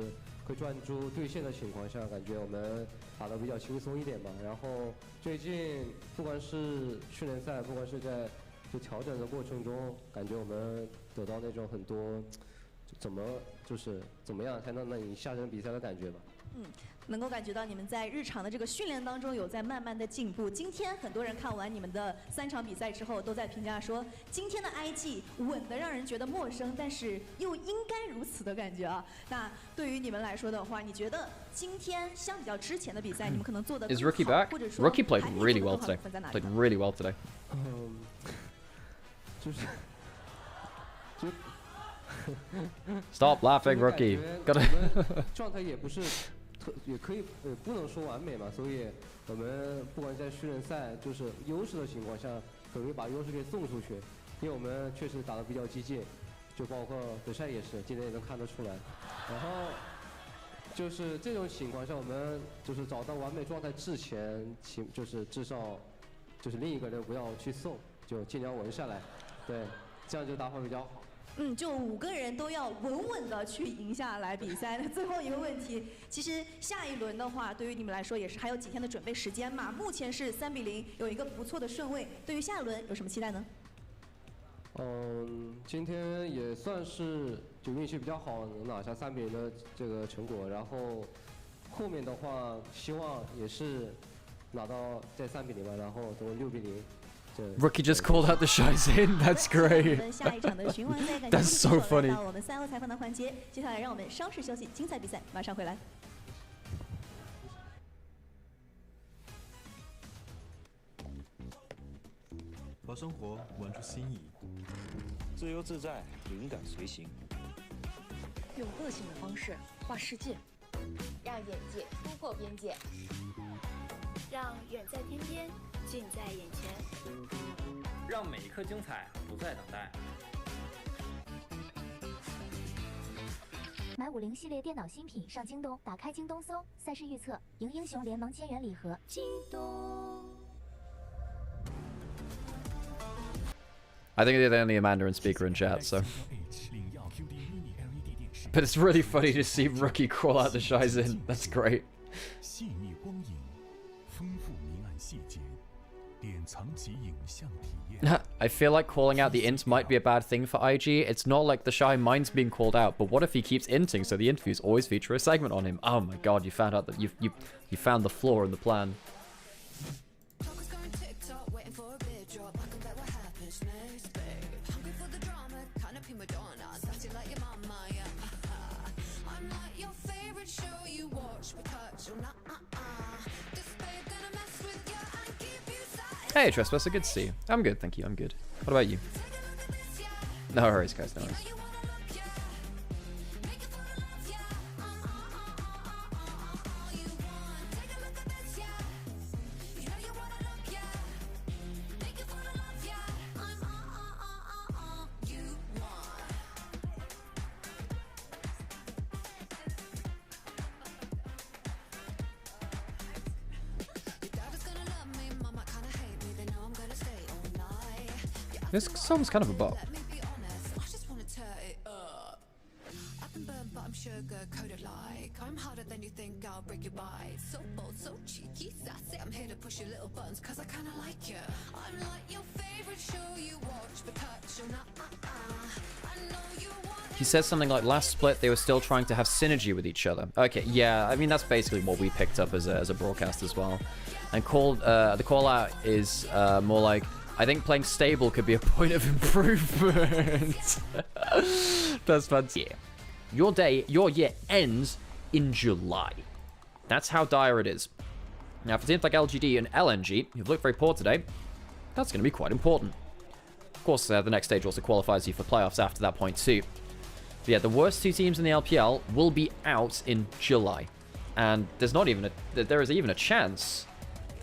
会专注对线的情况下，感觉我们打得比较轻松一点嘛。然后最近不管是训练赛，不管是在就调整的过程中，感觉我们得到那种很多怎么样才能赢下场比赛的感觉吧。能够感觉到你们在日常的这个训练当中有在慢慢的进步。今天很多人看完你们的3场比赛之后，都在评价说，今天的 IG 稳得让人觉得陌生，但是又应该如此的感觉啊。那对于你们来说的话，你觉得今天相比较之前的比赛，你们可能做的 Is Rookie back? 或者说 Rookie played really well today. Played really well today. 就 Stop laughing, Rookie. Gotta. 状态也不是也可以不能说完美嘛，所以我们不管在训练赛就是优势的情况下，很容易把优势给送出去，因为我们确实打得比较激进，就包括比赛也是，今天也能看得出来。然后就是这种情况下，我们就是找到完美状态之前，就是至少就是另一个人不要去送，就尽量稳下来，对，这样就打法比较好。就5个人都要稳稳的去赢下来比赛。那最后一个问题，其实下一轮的话，对于你们来说也是还有几天的准备时间嘛。目前是3比0，有一个不错的顺位。对于下一轮有什么期待呢？今天也算是就运气比较好，能拿下3比0的这个成果。然后后面的话，希望也是拿到在3比0吧，然后等6比0。Rookie just called out the Shies in. That's great. That's so funny. 我们赛后采访的环节，接下来让我们稍事休息，精彩比赛马上回来。把生活玩出新意，自由自在，灵感随行，用个性的方式画世界，让眼界突破边界，让远在天边近在眼前，让每一刻精彩不再等待。买50系列电脑新品上京东，打开京东搜赛事预测，赢英雄联盟千元礼盒。京东。I think they're the only Mandarin speaker in chat, so. But it's really funny to see Rookie call out the Shies in. That's great. I feel like calling out the int might be a bad thing for IG. It's not like the Shy mind's being called out, but what if he keeps inting so the interviews always feature a segment on him? Oh my god, you found out that you found the flaw in the plan. Hey, Trespasser, good to see you. I'm good, thank you, I'm good. What about you? No worries, guys, no worries. This song's kind of a bop. I'm harder than you think, I'll break your bite. So bold, so cheeky, sassy. I'm here to push your little buttons, cause I kinda like you. I'm like your favorite show you watch, but touch or not, I know you want. He says something like, last split they were still trying to have synergy with each other. Okay, yeah, I mean that's basically what we picked up as a broadcast as well. And the call out is more like, I think playing stable could be a point of improvement. That's fantastic. Yeah. Your year ends in July. That's how dire it is. Now, for teams like LGD and LNG, who've looked very poor today, that's going to be quite important. Of course, the next stage also qualifies you for playoffs after that point too. But yeah, the worst 2 teams in the LPL will be out in July. And there is even a chance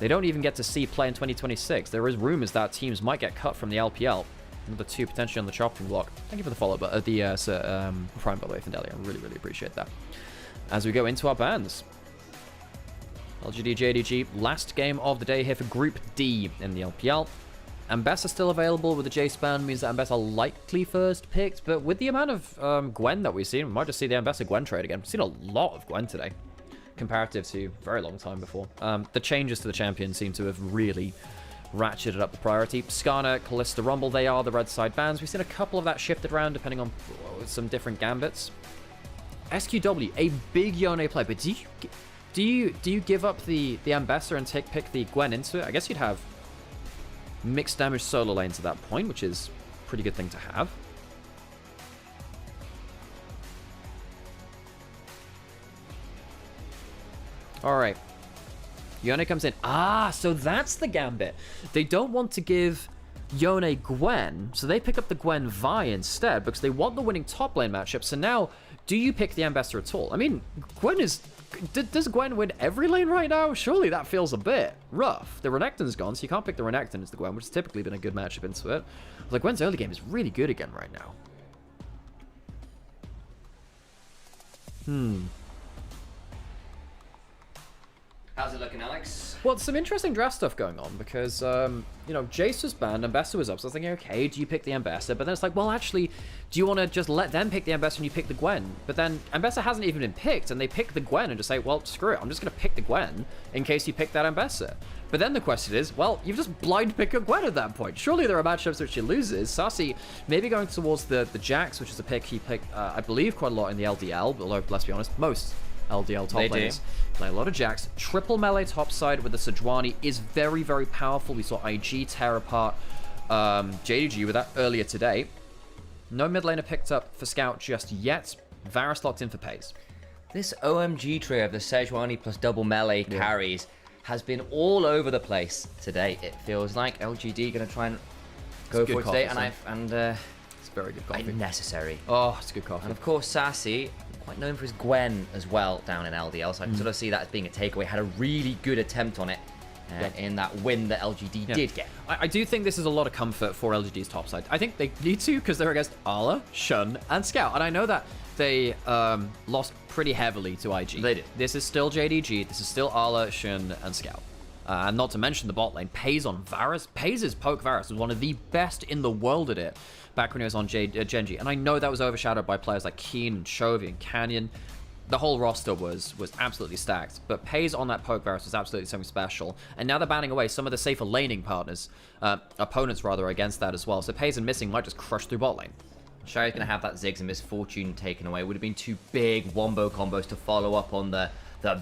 they don't even get to see play in 2026. There is rumors that teams might get cut from the LPL. Another 2 potentially on the chopping block. Thank you for the follow, but Prime, by the way, Findelia. I really, really appreciate that. As we go into our bans. LGD JDG, last game of the day here for Group D in the LPL. Ambessa still available with the J-Span, means that Ambessa likely first picked, but with the amount of Gwen that we've seen, we might just see the Ambessa-Gwen trade again. We've seen a lot of Gwen today, comparative to a very long time before. The changes to the champion seem to have really ratcheted up the priority. Skarner, Kalista, Rumble, they are the red side bans. We've seen a couple of that shifted around depending on some different gambits. SQW, a big Yone play, but do you give up the Ambassador and pick the Gwen into it? I guess you'd have mixed damage solo lanes at that point, which is a pretty good thing to have. Alright. Yone comes in. Ah, so that's the gambit. They don't want to give Yone Gwen, so they pick up the Gwen Vi instead because they want the winning top lane matchup. So now, do you pick the Ambassador at all? I mean, Gwen is... Does Gwen win every lane right now? Surely that feels a bit rough. The Renekton's gone, so you can't pick the Renekton as the Gwen, which has typically been a good matchup into it. Like, Gwen's early game is really good again right now. How's it looking, Alex? Well, some interesting draft stuff going on because, you know, Jace was banned, Ambassador was up, so I was thinking, okay, do you pick the Ambassador? But then it's like, well, actually, do you want to just let them pick the Ambassador and you pick the Gwen? But then Ambassador hasn't even been picked, and they pick the Gwen and just say, well, screw it, I'm just going to pick the Gwen in case you pick that Ambassador. But then the question is, well, you've just blind pick a Gwen at that point. Surely there are matchups which he loses. Sassy maybe going towards the Jax, which is a pick he picked, I believe, quite a lot in the LDL, although, let's be honest, most LDL top laners play a lot of Jax. Triple melee topside with the Sejuani is very, very powerful. We saw IG tear apart JDG with that earlier today. No mid laner picked up for Scout just yet. Varus locked in for Pays. This OMG trio of the Sejuani plus double melee carries has been all over the place today. It feels like LGD going to try and go for it today, and it's very good coffee. Necessary. Oh, it's good coffee. And of course, Sassy, quite known for his Gwen as well down in LDL, so I can sort of see that as being a takeaway. Had a really good attempt on it in that win that LGD did get. I do think this is a lot of comfort for LGD's topside. I think they need to because they're against Arla, Shun, and Scout. And I know that they lost pretty heavily to IG. They did. This is still JDG. This is still Arla, Shun, and Scout. And not to mention the bot lane. Pays on Varus. Pays' poke Varus was one of the best in the world at it back when he was on Genji. And I know that was overshadowed by players like Keen and Chovy and Canyon. The whole roster was absolutely stacked. But Pays on that poke Varus was absolutely something special. And now they're banning away some of the safer laning partners, opponents rather, against that as well. So Pays and Missing might just crush through bot lane. Sherry's going to have that Ziggs and Misfortune taken away. Would have been two big wombo combos to follow up on the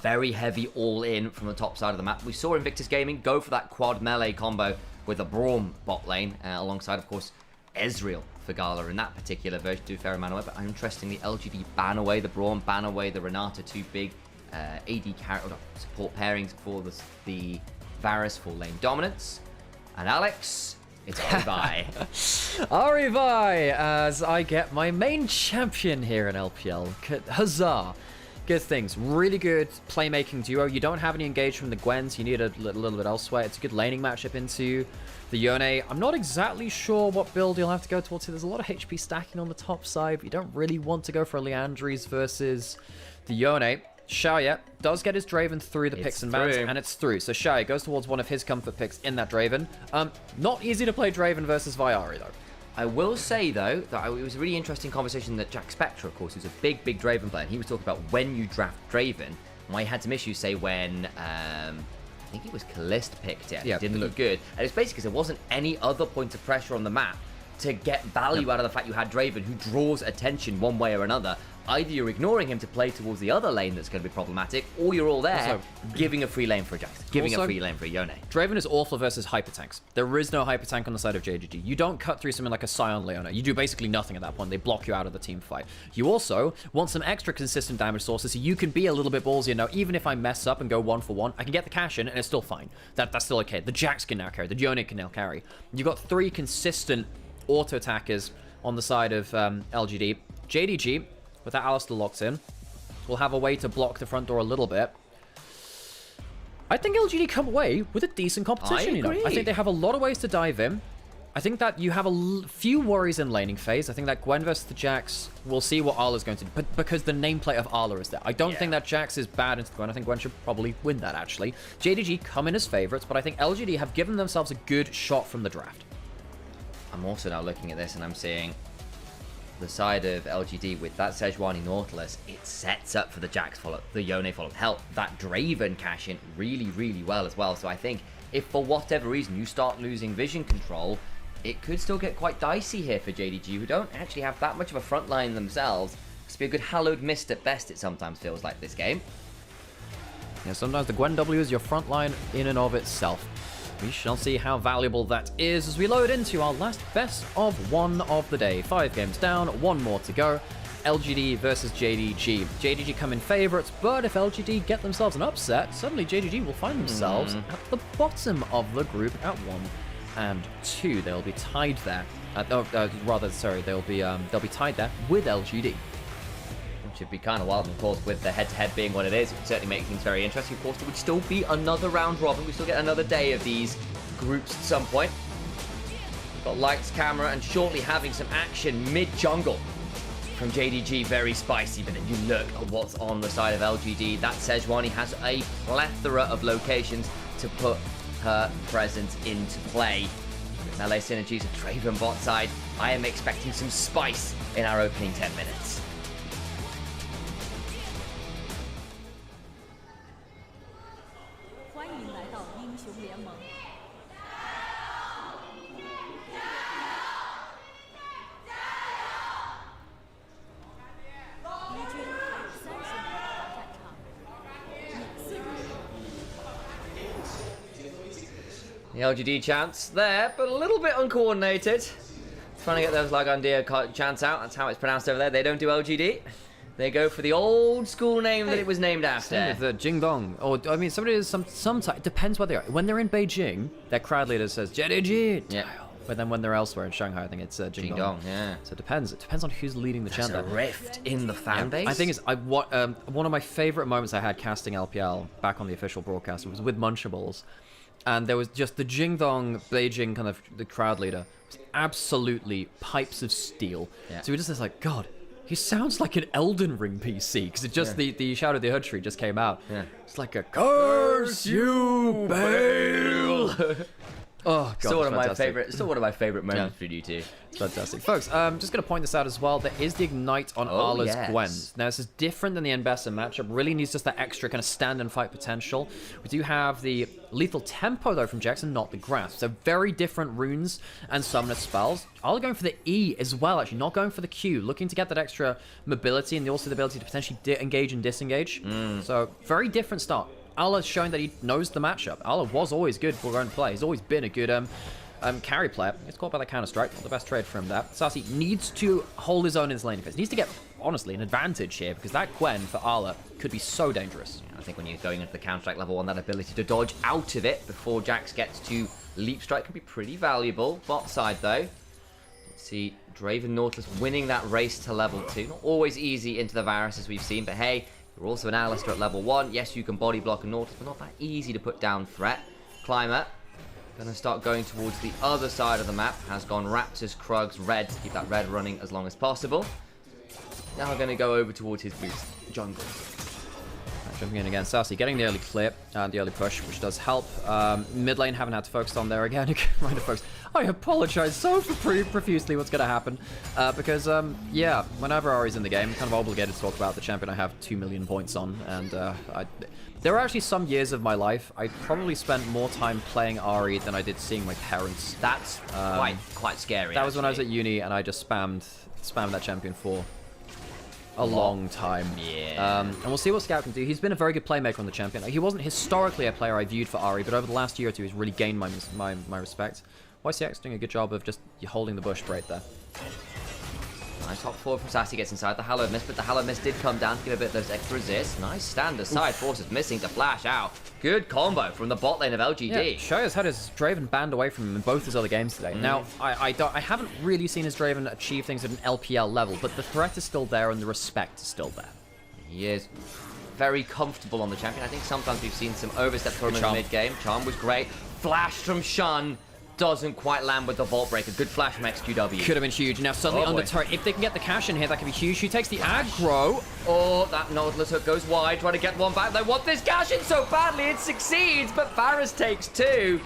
very heavy all-in from the top side of the map. We saw Invictus Gaming go for that quad melee combo with a Braum bot lane, alongside, of course, Ezreal for Gala in that particular version, do a fair amount of it. But interestingly, LGD ban away the Braum, ban away the Renata, two big AD support pairings for the Varus full lane dominance. And Alex, it's Onivia. Onivia, as I get my main champion here in LPL. Huzzah. Good things. Really good playmaking duo. You don't have any engage from the Gwens. You need a little bit elsewhere. It's a good laning matchup into the Yone. I'm not exactly sure what build you'll have to go towards here. There's a lot of HP stacking on the top side, but you don't really want to go for a Leandries versus the Yone. Shaya does get his Draven through the picks and bans, and it's through. So Shaya goes towards one of his comfort picks in that Draven. Not easy to play Draven versus Viari, though. I will say, though, that it was a really interesting conversation that Jack Spectre, of course, who's a big Draven player, and he was talking about when you draft Draven, why he had some issues, say, when, I think it was Kalist picked it. It didn't look good. And it's basically because there wasn't any other point of pressure on the map to get value out of the fact you had Draven, who draws attention one way or another. Either you're ignoring him to play towards the other lane that's going to be problematic, or you're all there giving a free lane for a Jax, giving a free lane for a Yone. Draven is awful versus hyper tanks. There is no hyper tank on the side of JGG. You don't cut through something like a Sion Leona. You do basically nothing at that point. They block you out of the team fight. You also want some extra consistent damage sources so you can be a little bit ballsy and know, even if I mess up and go 1-for-1, I can get the cash in and it's still fine. That's still okay. The Jax can now carry. The Yone can now carry. You've got 3 consistent auto attackers on the side of LGD. JDG, with that Alistar locked in, will have a way to block the front door a little bit. I think LGD come away with a decent competition. I agree. I think they have a lot of ways to dive in. I think that you have a few worries in laning phase. I think that Gwen versus the Jax, we'll see what Arla's going to do, but because the nameplate of Arla is there. I don't think that Jax is bad into Gwen. I think Gwen should probably win that, actually. JDG come in as favorites, but I think LGD have given themselves a good shot from the draft. I'm also now looking at this and I'm seeing the side of LGD with that Sejuani Nautilus. It sets up for the Jax follow, the Yone follow. Hell, that Draven cash in really well as well. So I think if for whatever reason you start losing vision control, it could still get quite dicey here for JDG, who don't actually have that much of a front line themselves. Must be a good hallowed mist at best, it sometimes feels like this game. Yeah, sometimes the Gwen W is your front line in and of itself. We shall see how valuable that is as we load into our last best of one of the day. 5 games down, 1 more to go. LGD versus JDG. JDG come in favourites, but if LGD get themselves an upset, suddenly JDG will find themselves at the bottom of the group at 1 and 2. They'll be tied there. They'll be tied there with LGD. Which would be kind of wild, and of course, with the head-to-head being what it is, it would certainly make things very interesting. Of course, there would still be another round robin. We still get another day of these groups at some point. We've got lights, camera, and shortly having some action mid-jungle from JDG. Very spicy, but then you look at what's on the side of LGD. That Sejuani has a plethora of locations to put her presence into play. With LA synergies at Draven bot side, I am expecting some spice in our opening 10 minutes. The LGD chants there, but a little bit uncoordinated. Trying to get those Lagandia chants out. That's how it's pronounced over there. They don't do LGD. They go for the old school name that it was named after. Same with the Jingdong. Or, I mean, somebody is sometimes, it depends where they are. When they're in Beijing, their crowd leader says, JDG. Yeah. But then when they're elsewhere in Shanghai, I think it's Jingdong. Jingdong, yeah. So it depends. It depends on who's leading the chant. There's a rift in the fan base. I think it's one of my favorite moments I had casting LPL back on the official broadcast was with Munchables. And there was just the Jingdong Beijing kind of the crowd leader was absolutely pipes of steel. Yeah. So we just like, God, he sounds like an Elden Ring PC because it just the Shadow of the Hood Tree just came out. Yeah. It's like a curse you, Bale. Oh, God, still one of my favorite moments for you two. It's fantastic. Folks, I'm just going to point this out as well. There is the Ignite on Arla's Gwen. Now, this is different than the Mbessa matchup. Really needs just that extra kind of stand and fight potential. We do have the lethal tempo, though, from Jackson, not the grasp. So very different runes and summoner spells. Arla going for the E as well, actually, not going for the Q. Looking to get that extra mobility and also the ability to potentially engage and disengage. So very different start. Arla's showing that he knows the matchup. Arla was always good for own play. He's always been a good carry player. Gets caught by the counter-strike. Not the best trade from that. Sassy needs to hold his own in his lane phase. Needs to get, honestly, an advantage here because that Gwen for Arla could be so dangerous. I think when you're going into the counter-strike level 1, that ability to dodge out of it before Jax gets to leap strike can be pretty valuable. Bot side, though. Let's see Draven Nautilus winning that race to level 2. Not always easy into the Varus as we've seen, but hey, you're also an Alistair at level 1. Yes, you can body block a Nautilus, but not that easy to put down threat. Climber, gonna start going towards the other side of the map. Has gone Raptors, Krugs, red to keep that red running as long as possible. Now we're gonna go over towards his boost, jungle. Jumping in again, Sassy getting the early clear and the early push, which does help. Mid lane haven't had to focus on there again. I apologize so profusely what's going to happen. Because, yeah, whenever Ari's in the game, I'm kind of obligated to talk about the champion I have 2 million points on. And there were actually some years of my life, I probably spent more time playing Ari than I did seeing my parents. That's quite scary. That was when I was at uni and I just spammed that champion for a long time. Yeah. And we'll see what Scout can do. He's been a very good playmaker on the champion. He wasn't historically a player I viewed for Ari, but over the last year or two, he's really gained my respect. YCX doing a good job of just holding the bush right there. Nice hop forward from Sassy, gets inside the Hallowed Mist, but the Hallowed Mist did come down to give a bit of those extra resists. Nice stand aside, forces missing to flash out. Good combo from the bot lane of LGD. Yeah, Shoya's had his Draven banned away from him in both his other games today. Now, I haven't really seen his Draven achieve things at an LPL level, but the threat is still there and the respect is still there. He is very comfortable on the champion. I think sometimes we've seen some overstep from him in mid-game. Charm was great. Flash from Shun. Doesn't quite land with the Vault Breaker. Good flash from XQW. Could have been huge. Now suddenly under turret. If they can get the cash in here, that could be huge. She takes the aggro. Oh, that Nautilus hook goes wide. Trying to get one back. They want this cash in so badly. It succeeds, but Varus takes 2.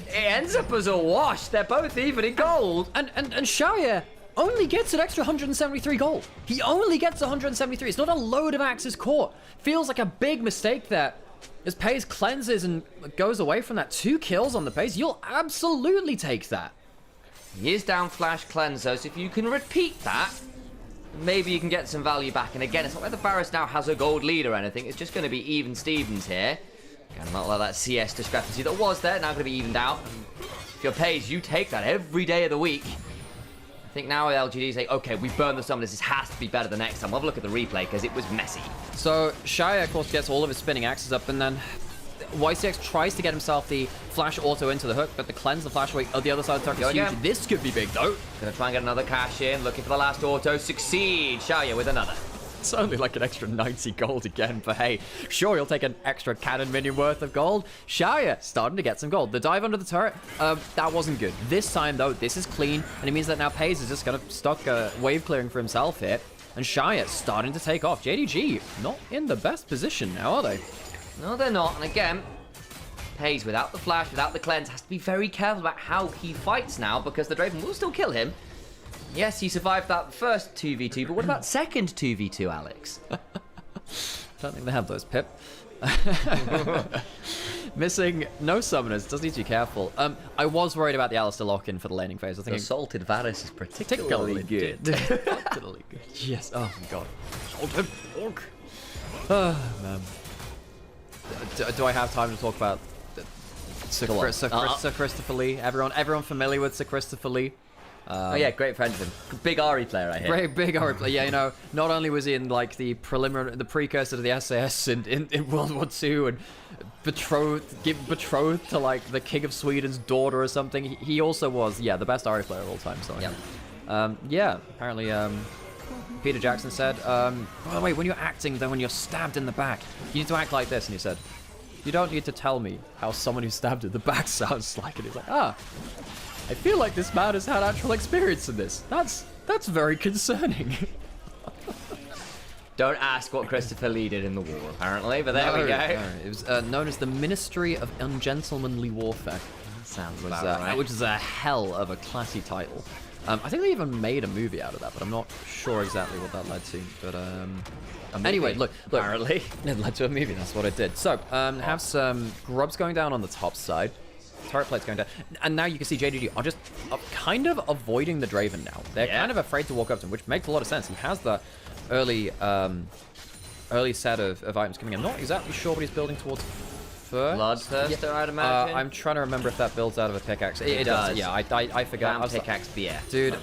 It ends up as a wash. They're both even in gold. And Shaya only gets an extra 173 gold. He only gets 173. It's not a load of axes caught. Feels like a big mistake there. As Pace cleanses and goes away from that. 2 kills on the Pace. You'll absolutely take that. He is down flash cleanser, so if you can repeat that, maybe you can get some value back. And again, it's not like the Varus now has a gold lead or anything. It's just going to be even Stevens here. Again, not like that CS discrepancy that was there, now going to be evened out. If you're Paige, you take that every day of the week. I think now with LGD say, okay, we've burned the summoners, this has to be better the next time. We'll have a look at the replay, because it was messy. So, Shia, of course, gets all of his spinning axes up, and then YCX tries to get himself the flash auto into the hook, but the cleanse, the flash away on the other side of the turret is huge. This could be big, though. Gonna try and get another cash in, looking for the last auto. Succeed. Shia with another. It's only like an extra 90 gold again, but hey, sure, you'll take an extra cannon minion worth of gold. Shia starting to get some gold. The dive under the turret, that wasn't good. This time, though, this is clean, and it means that now Paze is just kind of stuck wave clearing for himself here, and Shia starting to take off. JDG not in the best position now, are they? No, they're not, and again, Paze without the flash, without the cleanse, has to be very careful about how he fights now, because the Draven will still kill him. Yes, he survived that first 2v2, but what about second 2v2, Alex? Don't think they have those, Pip. Missing no summoners, does need to be careful. I was worried about the Alistair lock-in for the laning phase. I think the Salted Varus is particularly good. Particularly good. Yes, oh my god. Salted pork. Oh, man. Do I have time to talk about Sir Christopher Lee? Everyone familiar with Sir Christopher Lee? Oh yeah, great friend of him. Big Ahri player, I hear. Great big Ahri player. Yeah, you know, not only was he in like the precursor to the SAS in World War II and betrothed to like the King of Sweden's daughter or something, he also was, yeah, the best Ahri player of all time. So yeah, apparently Peter Jackson said, by the way, when you're acting, then when you're stabbed in the back, you need to act like this. And he said, you don't need to tell me how someone who's stabbed in the back sounds like. And he's like, I feel like this man has had actual experience in this. That's very concerning. Don't ask what Christopher Lee did in the war, apparently, but there we go. No. It was known as the Ministry of Ungentlemanly Warfare. That sounds about right. Which is a hell of a classy title. I think they even made a movie out of that, but I'm not sure exactly what that led to. But anyway, look, apparently it led to a movie. That's what it did. So have some grubs going down on the top side. Turret plates going down, and now you can see JDG are just kind of avoiding the Draven now. They're kind of afraid to walk up to him, which makes a lot of sense. He has the early set of items coming in. Not exactly sure what he's building towards first. Bloodthirster, I'd imagine. I'm trying to remember if that builds out of a pickaxe. It does. Yeah, I forgot. I was pickaxe BF. Dude,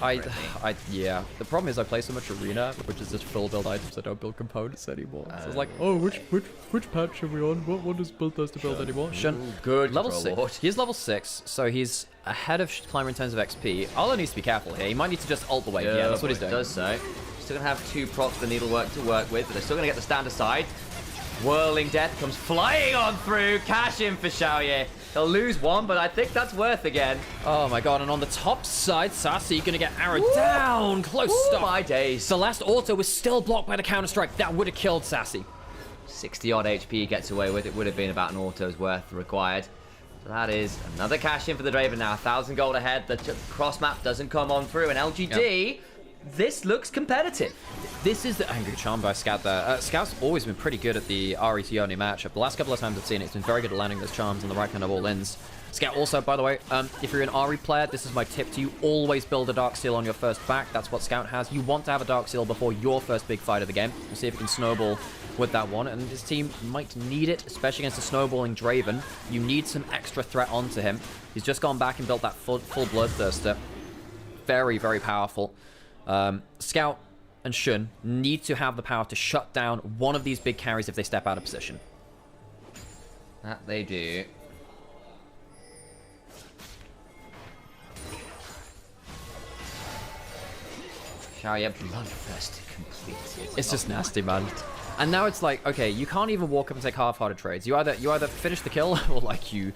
yeah. The problem is I play so much Arena, which is just full build items. I don't build components anymore. So it's like, oh, which patch are we on? What does Bloodthirster build anymore? Shun. Good. Level 6. He's level 6, so he's ahead of Climber in terms of XP. Arlo needs to be careful here. He might need to just ult the wave. Yeah, that's what he's doing. Does so. Still gonna have 2 procs for needlework to work with, but they're still gonna get the stand aside. Whirling Death comes flying on through. Cash in for Xiaoye. They'll lose one, but I think that's worth again. Oh my god, and on the top side, Sassy gonna get arrowed down. Close stop. My days. The last auto was still blocked by the counter-strike. That would have killed Sassy. 60-odd HP he gets away with. It would have been about an auto's worth required. So that is another cash in for the Draven now. 1,000 gold ahead. The cross map doesn't come on through. And LGD... This looks competitive. This is the angry charm by Scout there. Scout's always been pretty good at the Ahri to Yone matchup. The last couple of times I've seen it, it's been very good at landing those charms on the right kind of all-ins. Scout also, by the way, if you're an Ahri player, this is my tip to you. Always build a Dark Seal on your first back. That's what Scout has. You want to have a Dark Seal before your first big fight of the game. We'll see if it can snowball with that one. And his team might need it, especially against a snowballing Draven. You need some extra threat onto him. He's just gone back and built that full Bloodthirster. Very, very powerful. Scout and Shun need to have the power to shut down one of these big carries if they step out of position. That they do. Xiaoye Bloodthirst completed. It's just nasty, man. And now it's like, okay, you can't even walk up and take half-hearted trades. You either finish the kill or like you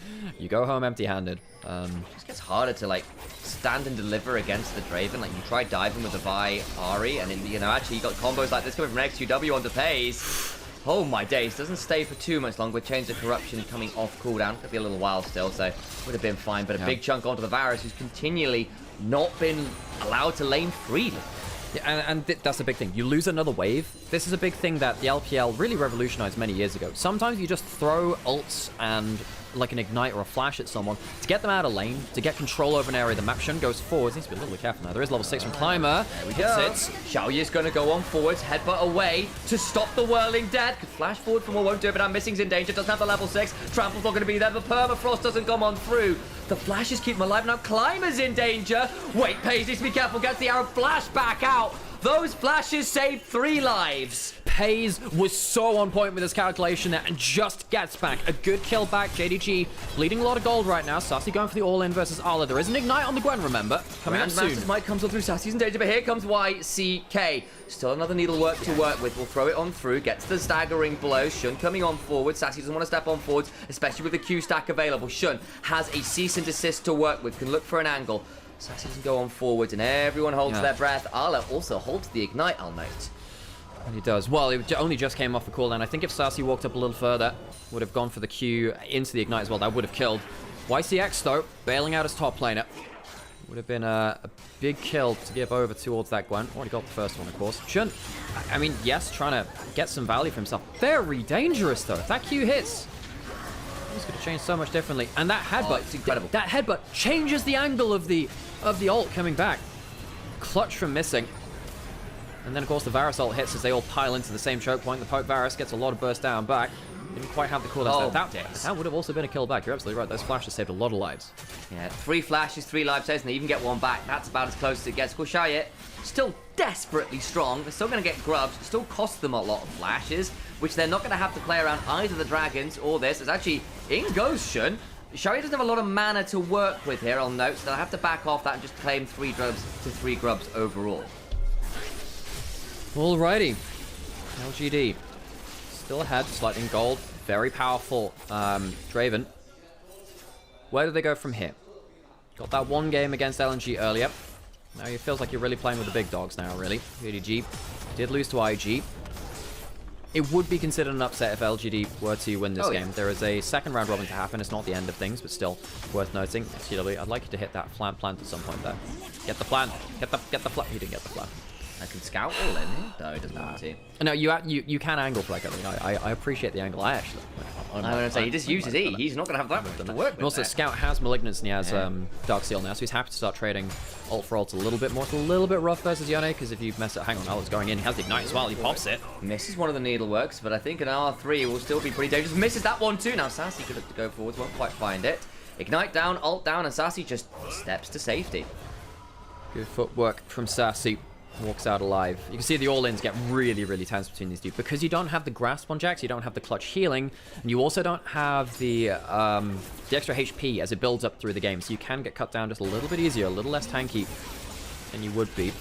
go home empty-handed. It just gets harder to like stand and deliver against the Draven. Like you try diving with the Vi Ahri, and you know actually you got combos like this coming from XQW onto Paze. Oh my days, doesn't stay for too much longer. Chains of Corruption coming off cooldown. Could be a little while still, so would have been fine. But a big chunk onto the Varus, who's continually not been allowed to lane freely. Yeah, and that's the big thing. You lose another wave. This is a big thing that the LPL really revolutionized many years ago. Sometimes you just throw ults and like an ignite or a flash at someone to get them out of lane, to get control over an area. The map Shun goes forwards. Needs to be a little bit careful now. There is level 6 from Climber. There we go. Xiaoye's going to go on forwards, headbutt away to stop the whirling death. Could flash forward from all, won't do it, but now Missing's in danger. Doesn't have the level 6. Trample's not going to be there. The permafrost doesn't come on through. The flashes keep him alive. Now Climber's in danger. Wait, Paige needs to be careful. Gets the arrow flash back out. Those flashes saved 3 lives. Pays was so on point with his calculation there and just gets back. A good kill back. JDG bleeding a lot of gold right now. Sassy going for the all-in versus Arla. There is an ignite on the Gwen, remember? Coming up soon. Might comes on through. Sassy's in danger, but here comes YCK. Still another needlework to work with. We'll throw it on through. Gets the staggering blow. Shun coming on forward. Sassy doesn't want to step on forwards, especially with the Q stack available. Shun has a cease and desist to work with. Can look for an angle. Sassy doesn't go on forwards, and everyone holds their breath. Arla also holds the ignite, I'll note. And he does. Well, it only just came off the cooldown. I think if Sassy walked up a little further, would have gone for the Q into the ignite as well. That would have killed. YCX, though, bailing out his top laner. Would have been a big kill to give over towards that Gwen. Already got the first one, of course. Shun, I mean, yes, trying to get some value for himself. Very dangerous, though. If that Q hits, he's going to change so much differently. And that headbutt, it's incredible. That headbutt changes the angle of the ult coming back. Clutch from Missing. And then, of course, the Varus ult hits as they all pile into the same choke point. The poke Varus gets a lot of burst down back. Didn't quite have the cooldown. That would have also been a kill back. You're absolutely right. Those flashes saved a lot of lives. Yeah, 3 flashes, 3 live saves, and they even get 1 back. That's about as close as it gets. Xiaoye still desperately strong. They're still going to get grubbed. Still costs them a lot of flashes, which they're not going to have to play around either the dragons or this. It's actually, in goes Shun. Xiaoye doesn't have a lot of mana to work with here, I'll note, so they'll have to back off that and just claim 3 grubs to 3 grubs overall. Alrighty. LGD. Still ahead, slightly in gold. Very powerful Draven. Where do they go from here? Got that 1 game against LNG earlier. Now it feels like you're really playing with the big dogs now, really. JDG did lose to IG. It would be considered an upset if LGD were to win this game. There is a second round robin to happen. It's not the end of things, but still worth noting. XQW, I'd like you to hit that plant at some point there. Get the plant. Get the plant. He didn't get the plant. I can scout all in here. No, he doesn't want to. No, you can angle for that. I appreciate the angle. I actually. I'm going to say, he just uses E. He's not going to have that much to work with. And also, Scout has Malignance and he has Dark Seal now, so he's happy to start trading ult for ult a little bit more. It's a little bit rough versus Yone, because if you mess it, hang on, it's going in. He has the Ignite as well. He pops it. Misses one of the needleworks, but I think an R3 will still be pretty dangerous. Misses that one too. Now Sassy could have to go forwards, won't quite find it. Ignite down, ult down, and Sassy just steps to safety. Good footwork from Sassy. Walks out alive. You can see the all-ins get really, really tense between these two because you don't have the grasp on Jax, you don't have the clutch healing, and you also don't have the extra HP as it builds up through the game, so you can get cut down just a little bit easier, a little less tanky than you would be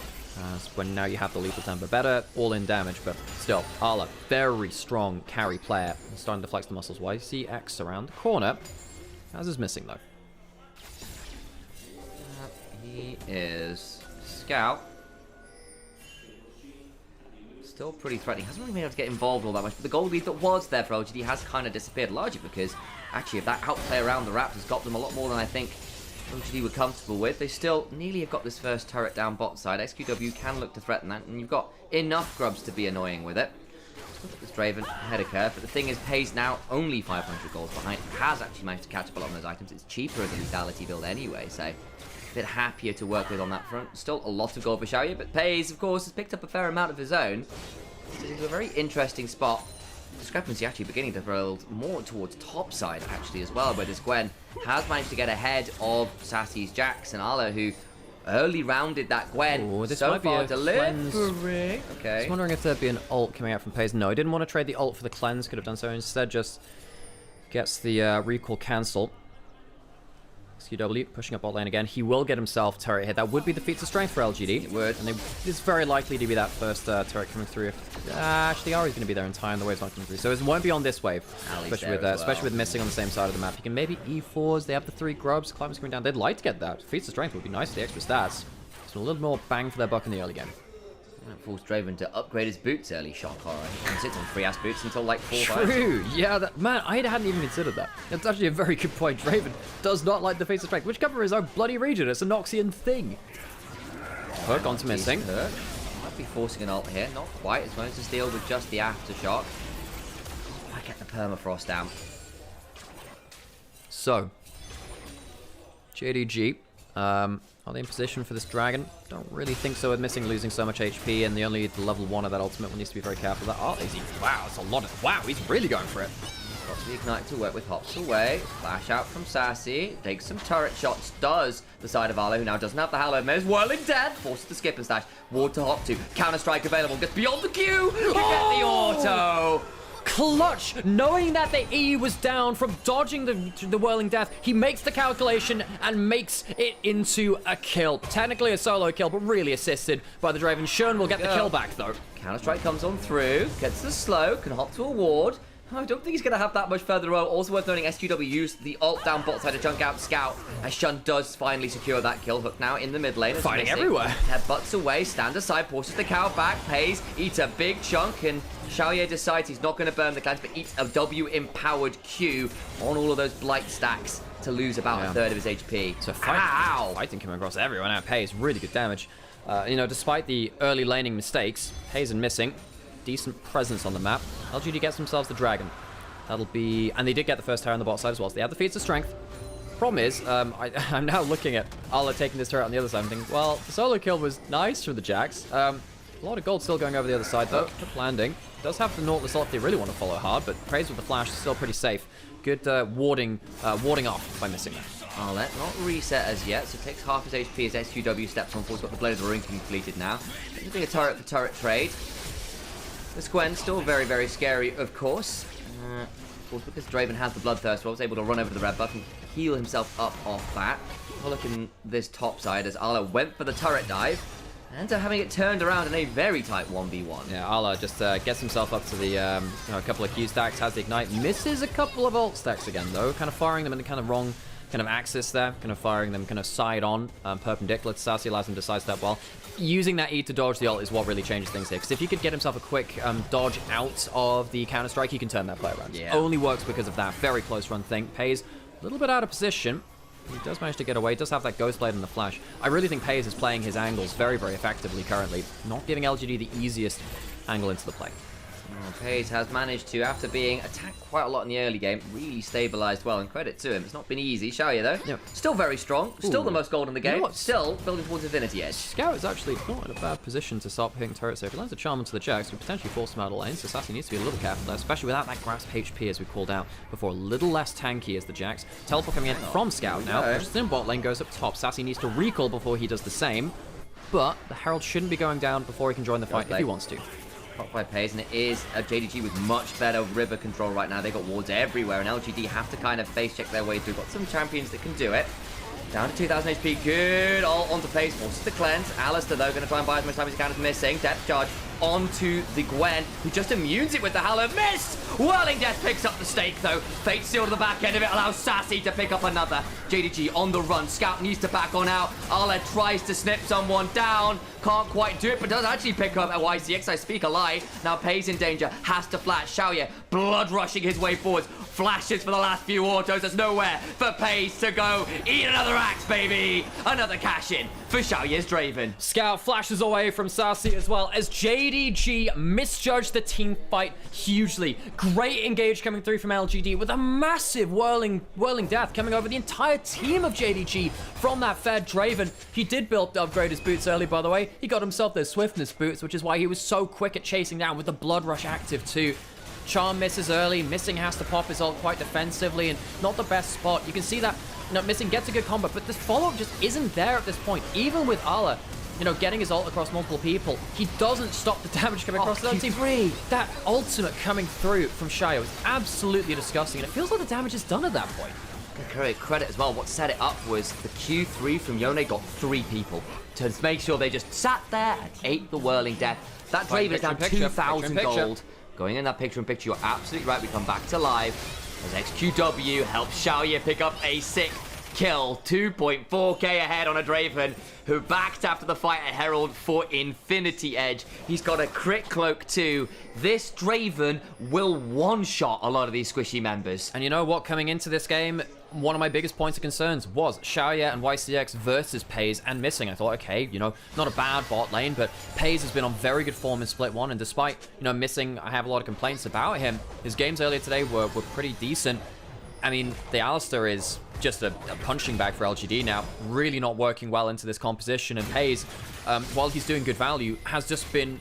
when now you have the lethal temper. Better all-in damage, but still, Arla, very strong carry player, starting to flex the muscles. YCX around the corner. As is Missing though. He is Scout. Still pretty threatening. Hasn't really been able to get involved all that much, but the gold lead that was there for LGD has kind of disappeared, largely because actually if that outplay around the Raptors got them a lot more than I think LGD were comfortable with. They still nearly have got this first turret down bot side. XQW can look to threaten that, and you've got enough grubs to be annoying with it. Look at this Draven ahead of curve, but the thing is, Pays now only 500 gold behind. Has actually managed to catch up a lot on those items. It's cheaper as a lethality build anyway, so a bit happier to work with on that front. Still a lot of gold for Xiaoye, but Pays, of course, has picked up a fair amount of his own. This is a very interesting spot. Discrepancy actually beginning to build more towards top side actually as well, where this Gwen has managed to get ahead of Sassy's Jax and Arla, who early rounded that Gwen. Ooh, this so might far be a delivering. Okay. I was wondering if there'd be an ult coming out from Pays. No, I didn't want to trade the ult for the cleanse. Could have done so. Instead, just gets the recall cancel. XQW pushing up bot lane again. He will get himself turret hit. That would be the feats of strength for LGD. It would. And it's very likely to be that first turret coming through. Actually, Ari's going to be there in time. The wave's not coming through. So it won't be on this wave. Especially with Missing on the same side of the map. You can maybe E4s. They have the 3 grubs. Climbers coming down. They'd like to get that. Feats of strength would be nice for the extra stats. So a little more bang for their buck in the early game. That forced Draven to upgrade his boots early. Shock horror. He can sit on 3-ass boots until like 4 True. Yeah, man, I hadn't even considered that. That's actually a very good point. Draven does not like the Feats of Strength, which cover his own bloody region. It's a Noxian thing. Hook onto Missing. Might be forcing an ult here. Not quite. It's going to steal with just the aftershock. I get the permafrost down. So, JDG, are they in position for this dragon? Don't really think so with missing losing so much HP, and the only level 1 of that ultimate one needs to be very careful of that. Oh, is he? Wow, it's a lot of... Wow, he's really going for it. Got the ignite to work with, hops away. Flash out from Sassy. Takes some turret shots. Does the side of Arlo, who now doesn't have the Hallow Maze. Whirling Death. Forces the skip and stash. Ward to hop to. Counter-strike available. Gets beyond the queue. You get the auto. Clutch, knowing that the E was down from dodging the Whirling Death, he makes the calculation and makes it into a kill. Technically a solo kill, but really assisted by the Draven. Shern will get the kill back, though. Counter-strike comes on through. Gets the slow. Can hop to a ward. I don't think he's going to have that much further row. Also worth noting, SQW used the ult down bot side to junk out Scout, as Shun does finally secure that kill. Hook now in the mid lane. Fighting everywhere. Headbutts away, stand aside, forces the cow back, pays, eats a big chunk, and Xiaoye decides he's not going to burn the clans, but eats a W-empowered Q on all of those blight stacks to lose about a third of his HP. So fighting coming across everyone now. Pays really good damage. You know, despite the early laning mistakes, Pays and missing. Decent presence on the map. LGD gets themselves the dragon. That'll be... And they did get the first tower on the bot side as well, so they have the feats of strength. Problem is, I'm now looking at Ala taking this turret on the other side and thinking, well, the solo kill was nice from the Jax. A lot of gold still going over the other side, though. Good landing. Does have the Nautilus ult if they really want to follow hard, but Praise with the flash is still pretty safe. Good warding off by missing that. Arlet not reset as yet, so takes half his HP as SQW steps on forward. Got the Blade of the Ring completed now. Doing a turret for turret trade. This Gwen still very, very scary, of course. Of course, because Draven has the Bloodthirst, was able to run over to the red buff and heal himself up off that. We'll look in this top side as Arla went for the turret dive. And having it turned around in a very tight 1v1. Yeah, Arla just gets himself up to the a couple of Q stacks, has the ignite, misses a couple of ult stacks again though, kind of firing them in the kind of wrong kind of axis there, kind of firing them kind of side on, perpendicular to Sassy, allows him to sidestep well. Using that E to dodge the ult is what really changes things here, because if he could get himself a quick dodge out of the counter-strike, he can turn that play around. Yeah. Only works because of that very close run thing. Pays a little bit out of position. He does manage to get away, does have that Ghost Blade in the flash. I really think Pays is playing his angles very, very effectively currently, not giving LGD the easiest angle into the play. Pays has managed to, after being attacked quite a lot in the early game, really stabilized well, and credit to him. It's not been easy. Xiaoye, though, still very strong, still the most gold in the game, still building towards Infinity Edge. Scout is actually not in a bad position to start hitting turrets here. If he lands a charm into the Jax, we potentially force him out of lane, so Sassy needs to be a little careful there, especially without that grasp HP, as we called out before. A little less tanky as the Jax. Teleport coming in from Scout now. Pushes in bot lane, goes up top. Sassy needs to recall before he does the same, but the Herald shouldn't be going down before he can join the fight if he wants to. Top by Pays, and it is a JDG with much better river control right now. They got wards everywhere, and LGD have to kind of face check their way through. Got some champions that can do it. Down to 2,000 HP, good all onto Pays, forces the cleanse. Alistair, though, going to try and buy as much time as he can, is missing. Depth charge onto the Gwen, who just immunes it with the Hallow Mist. Whirling Death picks up the stake, though. Fate Seal to the back end of it allows Sassy to pick up another. JDG on the run. Scout needs to back on out. Arla tries to snip someone down. Can't quite do it, but does actually pick up a YCX. I speak a lie. Now Pays in danger. Has to flash. Xiaoye blood rushing his way forwards. Flashes for the last few autos. There's nowhere for Pays to go. Eat another axe, baby. Another cash in for Xiaoye's Draven. Scout flashes away from Sassy as well as JDG misjudged the team fight hugely. Great engage coming through from LGD with a massive whirling death coming over the entire team of JDG from that fed Draven. He did upgrade his boots early, by the way. He got himself those swiftness boots, which is why he was so quick at chasing down with the blood rush active too. Charm misses early. Missing has to pop his ult quite defensively and not the best spot. You can see that Missing gets a good combo, but this follow-up just isn't there at this point. Even with Ala, getting his ult across multiple people, he doesn't stop the damage coming across the team. That ultimate coming through from Shia was absolutely disgusting, and it feels like the damage is done at that point. Credit as well. What set it up was the Q3 from Yone got 3 people to make sure they just sat there and ate the Whirling Death. That Draven is down 2,000 gold. Going in that picture-in-picture, you're absolutely right. We come back to live as XQW helps Xiaoye pick up a sick kill. 2.4k ahead on a Draven who backed after the fight at Herald for Infinity Edge. He's got a crit cloak too. This Draven will one-shot a lot of these squishy members. And you know what? Coming into this game, one of my biggest points of concerns was Xiaoye and YCX versus Pays and Missing. I thought, okay, not a bad bot lane, but Pays has been on very good form in Split 1, and despite, Missing, I have a lot of complaints about him. His games earlier today were pretty decent. I mean, the Alistar is just a punching bag for LGD now. Really not working well into this composition. And Pays, while he's doing good value, has just been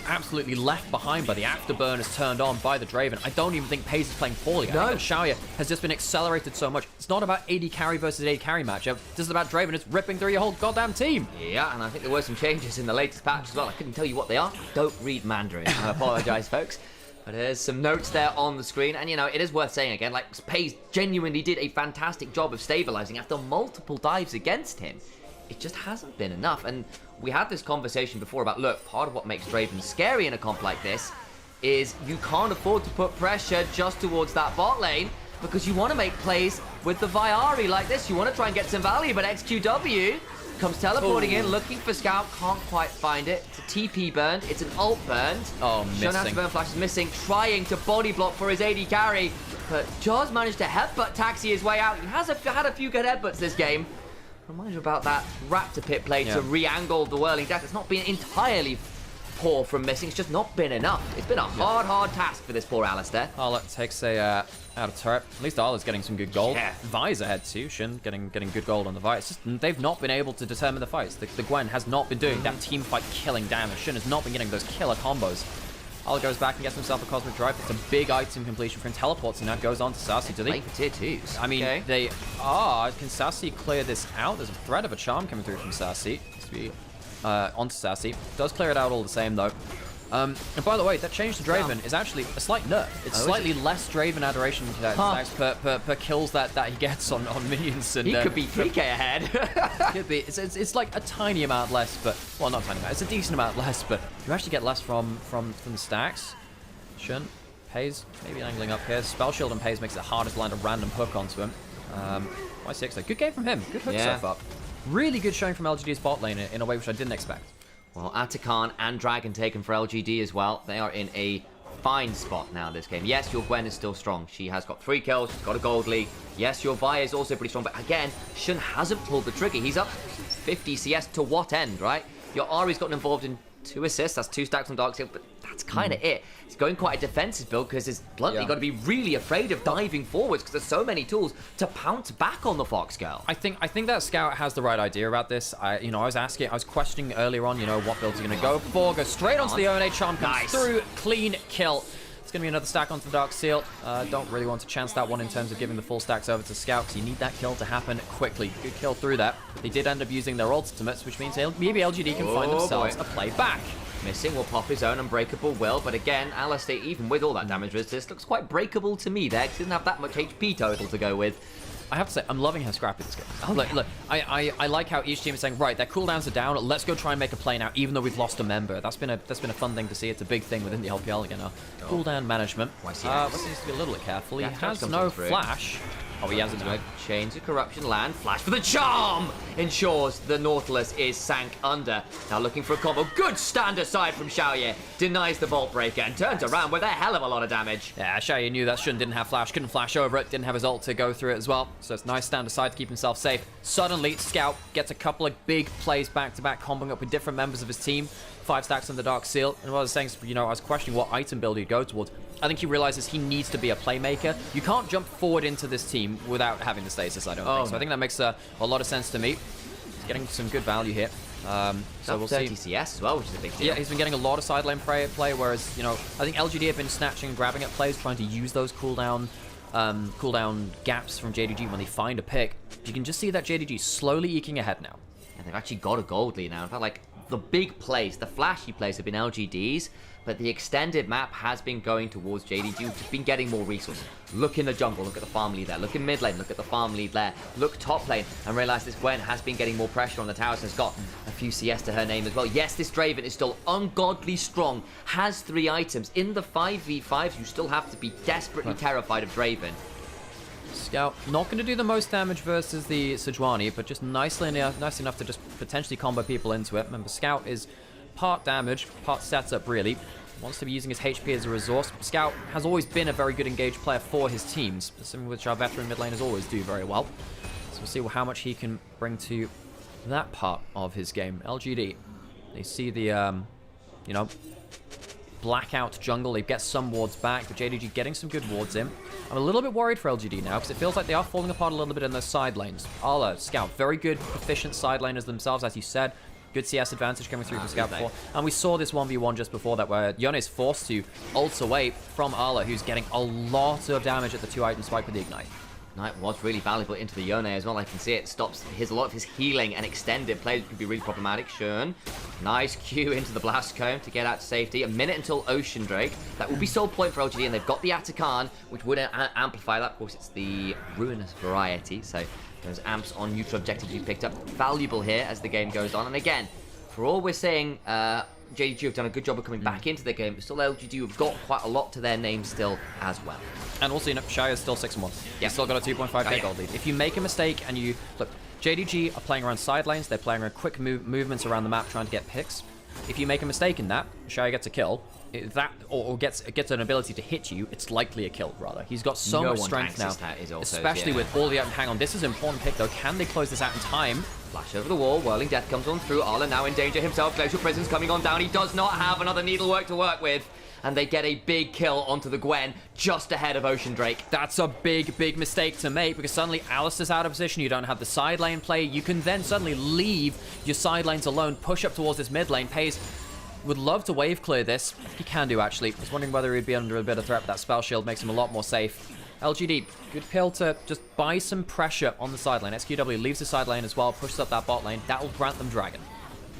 absolutely left behind by the afterburn is turned on by the Draven. I don't even think Pays is playing poorly. No. I think that Xiaoya has just been accelerated so much. It's not about AD carry versus AD carry matchup. This is about Draven. It's ripping through your whole goddamn team. Yeah, and I think there were some changes in the latest patch as well. I couldn't tell you what they are. Don't read Mandarin. I apologize, folks. But there's some notes there on the screen. And, you know, it is worth saying again, like, Pays genuinely did a fantastic job of stabilizing after multiple dives against him. It just hasn't been enough. And we had this conversation before about, look, part of what makes Draven scary in a comp like this is you can't afford to put pressure just towards that bot lane because you want to make plays with the Viari like this. You want to try and get some value, but XQW comes teleporting in, looking for Scout, can't quite find it. It's a TP burned, it's an ult burned. Oh, missing. Shun's burn flash is missing, trying to body block for his AD carry, but Jaws managed to headbutt Taxi his way out. He has had a few good headbutts this game. Remind you about that Raptor pit play to re-angle the whirling death. It's not been entirely poor from missing, it's just not been enough. It's been a hard task for this poor Alistar. Arla takes a out of turret. At least Arla's getting some good gold. Yeah. Vi's ahead too. Shin getting good gold on the Vi. It's just they've not been able to determine the fights. The Gwen has not been doing that team fight killing damage. Shin has not been getting those killer combos. Arla goes back and gets himself a Cosmic Drive. It's a big item completion for him. Teleports and now goes on to Sassy. Do they? Playing for tier 2s. I mean, they are. Can Sassy clear this out? There's a threat of a charm coming through from Sassy. Needs to be onto Sassy. Does clear it out all the same though. And by the way, that change to Draven is actually a slight nerf. It's slightly less Draven adoration stacks per kills that he gets on minions. And, he could be 3k ahead. Could be. It's like a tiny amount less, but well, not a tiny amount. It's a decent amount less, but you actually get less from the stacks. Shin, Pays maybe angling up here. Spell Shield and Pays makes it harder to land a random hook onto him. Y6 though, good game from him. Good hook so far. Really good showing from LGD's bot lane in a way which I didn't expect. Well, Atakan and Dragon taken for LGD as well. They are in a fine spot now this game. Yes, your Gwen is still strong. She has got 3 kills. She's got a gold league. Yes, your Vi is also pretty strong. But again, Shun hasn't pulled the trigger. He's up 50 CS to what end, right? Your Ari's gotten involved in 2 assists. That's 2 stacks on Darkseal, but that's kind of it. It's going quite a defensive build because it's bluntly got to be really afraid of diving forwards because there's so many tools to pounce back on the Fox girl. I think that Scout has the right idea about this. I was questioning earlier on, what builds are going to go for. Go straight onto the ONA charm, comes through, clean kill. It's going to be another stack onto the Darkseal. Don't really want to chance that one in terms of giving the full stacks over to Scout because you need that kill to happen quickly. Good kill through that. But they did end up using their ultimates, which means maybe LGD can find themselves a play back. Missing will pop his own Unbreakable will, but again, Alistar, even with all that damage resist, looks quite breakable to me there, because he doesn't have that much HP total to go with. I have to say, I'm loving how scrappy this game is. Look, I like how each team is saying, right, their cooldowns are down, let's go try and make a play now, even though we've lost a member. That's been a fun thing to see. It's a big thing within the LPL again now. Cooldown management. West needs to be a little bit careful. He has no flash. Oh, he has it now. Chains of Corruption land. Flash for the charm! Ensures the Nautilus is sank under. Now looking for a combo. Good stand aside from Xiaoye. Denies the Vault Breaker and turns around with a hell of a lot of damage. Yeah, Xiaoye knew that Shun didn't have flash. Couldn't flash over it. Didn't have his ult to go through it as well. So it's nice stand aside to keep himself safe. Suddenly, Scout gets a couple of big plays back-to-back, comboing up with different members of his team. 5 stacks on the Darkseal. And what I was saying is, I was questioning what item build he'd go towards. I think he realizes he needs to be a playmaker. You can't jump forward into this team without having the stasis, I don't think. So I think that makes a lot of sense to me. He's getting some good value here. So we'll 30 see. CS as well, which is a big deal. Yeah, he's been getting a lot of side lane play, whereas, I think LGD have been snatching and grabbing at plays, trying to use those cooldown gaps from JDG when they find a pick. You can just see that JDG slowly eking ahead now. And they've actually got a gold lead now. In fact, like, the big plays, the flashy plays have been LGD's, but the extended map has been going towards JDG, which has been getting more resources. Look in the jungle, look at the farm lead there. Look in mid lane, look at the farm lead there. Look top lane, and realize this Gwen has been getting more pressure on the towers and has got a few CS to her name as well. Yes, this Draven is still ungodly strong, has 3 items. In the 5v5s, you still have to be desperately terrified of Draven. Scout not going to do the most damage versus the Sejuani, but just nice enough to just potentially combo people into it. Remember, Scout is part damage, part setup really. Wants to be using his HP as a resource. Scout has always been a very good engaged player for his teams, something which our veteran mid laners always do very well. So we'll see how much he can bring to that part of his game. LGD, they see the, blackout jungle. They get some wards back, but JDG getting some good wards in. I'm a little bit worried for LGD now, because it feels like they are falling apart a little bit in those side lanes. Arla, Scout, very good, efficient side laners themselves, as you said. Good CS advantage coming through from Scout before. And we saw this 1v1 just before that, where Yone is forced to ult away from Arla, who's getting a lot of damage at the 2-item spike with the Ignite. Ignite was really valuable into the Yone as well. I can see it stops a lot of his healing and extended plays could be really problematic. Shern, nice Q into the Blast Cone to get out to safety. A minute until Ocean Drake. That will be soul point for LGD, and they've got the Atakan, which would amplify that. Of course, it's the Ruinous variety, so those amps on neutral objectives you picked up. Valuable here as the game goes on. And again, for all we're saying, JDG have done a good job of coming back into the game, but still LGD have got quite a lot to their name still as well. And also, you know, Shire is still 6-1. He's still got a 2.5k gold lead. If you make a mistake and you... Look, JDG are playing around side lanes. They're playing around quick movements around the map trying to get picks. If you make a mistake in that, Shire gets a kill. Or gets an ability to hit you, it's likely a kill, rather. He's got so much strength now, especially with all the... Hang on, this is an important pick, though. Can they close this out in time? Flash over the wall, Whirling Death comes on through. Arla now in danger himself. Glacial Prison's coming on down. He does not have another needlework to work with. And they get a big kill onto the Gwen just ahead of Ocean Drake. That's a big, big mistake to make, because suddenly Alistair's out of position. You don't have the side lane play. You can then suddenly leave your side lanes alone, push up towards this mid lane. Pays would love to wave clear this. He can do, actually. I was wondering whether he'd be under a bit of threat, but that spell shield makes him a lot more safe. LGD, good pill to just buy some pressure on the side lane. SQW leaves the side lane as well, pushes up that bot lane. That will grant them Dragon.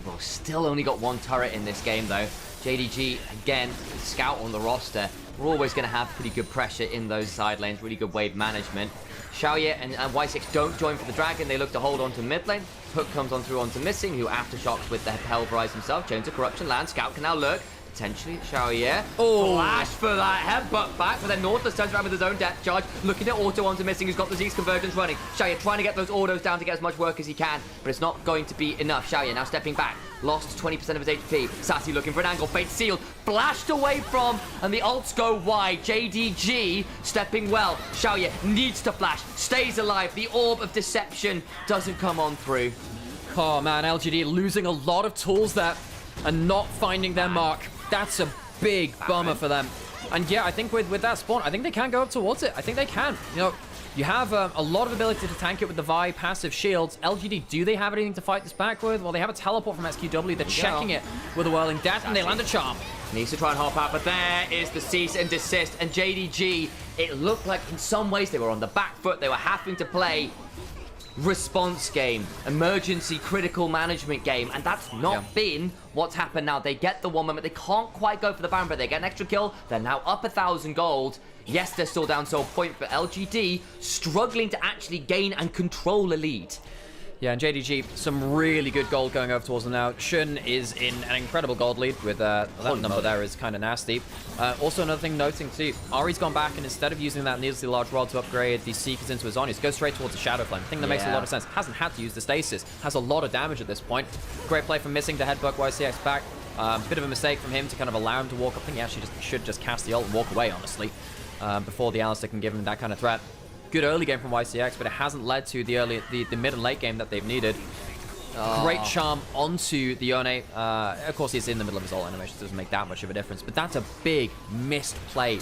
Well, still only got one turret in this game, though. JDG, again, Scout on the roster. We're always going to have pretty good pressure in those side lanes, really good wave management. Xiaoye and Y6 don't join for the Dragon. They look to hold on to mid lane. Hook comes on through onto Missing, who aftershocks with the Pulverize himself. Chains of Corruption land. Scout can now lurk. Potentially, Xiaoye. Flash for that headbutt back, but then Nautilus turns around with his own death charge, looking at auto onto Missing, who's got the Z's convergence running. Xiaoye trying to get those autos down to get as much work as he can, but it's not going to be enough. Xiaoye now stepping back, lost 20% of his HP. Sassy looking for an angle, fate sealed, flashed away from, and the ults go wide. JDG stepping well. Xiaoye needs to flash, stays alive. The Orb of Deception doesn't come on through. Oh man, LGD losing a lot of tools there and not finding their mark. That's a big bummer for them. And yeah, I think with that spawn, I think they can go up towards it. I think they can. You know, you have a lot of ability to tank it with the Vi passive shields. LGD, do they have anything to fight this back with? Well, they have a teleport from SQW. They're checking it with a Whirling Death, and they land a Charm. Needs to try and hop out, but there is the cease and desist. And JDG, it looked like in some ways they were on the back foot. They were having to play response game, emergency critical management game, and that's not been what's happened now. They get the one moment, they can't quite go for the Baron, but they get an extra kill. They're now up 1,000 gold. Yes, they're still down so point, but LGD struggling to actually gain and control a lead. Yeah, and JDG, some really good gold going over towards them now. Shun is in an incredible gold lead with that number there is kind of nasty. Also, another thing noting too, Ari's gone back and instead of using that needlessly large rod to upgrade the Seekers into his Onyx, goes straight towards the Shadow Flame. I think that makes a lot of sense. Hasn't had to use the Stasis. Has a lot of damage at this point. Great play from Missing to headbutt YCX back. Bit of a mistake from him to kind of allow him to walk up. I think he actually should just cast the ult and walk away, honestly, before the Alistair can give him that kind of threat. Good early game from YCX, but it hasn't led to the mid and late game that they've needed. Great charm onto the Yone. Of course, he's in the middle of his ult animation, so it doesn't make that much of a difference. But that's a big missed play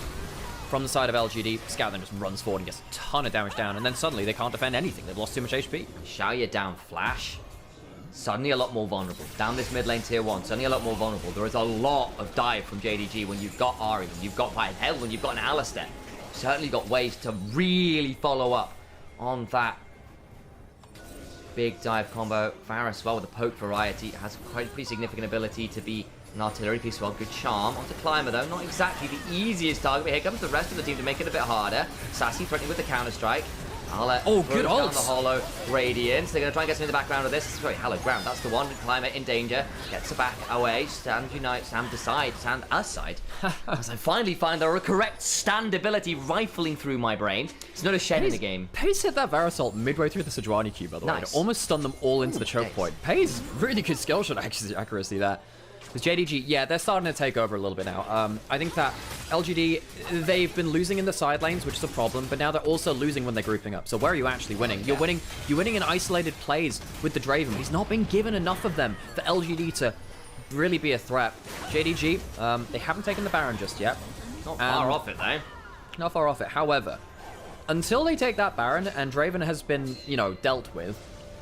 from the side of LGD. Scout then just runs forward and gets a ton of damage down, and then suddenly they can't defend anything. They've lost too much HP. Xiaoye down flash. Suddenly a lot more vulnerable. Down this mid lane tier 1, suddenly a lot more vulnerable. There is a lot of dive from JDG when you've got Ari, when you've got Python, hell, when you've got an Alistair. Certainly got ways to really follow up on that big dive combo. Varus as well with the poke variety has quite a pretty significant ability to be an artillery piece as well. Good charm onto Climber though, not exactly the easiest target, but here comes the rest of the team to make it a bit harder. Sassy threatening with the counter strike. Good ult. The hollow radiance. They're going to try and get him in the background of this. Sorry, hallowed ground. That's the one. Climber in danger. Gets her back away. Stand unite. Stand aside. Stand aside. As I finally find the correct stand ability rifling through my brain. It's not a shed in the game. Pays hit that Varus ult midway through the Sejuani Q, by the way. It almost stunned them all into the choke point. Pays really good skill shot accuracy there. Because JDG, yeah, they're starting to take over a little bit now. I think that LGD, they've been losing in the side lanes, which is a problem, but now they're also losing when they're grouping up. So where are you actually winning? You're winning in isolated plays with the Draven. He's not been given enough of them for LGD to really be a threat. JDG, they haven't taken the Baron just yet. Not far off it, though. Not far off it. However, until they take that Baron and Draven has been, you know, dealt with,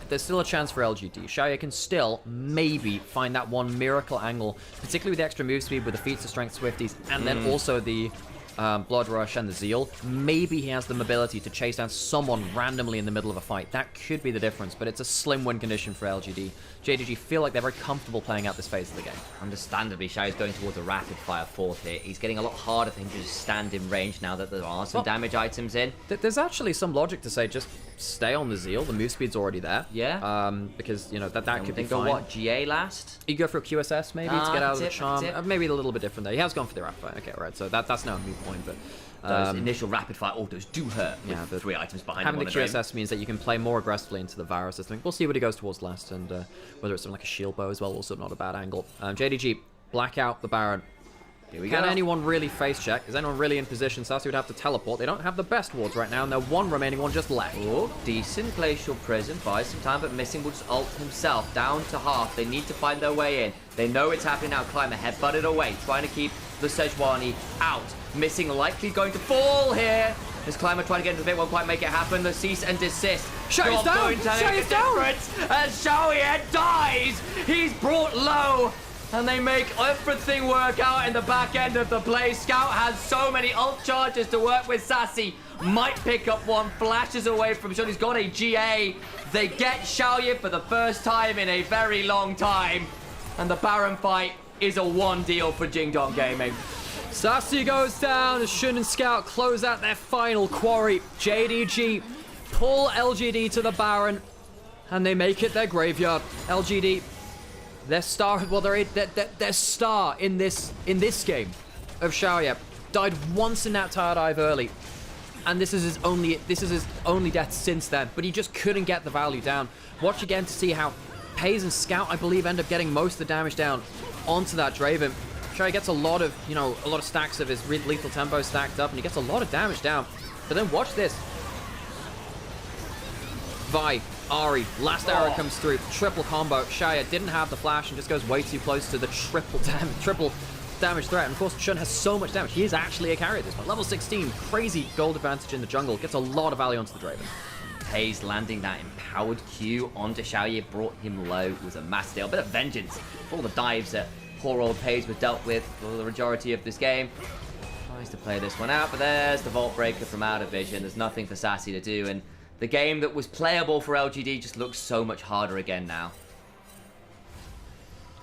there's still a chance for LGD. Xiaoye can still maybe find that one miracle angle, particularly with the extra move speed, with the feats of strength Swifties, and then also the Blood Rush and the Zeal. Maybe he has the mobility to chase down someone randomly in the middle of a fight. That could be the difference, but it's a slim win condition for LGD. JDG feel like they're very comfortable playing out this phase of the game. Understandably, Xiaoye's going towards a rapid-fire fourth here. He's getting a lot harder for him to just stand in range now that there are some damage items in. There's actually some logic to say just stay on the Zeal. The move speed's already there. Yeah. Because, you know, that could be go fine. what, GA last? You go for a QSS maybe to get out of the charm. That's it. Maybe a little bit different there. He has gone for the rapid fire. Okay, right. So that's now a move point, but those initial rapid fire autos do hurt with the 3 items behind him. Having the QSS means that you can play more aggressively into the Varus system. We'll see what he goes towards last, and whether it's something like a shield bow as well, also not a bad angle. JDG, black out the Baron. Here we Can go. anyone really face check? Is anyone really in position? Sassy would have to teleport. They don't have the best wards right now, and they're one remaining one just left. Oh, decent Glacial Prison. Buys some time, but Missing will just ult himself down to half. They need to find their way in. They know it's happening now. Climber headbutted away, trying to keep the Sejuani out. Missing likely going to fall here. This Climber trying to get into the bit, won't quite make it happen. The cease and desist. Xiaoye's down! Xiaoye's down! As Xiaoye dies, he's brought low. And they make everything work out in the back end of the play. Scout has so many ult charges to work with. Sassy might pick up one, flashes away from Shun. He's got a GA. They get Xiaoye for the first time in a very long time. And the Baron fight is a one deal for Jingdong Gaming. Sassy goes down as Shun and Scout close out their final quarry. JDG pull LGD to the Baron, and they make it their graveyard. LGD, their star, well, their star in this game of Xiaoye died once in that tower dive early, and this is his only death since then. But he just couldn't get the value down. Watch again to see how Pays and Scout, I believe, end up getting most of the damage down onto that Draven. Xiaoye gets a lot of stacks of his lethal tempo stacked up, and he gets a lot of damage down. But then watch this. Vi, Ahri, last arrow comes through, triple combo. Xiaoye didn't have the flash and just goes way too close to the triple damage threat. And of course, Shun has so much damage. He is actually a carry at this point. Level 16, crazy gold advantage in the jungle. Gets a lot of value onto the Draven. Pays landing that empowered Q onto Xiaoye, brought him low. It was a massive deal. A bit of vengeance for all the dives that poor old Pays was dealt with for the majority of this game. Tries to play this one out, but there's the Vault Breaker from out of vision. There's nothing for Sassy to do, and the game that was playable for LGD just looks so much harder again now.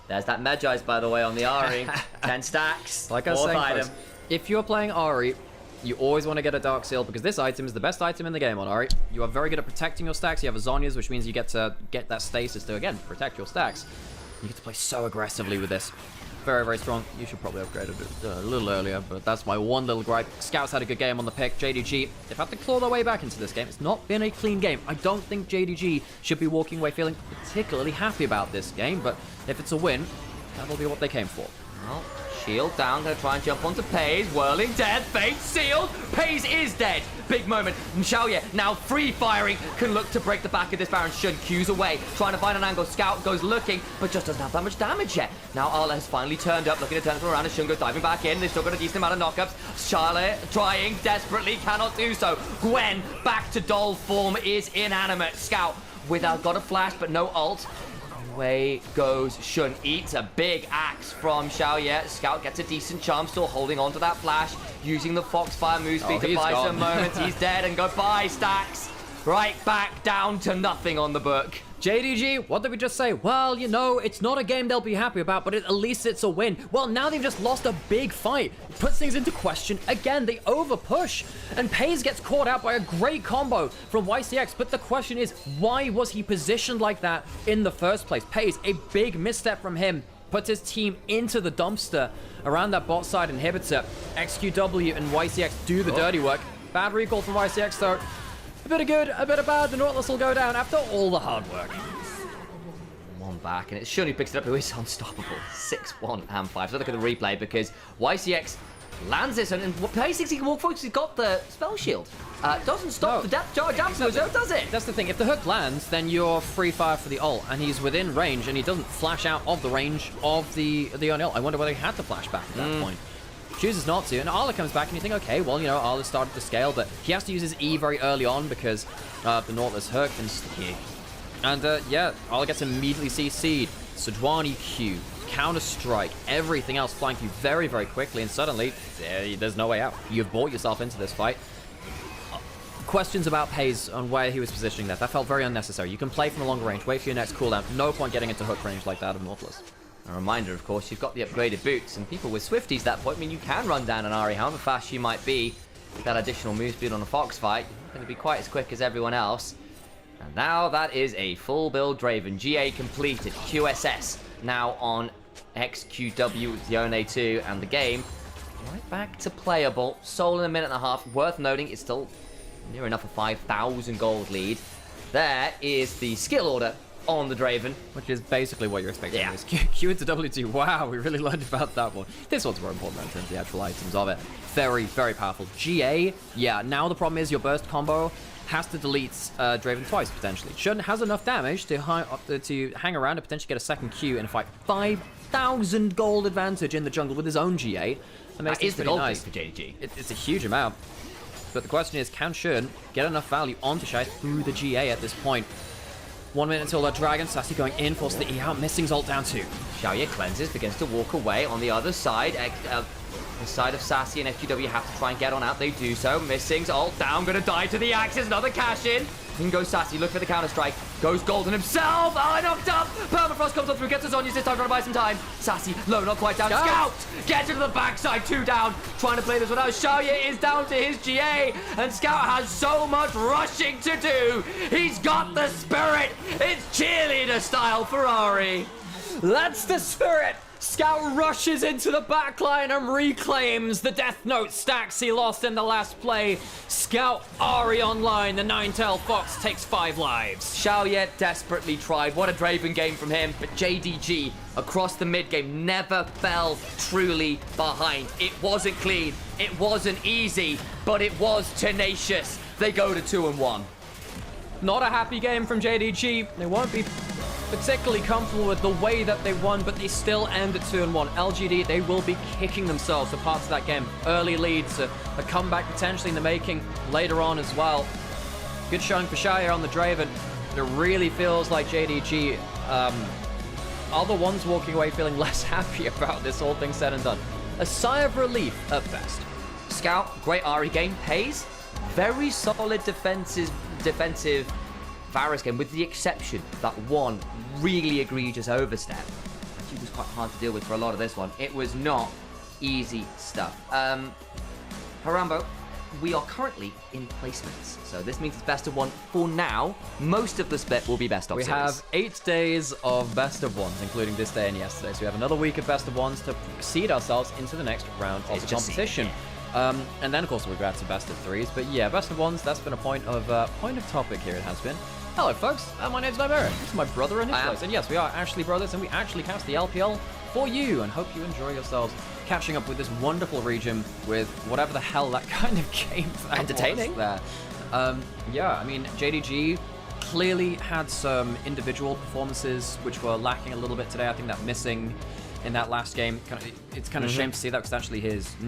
There's that Medjai's, by the way, on the Ahri. 10 stacks. Like I was saying, folks, if you're playing Ahri, you always want to get a Dark Seal, because this item is the best item in the game on Ahri. You are very good at protecting your stacks. You have a Zhonya's, which means you get to get that stasis to, again, protect your stacks. You get to play so aggressively with this. Very, very strong. You should probably upgrade it a little earlier, but that's my one little gripe. Scouts had a good game on the pick. JDG, they've had to claw their way back into this game. It's not been a clean game. I don't think JDG should be walking away feeling particularly happy about this game, but if it's a win, that'll be what they came for. Well, shield down, gonna try and jump onto Pays. Whirling death, fate sealed. Pays is dead. Big moment. Xiaoye now free firing, can look to break the back of this Baron. Shun Q's away, trying to find an angle. Scout goes looking, but just doesn't have that much damage yet. Now Arla has finally turned up, looking to turn it around, and Shun goes diving back in. They've still got a decent amount of knockups. Charlotte trying desperately, cannot do so. Gwen back to doll form, is inanimate. Scout without got a flash, but no ult. Away goes Shun, eats a big axe from Xiaoye. Scout gets a decent charm, still holding on to that flash, using the Foxfire move speed to buy some moments. He's dead, and goodbye, stacks. Right back down to nothing on the book. JDG, what did we just say? Well, you know, it's not a game they'll be happy about, but at least it's a win. Well, now they've just lost a big fight. It puts things into question. Again, they overpush. And Pays gets caught out by a great combo from YCX. But the question is, why was he positioned like that in the first place? Pays, a big misstep from him, puts his team into the dumpster around that bot side inhibitor. XQW and YCX do the dirty work. Bad recall from YCX, though. A bit of good, a bit of bad. The Nautilus will go down after all the hard work. One back, and it's Shun who picks it up, who is unstoppable. 6-1 and 5. So look at the replay, because YCX lands this, and Pays thinks he can walk forward because he's got the spell shield. Doesn't stop the depth charge afterwards, does it? That's the thing. If the hook lands, then you're free fire for the ult, and he's within range, and he doesn't flash out of the range of the ult. I wonder whether he had to flash back at that point. Chooses not to, and Arla comes back, and you think, okay, well, you know, Arla started to scale, but he has to use his E very early on because the Nautilus hooked and yeah, Arla gets immediately CC'd. Sejuani Q, Counter-Strike, everything else flying through very, very quickly, and suddenly, there's no way out. You've bought yourself into this fight. Questions about Paze on where he was positioning that. That felt very unnecessary. You can play from a longer range, wait for your next cooldown. No point getting into hook range like that of Nautilus. A reminder, of course, you've got the upgraded boots, and people with Swifties at that point, I mean, you can run down an Ahri, however fast you might be. With that additional move speed on a Fox fight, you're going to be quite as quick as everyone else. And now that is a full build Draven. GA completed. QSS now on XQW with the ONA2, and the game right back to playable. Soul in a minute and a half. Worth noting, it's still near enough a 5,000 gold lead. There is the skill order on the Draven, which is basically what you're expecting. Yeah. Q into W2. Wow, we really learned about that one. This one's more important in terms of the actual items of it. Very, very powerful. GA, yeah, now the problem is your burst combo has to delete Draven twice, potentially. Shouldn't has enough damage to hang around and potentially get a second Q in a fight. 5,000 gold advantage in the jungle with his own GA. That is the gold nice for JDG. It's a huge amount. But the question is, can Shun get enough value onto Shai through the GA at this point? 1 minute until the Dragon. Sassy going in, forces the E out. Missing's ult down 2. Xiaoye cleanses, begins to walk away on the other side. The side of Sassy and FQW have to try and get on out. They do so. Missing's ult down, gonna die to the axis. Another cash in. In goes Sassy, look for the counter strike. Goes Golden himself. Oh, knocked up. Permafrost comes up through, gets his Zhonya's this time, trying to buy some time. Sassy, low, not quite down. Scout gets into the backside, 2 down. Trying to play this one out. Xiaoye is down to his GA, and Scout has so much rushing to do. He's got the spirit. It's cheerleader style Ferrari. That's the spirit. Scout rushes into the backline and reclaims the Death Note stacks he lost in the last play. Scout Ahri online. The 9-tail Fox takes 5 lives. Xiaoye desperately tried. What a Draven game from him. But JDG across the mid game never fell truly behind. It wasn't clean. It wasn't easy. But it was tenacious. They go to 2-1. Not a happy game from JDG. They won't be particularly comfortable with the way that they won, but they still end at 2-1. LGD, they will be kicking themselves for parts of that game. Early leads, a comeback potentially in the making later on as well. Good showing for Shire on the Draven. It really feels like JDG are the ones walking away feeling less happy about this, all things said and done. A sigh of relief at best. Scout, great Ahri game. Paze, very solid defensive Varus game, with the exception that one really egregious overstep. Actually was quite hard to deal with for a lot of this one. It was not easy stuff. Harambo, we are currently in placements, so this means it's best of 1 for now. Most of the split will be best of We series. have 8 days of best of 1s, including this day and yesterday. So we have another week of best of 1s to seed ourselves into the next round of the competition. And then, of course, we'll grab some best of 3s. But yeah, best of 1s, that's been a point of topic here, it has been. Hello, folks. My name's Nymaera. This is my brother Initialise. And yes, we are actually brothers, and we actually cast the LPL for you, and hope you enjoy yourselves catching up with this wonderful region with whatever the hell that kind of game that entertaining was there. Yeah, I mean, JDG clearly had some individual performances which were lacking a little bit today. I think that missing in that last game, it's kind of a shame to see that, because actually his